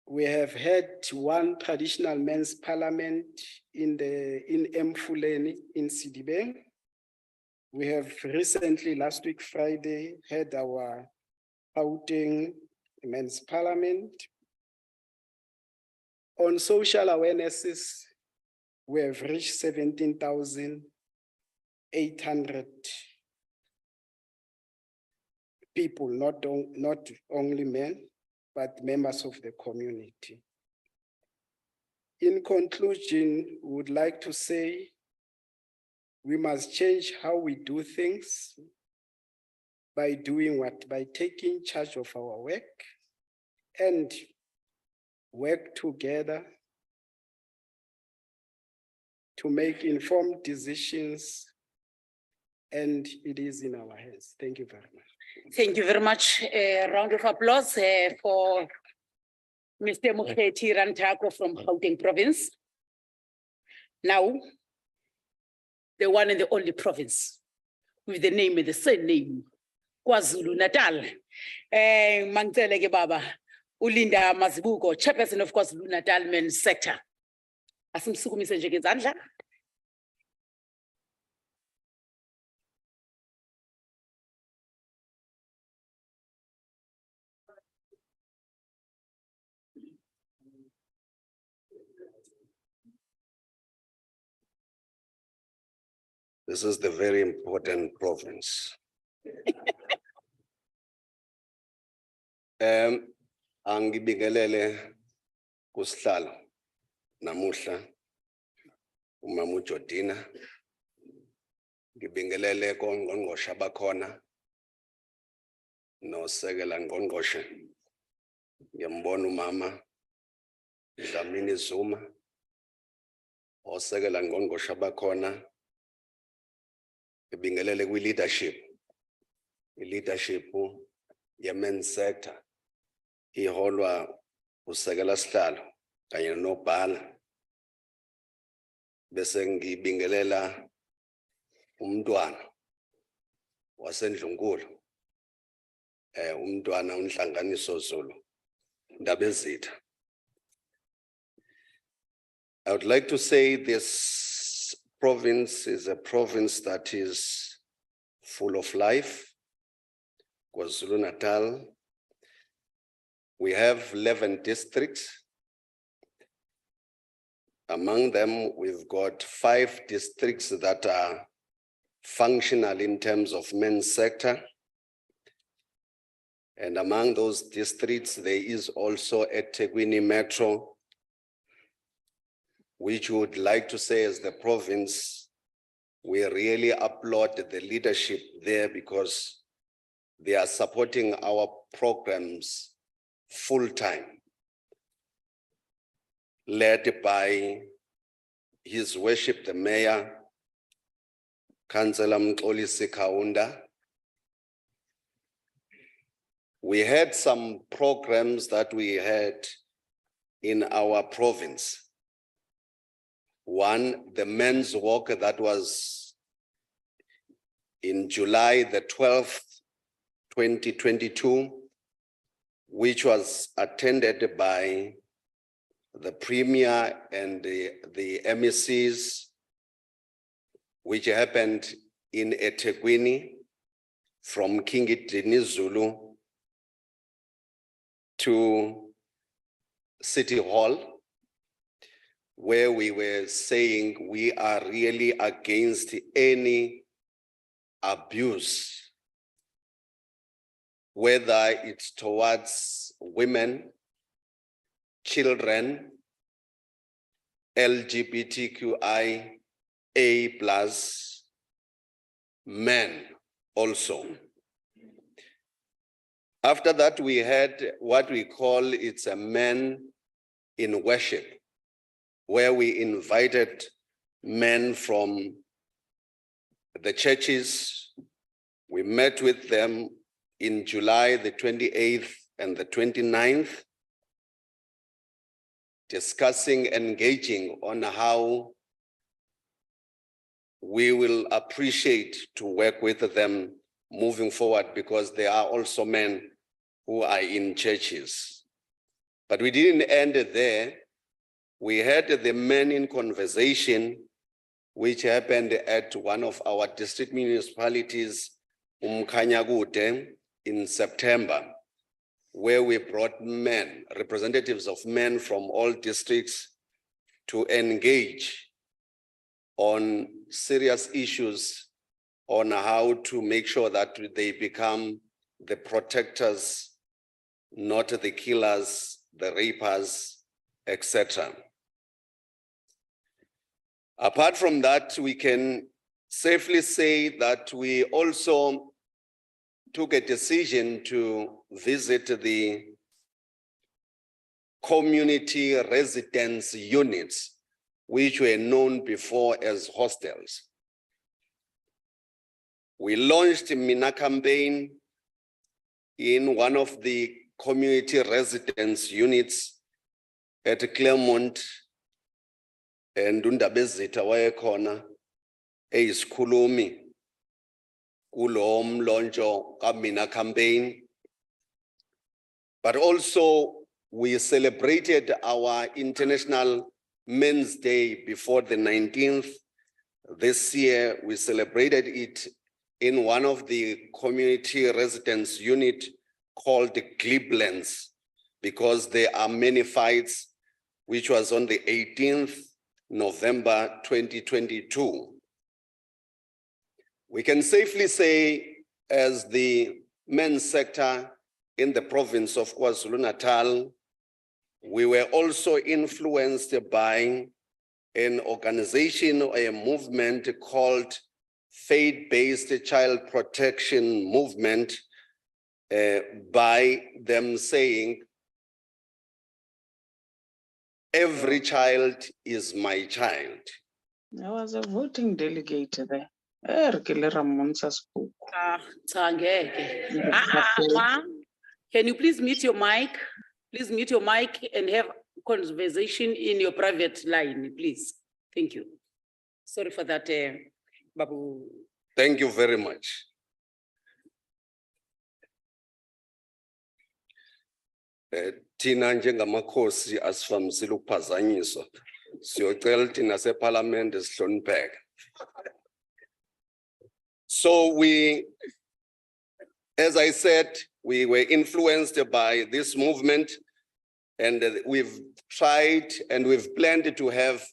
We have had one traditional men's parliament in Mfuleni in Sidibeng. We have recently, last week, Friday, had our Gauteng men's parliament. On social awarenesses, we have reached 17,800 people, not only men, but members of the community. In conclusion, we would like to say we must change how we do things by doing what? By taking charge of our work and work together to make informed decisions, and it is in our hands. Thank you very much. Thank you very much. A round of applause for Mr. Mukherjee Rantako from Gauteng province. Now, the one and the only province with the name and the same name, KwaZulu Natal. Mangitele ke baba, uLinda Mazibuko, chairperson of KwaZulu Natal men's sector. Asimsukumise nje ngezandla. This is the very important province. Angibingelele kusihlalo namuhla uMama uJordina. Ngibingelele kongqongqoshe abakhona nosekela ngqongqoshe. Ngiyambona uMama Dlamini Zuma osekela ngqongqoshe abakhona. Ngibingelele leadership ye-men's sector iholwa usekela sihlalo kanye nobhala. Bese ngibingelela umntwana waseNdlunkulu, umntwana uNhlanganiso Zulu Ndabezitha. I would like to say this province is a province that is full of life. KwaZulu Natal, we have 11 districts. Among them, we've got 5 districts that are functional in terms of men's sector. And among those districts, there is also a eThekwini Metro, which we would like to say as the province, we really applaud the leadership there because they are supporting our programs full time, led by His Worship the Mayor, Councillor Mxolisi Kaunda. We had some programs that we had in our province. One, the men's walk that was in July the 12th, 2022, which was attended by the Premier and the MECs, which happened in eThekwini from Kingitini Zulu to City Hall, where we were saying we are really against any abuse, whether it's towards women, children, LGBTQIA+, men also. After that, we had what we call it's a men in worship, where we invited men from the churches. We met with them in July the 28th and the 29th, discussing, engaging on how we will appreciate to work with them moving forward, because there are also men who are in churches. But we didn't end it there. We had the men in conversation, which happened at one of our district municipalities, Umkhanyakude, in September, where we brought men, representatives of men from all districts, to engage on serious issues on how to make sure that they become the protectors, not the killers, the rapers, etc. Apart from that, we can safely say that we also took a decision to visit the community residence units, which were known before as hostels. We launched a Mina campaign in one of the community residence units at Claremont, and Undabezita wayekhona eyisikhulumi kulo mlontsho kaMina campaign. But also we celebrated our International Men's Day before the 19th. This year we celebrated it in one of the community residence unit called the Gleblands, because there are many fights, which was on the 18th November 2022. We can safely say, as the men's sector in the province of KwaZulu-Natal, we were also influenced by an organization or a movement called Faith-Based Child Protection Movement, by them saying, every child is my child. I was a voting delegate there. Can you please mute your mic? Please mute your mic and have conversation in your private line, please. Thank you. Sorry for that, Babu. Thank you very much. Tina njengamakhosi asivamisile ukuphazanyiswa. Siyocela thina seParliament sihlonipheke. So we, as I said, we were influenced by this movement, and we've tried and we've planned to have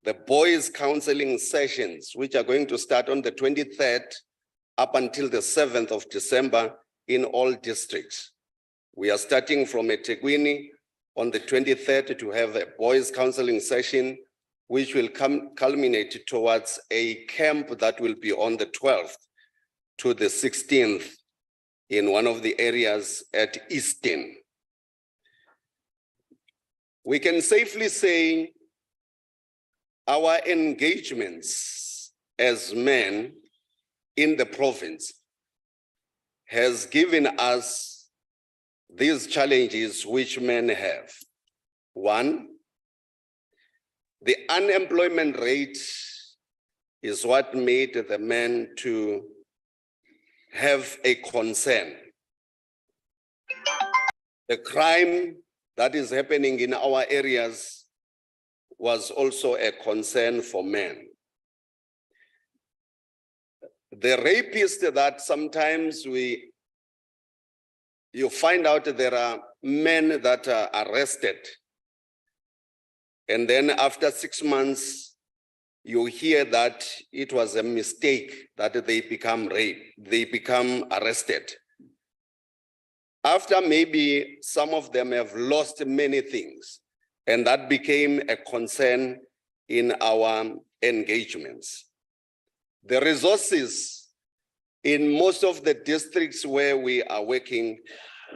the boys' counseling sessions, which are going to start on the 23rd up until the 7th of December in all districts. We are starting from eThekwini on the 23rd to have a boys' counseling session, which will culminate towards a camp that will be on the 12th to the 16th in one of the areas at Easton. We can safely say our engagements as men in the province has given us these challenges which men have. One, the unemployment rate is what made the men to have a concern. The crime that is happening in our areas was also a concern for men. The rapists that sometimes you find out that there are men that are arrested, and then after 6 months, you hear that it was a mistake that they become arrested. After maybe some of them have lost many things, and that became a concern in our engagements. The resources In most of the districts where we are working,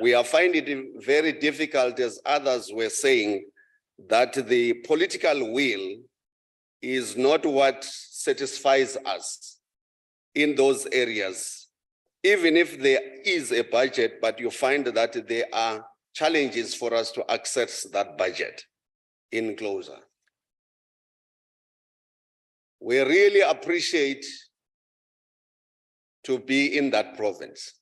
we are finding it very difficult, as others were saying, that the political will is not what satisfies us in those areas. Even if there is a budget, but you find that there are challenges for us to access that budget in closer. We really appreciate to be in that province.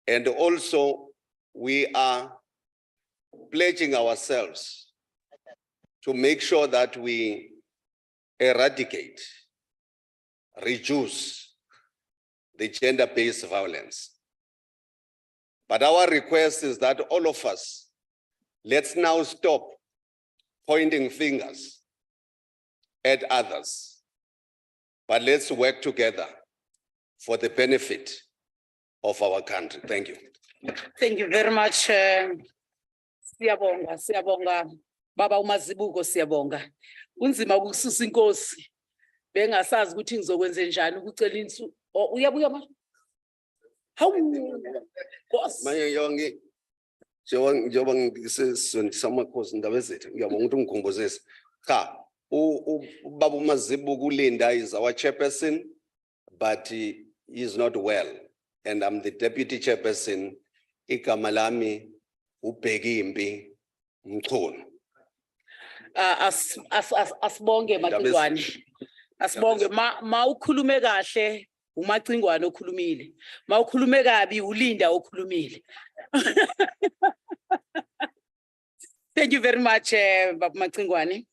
And also, we are pledging ourselves to make sure that we eradicate, reduce the gender-based violence. But our request is that all of us, let's now stop pointing fingers at others, but let's work together for the benefit of our country. Thank you. Thank you very much. Siyabonga, siyabonga. Baba uMazibuko siyabonga. Unzima ukususa inkosi. Bengasazi ukuthi ngizokwenza njani ukucela insu. Uyabuya manje? Hawu. Nkosi. Manje yonke njengoba ngisesondisa amakhosi indaba ezethu ngiyabonga ukuthi ungikhumbuzise. Cha, ubaba uMazibuko uLinda is our chairperson, but he is not well, and I'm the deputy chairperson. Igama lami uBhekimpi Mchunu. Asibonge Macingwane. Asibonge ma ukhulume kahle uMacingwane okhulumile. Ma ukhulume kabi uLinda okhulumile. Thank you very much Baba Macingwane.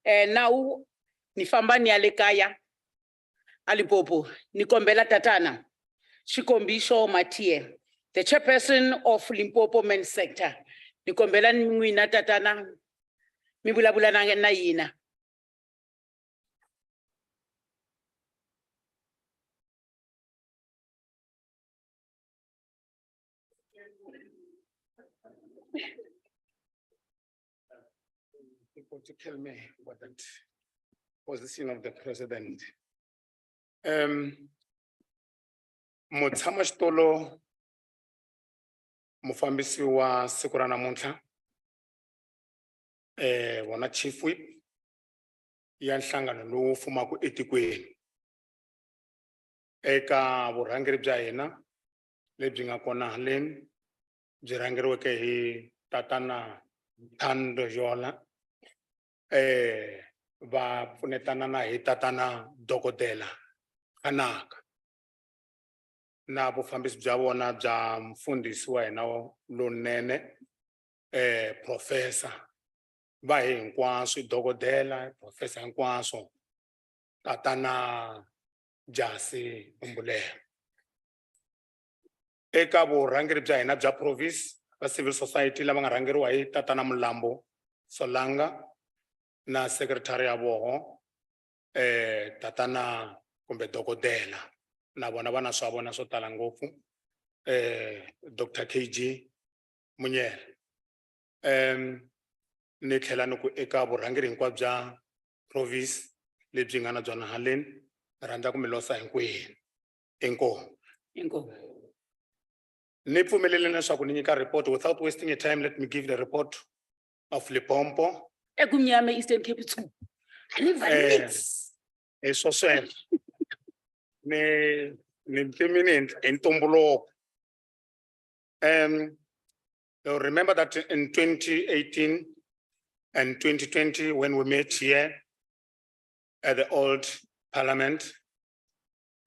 Now nifamba niyale kaya Alipopo nikombela tatana Shikombisho Matie, the chairperson of Limpopo Men's Sector. Nikombela nwina tatana mibulabula na yina. People to tell me what that position of the president. Mutshama xitolo mufambisi wa siku ra namuntlha wona chief whip ya nhlangano lowu fumaka etikweni eka vurhangeri bya hina lebyi nga kona haleni byi rhangeriweke hi tatana Thando Jola va pfunetana na hi tatana Dokodela Kanaka na vufambisi bya vona bya mfundhisi wa hina lonene professor va hinkwaswo dokodela professor hinkwaswo tatana Jasi Umbulela eka vurhangeri bya hina bya province va civil society lava nga rhangeriwa hi tatana Mulambo Solanga na secretary ya voho tatana kumbe dokodela na vona vana swa vona swo tala ngopfu Dr. KG Munyele ni tlhela ni ku eka vurhangeri hinkwabyo bya province lebyi nga na byona haleni rhandza ku mi losa hinkwenu inkomu ni pfumelele leswaku ni nyika report without wasting your time. Let me give the report of Limpopo. Ekumnyama Eastern Cape 2. Eso swela ni 3 minutes in Ntumbuluko. You'll remember that in 2018 and 2020 when we met here at the old parliament,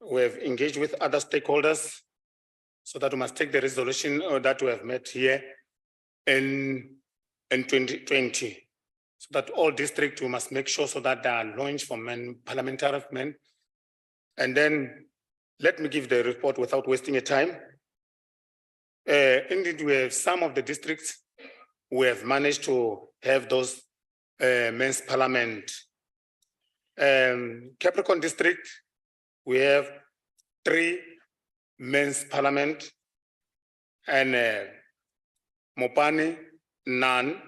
we have engaged with other stakeholders so that we must take the resolution that we have met here in 2020. So that all districts, we must make sure so that they are launched for parliamentary men. And then let me give the report without wasting your time. Indeed, we have some of the districts, we have managed to have those men's parliament. Capricorn district, we have 3 men's parliament, and Mopani, none,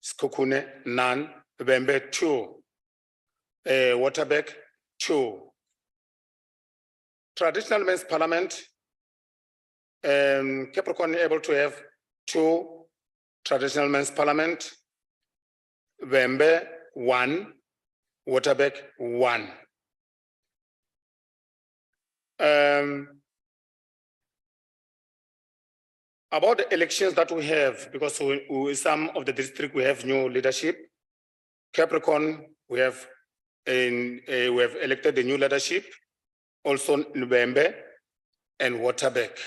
Skokune, none, Bembe, 2, Waterbeck, 2, traditional men's parliament, Capricorn able to have 2 traditional men's parliament, Wembe 1, Waterberg 1. About the elections that we have, because some of the district we have new leadership. Capricorn, we have elected the new leadership, also November and Waterberg.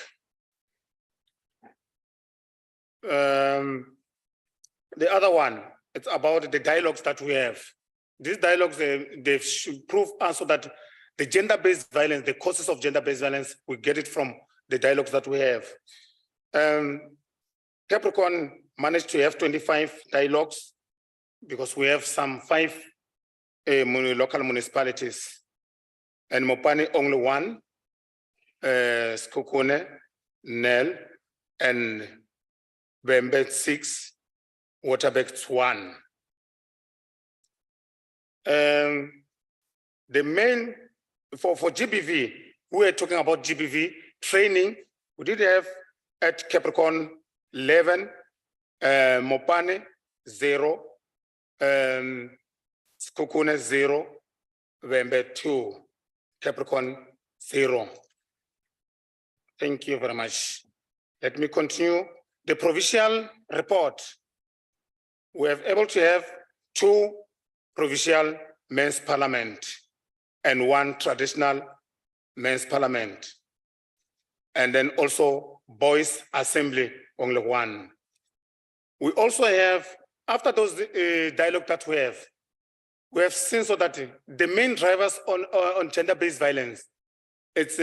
The other one, it's about the dialogues that we have. These dialogues, they should prove also that the gender-based violence, the causes of gender-based violence, we get it from the dialogues that we have. Capricorn managed to have 25 dialogues because we have some 5 local municipalities, and Mopani only 1, Skokone, Nel, and Bembe 6, Waterberg 1. The main, for GBV, we are talking about GBV training. We did have at Capricorn 11, Mopane 0, Skokone 0, Bembe 2, Capricorn 0. Thank you very much. Let me continue. The provincial report. We are able to have 2 provincial men's parliament and 1 traditional men's parliament. And then also boys assembly, only 1. We also have, after those dialogue that we have seen so that the main drivers on gender-based violence, it's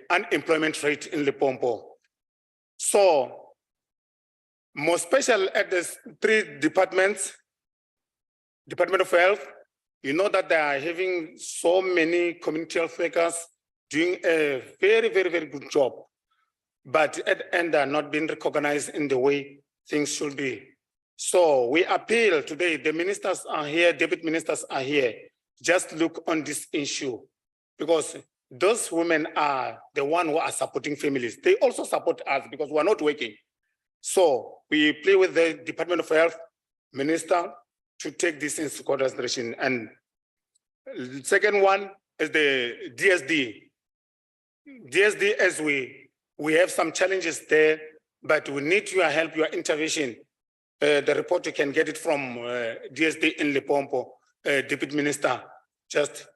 unemployment rate in Limpopo. So, more special at the 3 departments, Department of Health, you know that they are having so many community health workers doing a very, very, very good job, but at the end are not being recognized in the way things should be. So we appeal today, the ministers are here, deputy ministers are here, just look on this issue, because those women are the ones who are supporting families. They also support us because we're not working. So we play with the Department of Health Minister to take this into consideration. And the second one is the DSD. DSD, as we have some challenges there, but we need your help, your intervention. The report, you can get it from DSD in Limpopo, Deputy Minister, just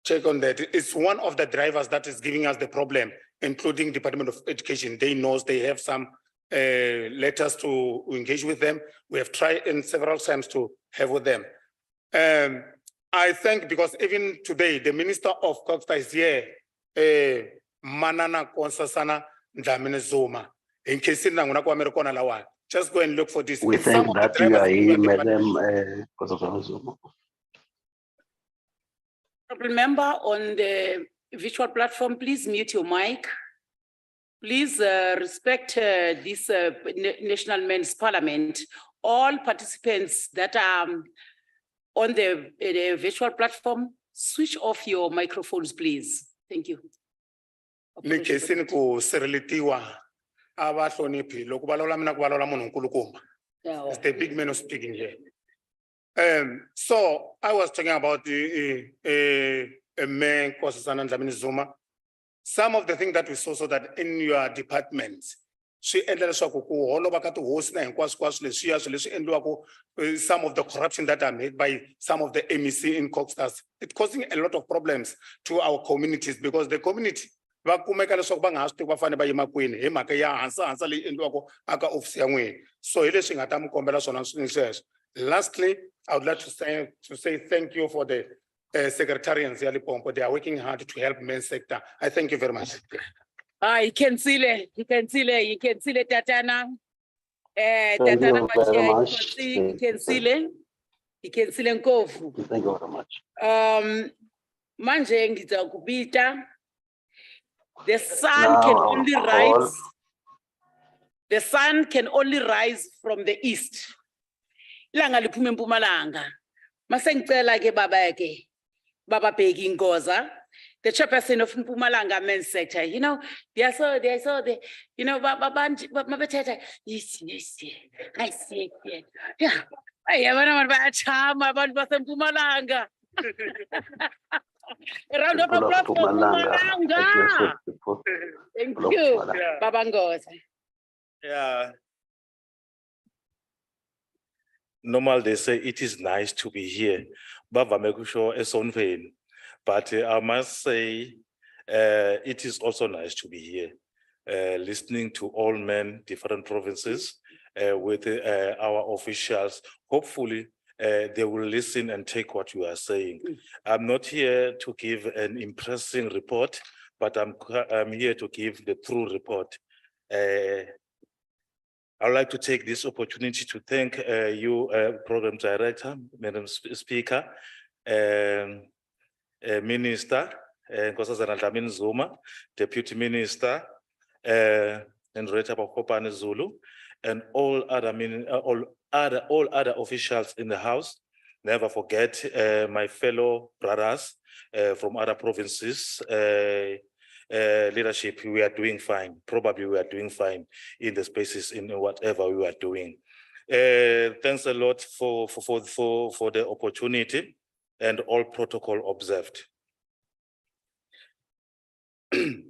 check on that. It's one of the drivers that is giving us the problem, including Department of Education. They know they have some letters to engage with them. We have tried in several times to have with them. I think because even today, the Minister of Costa is here, Manana Konsasana Ndlamini Zuma. In case just go and look for this. We It's some thank of the that you drivers are in here, your department. Madam Konsasana Zuma. Honorable member on the virtual platform, please mute your mic. Please respect this National Men's Parliament. All participants that are on the virtual platform, switch off your microphones, please. Thank you. Ninkesini ku sireletiwa abahloniphi lokubalola mina kubalola munhu nkulukumba. It's the big man who's speaking here. So I was talking about Mayor Nkosazana Dlamini Zuma. Some of the things that we saw so that in your department, some of the corruption that are made by some of the MEC in Coxstars, it's causing a lot of problems to our communities because the community. So lastly, I would like to say thank you for the secretarians here. They are working hard to help men's sector. I thank you very much. You can see Tatana. Thank Tatana you very much. you can see Nkofu. Thank you very much. Manje ngizakubita. The sun Now, can only all- rise. The sun can only rise from the east. Ilanga liphume empumalanga. Mase ngicela ke baba Bheki Ngoza, the chairperson of Mpumalanga men's sector, you know, they are so, you know, yes, I see it. Yeah. I have a charm about Mpumalanga. A round of People of applause for Mpumalanga, address Mpumalanga. the people. Thank People of you, Mpumalanga. Babangoza. Yeah. Normal, they say it is nice to be here. Baba Mekusho is on vein. But I must say, it is also nice to be here, listening to all men, different provinces, with our officials. Hopefully, they will listen and take what you are saying. I'm not here to give an impressing report, but I'm here to give the true report. I'd like to take this opportunity to thank you, Program Director, Madam Speaker, Minister, Nkosazana Dlamini Zuma, Deputy Minister, Henrietta Bokopane Zulu, and all other officials in the House. Never forget my fellow brothers from other provinces. Leadership, we are doing fine. Probably we are doing fine in the spaces in whatever we are doing. Thanks a lot for the opportunity and all protocol observed. You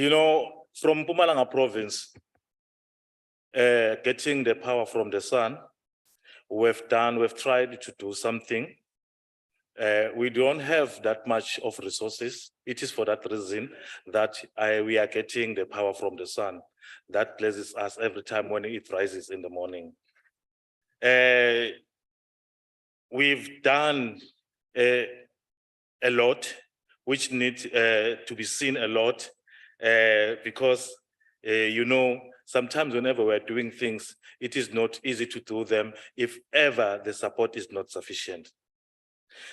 know, from Mpumalanga province, getting the power from the sun, we've tried to do something. We don't have that much of resources. It is for that reason that we are getting the power from the sun. That blesses us every time when it rises in the morning. We've done a lot, which needs to be seen a lot, because, you know, sometimes whenever we're doing things, it is not easy to do them if ever the support is not sufficient.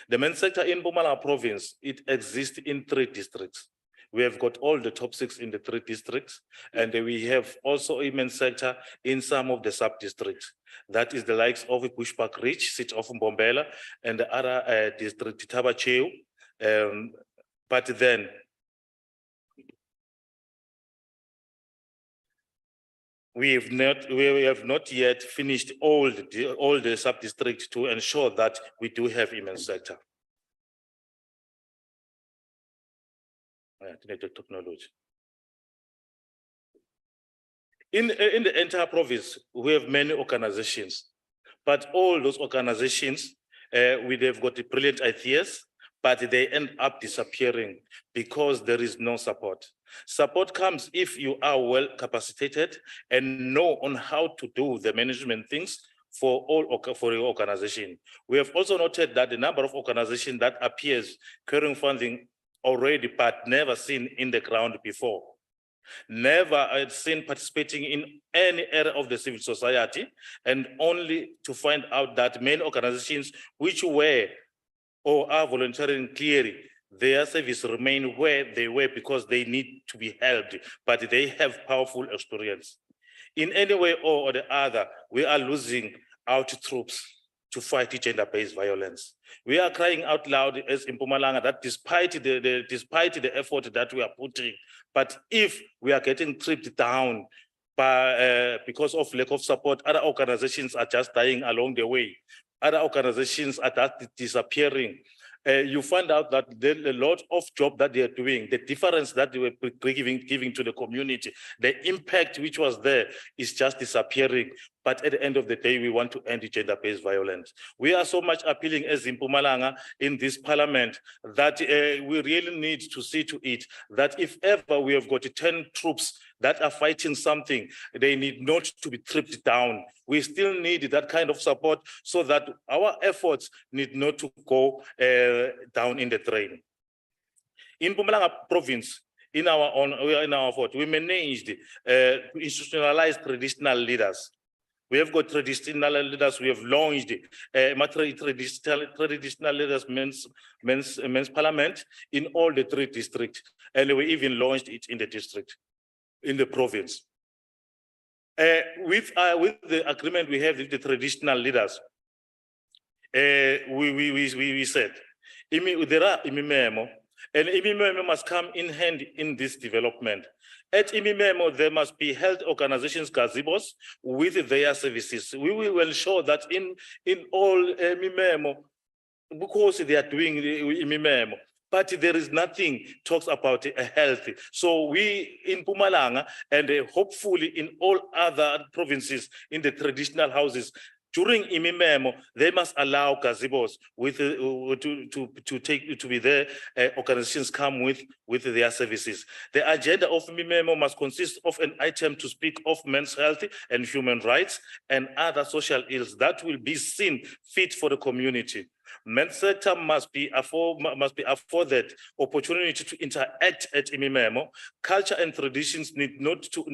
The men's sector in Mpumalanga province, it exists in 3 districts. We have got all the top 6 in the 3 districts, and we have also a men's sector in some of the sub-districts. That is the likes of Bushbuck Ridge, city of Mbombela, and the other district, Tabacheu. But then, we have not yet finished all the sub-districts to ensure that we do have immense sector. Technology. In the entire province, we have many organizations, but all those organizations, they've got brilliant ideas, but they end up disappearing because there is no support. Support comes if you are well capacitated and know on how to do the management things for your organization. We have also noted that the number of organizations that appears carrying funding already, but never seen in the ground before. Never seen participating in any area of the civil society, and only to find out that many organizations which were or are volunteering clearly, their service remain where they were because they need to be helped, but they have powerful experience. In any way or the other, we are losing out troops to fight gender-based violence. We are crying out loud as in Mpumalanga that despite the effort that we are putting, but if we are getting tripped down because of lack of support, other organizations are just dying along the way. Other organizations are just disappearing. You find out that a lot of job that they are doing, the difference that they were giving to the community, the impact which was there is just disappearing. But at the end of the day, we want to end gender-based violence. We are so much appealing as in Mpumalanga in this parliament that we really need to see to it that if ever we have got 10 troops that are fighting something, they need not to be tripped down. We still need that kind of support so that our efforts need not to go down in the drain. In Mpumalanga province, in our fort, we managed to institutionalize traditional leaders. We have got traditional leaders. We have launched traditional leaders men's parliament in all the 3 districts, and we even launched it in the district, in the province. With the agreement we have with the traditional leaders, we said, there are imimemo And Imimemo must come in hand in this development. At Imimemo, there must be health organizations, gazebos, with their services. We will ensure that in all Imimemo, because they are doing Imimemo, but there is nothing talks about health. So we in Mpumalanga and hopefully in all other provinces in the traditional houses, during Imimemo, they must allow gazebos with to be there. Organizations come with their services. The agenda of Imimemo must consist of an item to speak of men's health and human rights and other social ills that will be seen fit for the community. Men's sector must be afforded opportunity to interact at Imimemo. Culture and traditions need not to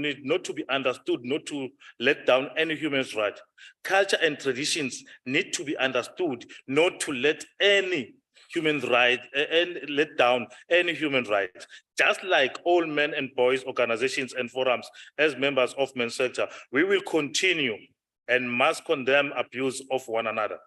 be understood, not to let down any human right. Culture and traditions need to be understood, not to let any human right and let down any human right. Just like all men and boys organizations and forums as members of men's sector, we will continue and must condemn abuse of one another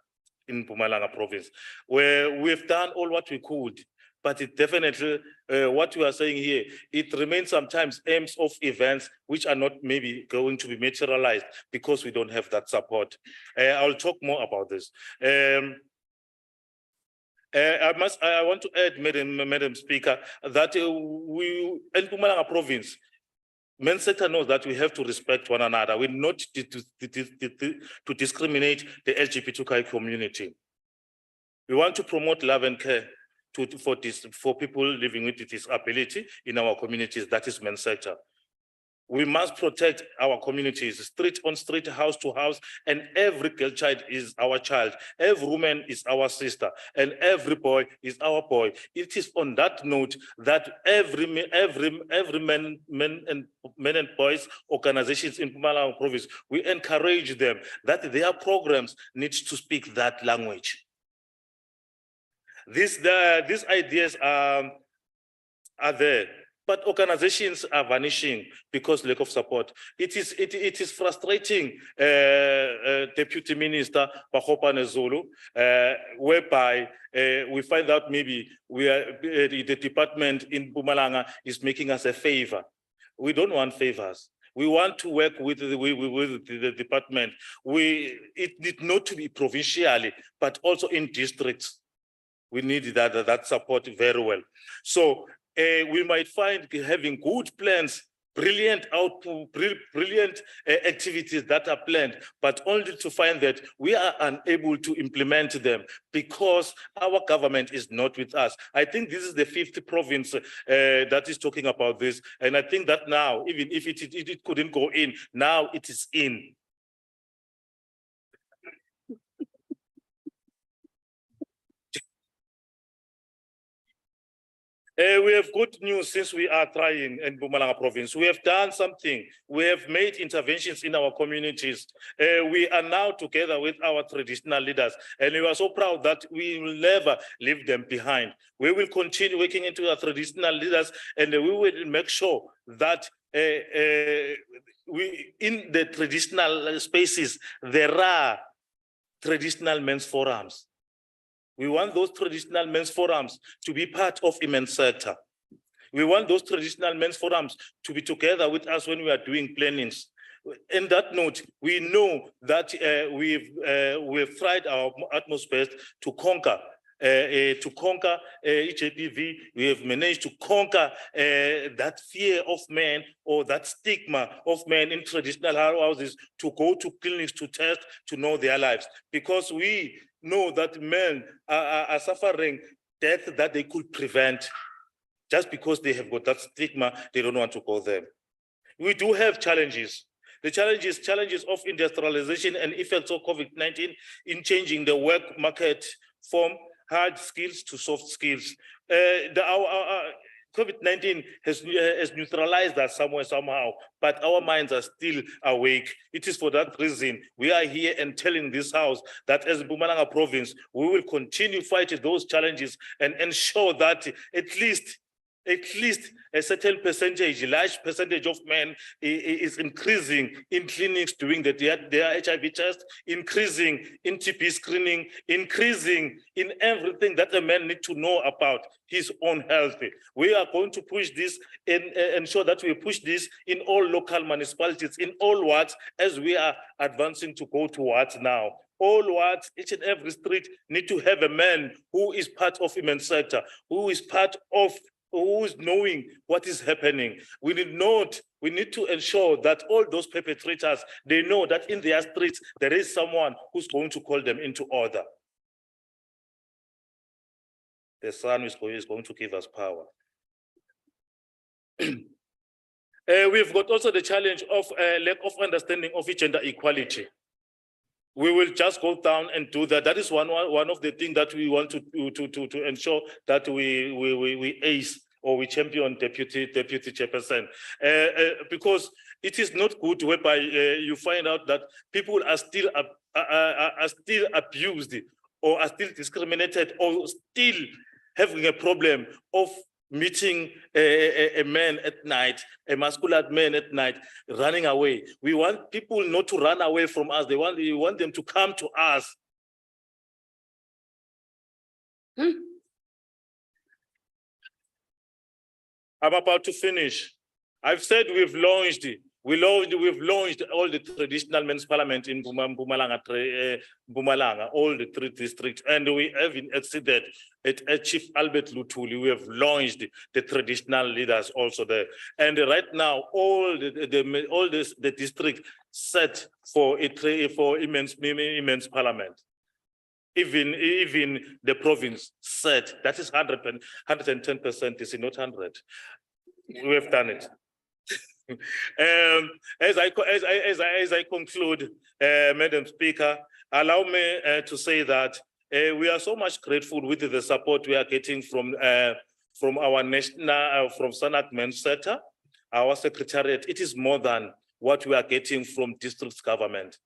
in Mpumalanga province, where we've done all what we could, but it definitely, what we are saying here, it remains sometimes aims of events which are not maybe going to be materialized because we don't have that support. I'll talk more about this. I want to add, Madam Speaker, that we in Mpumalanga province, men's sector knows that we have to respect one another. We're not to discriminate the LGBTQI community. We want to promote love and care for people living with disability in our communities. That is men's sector. We must protect our communities, street on street, house to house, and every girl child is our child. Every woman is our sister, and every boy is our boy. It is on that note that every men and boys organizations in Mpumalanga province, we encourage them that their programs need to speak that language. These ideas are there. But organizations are vanishing because lack of support. It is frustrating, Deputy Minister Pakopane Zulu, whereby we find out maybe the department in Mpumalanga is making us a favor. We don't want favors. We want to work with the department. It need not to be provincially, but also in districts. We need that support very well. So we might find having good plans, brilliant output, brilliant activities that are planned, but only to find that we are unable to implement them because our government is not with us. I think this is the 5th province that is talking about this. And I think that now, even if it couldn't go in, now it is in. We have good news since we are trying in Mpumalanga province. We have done something. We have made interventions in our communities. We are now together with our traditional leaders, and we are so proud that we will never leave them behind. We will continue working into our traditional leaders, and we will make sure that we in the traditional spaces, there are traditional men's forums. We want those traditional men's forums to be part of the men's sector. We want those traditional men's forums to be together with us when we are doing plannings. In that note, we know that we've tried our utmost best to conquer HPV. We have managed to conquer that fear of men or that stigma of men in traditional houses to go to clinics to test, to know their lives. Because we know that men are suffering death that they could prevent just because they have got that stigma, they don't want to go there. We do have challenges. The challenges of industrialization and effects of COVID-19 in changing the work market from hard skills to soft skills. COVID-19 has neutralized us somehow, but our minds are still awake. It is for that reason we are here and telling this house that as Mpumalanga province, we will continue fighting those challenges and ensure that at least at least a certain percentage, large percentage of men is increasing in clinics doing their HIV test, increasing in TB screening, increasing in everything that a man needs to know about his own health. We are going to push this and ensure that we push this in all local municipalities, in all wards, as we are advancing to go towards now. All wards, each and every street need to have a man who is part of women's sector, who is part of, who is knowing what is happening. We need to ensure that all those perpetrators, they know that in their streets, there is someone who's going to call them into order. The Son is going to give us power. We've got also the challenge of lack of understanding of gender equality. We will just go down and do that. That is one of the things that we want to ensure that we ace or we champion deputy chairperson, because it is not good whereby you find out that people are still abused or are still discriminated or still having a problem of meeting a man at night, a masculine man at night, running away. We want people not to run away from us. We want them to come to us. I'm about to finish. I've said we've launched all the traditional men's parliament in Mpumalanga, all the 3 districts, and we have exceeded at Chief Albert Lutuli. We have launched the traditional leaders also there, and right now all the district set for immense parliament. Even the province said that is 110%. Is it not 100? We have done it. As I conclude, Madam Speaker, allow me to say that we are so much grateful with the support we are getting from our national, from SANAC Men's Sector, our secretariat. It is more than what we are getting from district government.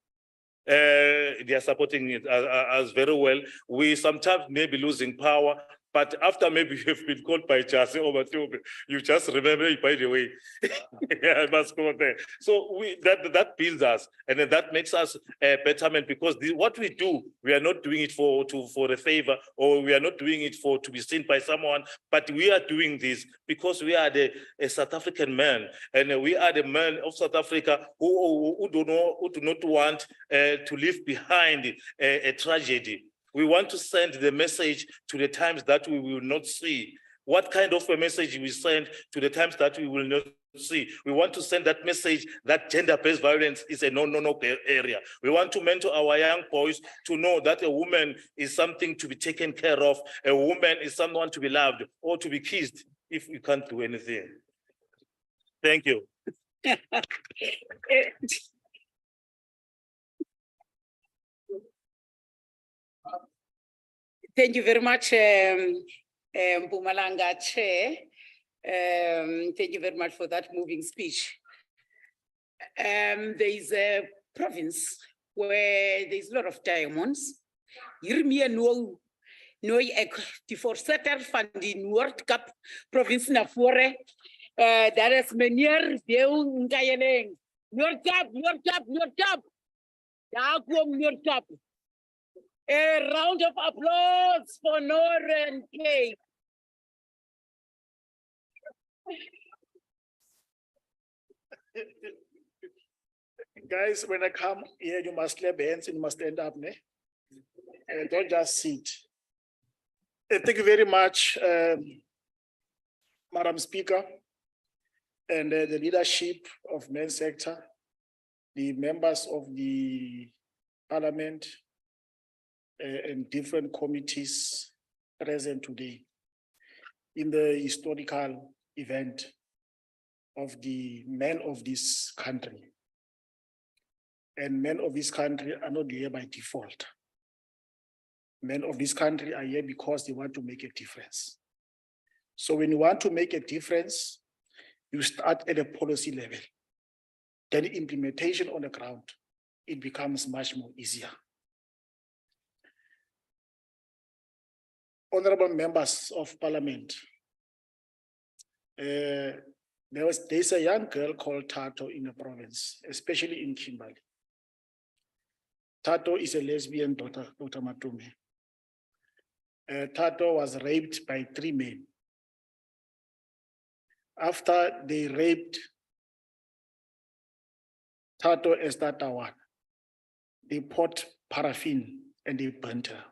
They are supporting it as very well. We sometimes may be losing power, but after maybe you've been called by Chasi over to you just remember, by the way, I must go there. So that builds us, and then that makes us a betterment, because what we do, we are not doing it for a favor, or we are not doing it to be seen by someone, but we are doing this because we are a South African man, and we are the men of South Africa who do not want to leave behind a tragedy. We want to send the message to the times that we will not see. What kind of a message we send to the times that we will not see? We want to send that message that gender-based violence is a no area. We want to mentor our young boys to know that a woman is something to be taken care of. A woman is someone to be loved or to be kissed if you can't do anything. Thank you. Thank you very much, Mpumalanga Chair. Thank you very much for that moving speech. There is a province where there's a lot of diamonds. Yirmia no for settle fund in World Cup province na fore. That is menier deu ngayeneng. Your top. Your top. A round of applause for Northern Cape. Guys, when I come here, you must clap hands and you must stand up, ne? Don't just sit. Thank you very much, Madam Speaker, and the leadership of Men's Sector, the members of the Parliament, and different committees present today in the historical event of the men of this country. And men of this country are not here by default. Men of this country are here because they want to make a difference. So when you want to make a difference, you start at a policy level. Then implementation on the ground, it becomes much more easier. Honorable members of Parliament, There's a young girl called Tato in the province, especially in Kimberley. Tato is a lesbian daughter, Dr. Matume. Tato was raped by 3 men. After they raped Tato Estatawan, they poured paraffin and they burnt her.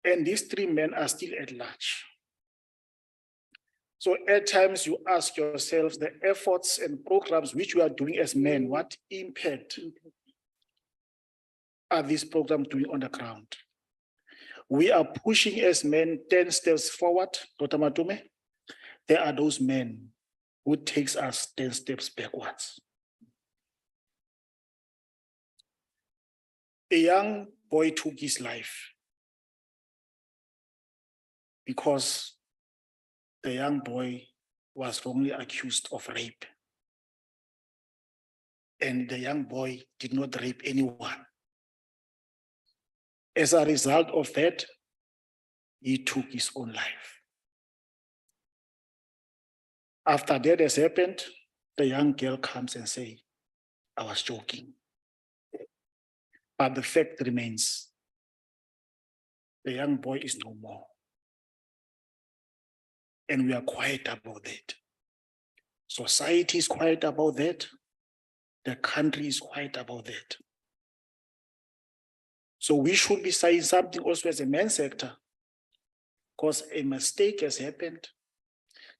And these 3 men are still at large. So at times you ask yourselves the efforts and programs which we are doing as men, what impact are these programs doing on the ground? We are pushing as men 10 steps forward, Dr. Matume. There are those men who takes us 10 steps backwards. A young boy took his life because the young boy was wrongly accused of rape. And the young boy did not rape anyone. As a result of that, he took his own life. After that has happened, the young girl comes and says, I was joking. But the fact remains, the young boy is no more. And we are quiet about that. Society is quiet about that. The country is quiet about that. So we should be saying something also as a men's sector, because a mistake has happened.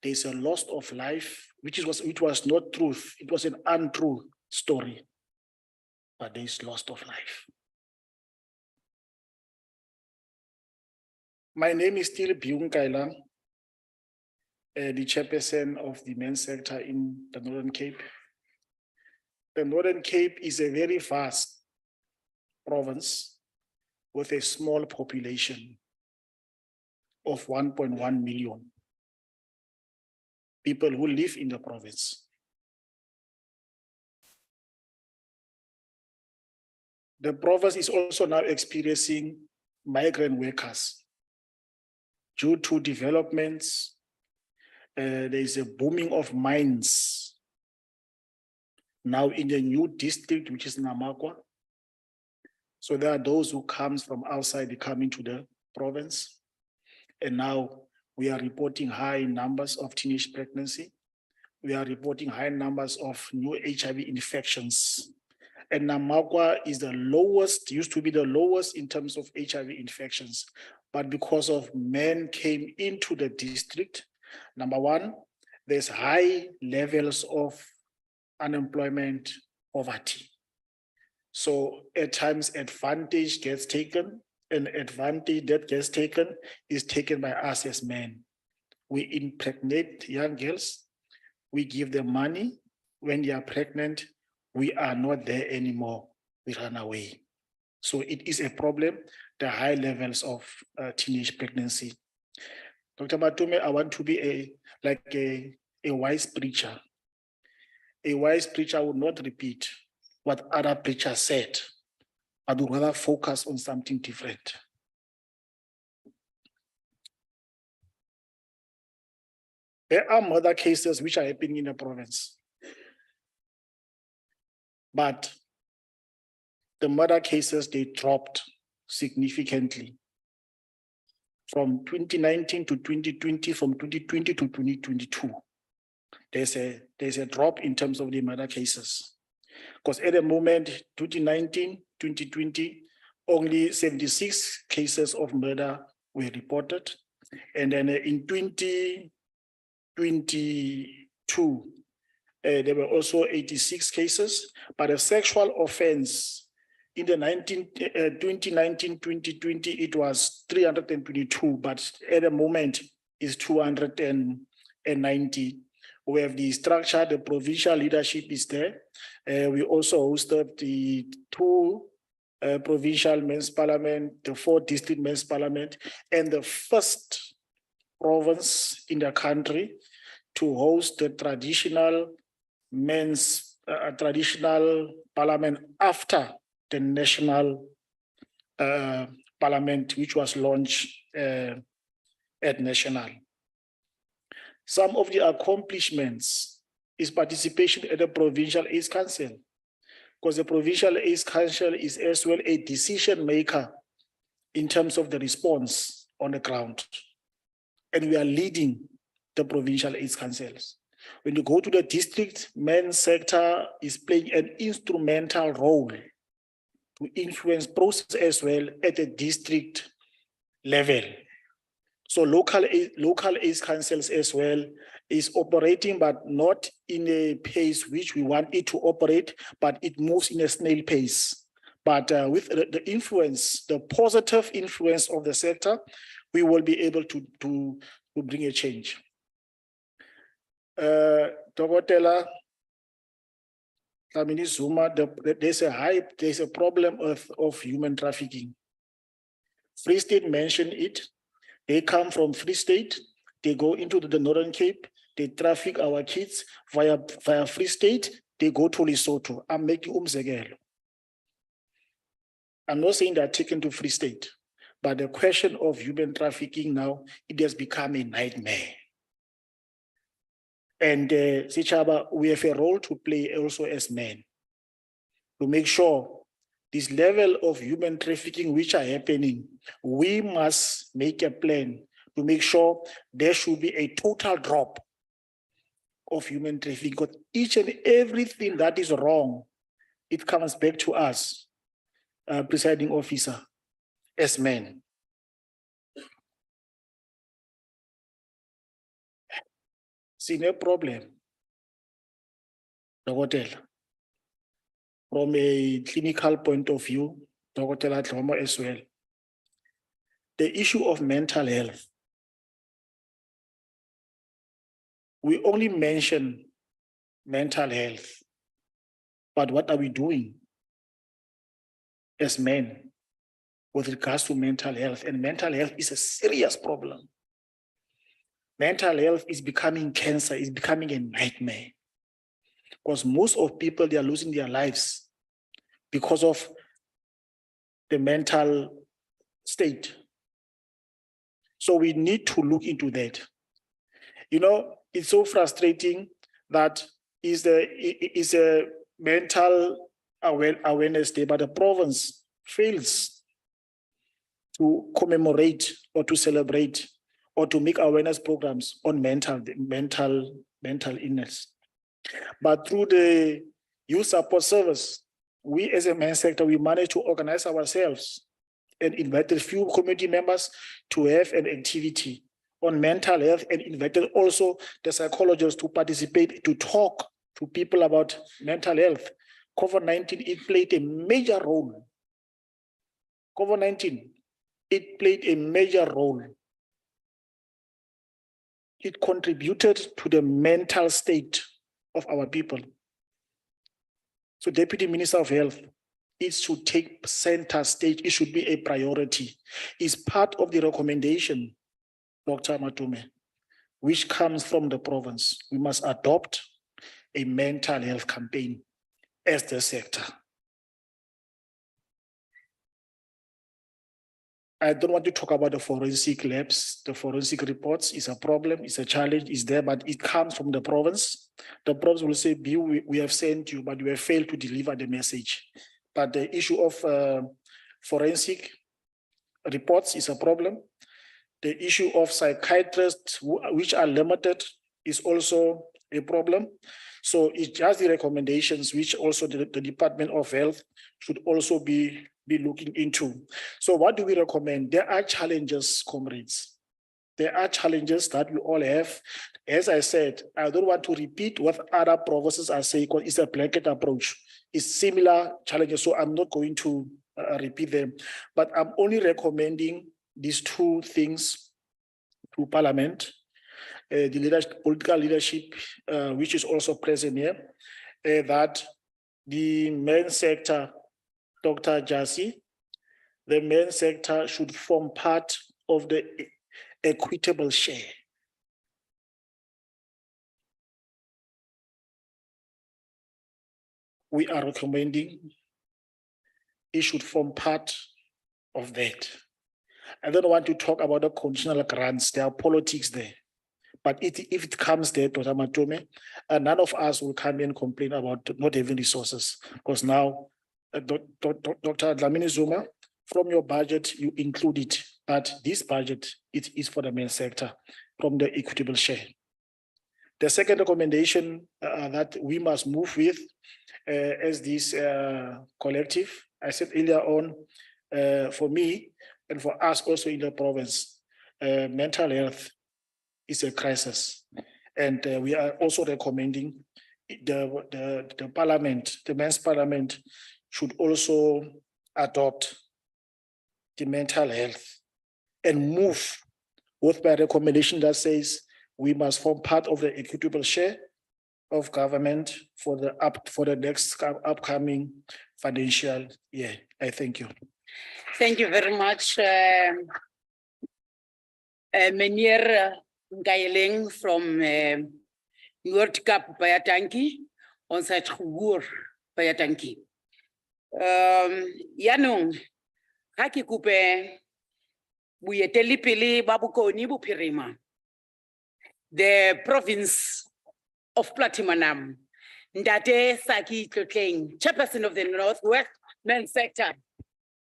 There's a loss of life, which was not truth. It was an untrue story, but there's loss of life. My name is still Byung Kailang, the chairperson of the men's sector in the Northern Cape. The Northern Cape is a very vast province with a small population of 1.1 million people who live in the province. The province is also now experiencing migrant workers due to developments. There is a booming of mines now in the new district, which is Namakwa. So there are those who comes from outside, they come into the province. And now we are reporting high numbers of teenage pregnancy. We are reporting high numbers of new HIV infections. And Namakwa is the lowest, used to be the lowest in terms of HIV infections. But because of men came into the district, number one, there's high levels of unemployment, poverty. So at times advantage gets taken, and advantage that gets taken is taken by us as men. We impregnate young girls, we give them money. When they are pregnant, we are not there anymore, we run away. So it is a problem, the high levels of teenage pregnancy. Dr. Matume, I want to be a wise preacher. A wise preacher would not repeat what other preachers said, but would rather focus on something different. There are murder cases which are happening in the province. But the murder cases, they dropped significantly from 2019 to 2020, from 2020 to 2022. There's a drop in terms of the murder cases. Because at the moment, 2019, 2020, only 76 cases of murder were reported. And then in 2022, there were also 86 cases, but a sexual offense in the 2019, 2020, it was 322, but at the moment is 290. We have the structure, the provincial leadership is there. We also hosted the 2 provincial men's parliament, the 4 district men's parliament, and the first province in the country to host the traditional men's traditional parliament after the national parliament, which was launched at national. Some of the accomplishments is participation at the Provincial AIDS Council, because the Provincial AIDS Council is as well a decision maker in terms of the response on the ground. And we are leading the Provincial AIDS Councils. When you go to the district, men's sector is playing an instrumental role to influence process as well at the district level. So local AIDS councils as well is operating, but not in a pace which we want it to operate, but it moves in a snail pace. But with the influence, the positive influence of the sector, we will be able to bring a change. Dr. Dlamini Zuma, there's a problem of human trafficking. Free State mentioned it. They come from Free State, they go into the Northern Cape, they traffic our kids via Free State, they go to Lesotho. I'm making umzekelo. I'm not saying they're taken to Free State, but the question of human trafficking now, it has become a nightmare. And Sichaba, we have a role to play also as men to make sure this level of human trafficking which are happening, we must make a plan to make sure there should be a total drop of human trafficking, because each and everything that is wrong, it comes back to us, presiding officer, as men. See, no problem, the hotel. From a clinical point of view, Dr. Dlomo as well. The issue of mental health. We only mention mental health, but what are we doing as men with regards to mental health? And mental health is a serious problem. Mental health is becoming cancer, is becoming a nightmare. Because most of people, they are losing their lives because of the mental state. So we need to look into that. You know, it's so frustrating that is a mental awareness day, but the province fails to commemorate or to celebrate or to make awareness programs on mental illness. But through the youth support service, we as a men's sector, we managed to organize ourselves and invited few community members to have an activity on mental health, and invited also the psychologists to participate, to talk to people about mental health. COVID-19, it played a major role. COVID-19, it played a major role. It contributed to the mental state of our people. So Deputy Minister of Health, it should take center stage. It should be a priority. It's part of the recommendation, Dr. Matume, which comes from the province. We must adopt a mental health campaign as the sector. I don't want to talk about the forensic labs. The forensic reports is a problem, it's a challenge, it's there, but it comes from the province. The province will say, we have sent you, but we have failed to deliver the message. But the issue of forensic reports is a problem. The issue of psychiatrists which are limited is also a problem. So it's just the recommendations which also the Department of Health should also be looking into. So what do we recommend? There are challenges, comrades. There are challenges that we all have. As I said, I don't want to repeat what other provinces are saying because it's a blanket approach. It's similar challenges, so I'm not going to repeat them. But I'm only recommending these two things to Parliament, the political leadership, which is also present here, that the men's sector, Dr. Jassy, the men's sector should form part of the equitable share. We are recommending it should form part of that. I don't want to talk about the conditional grants. There are politics there. But if it comes there, Dr. Matome, none of us will come and complain about not having resources. Because now, Dr. Dlamini Zuma, from your budget, you include it. But this budget, it is for the main sector from the equitable share. The second recommendation that we must move with as this collective, I said earlier on, for me and for us also in the province, mental health is a crisis. And we are also recommending the parliament, the men's parliament should also adopt the mental health and move with my recommendation that says we must form part of the equitable share of government for the next upcoming financial year. I thank you. Thank you very much, Meneer Ngayeleng from Noord Cape Bayatanki, on site Huur Bayatanki. Yanong, haki kupe buyeteli pili babukoni bupirima. The province of Platimanam, Ndate Saki Tloteng, chairperson of the Northwest Men's Sector.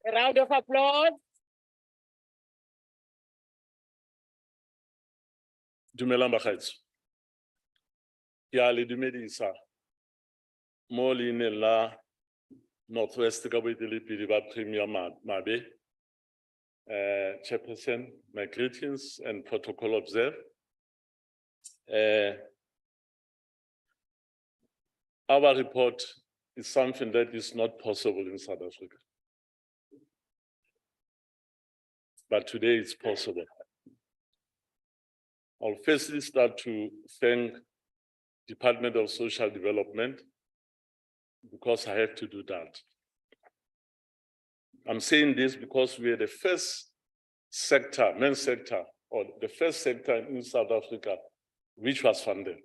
A round of applause. Dumelang bagaetsho. Ke a le dumedisa mo leineng la Northwest ka boeteledipele ba Premier Mabe. Chairperson, my greetings and protocol observed. Our report is something that is not possible in South Africa. But today it's possible. I'll firstly start to thank Department of Social Development because I have to do that. I'm saying this because we are the first sector, men's sector, or the first sector in South Africa which was funded.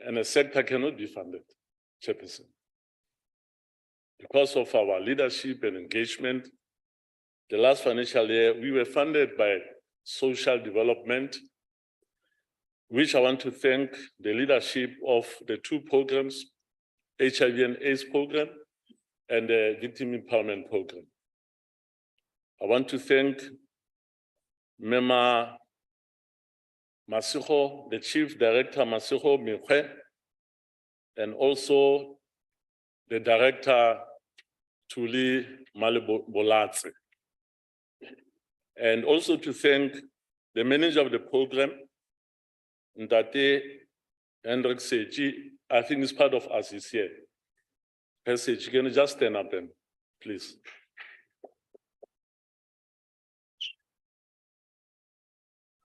And a sector cannot be funded, Chairperson. Because of our leadership and engagement, the last financial year, we were funded by social development, which I want to thank the leadership of the two programs, HIV and AIDS program and the Victim Empowerment Program. I want to thank Mema Masiho, the Chief Director Masiho Mikwe, and also the Director Tuli Malibolatse. And also to thank the manager of the program, Ndate Hendrik Seji, I think is part of us is here. Seji, can you just stand up then, please?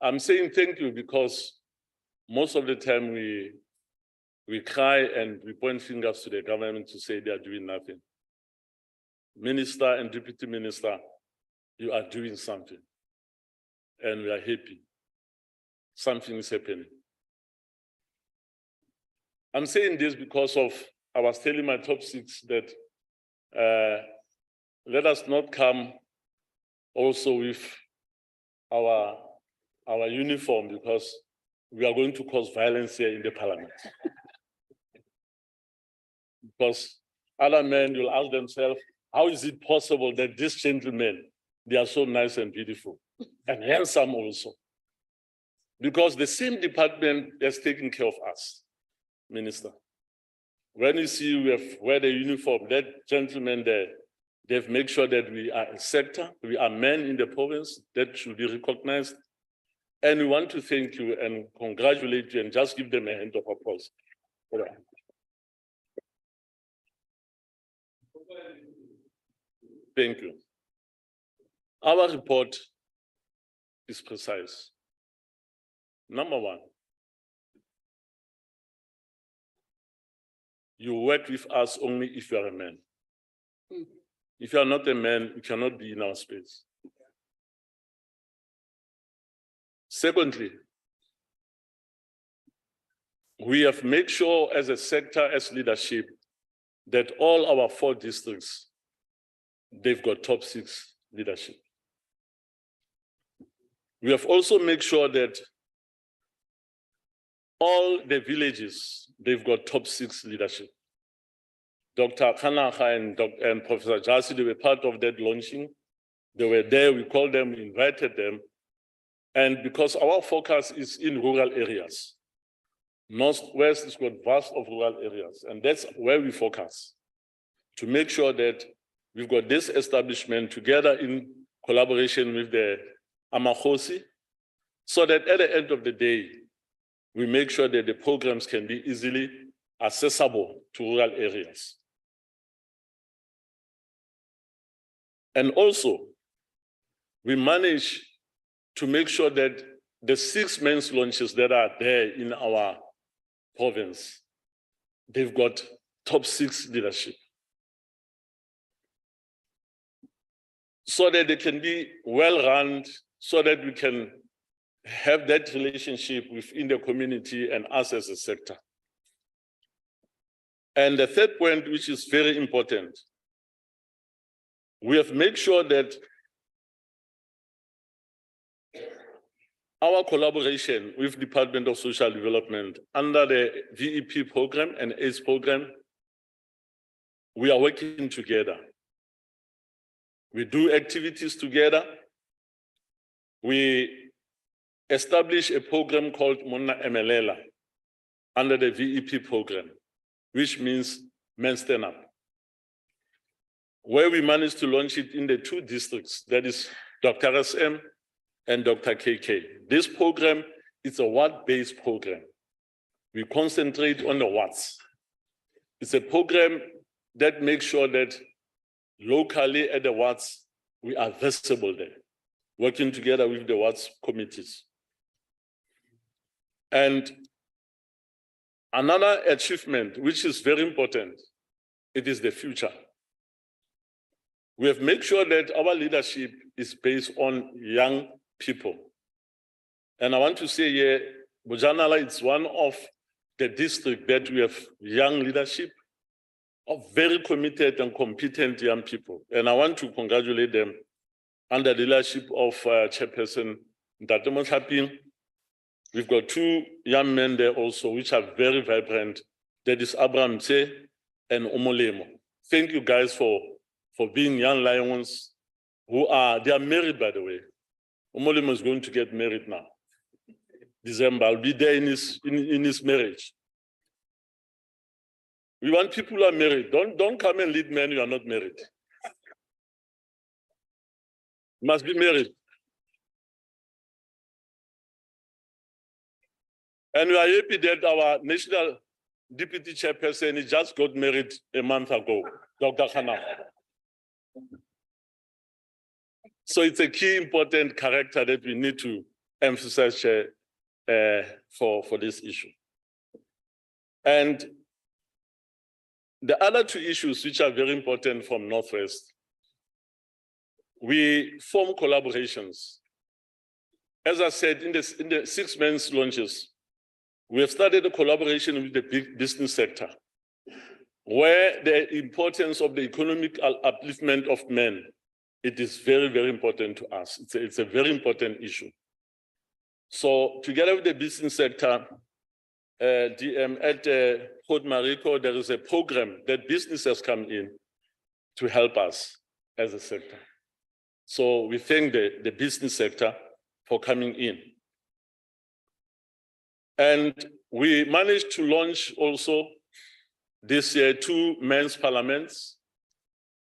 I'm saying thank you because most of the time we cry and we point fingers to the government to say they are doing nothing. Minister and Deputy Minister, you are doing something. And we are happy. Something is happening. I'm saying this because I was telling my top six that let us not come also with our uniform because we are going to cause violence here in the parliament. Because other men will ask themselves, how is it possible that these gentlemen, they are so nice and beautiful and handsome also? Because the same department is taking care of us, Minister. When you see we have wear the uniform, that gentleman there, they've made sure that we are a sector, we are men in the province, that should be recognized. And we want to thank you and congratulate you and just give them a hand of applause. Thank you. Our report is precise. Number one, you work with us only if you are a man. If you are not a man, you cannot be in our space. Secondly, we have made sure as a sector, as leadership, that all our 4 districts, they've got top 6 leadership. We have also made sure that all the villages, they've got top 6 leadership. Dr. Kanaha and Professor Jasi, they were part of that launching. They were there, we called them, we invited them. And because our focus is in rural areas, Northwest has got vast of rural areas, and that's where we focus to make sure that we've got this establishment together in collaboration with the Amakhosi, so that at the end of the day, we make sure that the programs can be easily accessible to rural areas. And also, we manage to make sure that the 6 men's launches that are there in our province, they've got top 6 leadership. So that they can be well run, so that we can have that relationship within the community and us as a sector. And the third point, which is very important, we have made sure that our collaboration with Department of Social Development under the VEP program and ACE program, we are working together. We do activities together. We establish a program called Mona Emelela under the VEP program, which means Men Stand Up, where we managed to launch it in the 2 districts, that is Dr. SM and Dr. KK. This program is a ward-based program. We concentrate on the wards. It's a program that makes sure that locally at the wards, we are visible there, working together with the wards committees. And another achievement, which is very important, it is the future. We have made sure that our leadership is based on young people. And I want to say here, Bojanala is one of the districts that we have young leadership of very committed and competent young people. And I want to congratulate them under the leadership of Chairperson Ntate Motlhaping. We've got 2 young men there also, which are very vibrant. That is Abraham Tse and Omolemo. Thank you guys for being young lions they are married, by the way. Omolemo is going to get married now. December, I'll be there in his marriage. We want people who are married. Don't come and lead men who are not married. Must be married. And we are happy that our national deputy chairperson, he just got married a month ago, Dr. Khanaf. So it's a key important character that we need to emphasize for this issue. And the other 2 issues which are very important from Northwest, we form collaborations. As I said, in the 6 men's launches, we have started a collaboration with the big business sector, where the importance of the economic upliftment of men, it is very, very important to us. It's a very important issue. So together with the business sector, DM at Port Marico, there is a program that businesses come in to help us as a sector. So we thank the business sector for coming in. And we managed to launch also this year 2 men's parliaments,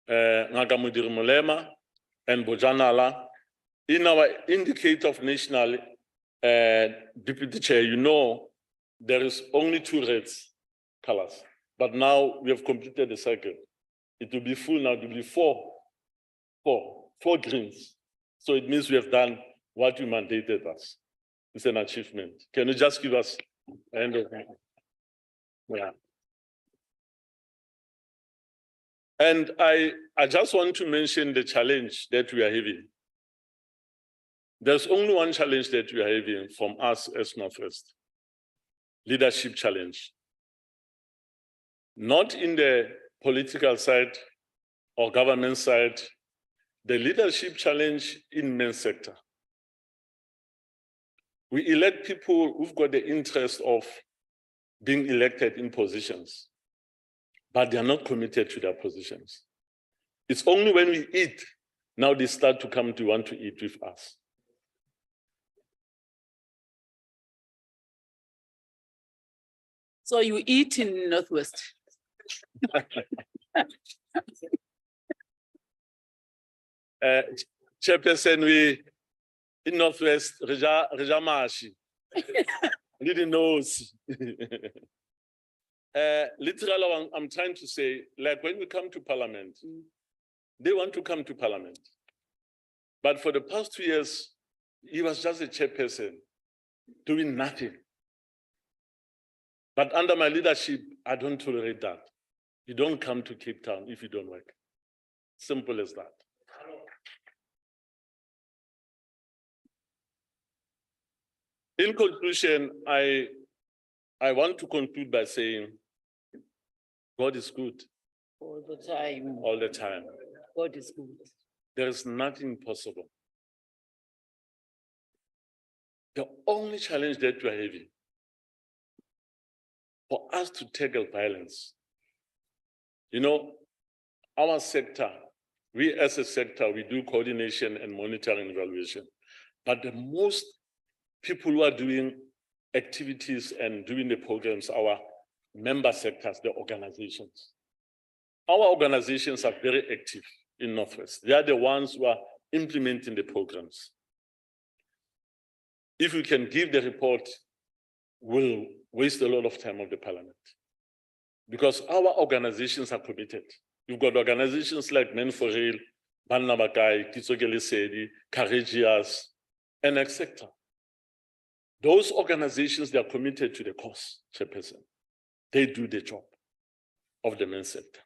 Ngaka Mudiri Molema and Bojanala. In our indicator of national deputy chair, you know, there is only 2 red colors, but now we have completed the cycle. It will be full now, it will be 4 greens. So it means we have done what you mandated us. It's an achievement. Can you just give us an end of it? Yeah. And I just want to mention the challenge that we are having. There's only one challenge that we are having from us as Northwest. Leadership challenge. Not in the political side or government side, the leadership challenge in men's sector. We elect people who've got the interest of being elected in positions, but they are not committed to their positions. It's only when we eat, now they start to come to want to eat with us. So you eat in Northwest. Chairperson, we in Northwest, Reja Mashi. Didn't know. Literally, I'm trying to say, like when we come to parliament, they want to come to parliament. But for the past 2 years, he was just a chairperson doing nothing. But under my leadership, I don't tolerate that. You don't come to Cape Town if you don't work. Simple as that. In conclusion, I want to conclude by saying, God is good. All the time. All the time. God is good. There is nothing possible. The only challenge that we are having, for us to tackle violence, you know, our sector, we as a sector, we do coordination and monitoring evaluation, but the most people who are doing activities and doing the programs, our member sectors, the organizations. Our organizations are very active in Northwest. They are the ones who are implementing the programs. If we can give the report, we'll waste a lot of time of the parliament. Because our organizations are committed. You've got organizations like Men for Real, Banna Makai, Kitsogele Sedi, Courageous, and etc. Those organizations, they are committed to the cause, Chairperson. They do the job of the men's sector.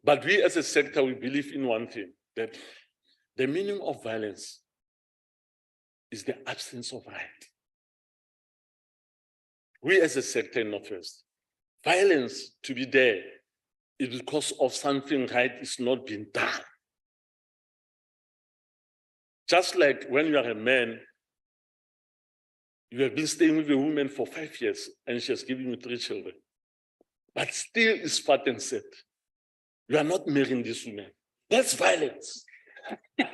But we as a sector, we believe in one thing, that the meaning of violence is the absence of right. We as a sector in Northwest, violence to be there is because of something right is not being done. Just like when you are a man, you have been staying with a woman for 5 years and she has given you 3 children, but still is fat and sad. You are not marrying this woman. That's violence. Thank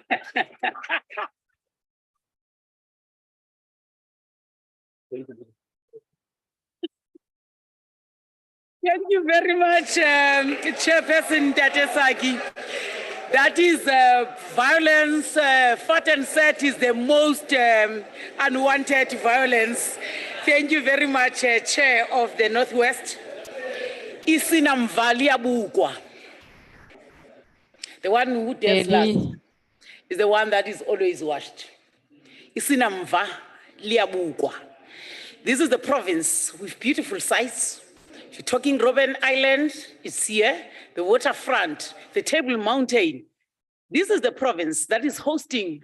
you. Thank you very much, Chairperson Tatesaki. That is violence, fat and set is the most unwanted violence. Thank you very much, Chair of the Northwest. Isinam Valiabukwa. The one who does last is the one that is always washed. Isinam Valiabukwa. This is the province with beautiful sights. If you're talking Robben Island, it's here. The waterfront, the Table Mountain. This is the province that is hosting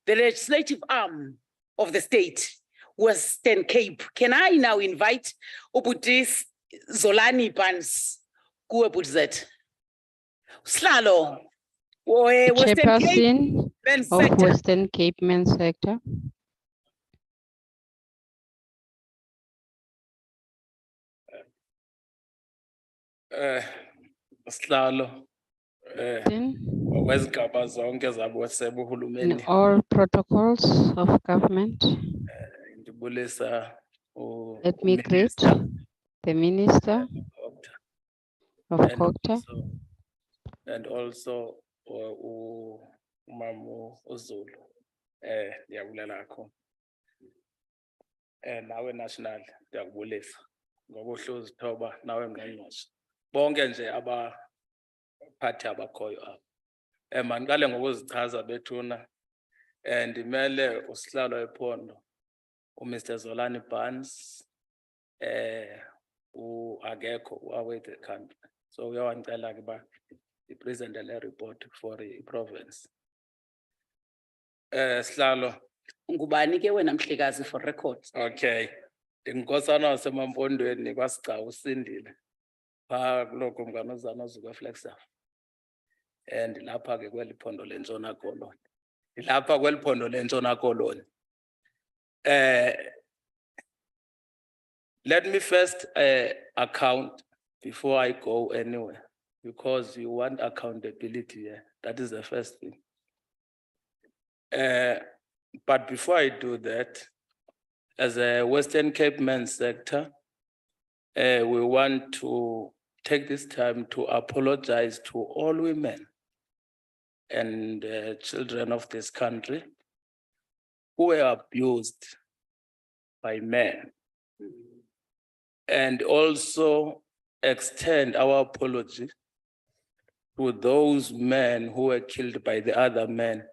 the legislative arm of the state, Western Cape. Can I now invite Ubutis Zolani Pans Kuebutzet? Slalo, Western Cape Chairperson Men's of Sector. Western Cape Men's Sector. Sihlalo wezigaba zonke zabosebe In uhulumeni all protocols of government, ngibulisa let me greet the Minister of and Culture also uMamu uZulu ndiyabulela kakhulu nawe national ndiyakubulisa ngokuhluza thoba nawe ngqongqoshe bonke nje abaphathi abakhoyo apha mandiqale ngokuzichaza bethuna ndimele usihlalo ephondo uMr Zolani Barnes akekho away the country so uyawacela ke ba i-present le report for i-province sihlalo Ngubani ke wena mhlekazi for records. okay ndingunkosana wasemampondweni kwasigcawu usindile phaa kuloko mnganozana ozuka Flagstaff lapha ke kweli phondo lentshona koloni ndilapha kweli phondo lentshona koloni Let me first account before I go anywhere, because you want accountability. Yeah? That is the first thing. But before I do that, as a Western Cape Men's Sector, we want to take this time to apologize to all women and children of this country who were abused by men. And also extend our apology to those men who were killed by the other men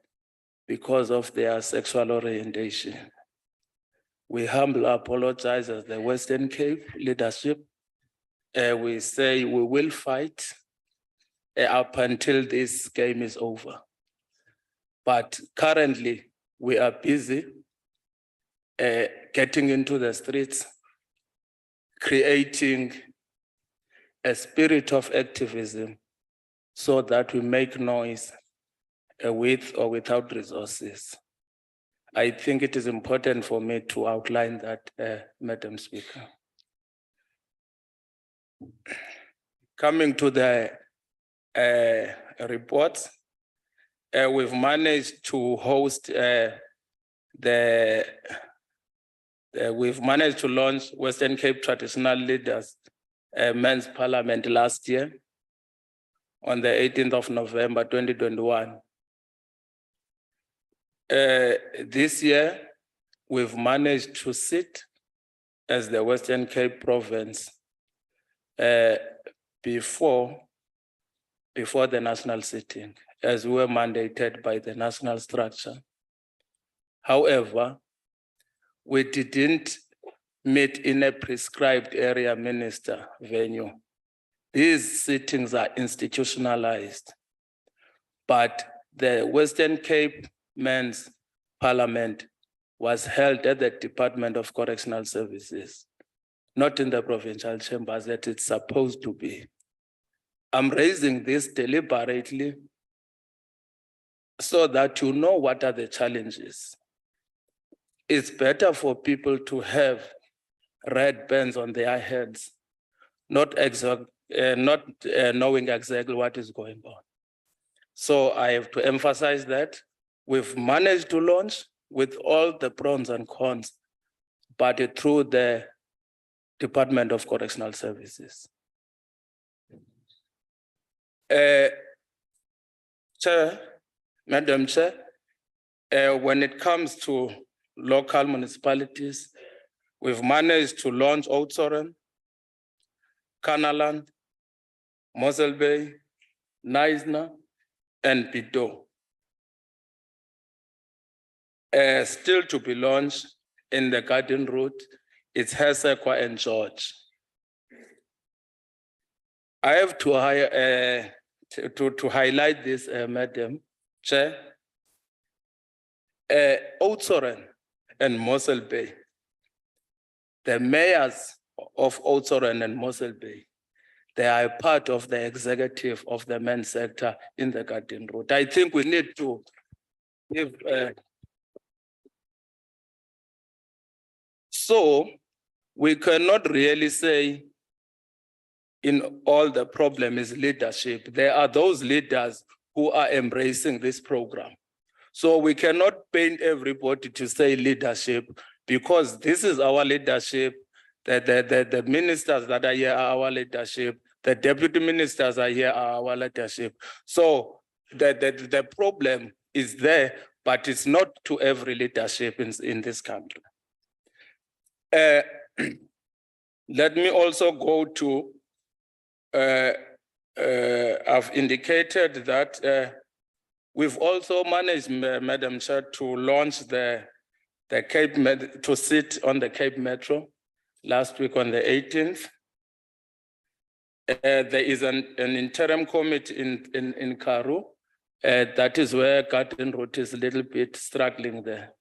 because of their sexual orientation. We humbly apologize as the Western Cape leadership. We say we will fight up until this game is over. But currently, we are busy getting into the streets, creating a spirit of activism so that we make noise with or without resources. I think it is important for me to outline that, Madam Speaker. Coming to the reports, we've managed to host we've managed to launch Western Cape Traditional Leaders Men's Parliament last year on the 18th of November, 2021. This year, we've managed to sit as the Western Cape province before the national sitting, as we were mandated by the national structure. However, we didn't meet in a prescribed area minister venue. These sittings are institutionalized, but the Western Cape Men's Parliament was held at the Department of Correctional Services, not in the provincial chambers that it's supposed to be. I'm raising this deliberately so that you know what are the challenges. It's better for people to have red bands on their heads, not knowing exactly what is going on. So I have to emphasize that we've managed to launch with all the pros and cons, but through the Department of Correctional Services. Chair, Madam Chair, when it comes to local municipalities, we've managed to launch Oudtshoorn, Kanaland, Mossel Bay, Knysna, and Bido. Still to be launched in the Garden Route, it's Hesekwa and George. I have to highlight this, Madam Chair. Oudtshoorn and Mossel Bay, the mayors of Oudtshoorn and Mossel Bay, they are part of the executive of the men's sector in the Garden Route. I think we need to give. So we cannot really say in all the problem is leadership. There are those leaders who are embracing this program. So we cannot paint everybody to say leadership, because this is our leadership. The ministers that are here are our leadership. The deputy ministers are here are our leadership. So the problem is there, but it's not to every leadership in this country. Let me also go to, I've indicated that we've also managed, Madam Chair, to launch the Cape to sit on the Cape Metro last week on the 18th. There is an interim committee in Karoo. That is where Garden Route is a little bit struggling there.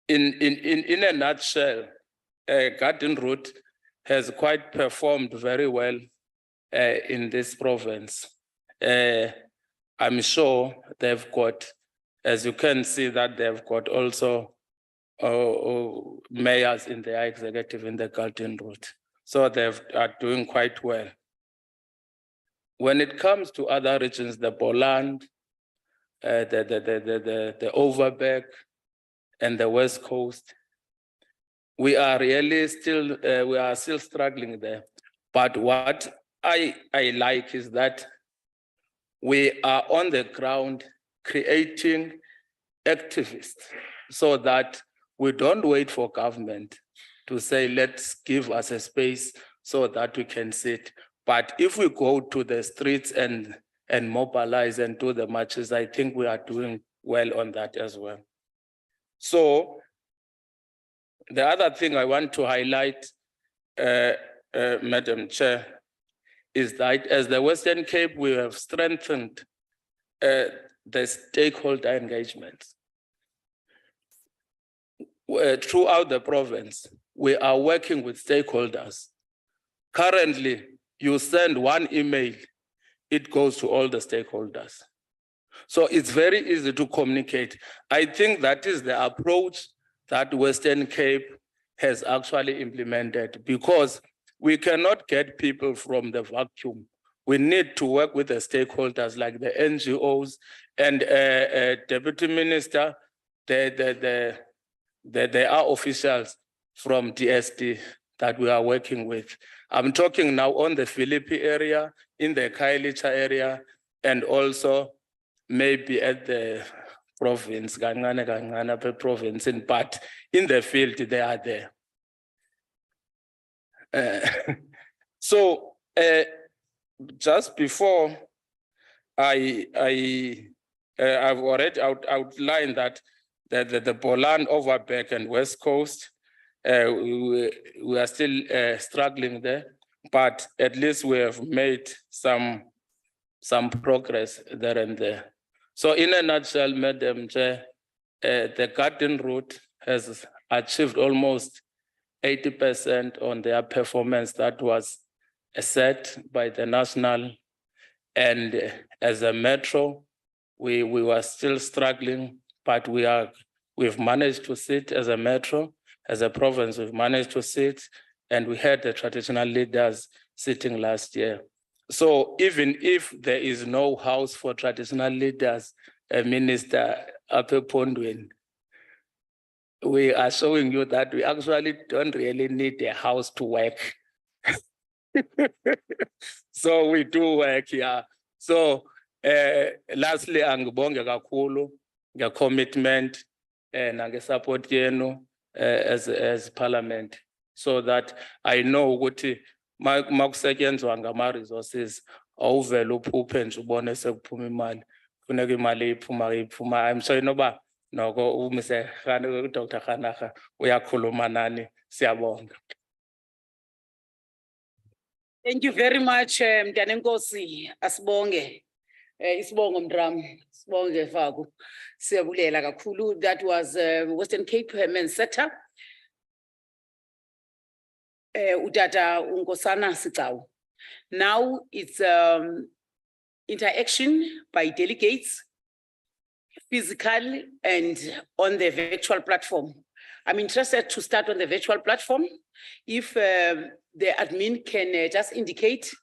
In a nutshell, Garden Route has quite performed very well in this province. I'm sure they've got As you can see that they've got also mayors in their executive in the Galten route. So they are doing quite well. When it comes to other regions, the Boland, the Overberg, and the West Coast, we are really still struggling there. But what I like is that we are on the ground creating activists so that we don't wait for government to say, let's give us a space so that we can sit. But if we go to the streets and mobilize and do the marches, I think we are doing well on that as well. So the other thing I want to highlight, Madam Chair, is that as the Western Cape, we have strengthened the stakeholder engagement. Throughout the province, we are working with stakeholders. Currently, you send one email, it goes to all the stakeholders. So it's very easy to communicate. I think that is the approach that Western Cape has actually implemented, because we cannot get people from the vacuum. We need to work with the stakeholders like the NGOs and Deputy Minister. There are officials from DSD that we are working with. I'm talking now on the Philippi area, in the Khayelitsha area, and also maybe at the province, province, but in the field they are there. So just before I've already outlined that the Boland, Overberg, and West Coast, we are still struggling there, but at least we have made some progress there and there. So in a nutshell, Madam Chair, the Galten route has achieved almost 80% on their performance that was set by the national. And as a metro, we were still struggling, but we've managed to sit as a metro. As a province, we've managed to sit, and we had the traditional leaders sitting last year. So even if there is no house for traditional leaders, Minister Apepondwen, we are showing you that we actually don't really need a house to work. So we do work here. So lastly, angibonge kakhulu nge-commitment nange-support yenu as Parliament, so that I know ukuthi makusetshenzwa ngama-resources awuvele uphuphe nje ubone sekuphuma imali, funeka imali iphuma. I'm sure noba noko uMr. Dr. Khanaka uyakhuluma nani, siyabonga. Thank you very much, Mntanenkosi Asibonge. Isibongo Mdram, Sibonge Faku. Siyabulela kakhulu. That was Western Cape Men's Sector. Utata Unkosana Sitau. Now it's interaction by delegates, physical and on the virtual platform. I'm interested to start on the virtual platform. If the admin can just indicate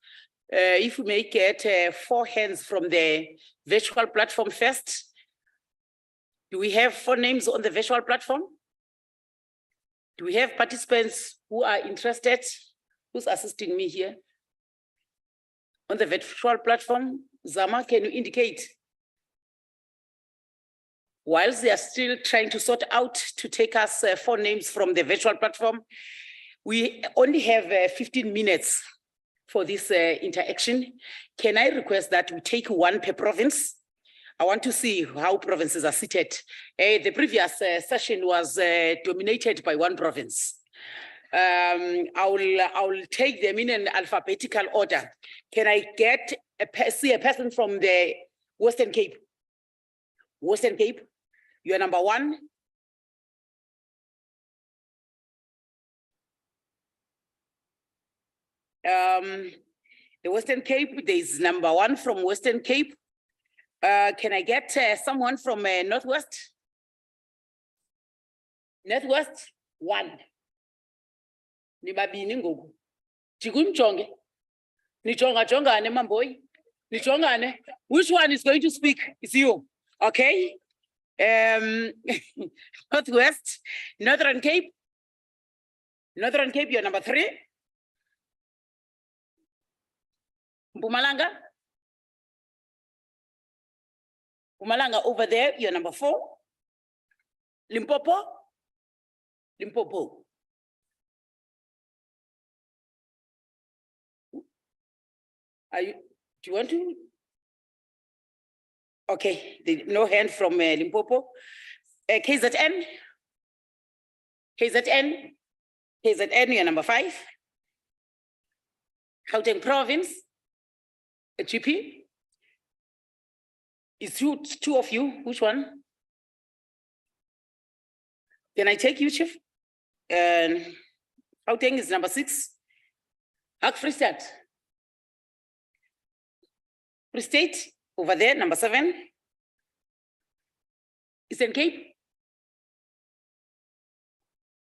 if we may get 4 hands from the virtual platform first. Do we have 4 names on the virtual platform? Do we have participants who are interested? Who's assisting me here? On the virtual platform, Zama, can you indicate? Whilst they are still trying to sort out to take us 4 names from the virtual platform, we only have 15 minutes for this interaction. Can I request that we take 1 per province? I want to see how provinces are seated. The previous session was dominated by 1 province. I will take them in an alphabetical order. Can I get see a person from the Western Cape? Western Cape, you are number 1. The Western Cape, there is number 1 from Western Cape. Can I get someone from Northwest? Northwest, 1. Nibabini ngoku. Jikunjonge. Nijonga jongane mamboy. Nichongane. Which one is going to speak? It's you. Okay. Northwest, Northern Cape. Northern Cape, you're number 3. Mpumalanga. Mpumalanga over there, you're number 4. Limpopo. Limpopo. Are you? Do you want to? Okay, no hand from Limpopo. KZN. KZN. KZN, you're number 5. Gauteng Province. GP. It's two of you. Which one? Can I take you, Chief? And Gauteng is number 6. Hak Free State. Free State, over there, number 7. Eastern Cape.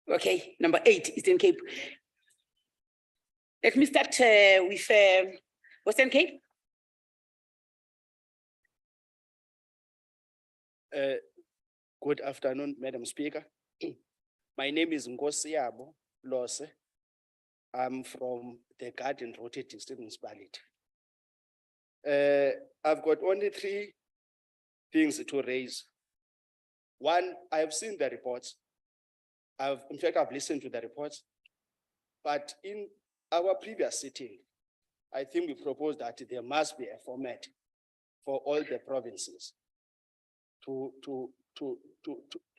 Okay, number 8, Eastern Cape. Let me start with Western Cape. Good afternoon, Madam Speaker. My name is Ngosiabo Lose. I'm from the Garden Route District Municipality. I've got only 3 things to raise. One, I have seen the reports. In fact, I've listened to the reports. But in our previous sitting, I think we proposed that there must be a format for all the provinces to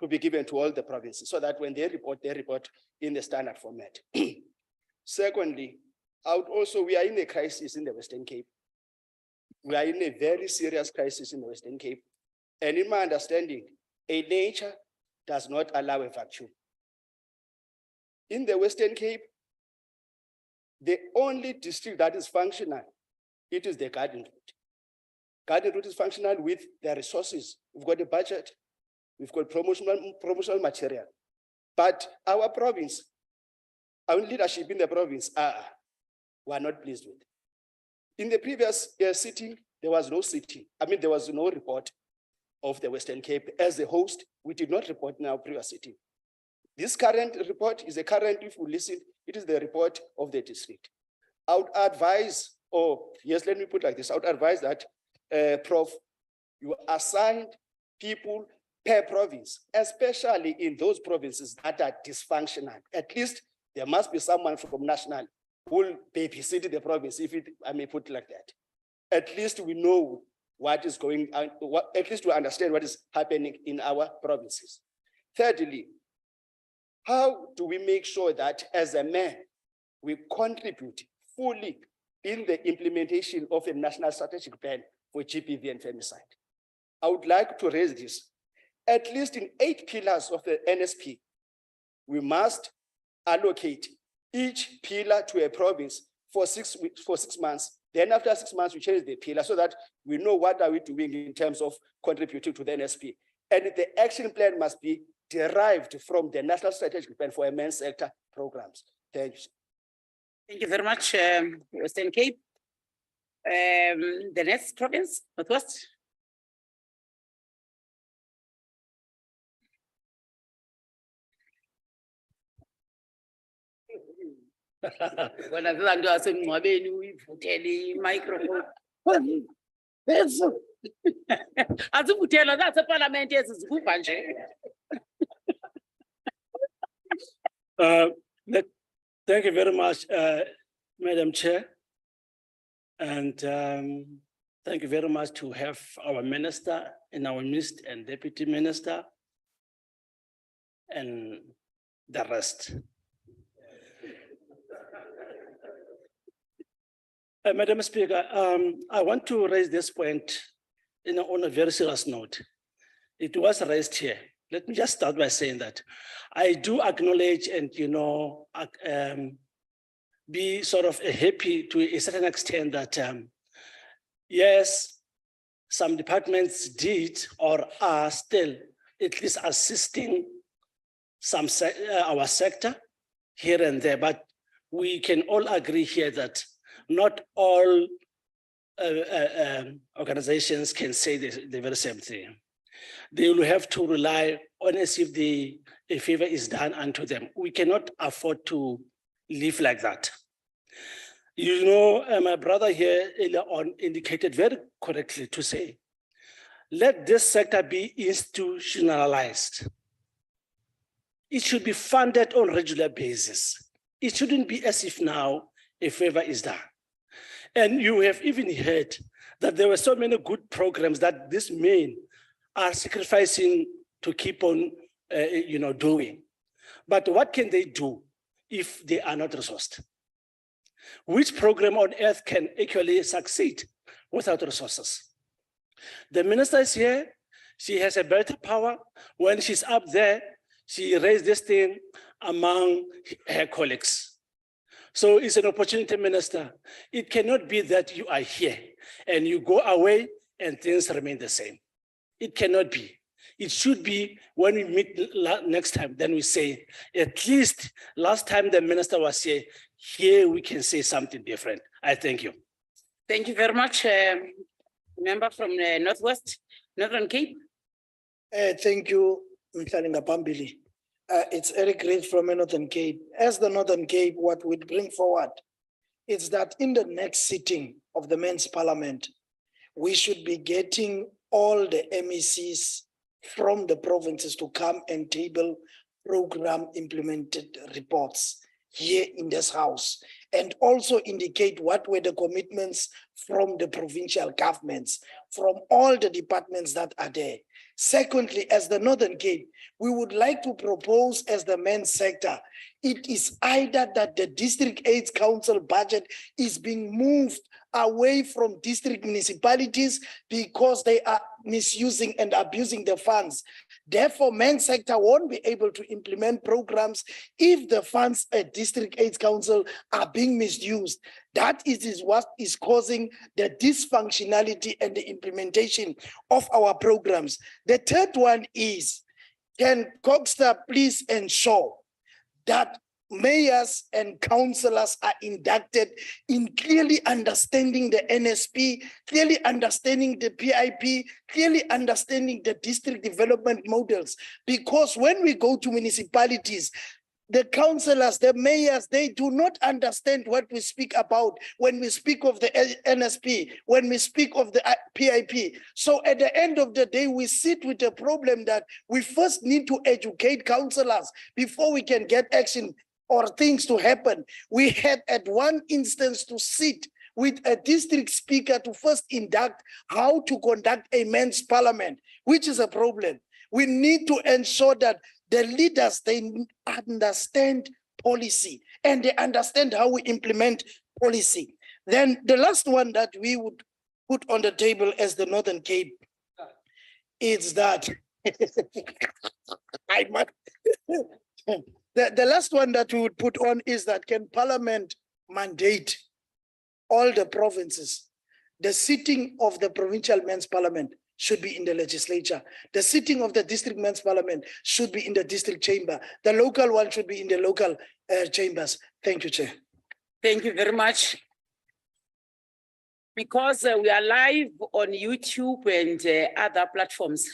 be given to all the provinces so that when they report in the standard format. Secondly, we are in a crisis in the Western Cape. We are in a very serious crisis in the Western Cape. And in my understanding, a nature does not allow a vacuum. In the Western Cape, the only district that is functional, it is the Garden Route. Garden Route is functional with the resources. We've got a budget, we've got promotional material. But our province, our leadership in the province, we are not pleased with. In the previous sitting, there was no sitting. There was no report of the Western Cape. As a host, we did not report in our previous sitting. This current report is a current, if we listen, it is the report of the district. I would advise, let me put it like this. I would advise that, Prof, you assign people per province, especially in those provinces that are dysfunctional. At least there must be someone from national who will babysit the province, I may put it like that. At least we know what is going on, at least we understand what is happening in our provinces. Thirdly, how do we make sure that as a man, we contribute fully in the implementation of a national strategic plan for GBV and femicide? I would like to raise this. At least in 8 pillars of the NSP, we must allocate each pillar to a province for 6 months. Then after 6 months, we change the pillar so that we know what are we doing in terms of contributing to the NSP. And the action plan must be derived from the National Strategic Plan for Men's Sector programs. Thank you. Thank you very much, Western Cape. The next province, Northwest. When I feel like saying, microphone. That's a parliament. Thank you very much, Madam Chair. And thank you very much to have our minister in our midst and deputy minister and the rest. Madam Speaker, I want to raise this point on a very serious note. It was raised here. Let me just start by saying that I do acknowledge and, be sort of happy to a certain extent that, yes, some departments did or are still at least assisting some our sector here and there, but we can all agree here that not all organizations can say the very same thing. They will have to rely on as if a favor is done unto them. We cannot afford to live like that. You know, my brother here earlier on indicated very correctly to say, let this sector be institutionalized. It should be funded on a regular basis. It shouldn't be as if now a favor is done. And you have even heard that there were so many good programs that these men are sacrificing to keep on doing. But what can they do if they are not resourced? Which program on earth can actually succeed without resources? The minister is here. She has a better power. When she's up there, she raised this thing among her colleagues. So it's an opportunity, Minister. It cannot be that you are here and you go away and things remain the same. It cannot be. It should be when we meet next time, then we say, at least last time the minister was here we can say something different. I thank you. Thank you very much. Member from the Northwest, Northern Cape. Thank you, Mr. Pambili. It's Eric Reid from Northern Cape. As the Northern Cape, what we bring forward is that in the next sitting of the Men's Parliament, we should be getting all the MECs from the provinces to come and table program implemented reports here in this house, and also indicate what were the commitments from the provincial governments, from all the departments that are there. Secondly, as the Northern Cape, we would like to propose as the men's sector, it is either that the District AIDS Council budget is being moved away from district municipalities because they are misusing and abusing the funds. Therefore, men's sector won't be able to implement programs if the funds at District AIDS Council are being misused. That is what is causing the dysfunctionality and the implementation of our programs. The third one is, can Coxstar please ensure that mayors and councillors are inducted in clearly understanding the NSP, clearly understanding the PIP, clearly understanding the district development models? Because when we go to municipalities, the councillors, the mayors, they do not understand what we speak about when we speak of the NSP, when we speak of the PIP. So at the end of the day, we sit with a problem that we first need to educate councillors before we can get action or things to happen. We had at one instance to sit with a district speaker to first induct how to conduct a men's parliament, which is a problem. We need to ensure that the leaders, they understand policy and they understand how we implement policy. Then the last one that we would put on the table as the Northern Cape is that the last one that we would put on is that, can Parliament mandate all the provinces? The sitting of the provincial men's parliament should be in the legislature. The sitting of the district men's parliament should be in the district chamber. The local one should be in the local chambers. Thank you, Chair. Thank you very much. Because we are live on YouTube and other platforms,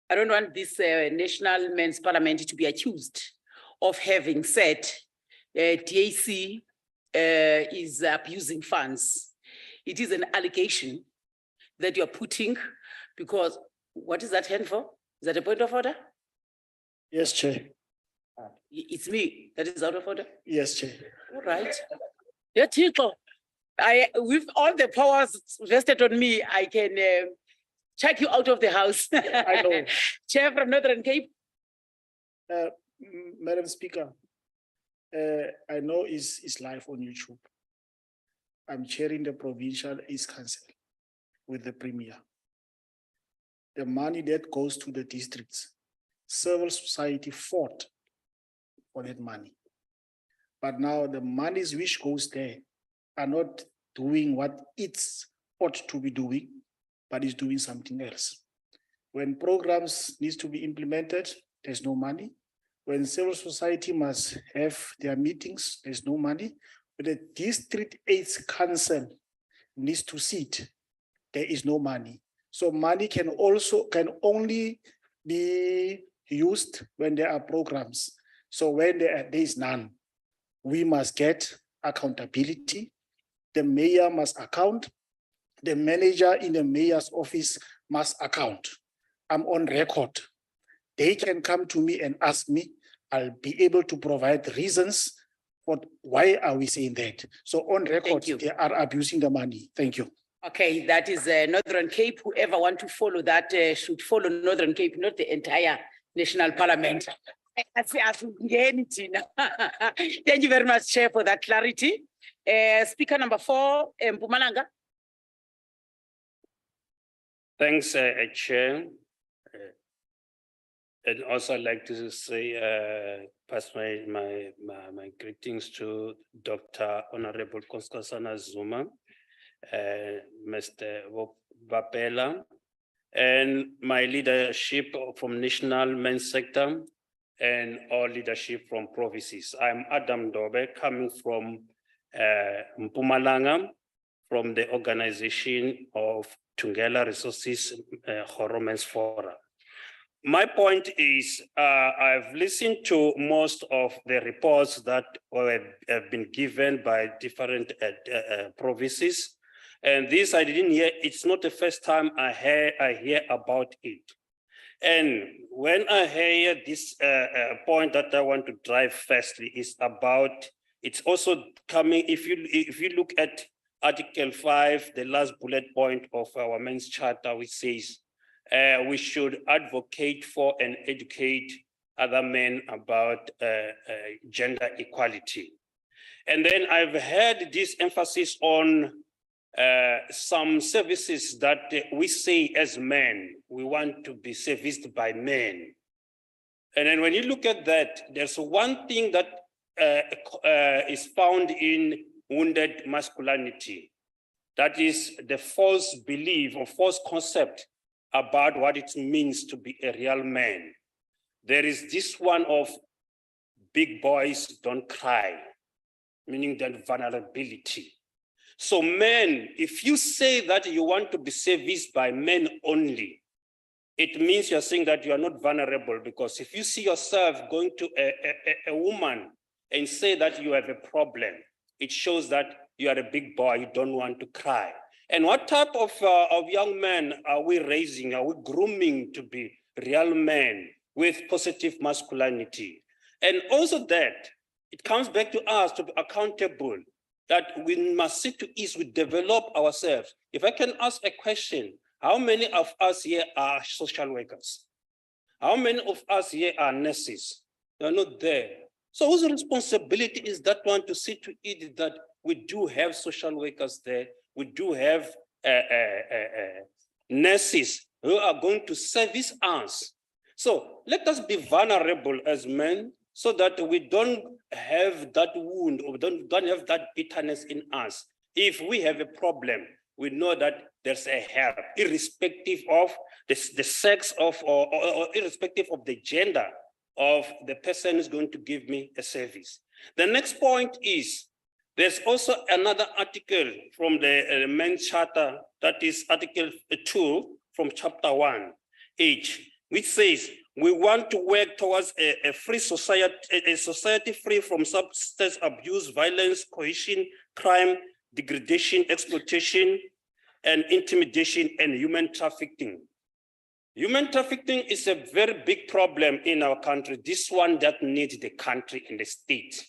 I don't want this National Men's Parliament to be accused of having said DAC is abusing funds. It is an allegation that you're putting, because what is that hand for? Is that a point of order? Yes, Chair. It's me that is out of order? Yes, Chair. All right. Yeah, Tito, with all the powers vested on me, I can check you out of the house. I know. Chair from Northern Cape. Madam Speaker, I know it's live on YouTube. I'm chairing the Provincial East Council with the Premier. The money that goes to the districts, civil society fought for that money. But now the monies which goes there are not doing what it's ought to be doing. but is doing something else. When programs needs to be implemented, there's no money. When civil society must have their meetings, there's no money. When the district aids council needs to sit, there is no money. So money can only be used when there are programs. So when there is none, we must get accountability. The mayor must account. The manager in the mayor's office must account. I'm on record. They can come to me and ask me. I'll be able to provide reasons for why are we saying that. So on record, they are abusing the money. Thank you. Okay, that is Northern Cape. Whoever want to follow that should follow Northern Cape, not the entire National Parliament. Thank you very much, Chair, for that clarity. Speaker number 4, Mpumalanga. Thanks, Chair. And also I'd like to say, pass my greetings to Dr. Honorable Nkosazana Zuma, Mr. Vapela, and my leadership from National Men's Sector and all leadership from provinces. I'm Adam Dobe, coming from Mpumalanga, from the organization of Tungela Resources Horo Men's Forum. My point is, I've listened to most of the reports that have been given by different provinces, and this I didn't hear. It's not the first time I hear about it. And when I hear this point that I want to drive firstly is about, it's also coming, if you look at Article 5, the last bullet point of our men's charter, which says, we should advocate for and educate other men about gender equality. And then I've heard this emphasis on some services that we say as men, we want to be serviced by men. And then when you look at that, there's one thing that is found in wounded masculinity. That is the false belief or false concept about what it means to be a real man. There is this one of big boys don't cry, meaning that vulnerability. So men, if you say that you want to be serviced by men only, it means you're saying that you are not vulnerable, because if you see yourself going to a woman and say that you have a problem, it shows that you are a big boy, you don't want to cry. And what type of young men are we raising? Are we grooming to be real men with positive masculinity? And also that, it comes back to us to be accountable, that we must seek to ease, we develop ourselves. If I can ask a question, how many of us here are social workers? How many of us here are nurses? They're not there. So whose responsibility is that one to see to it that we do have social workers there, we do have nurses who are going to service us. So let us be vulnerable as men so that we don't have that wound or don't have that bitterness in us. If we have a problem, we know that there's a help, irrespective of the sex of or irrespective of the gender of the person who's going to give me a service. The next point is, there's also another article from the men's charter, that is Article 2 from Chapter 1H, which says we want to work towards a free society, a society free from substance abuse, violence, coercion, crime, degradation, exploitation, and intimidation, and human trafficking. Human trafficking is a very big problem in our country. This one that needs the country and the state,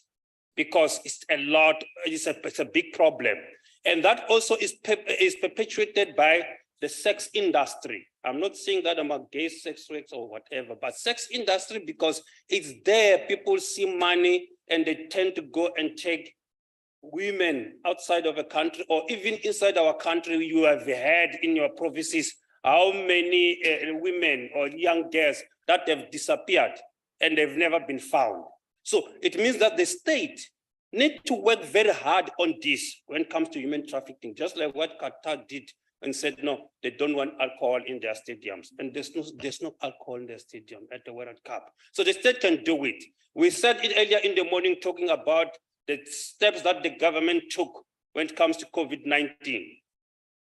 because it's a big problem. And that also is perpetuated by the sex industry. I'm not saying that I'm against sex work or whatever, but sex industry, because it's there, people see money and they tend to go and take women outside of a country or even inside our country. You have heard in your provinces how many women or young girls that have disappeared and they've never been found. So it means that the state need to work very hard on this when it comes to human trafficking, just like what Qatar did and said, no, they don't want alcohol in their stadiums. And there's no alcohol in their stadium at the World Cup. So the state can do it. We said it earlier in the morning, talking about the steps that the government took when it comes to COVID-19.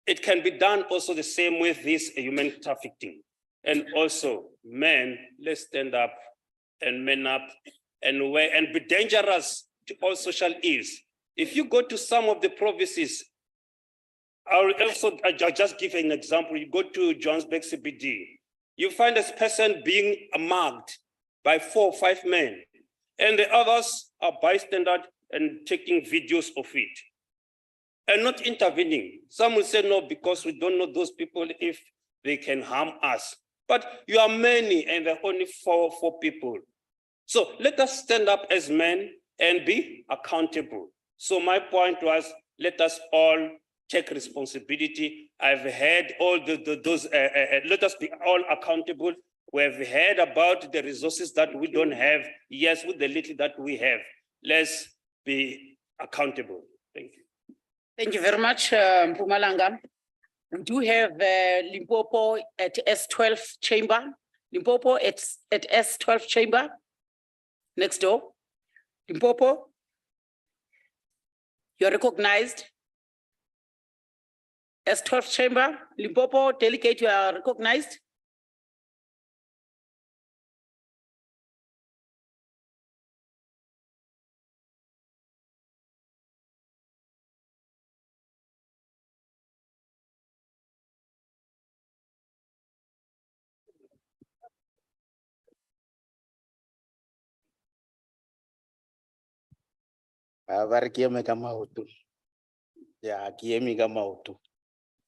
It can be done also the same with this human trafficking. And also, men, let's stand up and man up and be dangerous to all social ills. If you go to some of the provinces, I'll just give an example. You go to Johannesburg CBD, you find this person being mugged by 4 or 5 men, and the others are bystander and taking videos of it and not intervening. Some will say no, because we don't know those people if they can harm us. But you are many and there are only four people. So let us stand up as men and be accountable. So my point was, let us all take responsibility. I've heard all let us be all accountable. We have heard about the resources that we don't have. Yes, with the little that we have, let's be accountable. Thank you. Thank you very much, Mpumalanga. We do have Limpopo at S12 chamber. Limpopo at S12 chamber. Next door. Limpopo. You're recognized. S12 chamber. Limpopo delegate, you are recognized.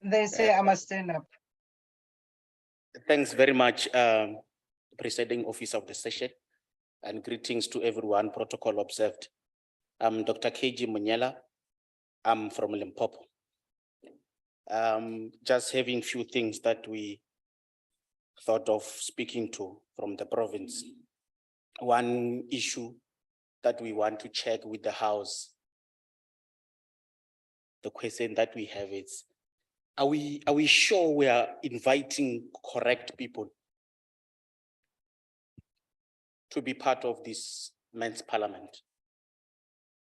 They say I must stand up. Thanks very much, Presiding Officer of the session, and greetings to everyone, protocol observed. I'm Dr. KG Munyela. I'm from Limpopo. Just having few things that we thought of speaking to from the province. One issue that we want to check with the House. The question that we have is, are we sure we are inviting correct people to be part of this men's parliament?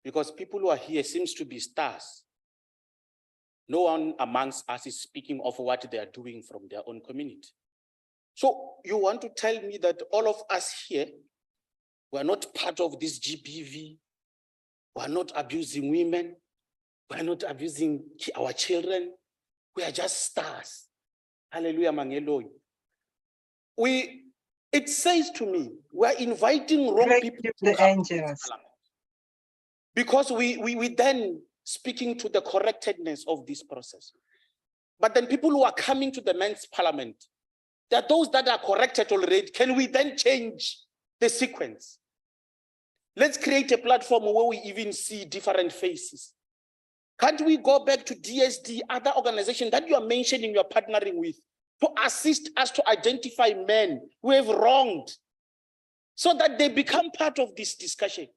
Because people who are here seems to be stars. No one amongst us is speaking of what they are doing from their own community. So you want to tell me that all of us here, we are not part of this GBV, we are not abusing women, we are not abusing our children, we are just stars. Hallelujah, Mangeloy. It says to me, we are inviting wrong people to the come angels. to this parliament. Because we then speaking to the correctedness of this process. But then people who are coming to the men's parliament, there are those that are corrected already. Can we then change the sequence? Let's create a platform where we even see different faces. Can't we go back to DSD, other organizations that you are mentioning you're partnering with, to assist us to identify men who have wronged, so that they become part of this discussion?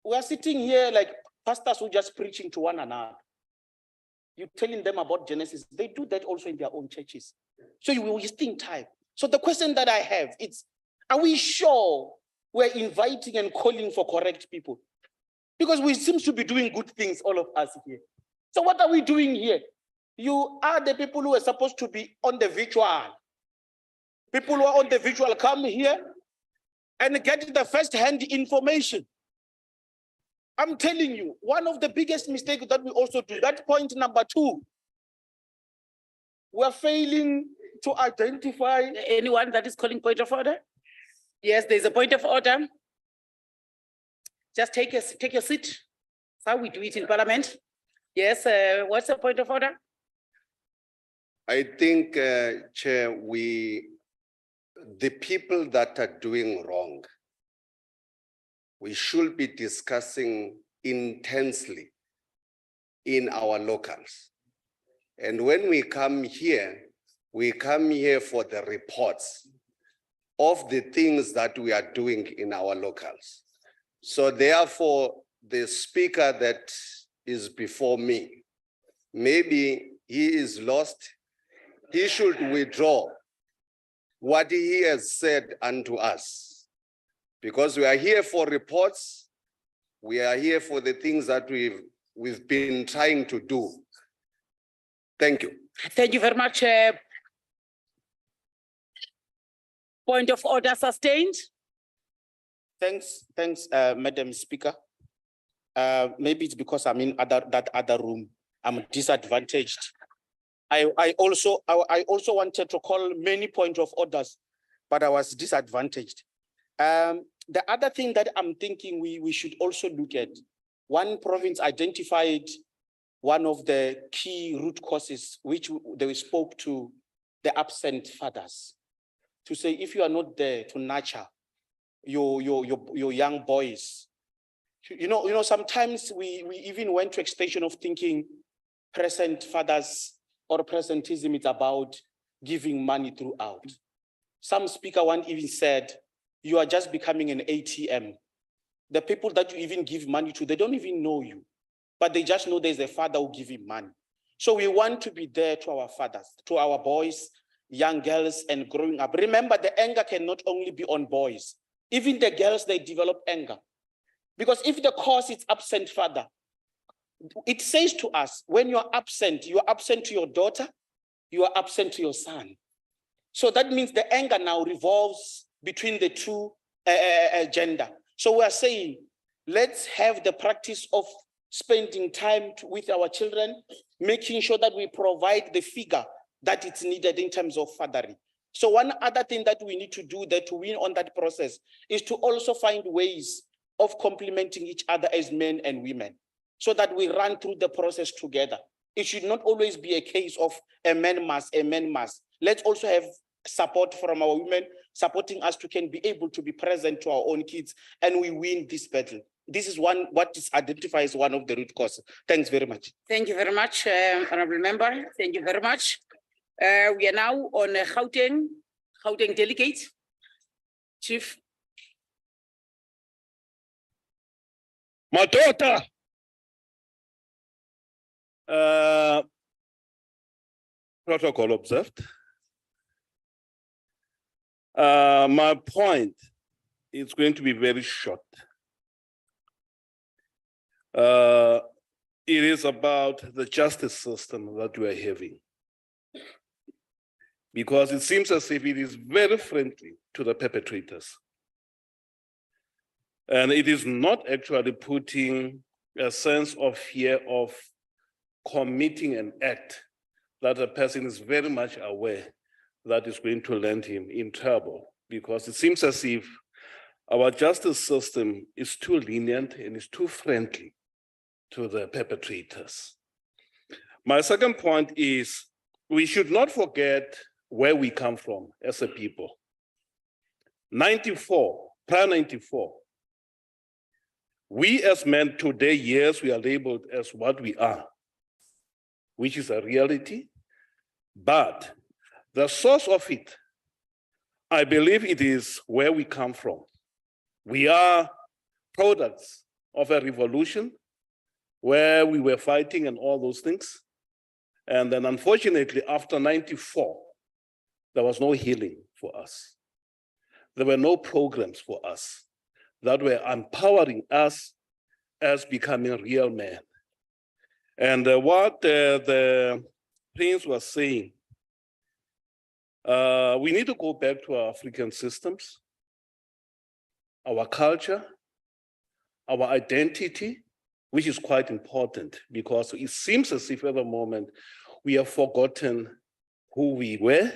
We are sitting here like pastors who are just preaching to one another. You're telling them about Genesis. They do that also in their own churches. So you will wasting time. So the question that I have is, are we sure we're inviting and calling for correct people? Because we seem to be doing good things, all of us here. So what are we doing here? You are the people who are supposed to be on the virtual. People who are on the virtual come here and get the first-hand information. I'm telling you, one of the biggest mistakes that we also do, that point number 2, we're failing to identify. Anyone that is calling point of order? Yes, there's a point of order. Just take your seat. That's how we do it in Parliament. Yes, what's the point of order? I think, Chair, the people that are doing wrong, we should be discussing intensely in our locals. And when we come here for the reports of the things that we are doing in our locals. So therefore, the speaker that is before me, maybe he is lost, he should withdraw what he has said unto us. Because we are here for reports, we are here for the things that we've been trying to do. Thank you. Thank you very much. Point of order sustained. Thanks, Madam Speaker. Maybe it's because I'm in that other room. I'm disadvantaged. I also wanted to call many points of orders, but I was disadvantaged. The other thing that I'm thinking we should also look at, one province identified one of the key root causes, which they spoke to the absent fathers, to say, if you are not there to nurture your young boys, sometimes we even went to extension of thinking present fathers or presentism is about giving money throughout. Some speaker one even said, you are just becoming an ATM. The people that you even give money to, they don't even know you, but they just know there's a father who give him money. So we want to be there to our fathers, to our boys, young girls, and growing up. Remember, the anger cannot only be on boys. Even the girls, they develop anger. Because if the cause is absent father, it says to us, when you're absent to your daughter, you are absent to your son. So that means the anger now revolves between the two gender. So we are saying, let's have the practice of spending time with our children, making sure that we provide the figure that it's needed in terms of fathering. So one other thing that we need to do there to win on that process is to also find ways of complementing each other as men and women, so that we run through the process together. It should not always be a case of a man must. Let's also have support from our women, supporting us to can be able to be present to our own kids, and we win this battle. This is what is identified as one of the root causes. Thanks very much. Thank you very much, Honorable Member. Thank you very much. We are now on Gauteng delegate. Chief. Matota. Protocol observed. My point is going to be very short. It is about the justice system that we are having. Because it seems as if it is very friendly to the perpetrators. And it is not actually putting a sense of fear of committing an act that a person is very much aware that is going to land him in trouble, because it seems as if our justice system is too lenient and is too friendly to the perpetrators. My second point is we should not forget where we come from as a people. Prior 94, we as men today, yes, we are labeled as what we are, which is a reality, but the source of it, I believe it is where we come from. We are products of a revolution where we were fighting and all those things. And then unfortunately, after 94, there was no healing for us. There were no programs for us that were empowering us as becoming real men. And what the Prince was saying, we need to go back to our African systems, our culture, our identity, which is quite important, because it seems as if at the moment we have forgotten who we were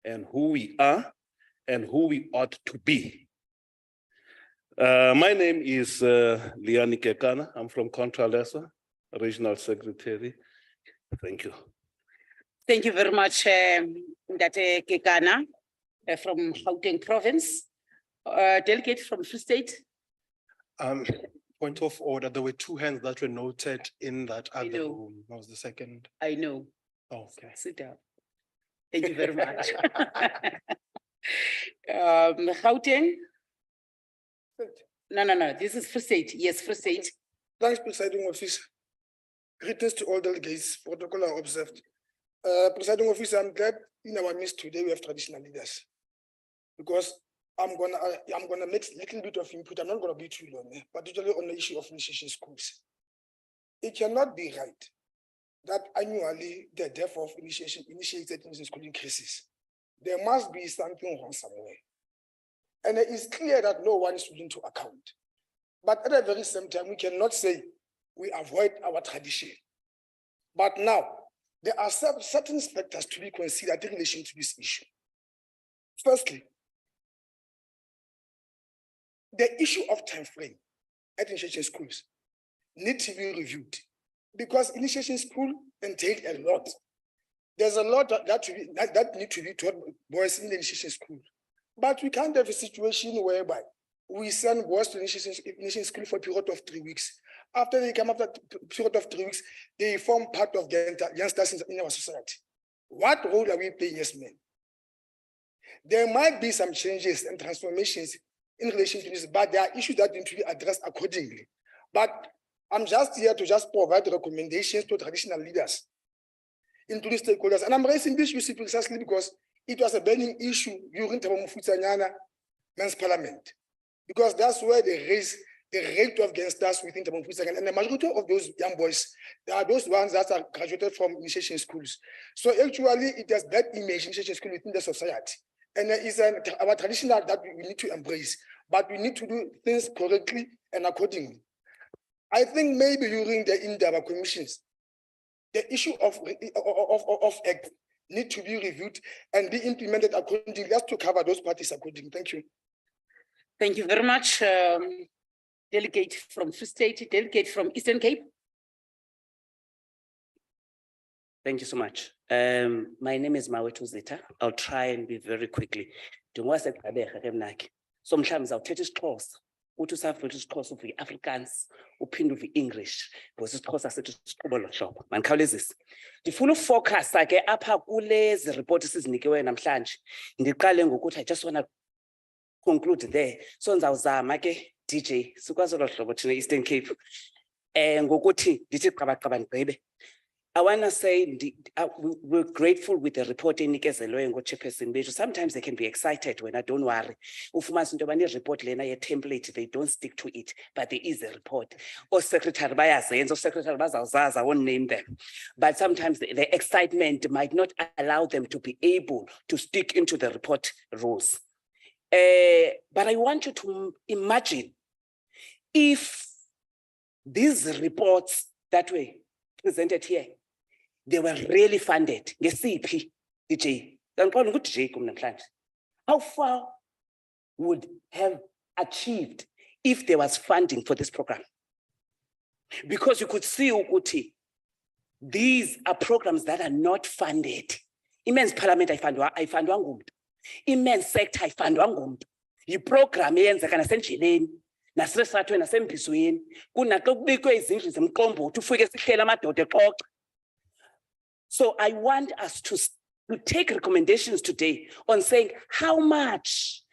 and who we are and who we ought to be. My name is Liani Kekana. I'm from Contralesa, Regional Secretary. Thank you. Thank you very much, Ndate Kekana from Gauteng Province. Delegate from Free State. Point of order, there were two hands that were noted in that other room. That was the second. I know. Okay. Sit down. Thank you very much. Gauteng? No, this is Free State. Yes, Free State. Thanks, presiding officer. Greetings to all delegates, protocol are observed. Presiding officer, I'm glad in our midst today we have traditional leaders. Because I'm gonna make a little bit of input. I'm not gonna be too long, particularly on the issue of initiation schools. It cannot be right that annually the death of initiated in school increases. There must be something wrong somewhere. And it is clear that no one is willing to account. But at the very same time, we cannot say we avoid our tradition. But now, there are certain factors to be considered in relation to this issue. Firstly, the issue of time frame at initiation schools need to be reviewed because initiation school entails a lot. There's a lot that need to be taught boys in the initiation school. But we can't have a situation whereby we send boys to initiation school for a period of 3 weeks. After they come after a period of 3 weeks, they form part of the youngsters in our society. What role are we playing as men? There might be some changes and transformations in relation to this, but there are issues that need to be addressed accordingly. But I'm just here to just provide recommendations to traditional leaders, including stakeholders. And I'm raising this issue precisely because it was a burning issue during Thabo Mofutshanyana Men's Parliament, because that's where they raised the rate of gangsters within Thabo Mofutshanyana. And the majority of those young boys, they are those ones that are graduated from initiation schools. So actually, it has that image initiation school within the society. And it is our traditional that we need to embrace, but we need to do things correctly and accordingly. I think maybe during the Indaba commissions, the issue of act need to be reviewed and be implemented accordingly, just to cover those parties accordingly. Thank you. Thank you very much. Delegate from Free State, delegate from Eastern Cape. Thank you so much. My name is Mawethu Zita. I'll try and be very quickly. So mhlawumbe zawuthetha isiXhosa, uthi usafunda isiXhosa uve i-Afrikaans, uphinde uve English, because isiXhosa sethu siqhubo lo hlobo. Mandikhawulezise. Ndifuna ufocusa ke apha kulezi report sizinikiweyo namhlanje. Ndiqale ngokuthi I just want to conclude there. So ndizawuzama ke DJ sikwazi lo hlobo thina Eastern Cape. Ngokuthi ndithi qabaqaba ndigqibe. I want to say we're grateful with the report enikezelweyo ngo-Chairperson bethu. Sometimes they can be excited when I don't worry. Ufumanisa into yoba report lena ye-template, they don't stick to it, but there is a report. Secretary bayazenza, secretary bazawuzazi, I won't name them. But sometimes the excitement might not allow them to be able to stick into the report rules. But I want you to imagine if these reports that were presented here, they were really funded. Ngesiphi, DJ. How far would have achieved if there was funding for this program? Because you could see ukuthi these are programs that are not funded. Immense Parliament ayifundwa ngumuntu. Immense sector ayifundwa ngumuntu. Yi-program eyenzeka nasendleleni, nasesathiwe nasembizweni, kunaxa kubikwe izindlu zemqombothi ufike sihlele amadoda exoxa. So I want us to take recommendations today on saying how much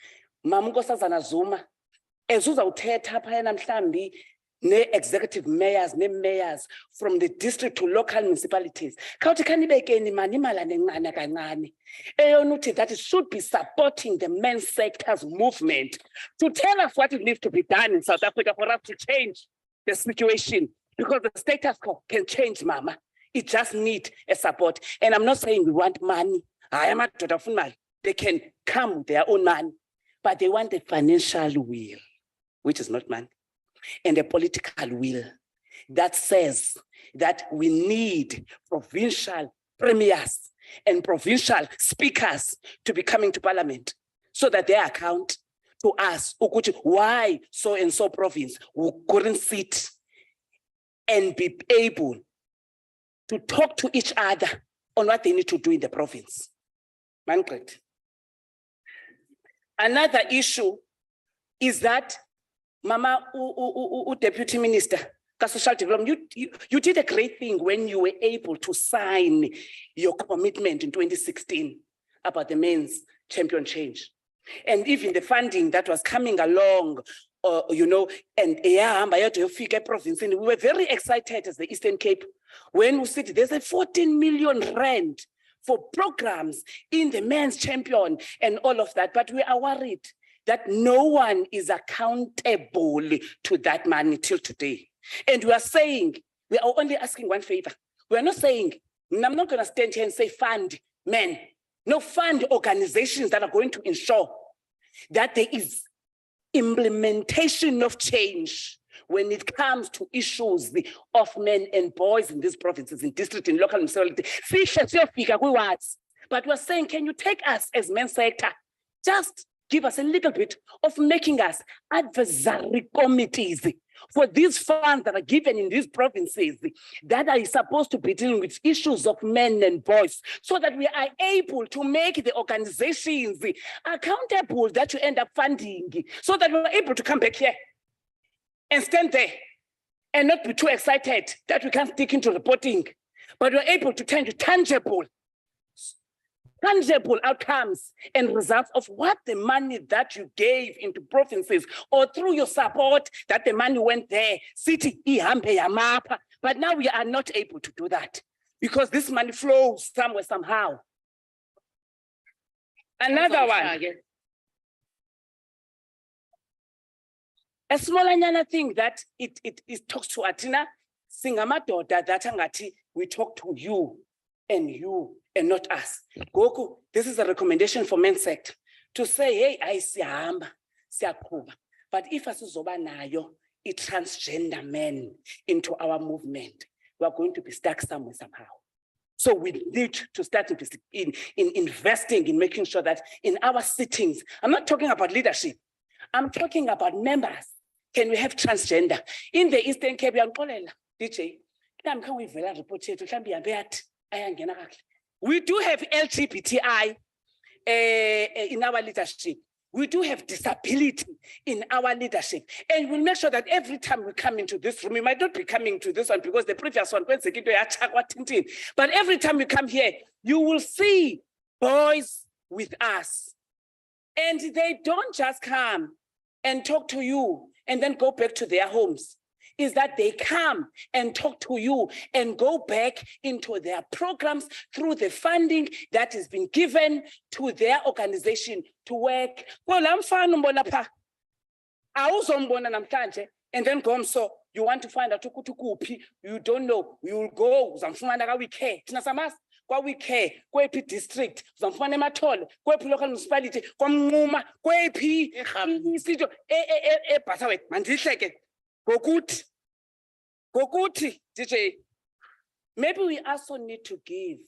Mama Nkosazana Zuma ezuzawuthetha phayana mhlambi ne-executive mayors, ne-mayors from the district to local municipalities. Khawuthi khanibekeni mani imali encane kancane eyonuthi that it should be supporting the men's sector's movement to tell us what needs to be done in South Africa for us to change the situation, because the status quo can change, Mama. It just needs a support. And I'm not saying we want money. They can come with their own money, but they want a financial will, which is not money, and a political will that says that we need provincial premiers and provincial speakers to be coming to Parliament so that they account to us why so and so province couldn't sit and be able to talk to each other on what they need to do in the province. Manfred. Another issue is that, Mama, Deputy Minister, Social Development, you did a great thing when you were able to sign your commitment in 2016 about the men's champion change. And even the funding that was coming along, and province, we were very excited as the Eastern Cape when we said there's a 14 million rand for programs in the men's champion and all of that, but we are worried that no one is accountable to that money till today. And we are saying, we are only asking one favor. We are not saying, I'm not going to stand here and say fund men. No, fund organizations that are going to ensure that there is implementation of change when it comes to issues of men and boys in these provinces, in district, in local municipality. But we're saying, can you take us as men's sector, just give us a little bit of making us advisory committees for these funds that are given in these provinces that are supposed to be dealing with issues of men and boys, so that we are able to make the organizations accountable that you end up funding, so that we're able to come back here and stand there and not be too excited that we can't stick into reporting, but we're able to turn to tangible outcomes and results of what the money that you gave into provinces, or through your support that the money went there, city ihambe yamapa. But now we are not able to do that because this money flows somewhere, somehow. Another one. A smaller thing that it talks to Atina, singamadoda that angati, we talk to you and not us. Goku, this is a recommendation for men's sector to say, hey, I siyahamba, siyaqhuba. But if asizoba nayo a transgender men into our movement, we are going to be stuck somewhere, somehow. So we need to start in investing in making sure that in our sittings, I'm not talking about leadership, I'm talking about members. Can we have transgender? In the Eastern Cape, DJ, we do have LGBTI in our leadership. We do have disability in our leadership. And we'll make sure that every time we come into this room, we might not be coming to this one because the previous one, but every time we come here, you will see boys with us. And they don't just come and talk to you and then go back to their homes. Is that they come and talk to you and go back into their programs through the funding that has been given to their organization to work. Well, I'm fine, and then come, so you want to find out, you don't know, you will go, we care. We care, kwepi district, zamfane mathole, kwepi local municipality, kwamnquma, kwepi isito, bhasawe, mandihleke, Gokuti, DJ, maybe we also need to give,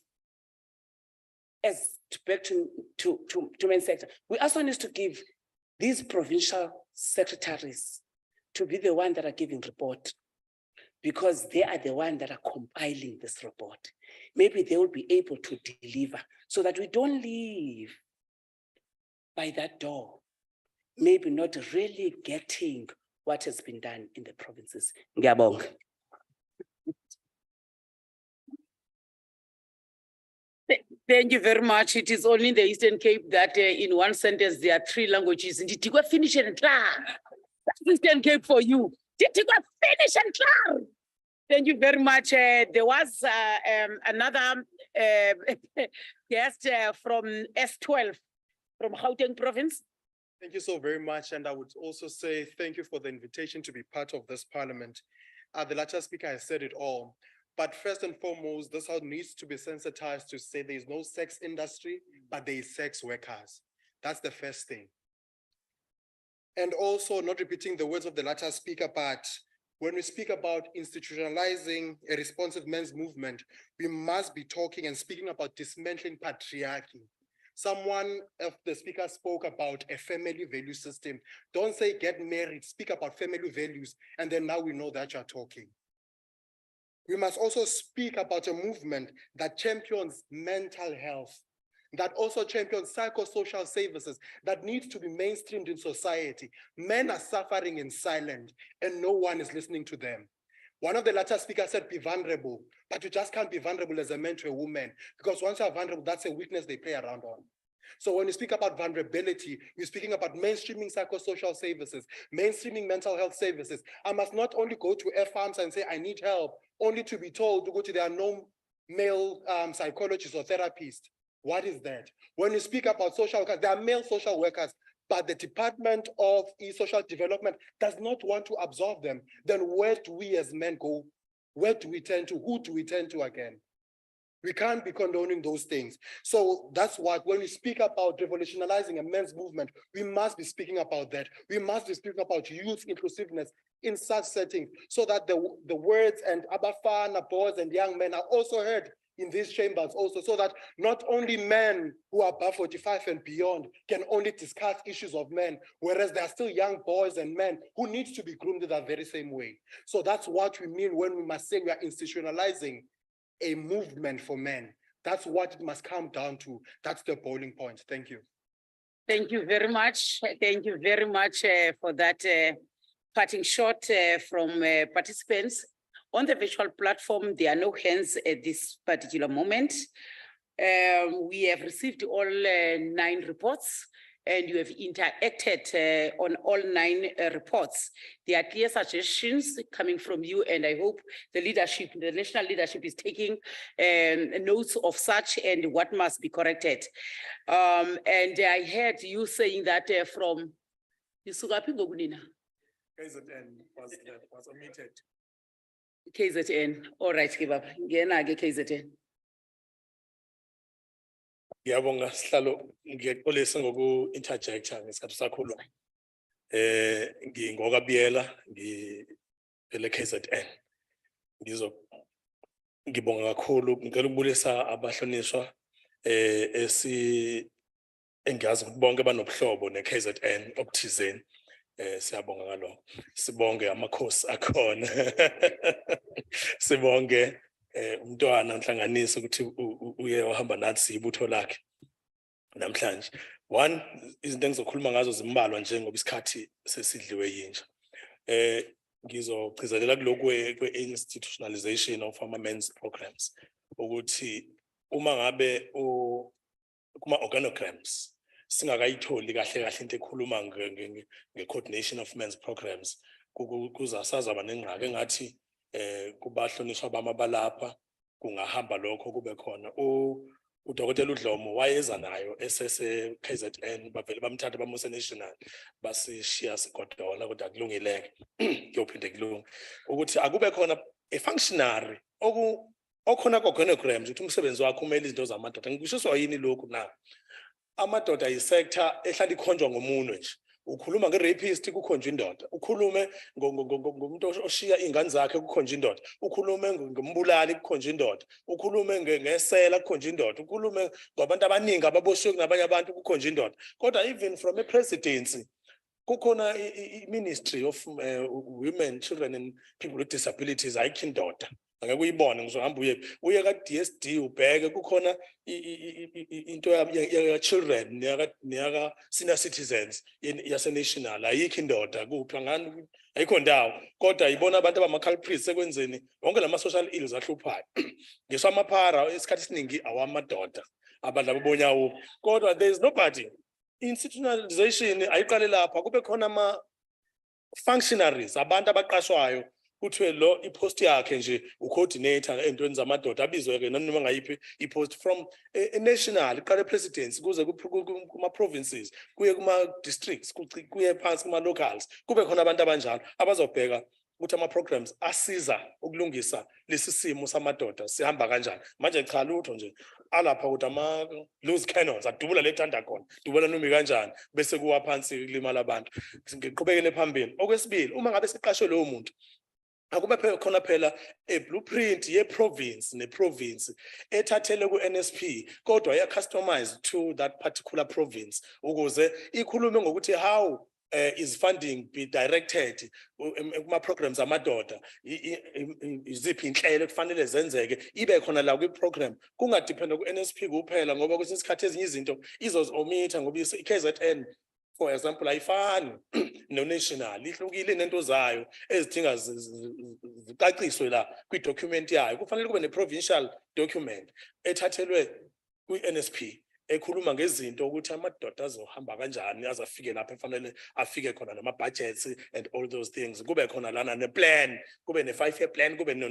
as back to men's sector, we also need to give these provincial secretaries to be the ones that are giving report, because they are the ones that are compiling this report. Maybe they will be able to deliver so that we don't leave by that door, maybe not really getting what has been done in the provinces. Ngiyabonga. Thank you very much. It is only in the Eastern Cape that in one sentence there are 3 languages. Finish and clear. That's Eastern Cape for you. Finish and clear. Thank you very much. There was another guest from S12 from Gauteng province. Thank you so very much. And I would also say thank you for the invitation to be part of this parliament. The latter speaker has said it all. But first and foremost, this house needs to be sensitized to say there is no sex industry, but there is sex workers. That's the first thing. And also, not repeating the words of the latter speaker, but when we speak about institutionalizing a responsive men's movement, we must be talking and speaking about dismantling patriarchy. Someone of the speakers spoke about a family value system. Don't say get married, speak about family values, and then now we know that you're talking. We must also speak about a movement that champions mental health, that also champions psychosocial services that needs to be mainstreamed in society. Men are suffering in silence and no one is listening to them. One of the latter speakers said, be vulnerable, but you just can't be vulnerable as a man to a woman, because once you're vulnerable, that's a weakness they play around on. So when you speak about vulnerability, you're speaking about mainstreaming psychosocial services, mainstreaming mental health services. I must not only go to F-farms and say, I need help, only to be told to go to there are no male psychologists or therapists. What is that? When you speak about social workers, there are male social workers, but the Department of Social Development does not want to absorb them. Then where do we as men go? Where do we turn to? Who do we turn to again? We can't be condoning those things. So that's what, when we speak about revolutionizing a men's movement, we must be speaking about that. We must be speaking about youth inclusiveness in such settings so that the words and abafana, boys and young men are also heard in these chambers also, so that not only men who are above 45 and beyond can only discuss issues of men, whereas there are still young boys and men who need to be groomed in that very same way. So that's what we mean when we must say we are institutionalizing a movement for men. That's what it must come down to. That's the boiling point. Thank you. Thank you very much. Thank you very much for that parting shot from participants. On the virtual platform, there are no hands at this particular moment. We have received all 9 reports and you have interacted on all 9 reports. There are clear suggestions coming from you, and I hope the leadership, the national leadership is taking notes of such and what must be corrected. And I heard you saying that from KZN was omitted. KZN, all right, Kibaba. Ngena ke KZN. Ngiyabonga sihlalo ngiyexolisa ngoku-interjecta ngesikhathi sakhuluma. Ngingokabiyela ngivele KZN. Ngibonga kakhulu, ngicela ukubulisa abahlonishwa engiyazi ukuthi bonke banobuhlobo ne-KZN obuthizeni. Siyabonga ngalokho. Sibonge amakhosi akhona. Sibonge umntwana nhlanganiso ukuthi uye wahamba nathi ibutho lakhe namhlanje. One, izinto engizokhuluma ngazo zimbalwa nje ngoba isikhathi sesidliwe yinja. Ngizogcizelela kulokhu kwe-institutionalization of ama-men's programs ukuthi uma ngabe kuma-organograms singakayitholi kahle kahle into ekhuluma nge-coordination of men's programs, kuzasazaba nengqaka engathi kubahlonishwa bami abalapha kungahamba lokho kube khona. Udokotela uDlomo wayeza nayo esese KZN bavele bamthatha bamuse national basishiya sigodola kodwa kulungileke kuyophinde kulunge ukuthi akube khona a functionary okhona ku-organograms ukuthi umsebenzi wakho umele izinto zamadoda. Ngikusho yini lokhu na? Amadoda yisector ehlala ikhonjwa ngomunwe nje. Ukhuluma nge-rapist kukhonjwa indoda, ukhulume ngomuntu oshiya ingane zakhe kukhonjwa indoda, ukhulume ngombulali kukhonjwa indoda, ukhulume ngesela kukhonjwa indoda, ukhulume ngabantu abaningi ababoshiwe kunabanye abantu kukhonjwa indoda. Kodwa even from a presidency kukhona i-Ministry of Women, Children and People with Disabilities ayikho indoda. Angeke uyibone ngizohamba uye ka-DSD ubheke kukhona into ya-children neyaka senior citizens yase-national ayikho indoda kuphi angani ayikho ndawo kodwa yibona abantu abama-culprits sekwenzeni wonke lama-social ills ahluphayo. Ngisho amaphara isikhathi esiningi awamadoda abadla bobonyawo kodwa there is nobody. Institutionalization ayiqale lapha kube khona ama-functionaries abantu abaqashwayo kuthiwe lo ipost yakhe nje ucoordinator entweni zamadoda abizwe-ke nanoma ngayiphi ipost from national iqale presidency kuze kuma-provinces kuye kuma-districts kuye phansi kuma-locals kube khona abantu abanjalo abazobheka ukuthi ama-programs asiza ukulungisa lesi simo samadoda sihamba kanjani. Manje cha lutho nje alapha ukuthi ama-loose cannons adubula lethanda khona dubula noma kanjani bese kuwa phansi kulimala abantu. Ngiqhubekele phambili. Okwesibili, uma ngabe siqashwe lowo muntu akube khona phela a blueprint ye-province ne-province ethathele ku-NSP kodwa ya-customized to that particular province ukuze ikhulume ngokuthi how is funding be directed kuma-programs amadoda, iziphi inhlelo kufanele zenzeke ibe khona la kwi-program kungadependa ku-NSP kuphela ngoba kwesinye isikhathi ezinye izinto izozomitha ngoba i-KZN for example ayifani no-national ihlukile nento zayo ezidinga zicaciswe la kwi-document yayo. Kufanele kube ne-provincial document ethathelwe kwi-NSP ekhuluma ngezinto ukuthi amadoda azohamba kanjani azafike lapha efanele afike khona nama budgets and all those things kube khona lana ne plan kube ne 5-year plan kube no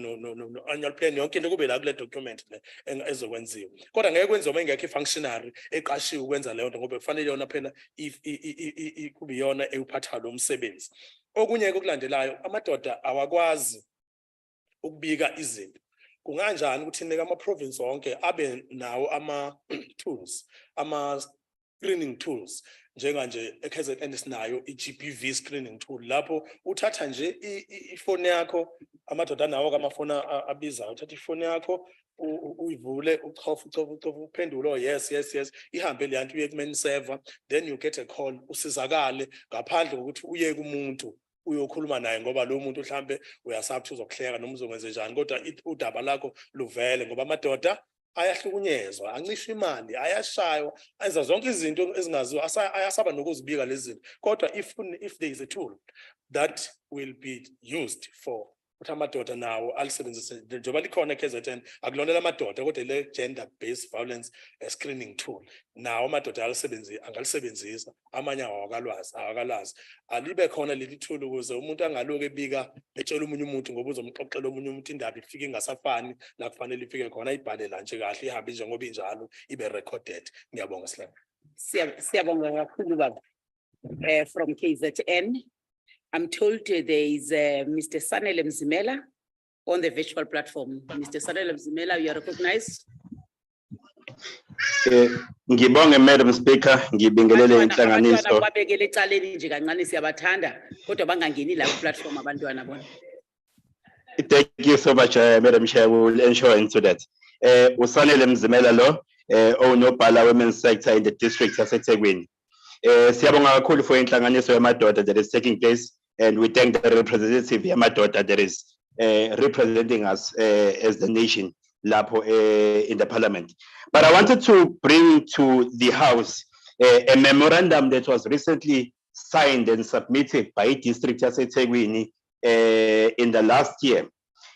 annual plan yonke into kube la kule document le ezokwenziwa kodwa ngeke kwenziwe engekho functionary eqashiwe ukwenza leyo nto ngoba kufanele yona phela kube yona eyuphatha lo msebenzi okunye okulandelayo amadoda awakwazi ukubika izinto kunganjani ukuthi nike ama province wonke abe nawo ama tools ama screening tools njenganje eKZN sinayo iGBV screening tool lapho uthatha nje ifone yakho amadoda nawo amafoni abizayo uthatha ifone yakho uyivule uchofa uphendule yes ihambe le yantu uye ku-main server then you get a call usizakale ngaphandle kokuthi uye kumuntu uyokhuluma naye ngoba lo muntu mhlambe uyasathi uzokuhleka noma uzokwenza njani kodwa udaba lakho luvele ngoba amadoda ayahlukunyezwa ancishwa imali ayashaywa enza zonke izinto ezingaziwa ayasaba nokuzibika lezi zinto kodwa if there is a tool that will be used for ukuthi amadoda nawo alisebenzise njengoba likhona eKZN akulona amadoda kodwa le gender based violence screening tool nawo amadoda angalisebenzisa amanye awakalazi alibe khona leli tool ukuze umuntu angaloku ebika etshela umunye umuntu ngoba uzomxoxela omunye umuntu indaba ifike ingasafani la kufanele ifike khona ibhale la nje kahle ihambe njengoba injalo ibe recorded. Ngiyabonga Sihlalo. Siyabonga kakhulu baba. From KZN. I'm told there is Mr. Sanele Mzimela on the virtual platform. Mr. Sanele Mzimela, you are recognized. Ngibonge Madam Speaker, ngibingelele inhlanganiso. Babekele ecaleni nje kancane siyabathanda kodwa bangangeni la platform abantwana bona. Thank you so much, Madam Chair. We will ensure into that. Usanele Mzimela lo, onobhala women's sector in the district yaseThekwini. Siyabonga kakhulu for inhlanganiso yamadoda that is taking place, and we thank the representative yamadoda that is representing us as the nation lapho in the parliament. But I wanted to bring to the House a memorandum that was recently signed and submitted by District yaseThekwini in the last year.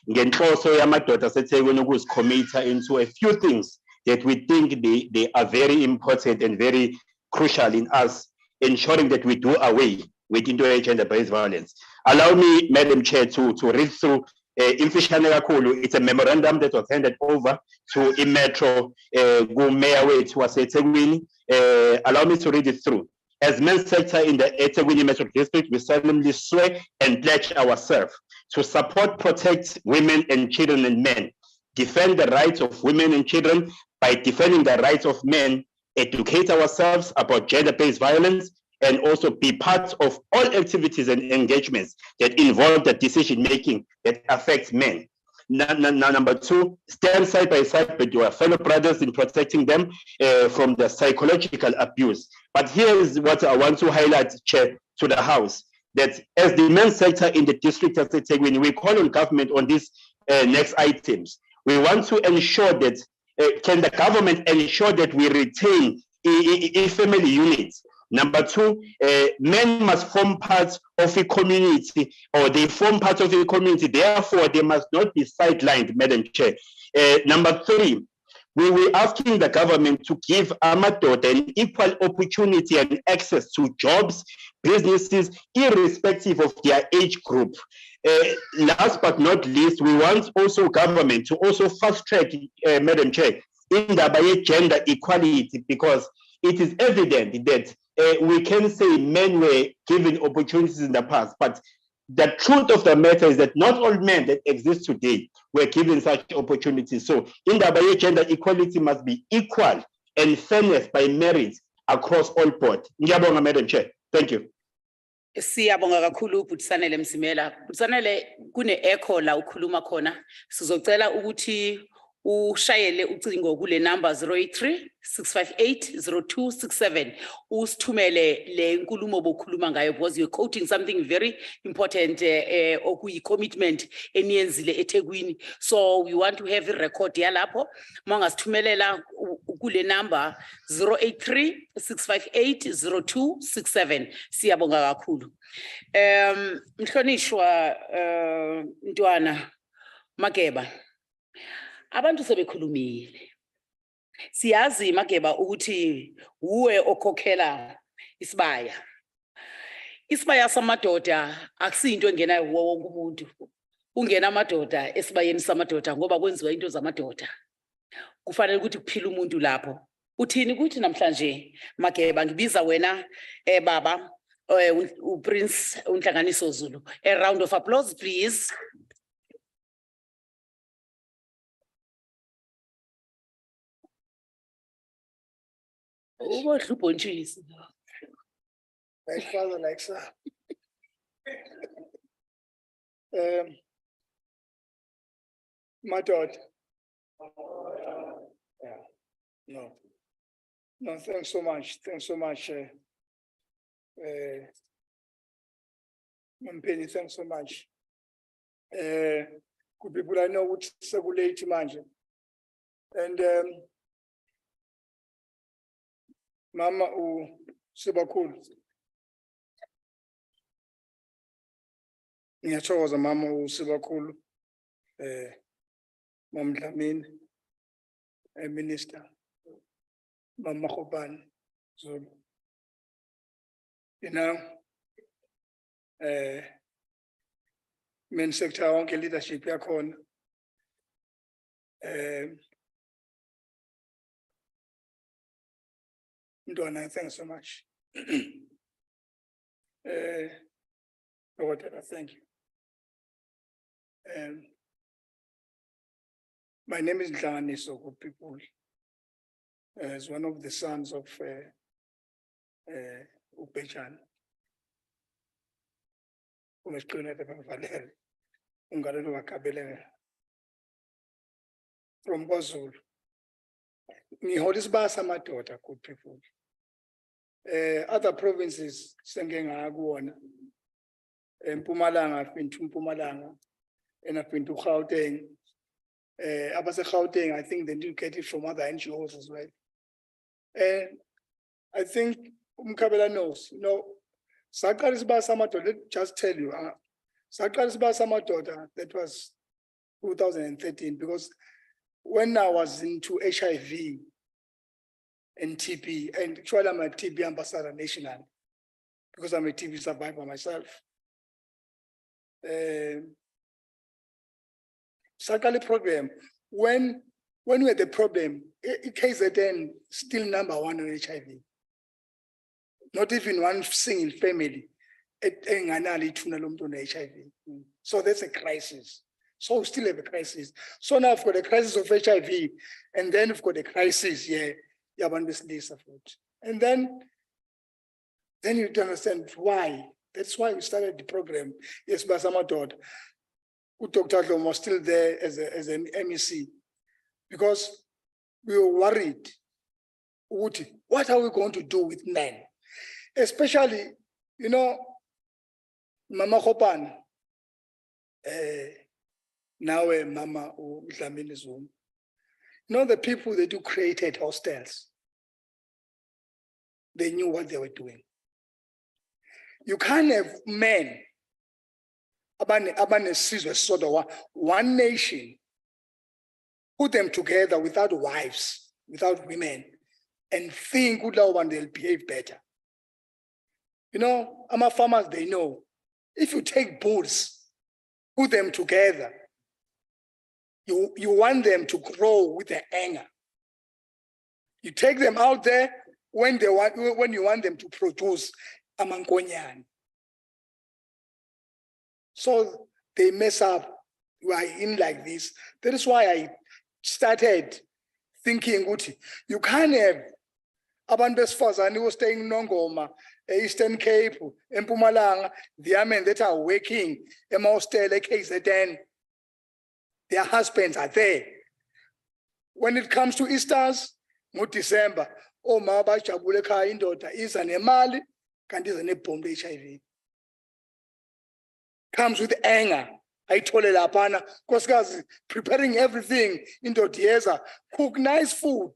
Ngenhloso yamadoda aseThekwini ukuzicommit into a few things that we think they are very important and very crucial in us ensuring that we do away with gender-based violence. Allow me, Madam Chair, to read through it's a memorandum that was handed over to Metro Mayor to eThekwini. Allow me to read it through. As men's sector in the eThekwini Metro District, we solemnly swear and pledge ourselves to support, protect women and children and men, defend the rights of women and children by defending the rights of men, educate ourselves about gender-based violence, and also be part of all activities and engagements that involve the decision-making that affects men. Number two, stand side by side with your fellow brothers in protecting them from the psychological abuse. But here is what I want to highlight, Chair, to the House, that as the men's sector in the district of Ethekwini, we call on government on these next items. We want to ensure that can the government ensure that we retain family units? Number two, men must form part of a community, or they form part of a community. Therefore, they must not be sidelined, Madam Chair. Number three, we were asking the government to give amadoda an equal opportunity and access to jobs, businesses, irrespective of their age group. Last but not least, we want also government to also fast track, Madam Chair, in the gender equality, because it is evident that we can say men were given opportunities in the past, but the truth of the matter is that not all men that exist today were given such opportunities. So in the gender equality must be equal and fairness by merit across all board. Ngiyabonga, Madam Chair. Thank you. Siyabonga kakhulu Sanele Mzimela. Sanele kune echo la ukhuluma khona. Sizocela ukuthi ushayele ucingo kule number 083-658-0267 usithumele le nkulumo bokhuluma ngayo because you're quoting something very important okuyi commitment eniyenzile eThekwini, so we want to have a record yalapho mangasithumelela kule number 083-658-0267. Siyabonga kakhulu. Mhlonishwa Ntwana Makeba, abantu sebekhulumile Siyazi Mageba ukuthi uwe okhokhela isibaya. Isibaya samadoda akusinto engena kuwo wonke umuntu. Ungena amadoda esibayeni samadoda ngoba kwenziwa into zamadoda. Kufanele ukuthi kuphila umuntu lapho. Uthini ukuthi namhlanje Mageba ngibiza wena baba uPrince uNhlanganiso Zulu. A round of applause please. Ubo hluphontshisi. My father likes that. My daughter. Yeah, no. No, thanks so much. Thanks so much. Mpeni, thanks so much. Good people, I know what's so late manje. And Mama u Sibakhulu. Ngiyathokoza mama u Sibakhulu. Mama Dlamini, Minister. Mama Khopane Zulu. You know, main sector wonke leadership yakhona. Ndwana, thanks so much. Whatever, thank you. My name is Nhlanganiso, good people. As one of the sons of Upechan. From KwaZulu. Ngiholisa basa madoda, good people. Other provinces sengenge akuwona. Mpumalanga, I've been to Mpumalanga, and I've been to Gauteng. Abase Gauteng, I think they do get it from other NGOs as well. And I think Umkabela knows, you know, Sakaris Basamato, let me just tell you, Sakaris Basamato, that was 2013, because when I was into HIV and TB, and actually I'm a TB ambassador national, because I'm a TB survivor myself. Sakali program, when we had the problem, KZN still number one on HIV. Not even one single family. HIV. So that's a crisis. So we still have a crisis. So now we've got a crisis of HIV, and then we've got a crisis, and then you don't understand why. That's why we started the program. Yes, Basamadoda. Dr. Dlom was still there as an MEC, because we were worried. What are we going to do with men? Especially, you know, Mama Khopane, now Mama Dlamini Zulu. You know, the people they do created hostels. They knew what they were doing. You can't have men, one nation, put them together without wives, without women, and think one they'll behave better. You know, our farmers, they know, if you take bulls, put them together, you want them to grow with their anger. You take them out there when you want them to produce amankonyane. So they mess up. We are in like this. That is why I started thinking, you can't have abantu besifazane who are staying in Nongoma, Eastern Cape, Mpumalanga, the men that are working, Hostel, KZN, their husbands are there. When it comes to Easters, December, Maba Chabuleka Indota is an emali, can't is an bomb HIV. Comes with anger. I told it apana, because preparing everything into Dieza, cook nice food.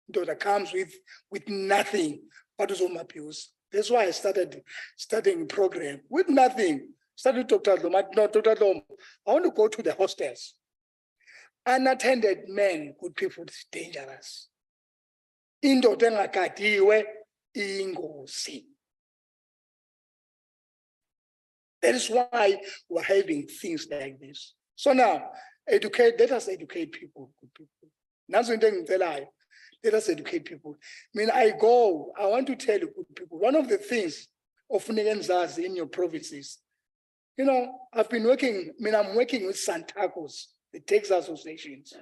That comes with nothing but home abuse. That's why I started studying a program with nothing. Started Dr. Dlom, not Dr. Dlom. I want to go to the hostels. Unattended men, good people, it's dangerous. indoda engagadiwe ingozi. That is why we're having things like this. So now, let us educate people, good people. Nanso into engicelayo, let us educate people. I mean, I want to tell you, good people, one of the things of Nigenzazi in your provinces, you know, I'm working with Santacos, the tax associations.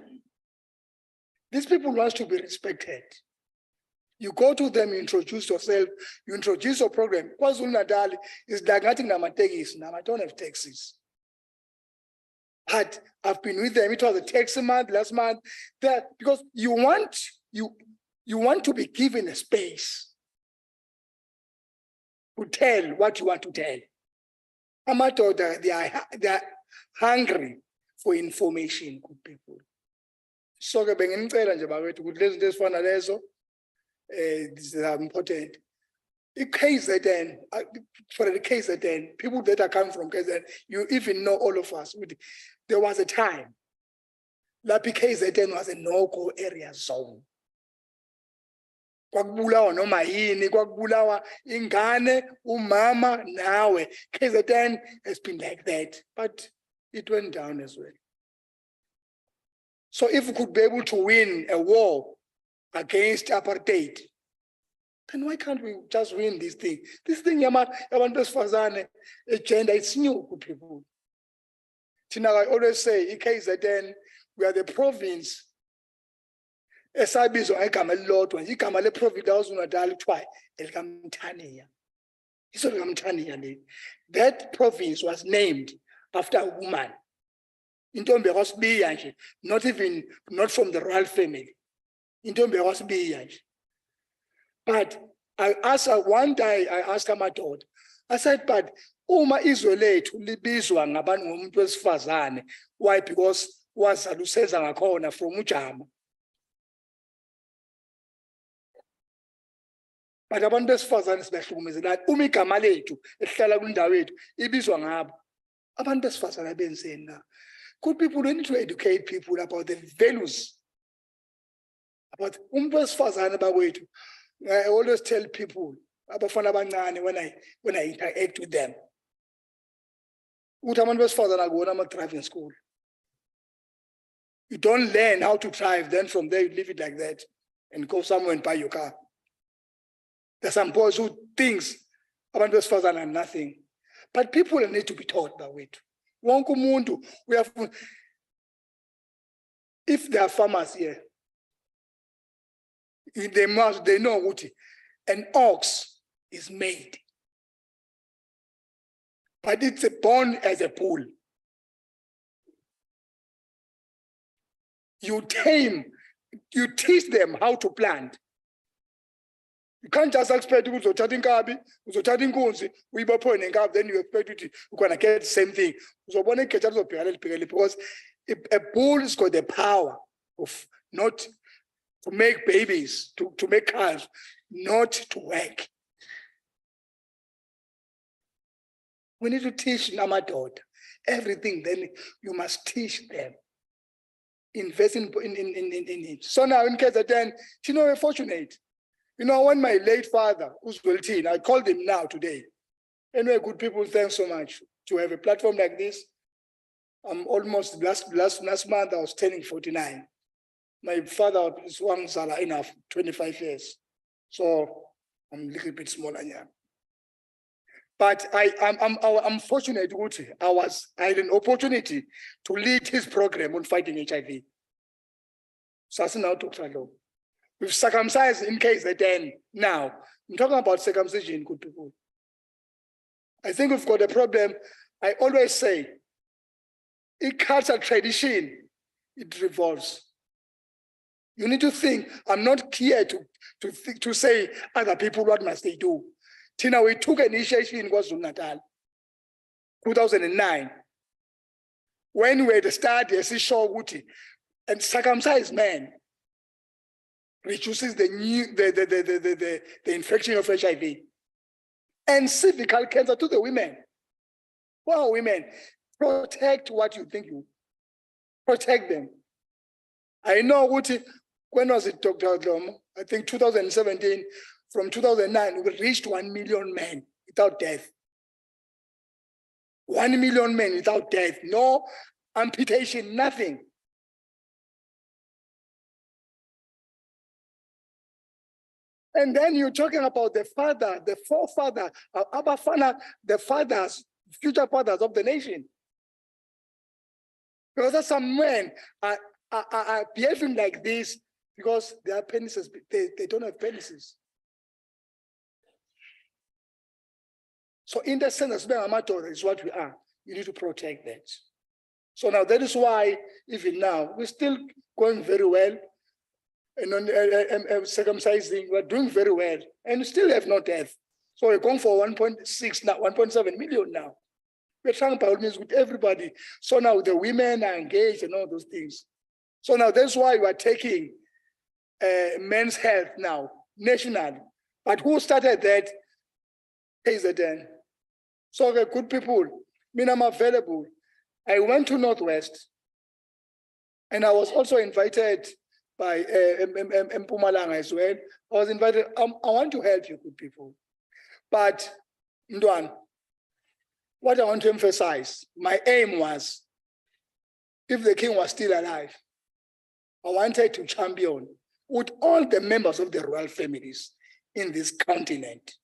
These people want to be respected. You go to them, you introduce yourself, you introduce your program. KwaZulu-Natal is dagating namategis, now I don't have taxis. But I've been with them, it was a taxi month, last month, that because you want to be given a space to tell what you want to tell. Amadoda, they are hungry for information, good people. So ke bengicela nje bawethu ukuthi lezi zinto ezifana lezo these are important. KZN, for the KZN, people that are coming from KZN, you even know all of us. There was a time lapho KZN was a no-go area zone. Kwakubulawa noma yini, kwakubulawa ingane, umama, nawe. KZN has been like that, but it went down as well. So if we could be able to win a war against apartheid, then why can't we just win this thing? This thing, yabantu besifazane, agenda, it's new to people. Tina, I always say, KZN, we are the province. Esabizwa igama elilodwa, igama leprovince KwaZulu-Natal kuthiwa elikaMthaniya. Iso likaMthaniya le. That province was named after a woman. Intombi yakwasibiya nje, not from the royal family. Intombi yakwasibiya nje. But I asked her one day, I asked her my daughter, I said, but uma izwe lethu libizwa ngabantu ngomuntu wesifazane, why? Because wazaluseza ngakhona from uJama. But abantu besifazane sibahlukumezela uma igama lethu esihlala kwindawo yethu ibizwa ngabo. Abantu besifazane benzeni na? Good people, we need to educate people about the values. About umuntu wesifazane bakwethu. I always tell people abafana abancane when I interact with them. Ukuthi abantu besifazane akuwona ama-driving school. You don't learn how to drive, then from there you leave it like that and go somewhere and buy your car. There's some boys who thinks abantu besifazane are nothing. But people need to be taught that way. Wonke umuntu, we have, if there are farmers here, they know what an ox is made. But it's born as a bull. You teach them how to plant. You can't just expect to go to Inkabi, then you expect you're gonna get the same thing. Because a bull has got the power of not to make babies, to make calves, not to work. We need to teach Namadod everything, then you must teach them. Invest in it. So now in KZN, you know, we're fortunate. You know, when my late father, Uzweltin, I called him now today. Anyway, good people, thanks so much to have a platform like this. I'm almost last month I was turning 49. My father is one Zala enough, 25 years. So I'm a little bit smaller now. But I'm fortunate, I had an opportunity to lead his program on fighting HIV. So that's now to we've circumcised in KZN now. I'm talking about circumcision, good people. I think we've got a problem. I always say, in culture tradition, it revolves. You need to think, I'm not here to say other people, what must they do? Tina, we took an initiation in KwaZulu-Natal, 2009. When we had started as a show, and circumcised man reduces the infection of HIV and cervical cancer to the women. Wow, women, protect what you think you protect them. I know when was it Dr. Dlomo? I think 2017, from 2009, we reached 1 million men without death. 1 million men without death, no amputation, nothing. And then you're talking about the father, the forefather, Abafana, the fathers, future fathers of the nation. Because some men are behaving like this because they are penises, they don't have penises. So in the sense, amateur is what we are. You need to protect that. So now that is why even now we're still going very well. And on circumcising, we're doing very well, and still have no death. So we're going for 1.6 now, 1.7 million now. We're trying by all means with everybody. So now the women are engaged and all those things. So now that's why we are taking men's health now, national. But who started that? KZN. So the good people, I'm available. I went to Northwest, and I was also invited by Mpumalanga as well. I was invited. I want to help you, good people. But Ndwan, what I want to emphasize, my aim was, if the king was still alive, I wanted to champion with all the members of the royal families in this continent.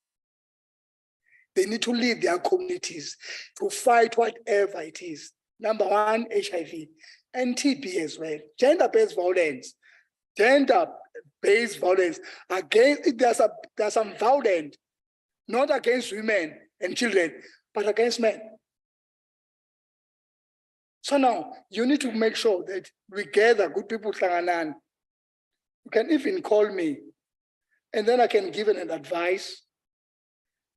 They need to lead their communities to fight whatever it is. Number one, HIV and TB as well. Gender-based violence. Gender-based violence against, there's some violence, not against women and children, but against men. So now you need to make sure that we gather good people. You can even call me, and then I can give an advice.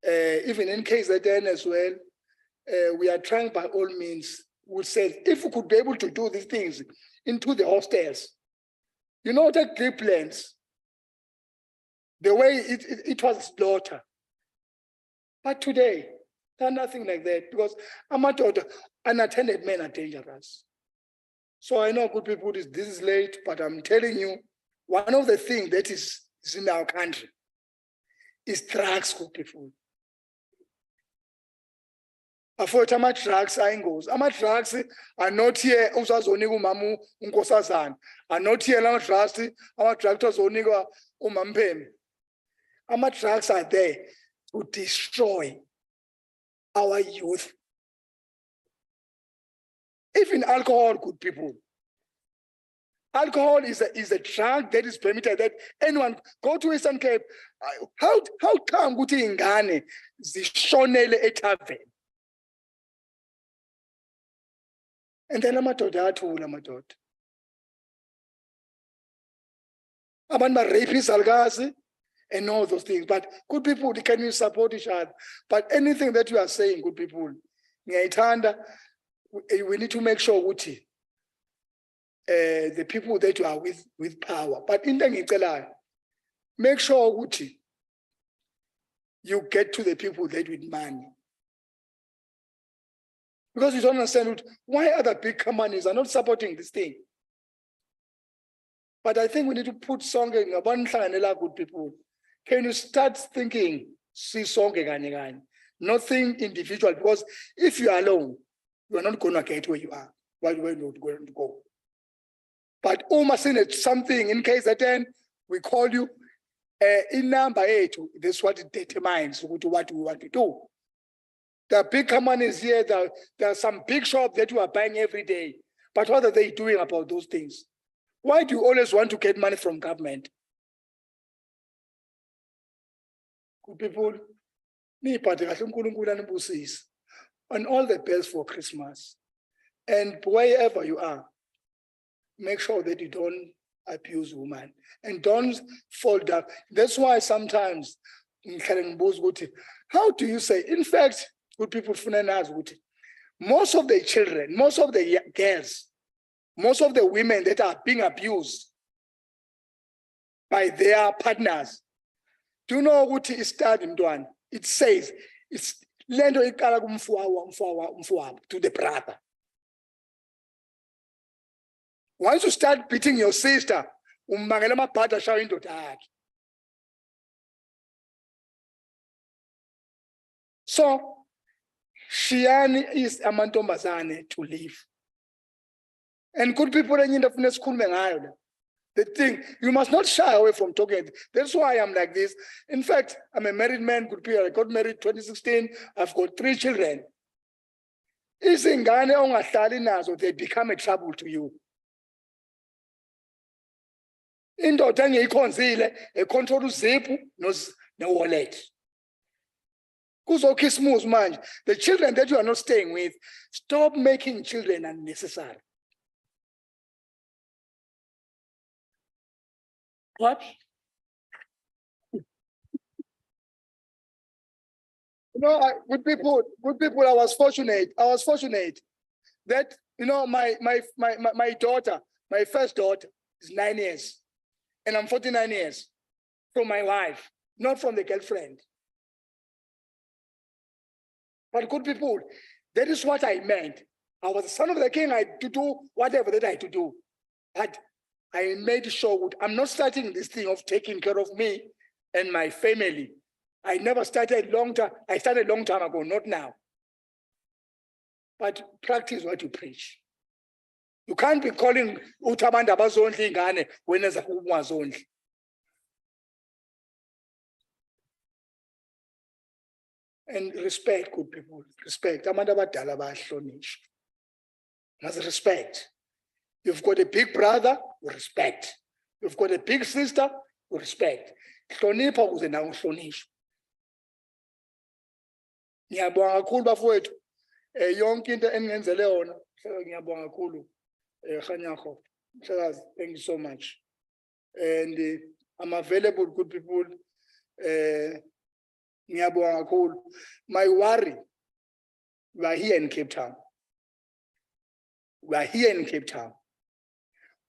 Even in case that then as well, we are trying by all means. We said if we could be able to do these things into the hostels, you know, the Griplands, the way it was slaughtered. But today, there's nothing like that, because unattended men are dangerous. So I know, good people, this is late, but I'm telling you, one of the things that is in our country is drugs, good people. After drugs are in goes. Drugs are not here. Mamu unkosazana are not here. Drugs only umampem. Drugs are there to destroy our youth. Even alcohol, good people. Alcohol is a drug that is permitted, that anyone go to Eastern Cape. How come Guti Ingane zishonele etaveni? And then amadoda athula amadoda. Abantu rapists algazi and all those things. But good people, can you support each other? But anything that you are saying, good people, we need to make sure Uti, the people that you are with power. But in the make sure Uti, you get to the people that with money. Because you don't understand why other big companies are not supporting this thing. But I think we need to put something about good people. Can you start thinking, see something, nothing individual, because if you are alone, you are not going to get where you are, where you are not going to go. But almost in it, something in case that then we call you in number 8, this is what it determines what we want to do. There are big companies here, there are some big shops that you are buying every day. But what are they doing about those things? Why do you always want to get money from government? Good people, and all the best for Christmas. And wherever you are, make sure that you don't abuse women and don't fall down. That's why sometimes, how do you say, in fact, good people, most of the children, most of the girls, most of the women that are being abused by their partners, do you know what is starting doing? It says it's lendo ikala to the brother. Once you start beating your sister, So, Shiani is amantombazane to live. And good people in the school, the thing, you must not shy away from talking. That's why I'm like this. In fact, I'm a married man, good people. I got married 2016. I've got 3 children. Izingane ongahlali nazo, they become a trouble to you. Indoda engiyikhonzile econtrol uziphu no-wallet. Kuzokhismuzi manje. The children that you are not staying with, stop making children unnecessary. What? You know, good people, I was fortunate that, you know, my daughter, my first daughter is 9 years. And I'm 49 years from my wife, not from the girlfriend. But good people, that is what I meant. I was the son of the king. I had to do whatever that I had to do. But I made sure I'm not starting this thing of taking care of me and my family. I never started long time. I started a long time ago, not now. But practice what you preach. You can't be calling utabanda abazondli ingane when there's a umazondli. And respect, good people, respect. Abantu abadala bayahlonishwa. Must respect. You've got a big brother, you respect. You've got a big sister, you respect. Hlonipha ukuze nawe uhlonishwe. Ngiyabonga kakhulu bafowethu. Yonke into eningenzele yona, ngiyabonga kakhulu. Khanyago. Thank you so much. And I'm available, good people. Ngiyabonga kakhulu. My worry, we are here in Cape Town. We are here in Cape Town.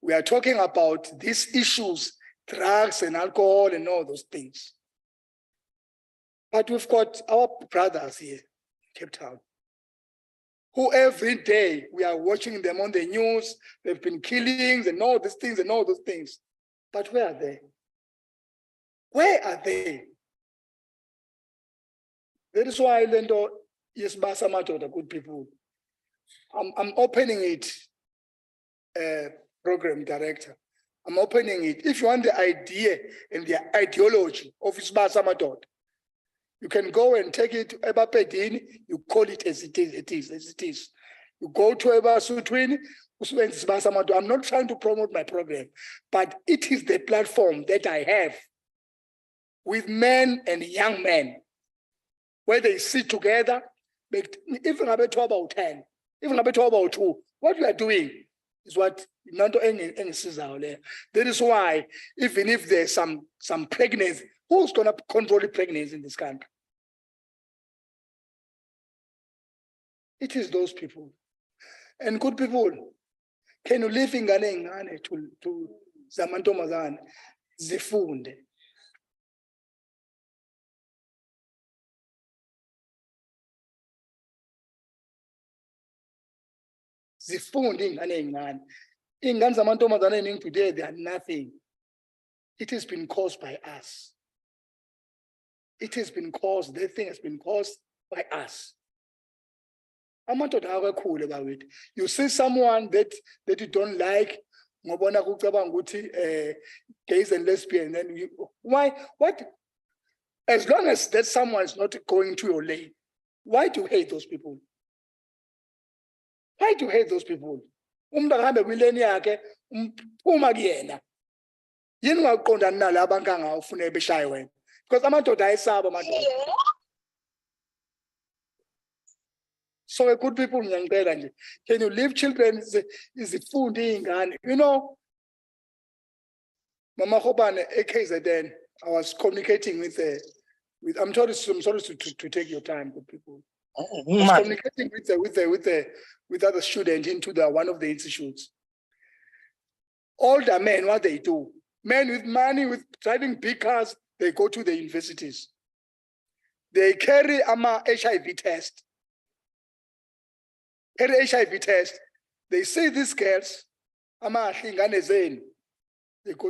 We are talking about these issues, drugs and alcohol and all those things. But we've got our brothers here in Cape Town, who every day we are watching them on the news. They've been killings and all these things and all those things. But where are they? Where are they? That is why Lendo is Basamato, the good people. I'm opening it, program director. I'm opening it. If you want the idea and the ideology of Isbasamato, you can go and take it to Eba Pedini, you call it as it is, You go to Eba Sutwini, I'm not trying to promote my program, but it is the platform that I have with men and young men, where they sit together, even about 12 about 10, even about 12 about 2, what we are doing is what Nando That is why, even if there's some pregnancy, who's gonna control the pregnancy in this country? It is those people. And good people, can you live in Ghana to Zamantomazan, zifunde? Zifunde ingane. Ingane zamantombazane today, they are nothing. It has been caused by us. It has been caused, the thing has been caused by us. You see someone that you don't like, gays and lesbians, then you, why, what? As long as that someone is not going to your lane, why do you hate those people? Why do you hate those people? Because so a good people, can you leave children? Is it food? You know, Mama Hoban, then I was communicating with I'm sorry to take your time, good people. I was communicating with other students into one of the institutes. Older men, what they do, men with money, with driving big cars, they go to the universities. They carry a HIV test. Carry HIV test. They say these girls, they go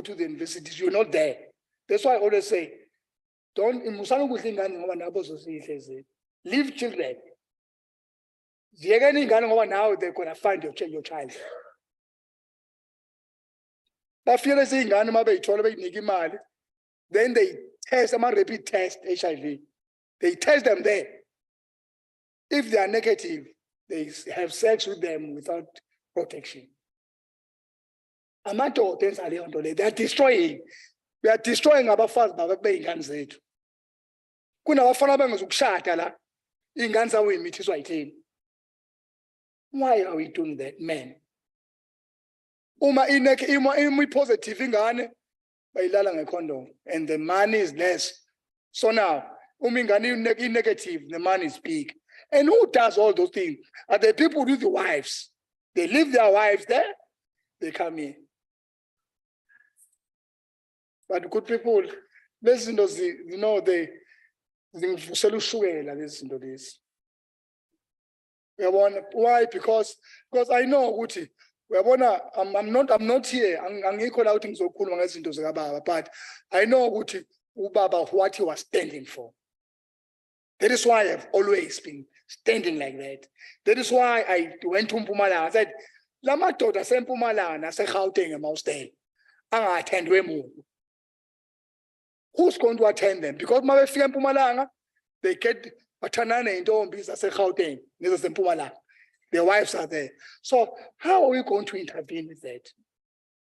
to the universities. You're not there. That's why I always say, don't. Leave children. Ziyekeni ingane ngoba now they're gonna find your child. Bafike izingane uma beyithola beyinika imali, then they test rapid test HIV. They test them there. If they are negative, they have sex with them without protection. Amadoda enza leyo nto leyo, they are destroying. We are destroying abafazi babeyingane zethu. Kunabafana bengezukushada la, ingane zawo imithiswa yithini. Why are we doing that, men? Uma positive ingane bayilala ngecondom and the money is less. So now, ingane negative, the money is big. And who does all those things? Are the people with the wives? They leave their wives there, they come in. But good people, listen to they listen to this. Why? Because I know Uti. I'm not here. I'm equal out in but I know Uti Ubaba what he was standing for. That is why I've always been standing like that. That is why I went to Mpumalanga. I said, Lama Tota Sempumalanga, say Gauteng and Maustel. I attend Wemu. Who's going to attend them? Because Mabefia Mpumalanga, they get Patanana and don't be say Gauteng, neither Sempumalanga. Their wives are there. So how are we going to intervene with that?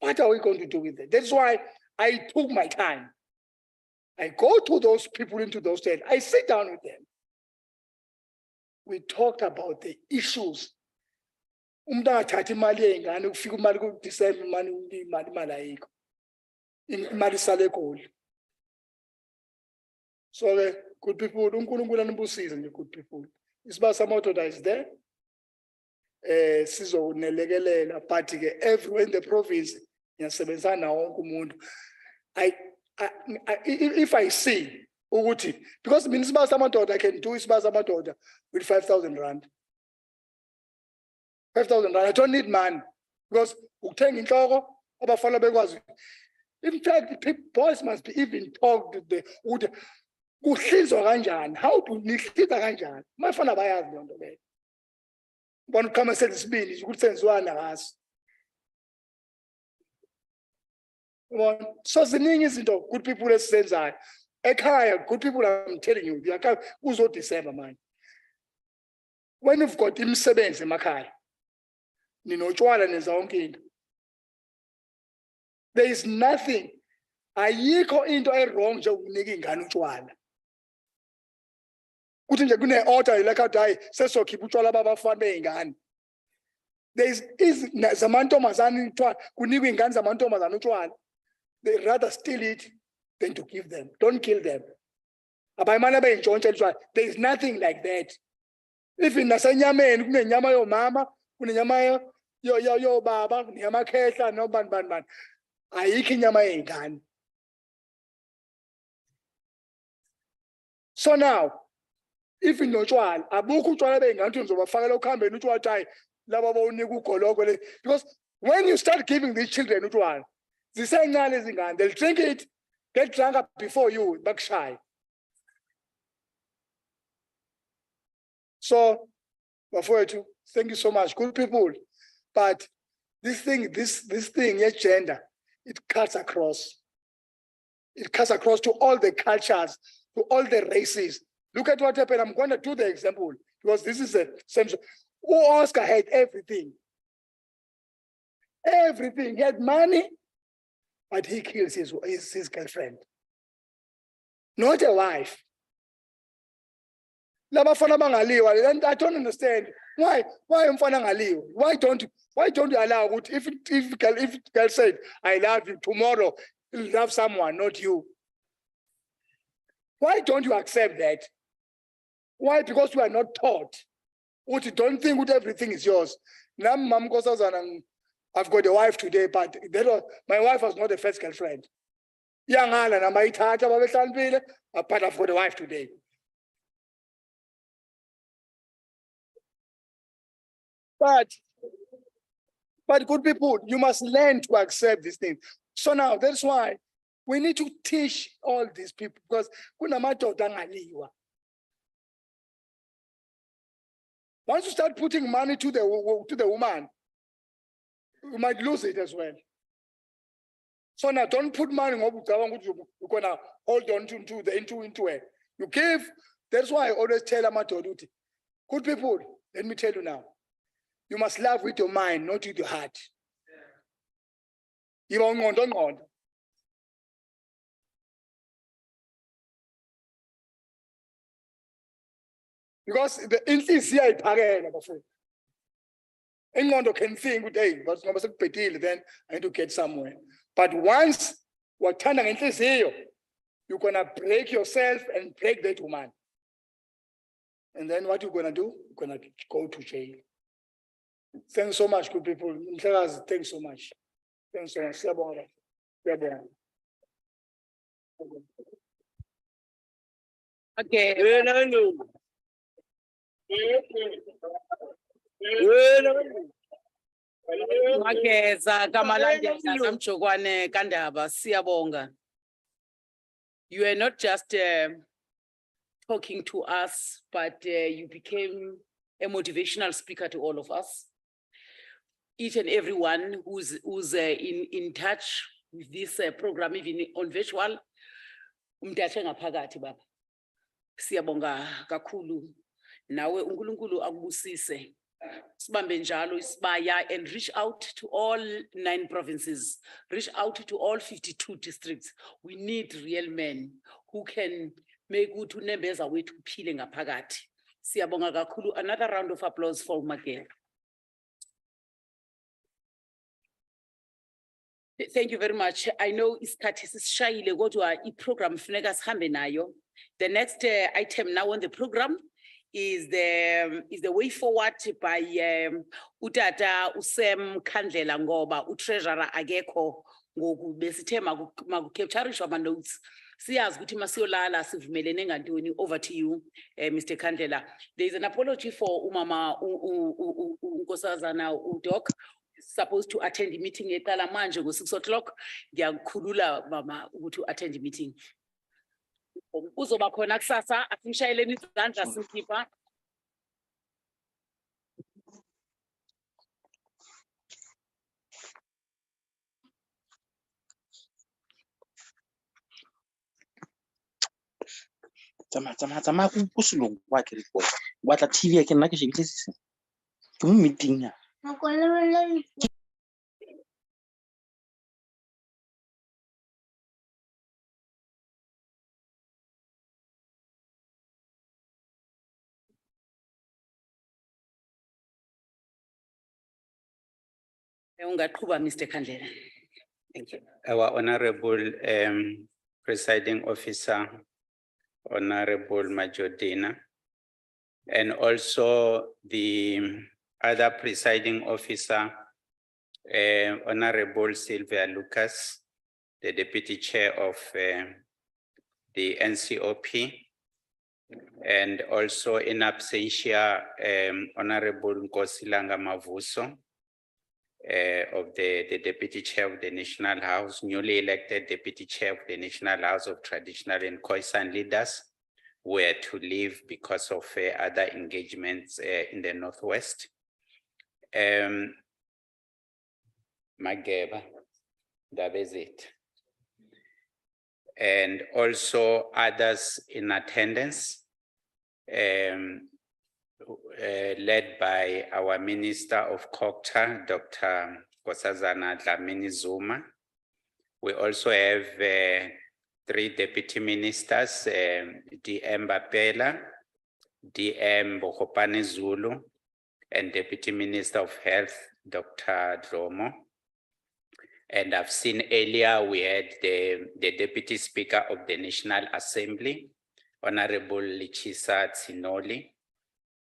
What are we going to do with that? That's why I took my time. I go to those people into those states. I sit down with them. We talked about the issues. So good people, good people. Isibasamadoda is there. Sizonelekelela but everywhere in the province ngiyasebenzana wonke umuntu. If I see ukuthi because mina isibasamadoda I can do isibasamadoda with 5,000 rand. 5,000 rand. I don't need money because ukuthenga inhloko abafana bekwazi. In fact, boys must be even talk to the kuhlinzwa kanjani. How to nihlinza kanjani? Mafana bayazi le nto leyo. One come and say this means you could send one as one. So the thing is, good people that sends I good people, I'm telling you, they are who's what December man. When you've got him sevens in Makai, Chwala is own king. There is nothing. I go into a wrong job nigging Ganuchwala. There is they rather steal it than to give them. Don't kill them. There is nothing like that. If in Nasanyama, your mama, your baba, Yamaketa, no ban. I ikinyama gun. So now, if in no trial, a book trial in terms of a fellow come neutral tie, because when you start giving these children neutral, the same gun, they'll drink it, get drunk up before you, back shy. So, thank you so much, good people. But this thing, gender, it cuts across. It cuts across to all the cultures, to all the races. Look at what happened. I'm going to do the example because this is the same. Oscar had everything. Everything. He had money, but he kills his girlfriend. Not a wife. And I don't understand why why don't you allow it? If girl said I love you tomorrow, you'll love someone, not you. Why don't you accept that? Why? Because you are not taught. What you don't think with everything is yours. Now, I've got a wife today, but my wife was not a first girlfriend. Young Alan, but I've got a wife today. But good people, you must learn to accept these things. So now that's why we need to teach all these people because Once you start putting money to the woman, you might lose it as well. So now don't put money you're gonna hold on to the into it. You give, that's why I always tell Amatoduti, good people, let me tell you now, you must love with your mind, not with your heart. You don't. Because the inhliziyo iphakela bafowethu. Ingqondo can think hey, but ngoba sekubhedile then I need to get somewhere. But once wathanda ngenhliziyo, you're gonna break yourself and break that woman. And then what you're gonna do? You're gonna go to jail. Thanks so much, good people. Mhlekazi, thanks so much. Thanks so much. Siyabonga. Siyabonga. Okay. Mageza Kamalanja Namchokwane Kandaba Siyabonga. You are not just talking to us, but you became a motivational speaker to all of us. Each and everyone who's in touch with this program, even on virtual. Umdache ngaphakathi baba. Siyabonga kakhulu. Nawe uNkulunkulu akubusise. Sibambe njalo isibaya and reach out to all 9 provinces. Reach out to all 52 districts. We need real men who can make good to nembeza wethu uphile ngaphakathi. Siyabonga kakhulu. Another round of applause for Magere. Thank you very much. I know isikhathi sisishayile kodwa iprogram funeka sihambe nayo. The next item now on the program is the way forward by Utata Usem Kandlela ngoba utreasurer akekho ngoku besithe makukepturishwa ama notes. Siyazi ukuthi masiyolala sivumelene ngantoni. Over to you, Mr. Kandlela. There is an apology for umama uNkosazana uDoc. Supposed to attend the meeting at manje go 6 o'clock. Ngiyakukhulula mama ukuthi attend the meeting. Uzoba khona kusasa asimshayeleni izandla simkhipha. Tsamaya kusulong kwa ke report. Watla TV ke nna ke shebile se. Ke mo meeting ya. Ungaqhuba Mr. Kandlela. Thank you. Our Honorable Presiding Officer, Honorable Majordina, and also the other Presiding Officer, Honorable Sylvia Lucas, the Deputy Chair of the NCOP, and also in absentia, Honorable Nkosilanga Mavuso, of the Deputy Chair of the National House, newly elected Deputy Chair of the National House of Traditional and Khoisan Leaders, were to leave because of other engagements in the Northwest. Mageba, that is it. And also others in attendance, led by our Minister of COGTA, Dr. Nkosazana Dlamini Zuma. We also have 3 deputy ministers, DM Bapela, DM Bokopane Zulu, and Deputy Minister of Health, Dr. Dromo. And I've seen earlier we had the Deputy Speaker of the National Assembly, Honorable Lichisa Tsinoli.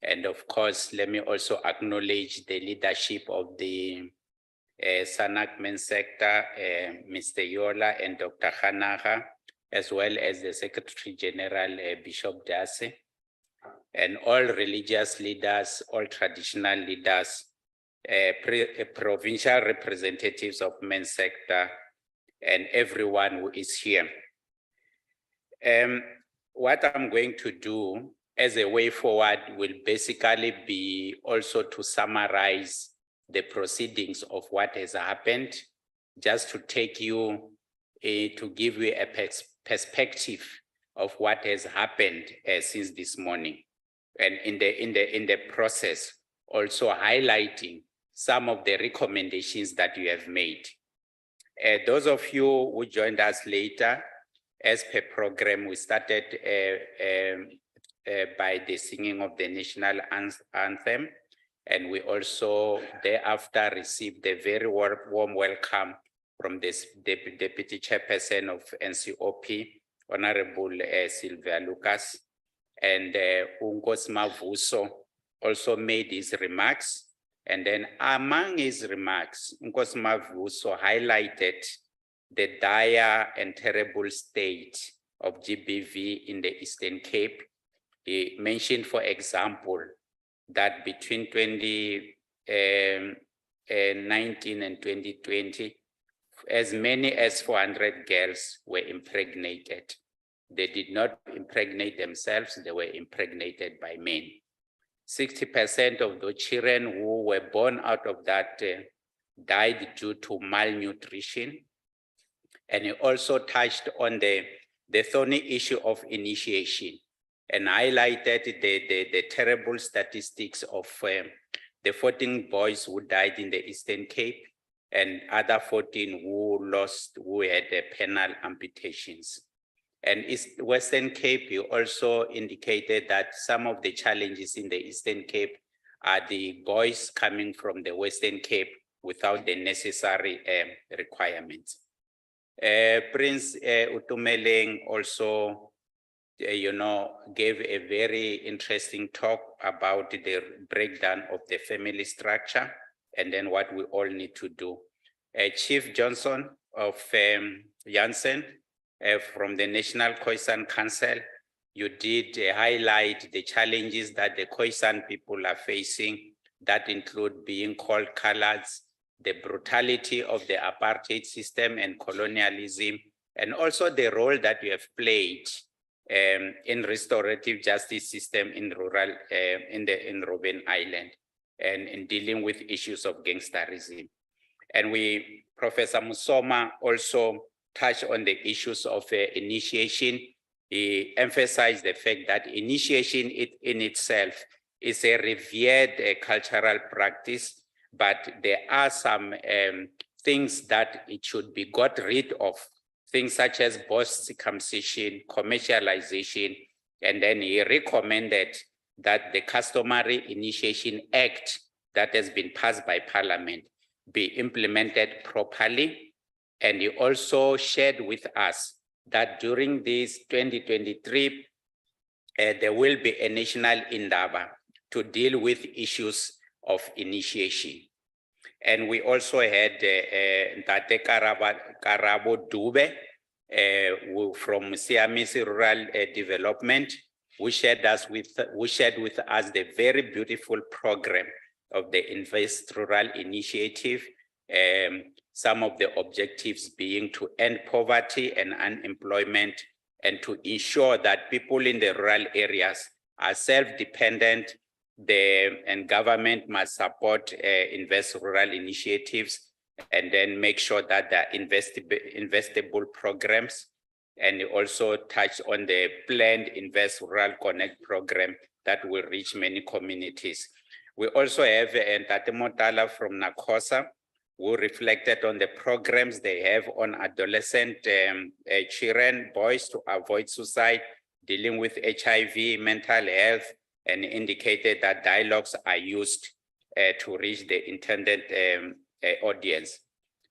And of course, let me also acknowledge the leadership of the Sanak Men's Sector, Mr. Yola and Dr. Hanaga, as well as the Secretary General, Bishop Dase, and all religious leaders, all traditional leaders, provincial representatives of Men's Sector, and everyone who is here. What I'm going to do as a way forward will basically be also to summarize the proceedings of what has happened, just to take you, to give you a perspective of what has happened since this morning. And in the process, also highlighting some of the recommendations that you have made. Those of you who joined us later, as per program, we started by the singing of the national anthem. And we also thereafter received a very warm welcome from this Deputy Chairperson of NCOP, Honorable Sylvia Lucas, and Unkos Mavuso also made his remarks. And then among his remarks, Unkos Mavuso highlighted the dire and terrible state of GBV in the Eastern Cape. He mentioned, for example, that between 2019 and 2020, as many as 400 girls were impregnated. They did not impregnate themselves, they were impregnated by men. 60% of the children who were born out of that died due to malnutrition. And he also touched on the thorny issue of initiation and highlighted the terrible statistics of the 14 boys who died in the Eastern Cape and other 14 who had penal amputations. And Western Cape, you also indicated that some of the challenges in the Eastern Cape are the boys coming from the Western Cape without the necessary requirements. Prince Utumeleng also, gave a very interesting talk about the breakdown of the family structure and then what we all need to do. Chief Johnson of Janssen from the National Khoisan Council, you did highlight the challenges that the Khoisan people are facing that include being called coloreds, the brutality of the apartheid system and colonialism, and also the role that you have played in restorative justice system in rural, in Robben Island, and in dealing with issues of gangsterism. And Professor Musoma also touched on the issues of initiation. He emphasized the fact that initiation in itself is a revered cultural practice, but there are some things that it should be got rid of, things such as forced circumcision, commercialization, and then he recommended that the Customary Initiation Act that has been passed by Parliament be implemented properly. And he also shared with us that during this 2023, there will be a national endeavor to deal with issues of initiation. And we also had Ntate Karabo Dube from Siamese Rural Development, who shared with us the very beautiful program of the Invest Rural Initiative. Some of the objectives being to end poverty and unemployment and to ensure that people in the rural areas are self-dependent. And government must support Invest Rural initiatives and then make sure that there are investable programs. And also touch on the planned Invest Rural Connect program that will reach many communities. We also have Ntate Motala from Nakosa, who reflected on the programs they have on adolescent children, boys to avoid suicide, dealing with HIV, mental health, and indicated that dialogues are used to reach the intended audience.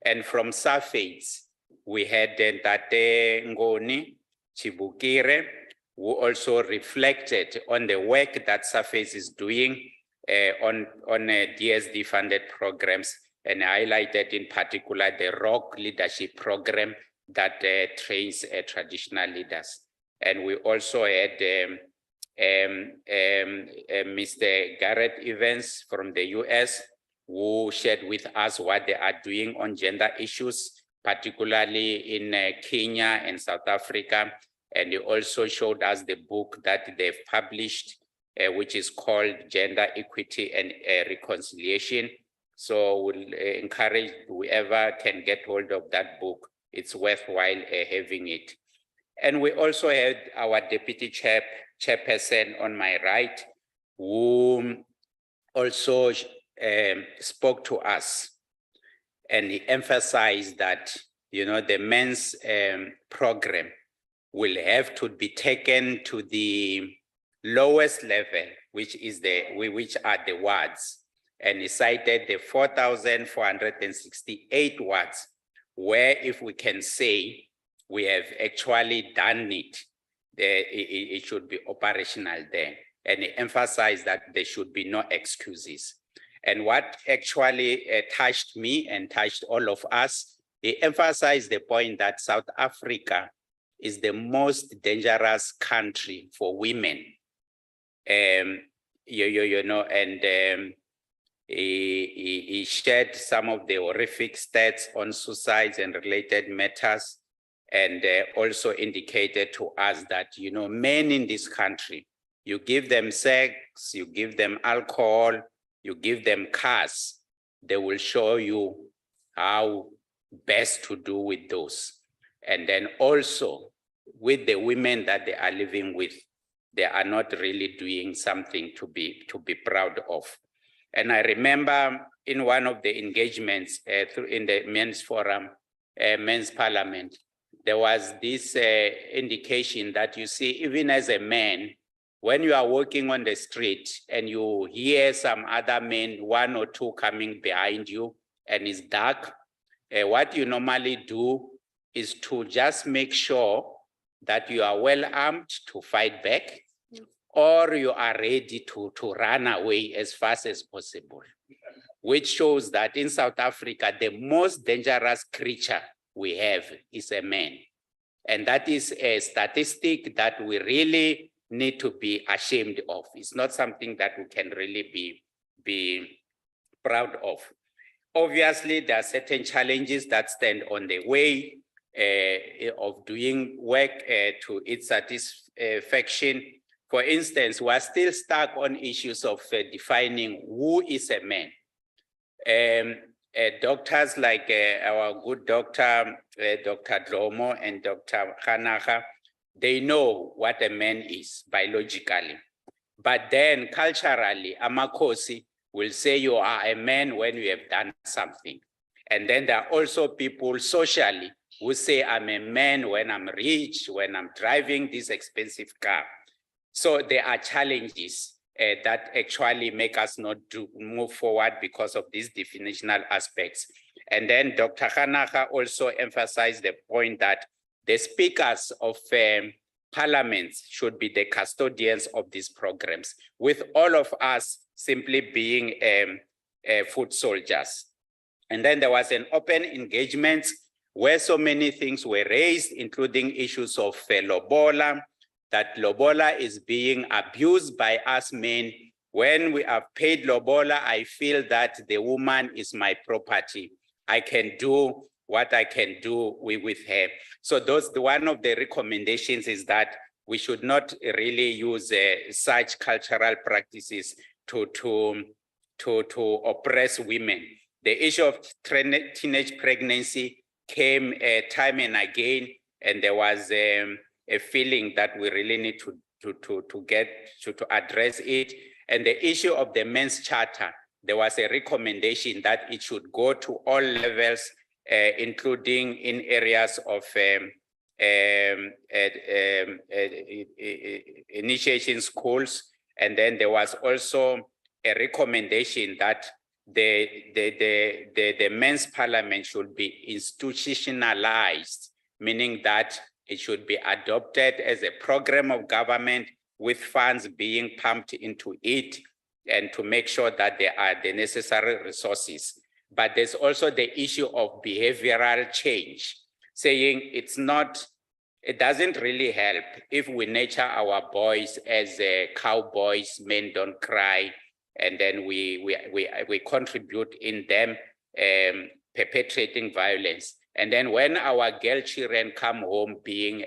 And from SAFAIDS, we had Ntate Ngoni Chibukire, who also reflected on the work that SAFAIDS is doing on DSD funded programs, and highlighted in particular the ROC leadership program that trains traditional leaders. And we also had Mr. Garrett Evans from the US, who shared with us what they are doing on gender issues, particularly in Kenya and South Africa, And he also showed us the book that they've published, which is called Gender Equity and Reconciliation. So we'll encourage whoever can get hold of that book. It's worthwhile having it. And we also had our deputy chairperson on my right, who also spoke to us. And he emphasized that, you know, the men's program will have to be taken to the lowest level, which are the wards. And he cited the 4,468 wards, where if we can say we have actually done it, it should be operational there. And he emphasized that there should be no excuses. And what actually touched me and touched all of us, he emphasized the point that South Africa is the most dangerous country for women. He shared some of the horrific stats on suicides and related matters, and also indicated to us that, you know, men in this country, you give them sex, you give them alcohol, you give them cars, they will show you how best to do with those. And then also with the women that they are living with, they are not really doing something to be proud of. And I remember in one of the engagements in the men's forum, men's parliament, there was this indication that, you see, even as a man, when you are walking on the street and you hear some other men, one or two coming behind you, and it's dark, what you normally do is to just make sure that you are well armed to fight back, or you are ready to run away as fast as possible, which shows that in South Africa, the most dangerous creature we have is a man. And that is a statistic that we really need to be ashamed of. It's not something that we can really be proud of. Obviously, there are certain challenges that stand on the way of doing work to its satisfaction. For instance, we are still stuck on issues of defining who is a man. Doctors like our good doctor, Dr. Dlomo and Dr. Khanaka, they know what a man is biologically. But then culturally, Amakosi will say you are a man when you have done something. And then there are also people socially who say I'm a man when I'm rich, when I'm driving this expensive car. So there are challenges that actually make us not move forward because of these definitional aspects. And then Dr. Khanaka also emphasized the point that the speakers of parliaments should be the custodians of these programs, with all of us simply being foot soldiers. And then there was an open engagement where so many things were raised, including issues of lobola, that lobola is being abused by us men. When we have paid lobola, I feel that the woman is my property. I can do what I can do with her. So one of the recommendations is that we should not really use such cultural practices to oppress women. The issue of teenage pregnancy came time and again, and there was a feeling that we really need to address it. And the issue of the men's charter, there was a recommendation that it should go to all levels, including in areas of initiation schools. And then there was also a recommendation that the men's parliament should be institutionalized, meaning that it should be adopted as a program of government with funds being pumped into it, and to make sure that there are the necessary resources. But there's also the issue of behavioral change, saying it doesn't really help if we nurture our boys as cowboys, men don't cry, and then we contribute in them perpetrating violence. And then when our girl children come home being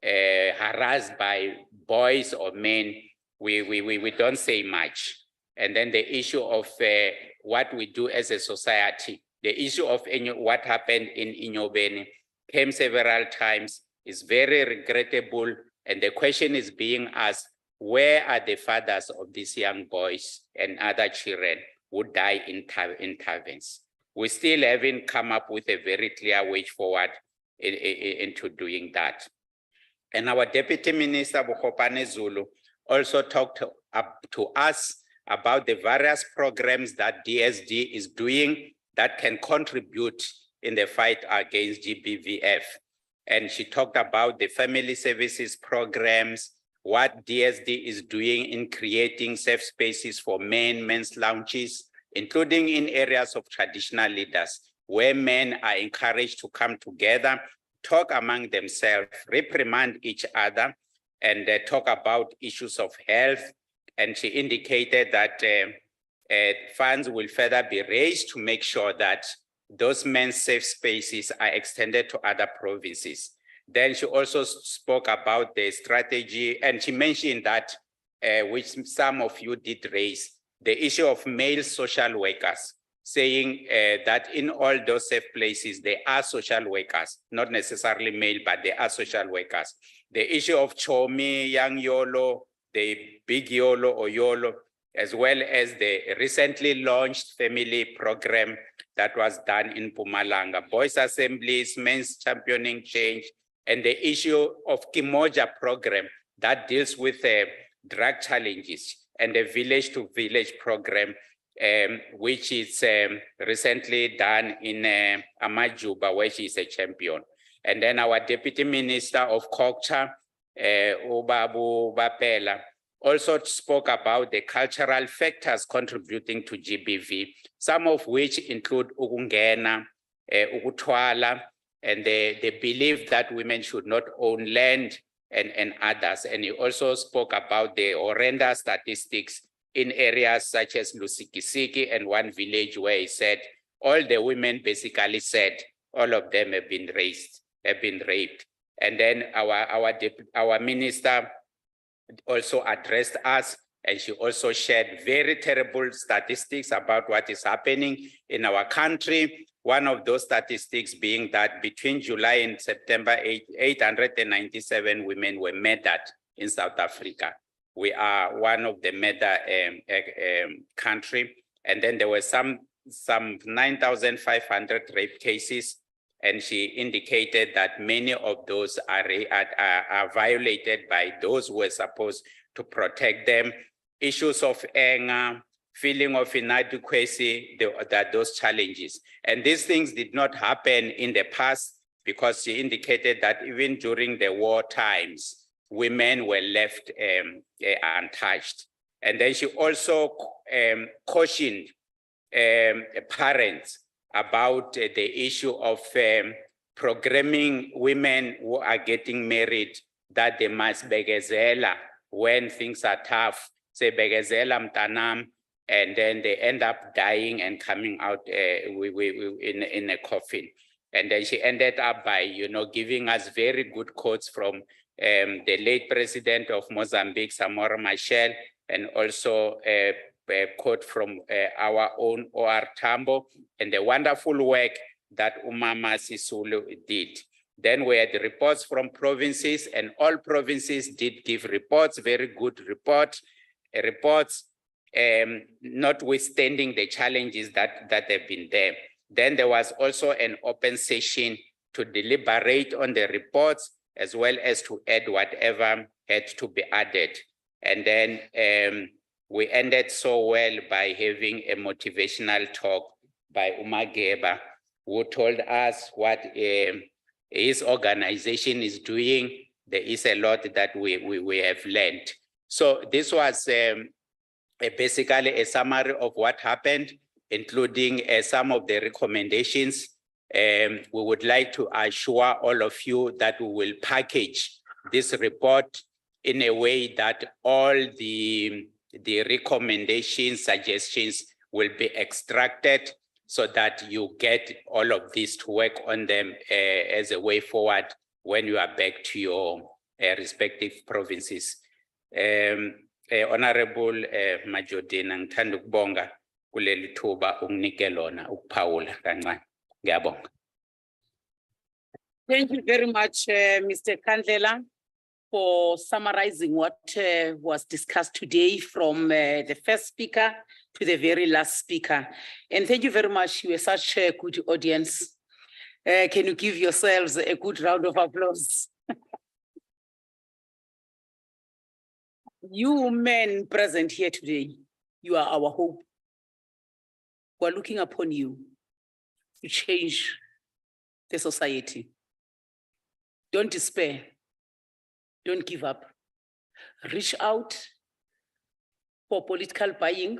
harassed by boys or men, we don't say much. And then the issue of what we do as a society, the issue of what happened in Inyobeni came several times, is very regrettable. And the question is being asked, where are the fathers of these young boys and other children who die in Tavenes? We still haven't come up with a very clear way forward into doing that. And our Deputy Minister, Bokopane Zulu, also talked to us about the various programs that DSD is doing that can contribute in the fight against GBVF. And she talked about the family services programs, what DSD is doing in creating safe spaces for men, men's lounges, including in areas of traditional leaders, where men are encouraged to come together, talk among themselves, reprimand each other, and talk about issues of health. And she indicated that funds will further be raised to make sure that those men's safe spaces are extended to other provinces. Then she also spoke about the strategy, and she mentioned that, which some of you did raise, the issue of male social workers, saying that in all those safe places, there are social workers, not necessarily male, but there are social workers. The issue of Chomi, Young Yolo, the Big Yolo or Yolo, as well as the recently launched family program that was done in Mpumalanga, boys assemblies, men's championing change, and the issue of Kimoja program that deals with drug challenges, and the village to village program, which is recently done in Amajuba, where she is a champion. And then our Deputy Minister of Culture, Ubabu Bapela, also spoke about the cultural factors contributing to GBV, some of which include Ukungena, Ukutwala, and the belief that women should not own land and others. And he also spoke about the horrendous statistics in areas such as Lusikisiki and one village where he said all the women basically said all of them have been raped. And then our minister also addressed us, and she also shared very terrible statistics about what is happening in our country. One of those statistics being that between July and September, 897 women were murdered in South Africa. We are one of the murder country. And then there were some 9,500 rape cases. And she indicated that many of those are violated by those who were supposed to protect them. Issues of anger, feeling of inadequacy, those challenges. And these things did not happen in the past, because she indicated that even during the war times, women were left untouched. And then she also cautioned parents about the issue of programming women who are getting married, that they must begezela when things are tough, say begezela mtanam, and then they end up dying and coming out in a coffin. And then she ended up by, giving us very good quotes from the late president of Mozambique, Samora Machel, and also a quote from our own OR Tambo, and the wonderful work that Umama Sisulu did. Then we had the reports from provinces, and all provinces did give reports, very good reports, notwithstanding the challenges that have been there. Then there was also an open session to deliberate on the reports, as well as to add whatever had to be added. And then we ended so well by having a motivational talk by Umageba, who told us what his organization is doing. There is a lot that we have learned. So this was basically a summary of what happened, including some of the recommendations. We would like to assure all of you that we will package this report in a way that all the recommendations, suggestions will be extracted, so that you get all of this to work on them as a way forward when you are back to your respective provinces. Honorable Majodina ngithanda ukubonga kuleli thuba unginike lona ukuphawula kancane. Ngiyabonga. Thank you very much, Mr. Kandlela, for summarizing what was discussed today from the first speaker to the very last speaker. And thank you very much. You were such a good audience. Can you give yourselves a good round of applause? You men present here today, you are our hope. We're looking upon you to change the society. Don't despair. Don't give up. Reach out for political buying.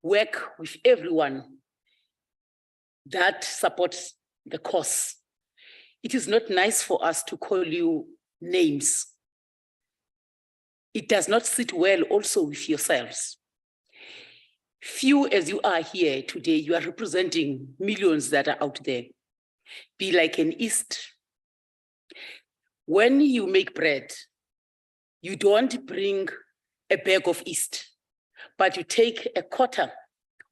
Work with everyone that supports the cause. It is not nice for us to call you names. It does not sit well also with yourselves. Few as you are here today, you are representing millions that are out there. Be like an yeast. When you make bread, you don't bring a bag of yeast, but you take a quarter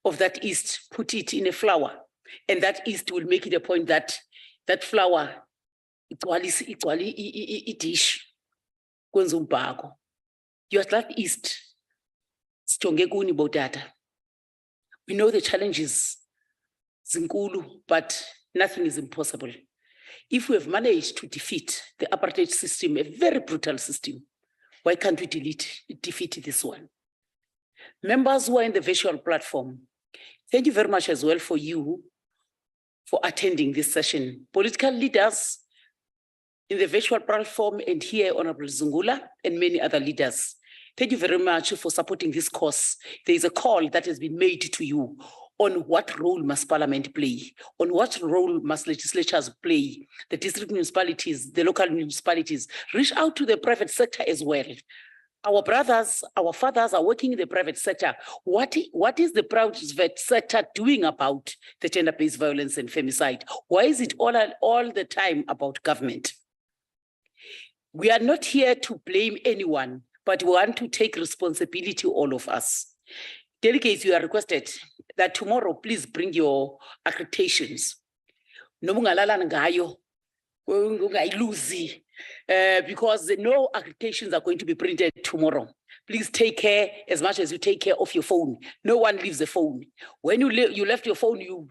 of that yeast, put it in a flour, and that yeast will make it a point that that flour, dish, you are that yeast. We know the challenges, zinkulu, but nothing is impossible. If we have managed to defeat the apartheid system, a very brutal system, why can't we defeat this one? Members who are in the virtual platform, thank you very much as well for you for attending this session. Political leaders in the virtual platform and here, Honorable Zungula and many other leaders. Thank you very much for supporting this cause. There is a call that has been made to you on what role must Parliament play, on what role must legislatures play, the district municipalities, the local municipalities. Reach out to the private sector as well. Our brothers, our fathers are working in the private sector. What is the private sector doing about the gender-based violence and femicide? Why is it all the time about government? We are not here to blame anyone, but we want to take responsibility, all of us. Delegates, you are requested that tomorrow, please bring your accreditations. Because no accreditations are going to be printed tomorrow. Please take care as much as you take care of your phone. No one leaves the phone. When you left your phone, you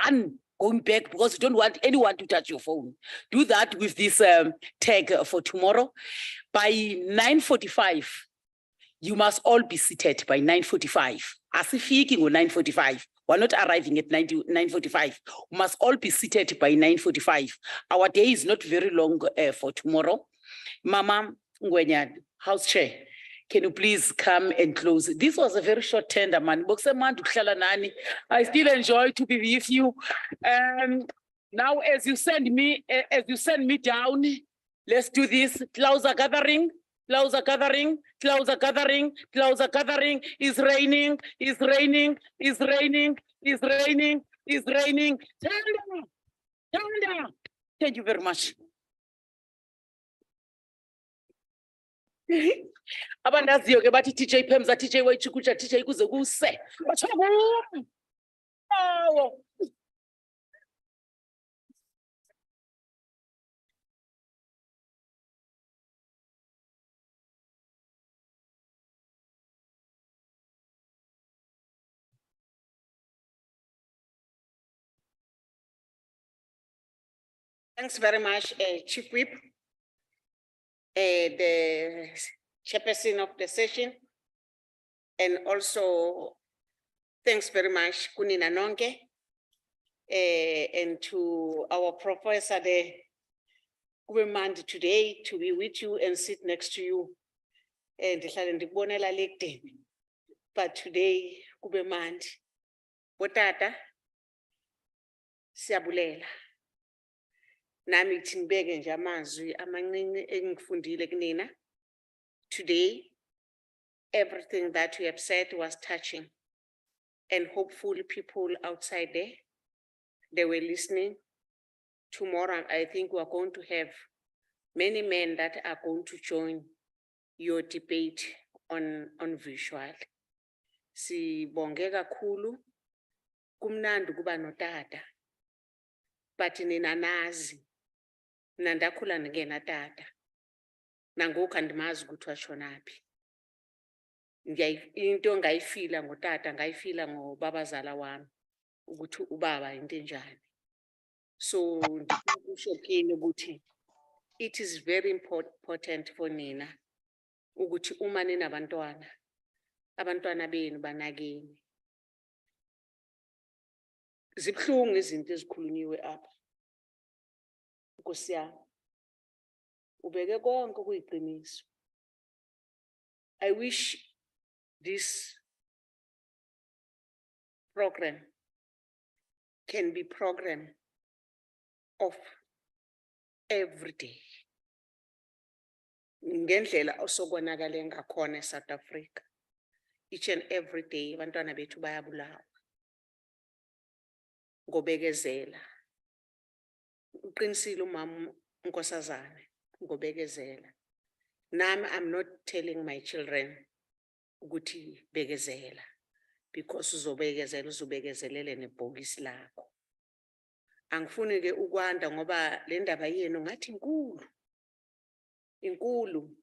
run going back because you don't want anyone to touch your phone. Do that with this tag for tomorrow. By 9:45, you must all be seated by 9:45. Asifiki ngo 9:45. We're not arriving at 9:45. We must all be seated by 9:45. Our day is not very long for tomorrow. Mama Ngwenyad, House Chair, can you please come and close? This was a very short tender, man. I still enjoy to be with you. Now, as you send me down, let's do this. Clouds are gathering. Clouds are gathering, clouds are gathering, clouds are gathering. It's raining, it's raining, it's raining, it's raining, it's raining. Thunder, thunder. Thank you very much. Abandaziyo ke bathi TJ Pemza, TJ Waichukucha, TJ kuze kuse. Oh. Thanks very much, Chief Whip, the chairperson of the session, and also thanks very much, Kunina Nonke, and to our professor there, Kubemandi today to be with you and sit next to you. And but today, Kubemandi, Botata, Siabulela. Nami timbeke nje amazwi amancinci engifundile kunina. Today, everything that you have said was touching, and hopefully people outside there, they were listening. Tomorrow, I think we are going to have many men that are going to join your debate on visual. Sibonge kakhulu, kumnandi kuba notata, but nina nazi, nandakhula ngena tata, nangoku andimazi ukuthi washonaphi. Into ngayifila ngotata, ngayifila ngobabazala wami, ukuthi ubaba into enjani. So, ndikusho ukuthi, it is very important for nina, ukuthi uma ninabantwana, abantwana benu banakeni. Zibhlungu izinto ezikhulunyiwe apha. Nkosi yami, ubeke konke kuyiqiniso. I wish this program can be program of every day. Ngendlela osokwenakale ngakhona eSouth Africa. Each and every day, abantwana bethu bayabulawa. Ngobekezela. Uqinisile umama uNkosazana, ngobekezela. Nami, I'm not telling my children ukuthi bekezela, because uzobekezelele nebhokisi lakho. Angifuni ke ukwanda ngoba le ndaba yenu ngathi inkulu.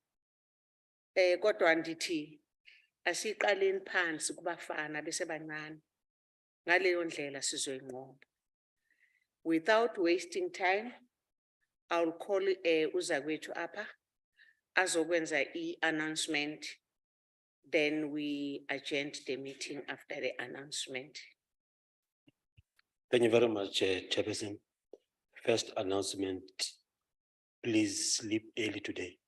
Kodwa ndithi asiqaleni phansi kubafana bese bancane. Ngaleyo ndlela sizoyinqoba. Without wasting time, I'll call uzakwethu apha azokwenza i-announcement, then we adjourn the meeting after the announcement. Thank you very much, Chairperson. First announcement, please sleep early today.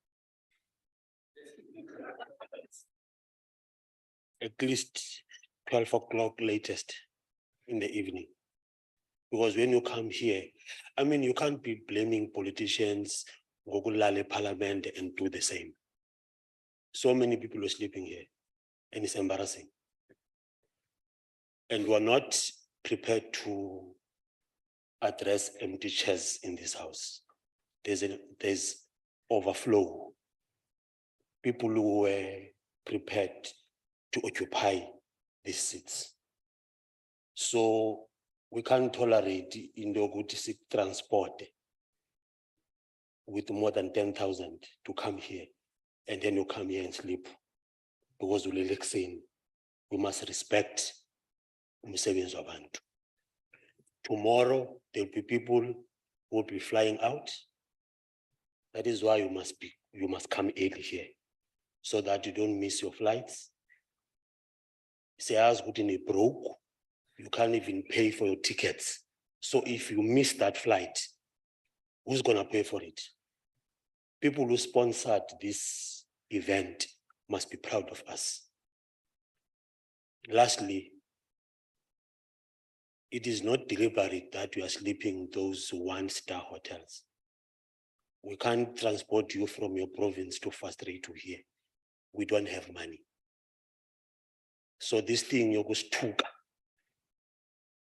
At least 12 o'clock latest in the evening. Because when you come here, I mean, you can't be blaming politicians, Gogulale Parliament and do the same. So many people are sleeping here and it's embarrassing. And we're not prepared to address empty chairs in this house. There's overflow. People who were prepared to occupy these seats. So we can't tolerate in the good transport with more than 10,000 to come here, and then you come here and sleep because we must respect umsebenzi wabantu. Tomorrow there'll be people who will be flying out. That is why you must come early here so that you don't miss your flights. Say as good in a broke, you can't even pay for your tickets. So if you miss that flight, who's gonna pay for it? People who sponsored this event must be proud of us. Lastly, it is not deliberate that we are sleeping in those one-star hotels. We can't transport you from your province to Frustrate to here. We don't have money. So this thing you go stuka,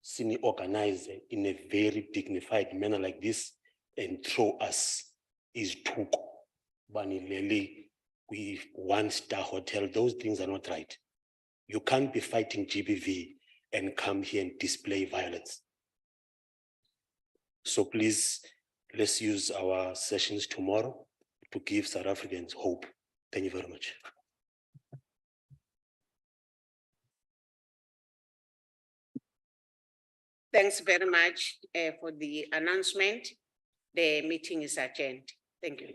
sini organize in a very dignified manner like this and throw us is took. Banileli, we one-star hotel, those things are not right. You can't be fighting GBV and come here and display violence. So please, let's use our sessions tomorrow to give South Africans hope. Thank you very much. Thanks very much for the announcement. The meeting is adjourned. Thank you.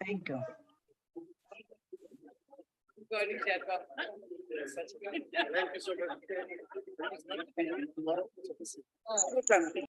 Thank you. Thank you so much.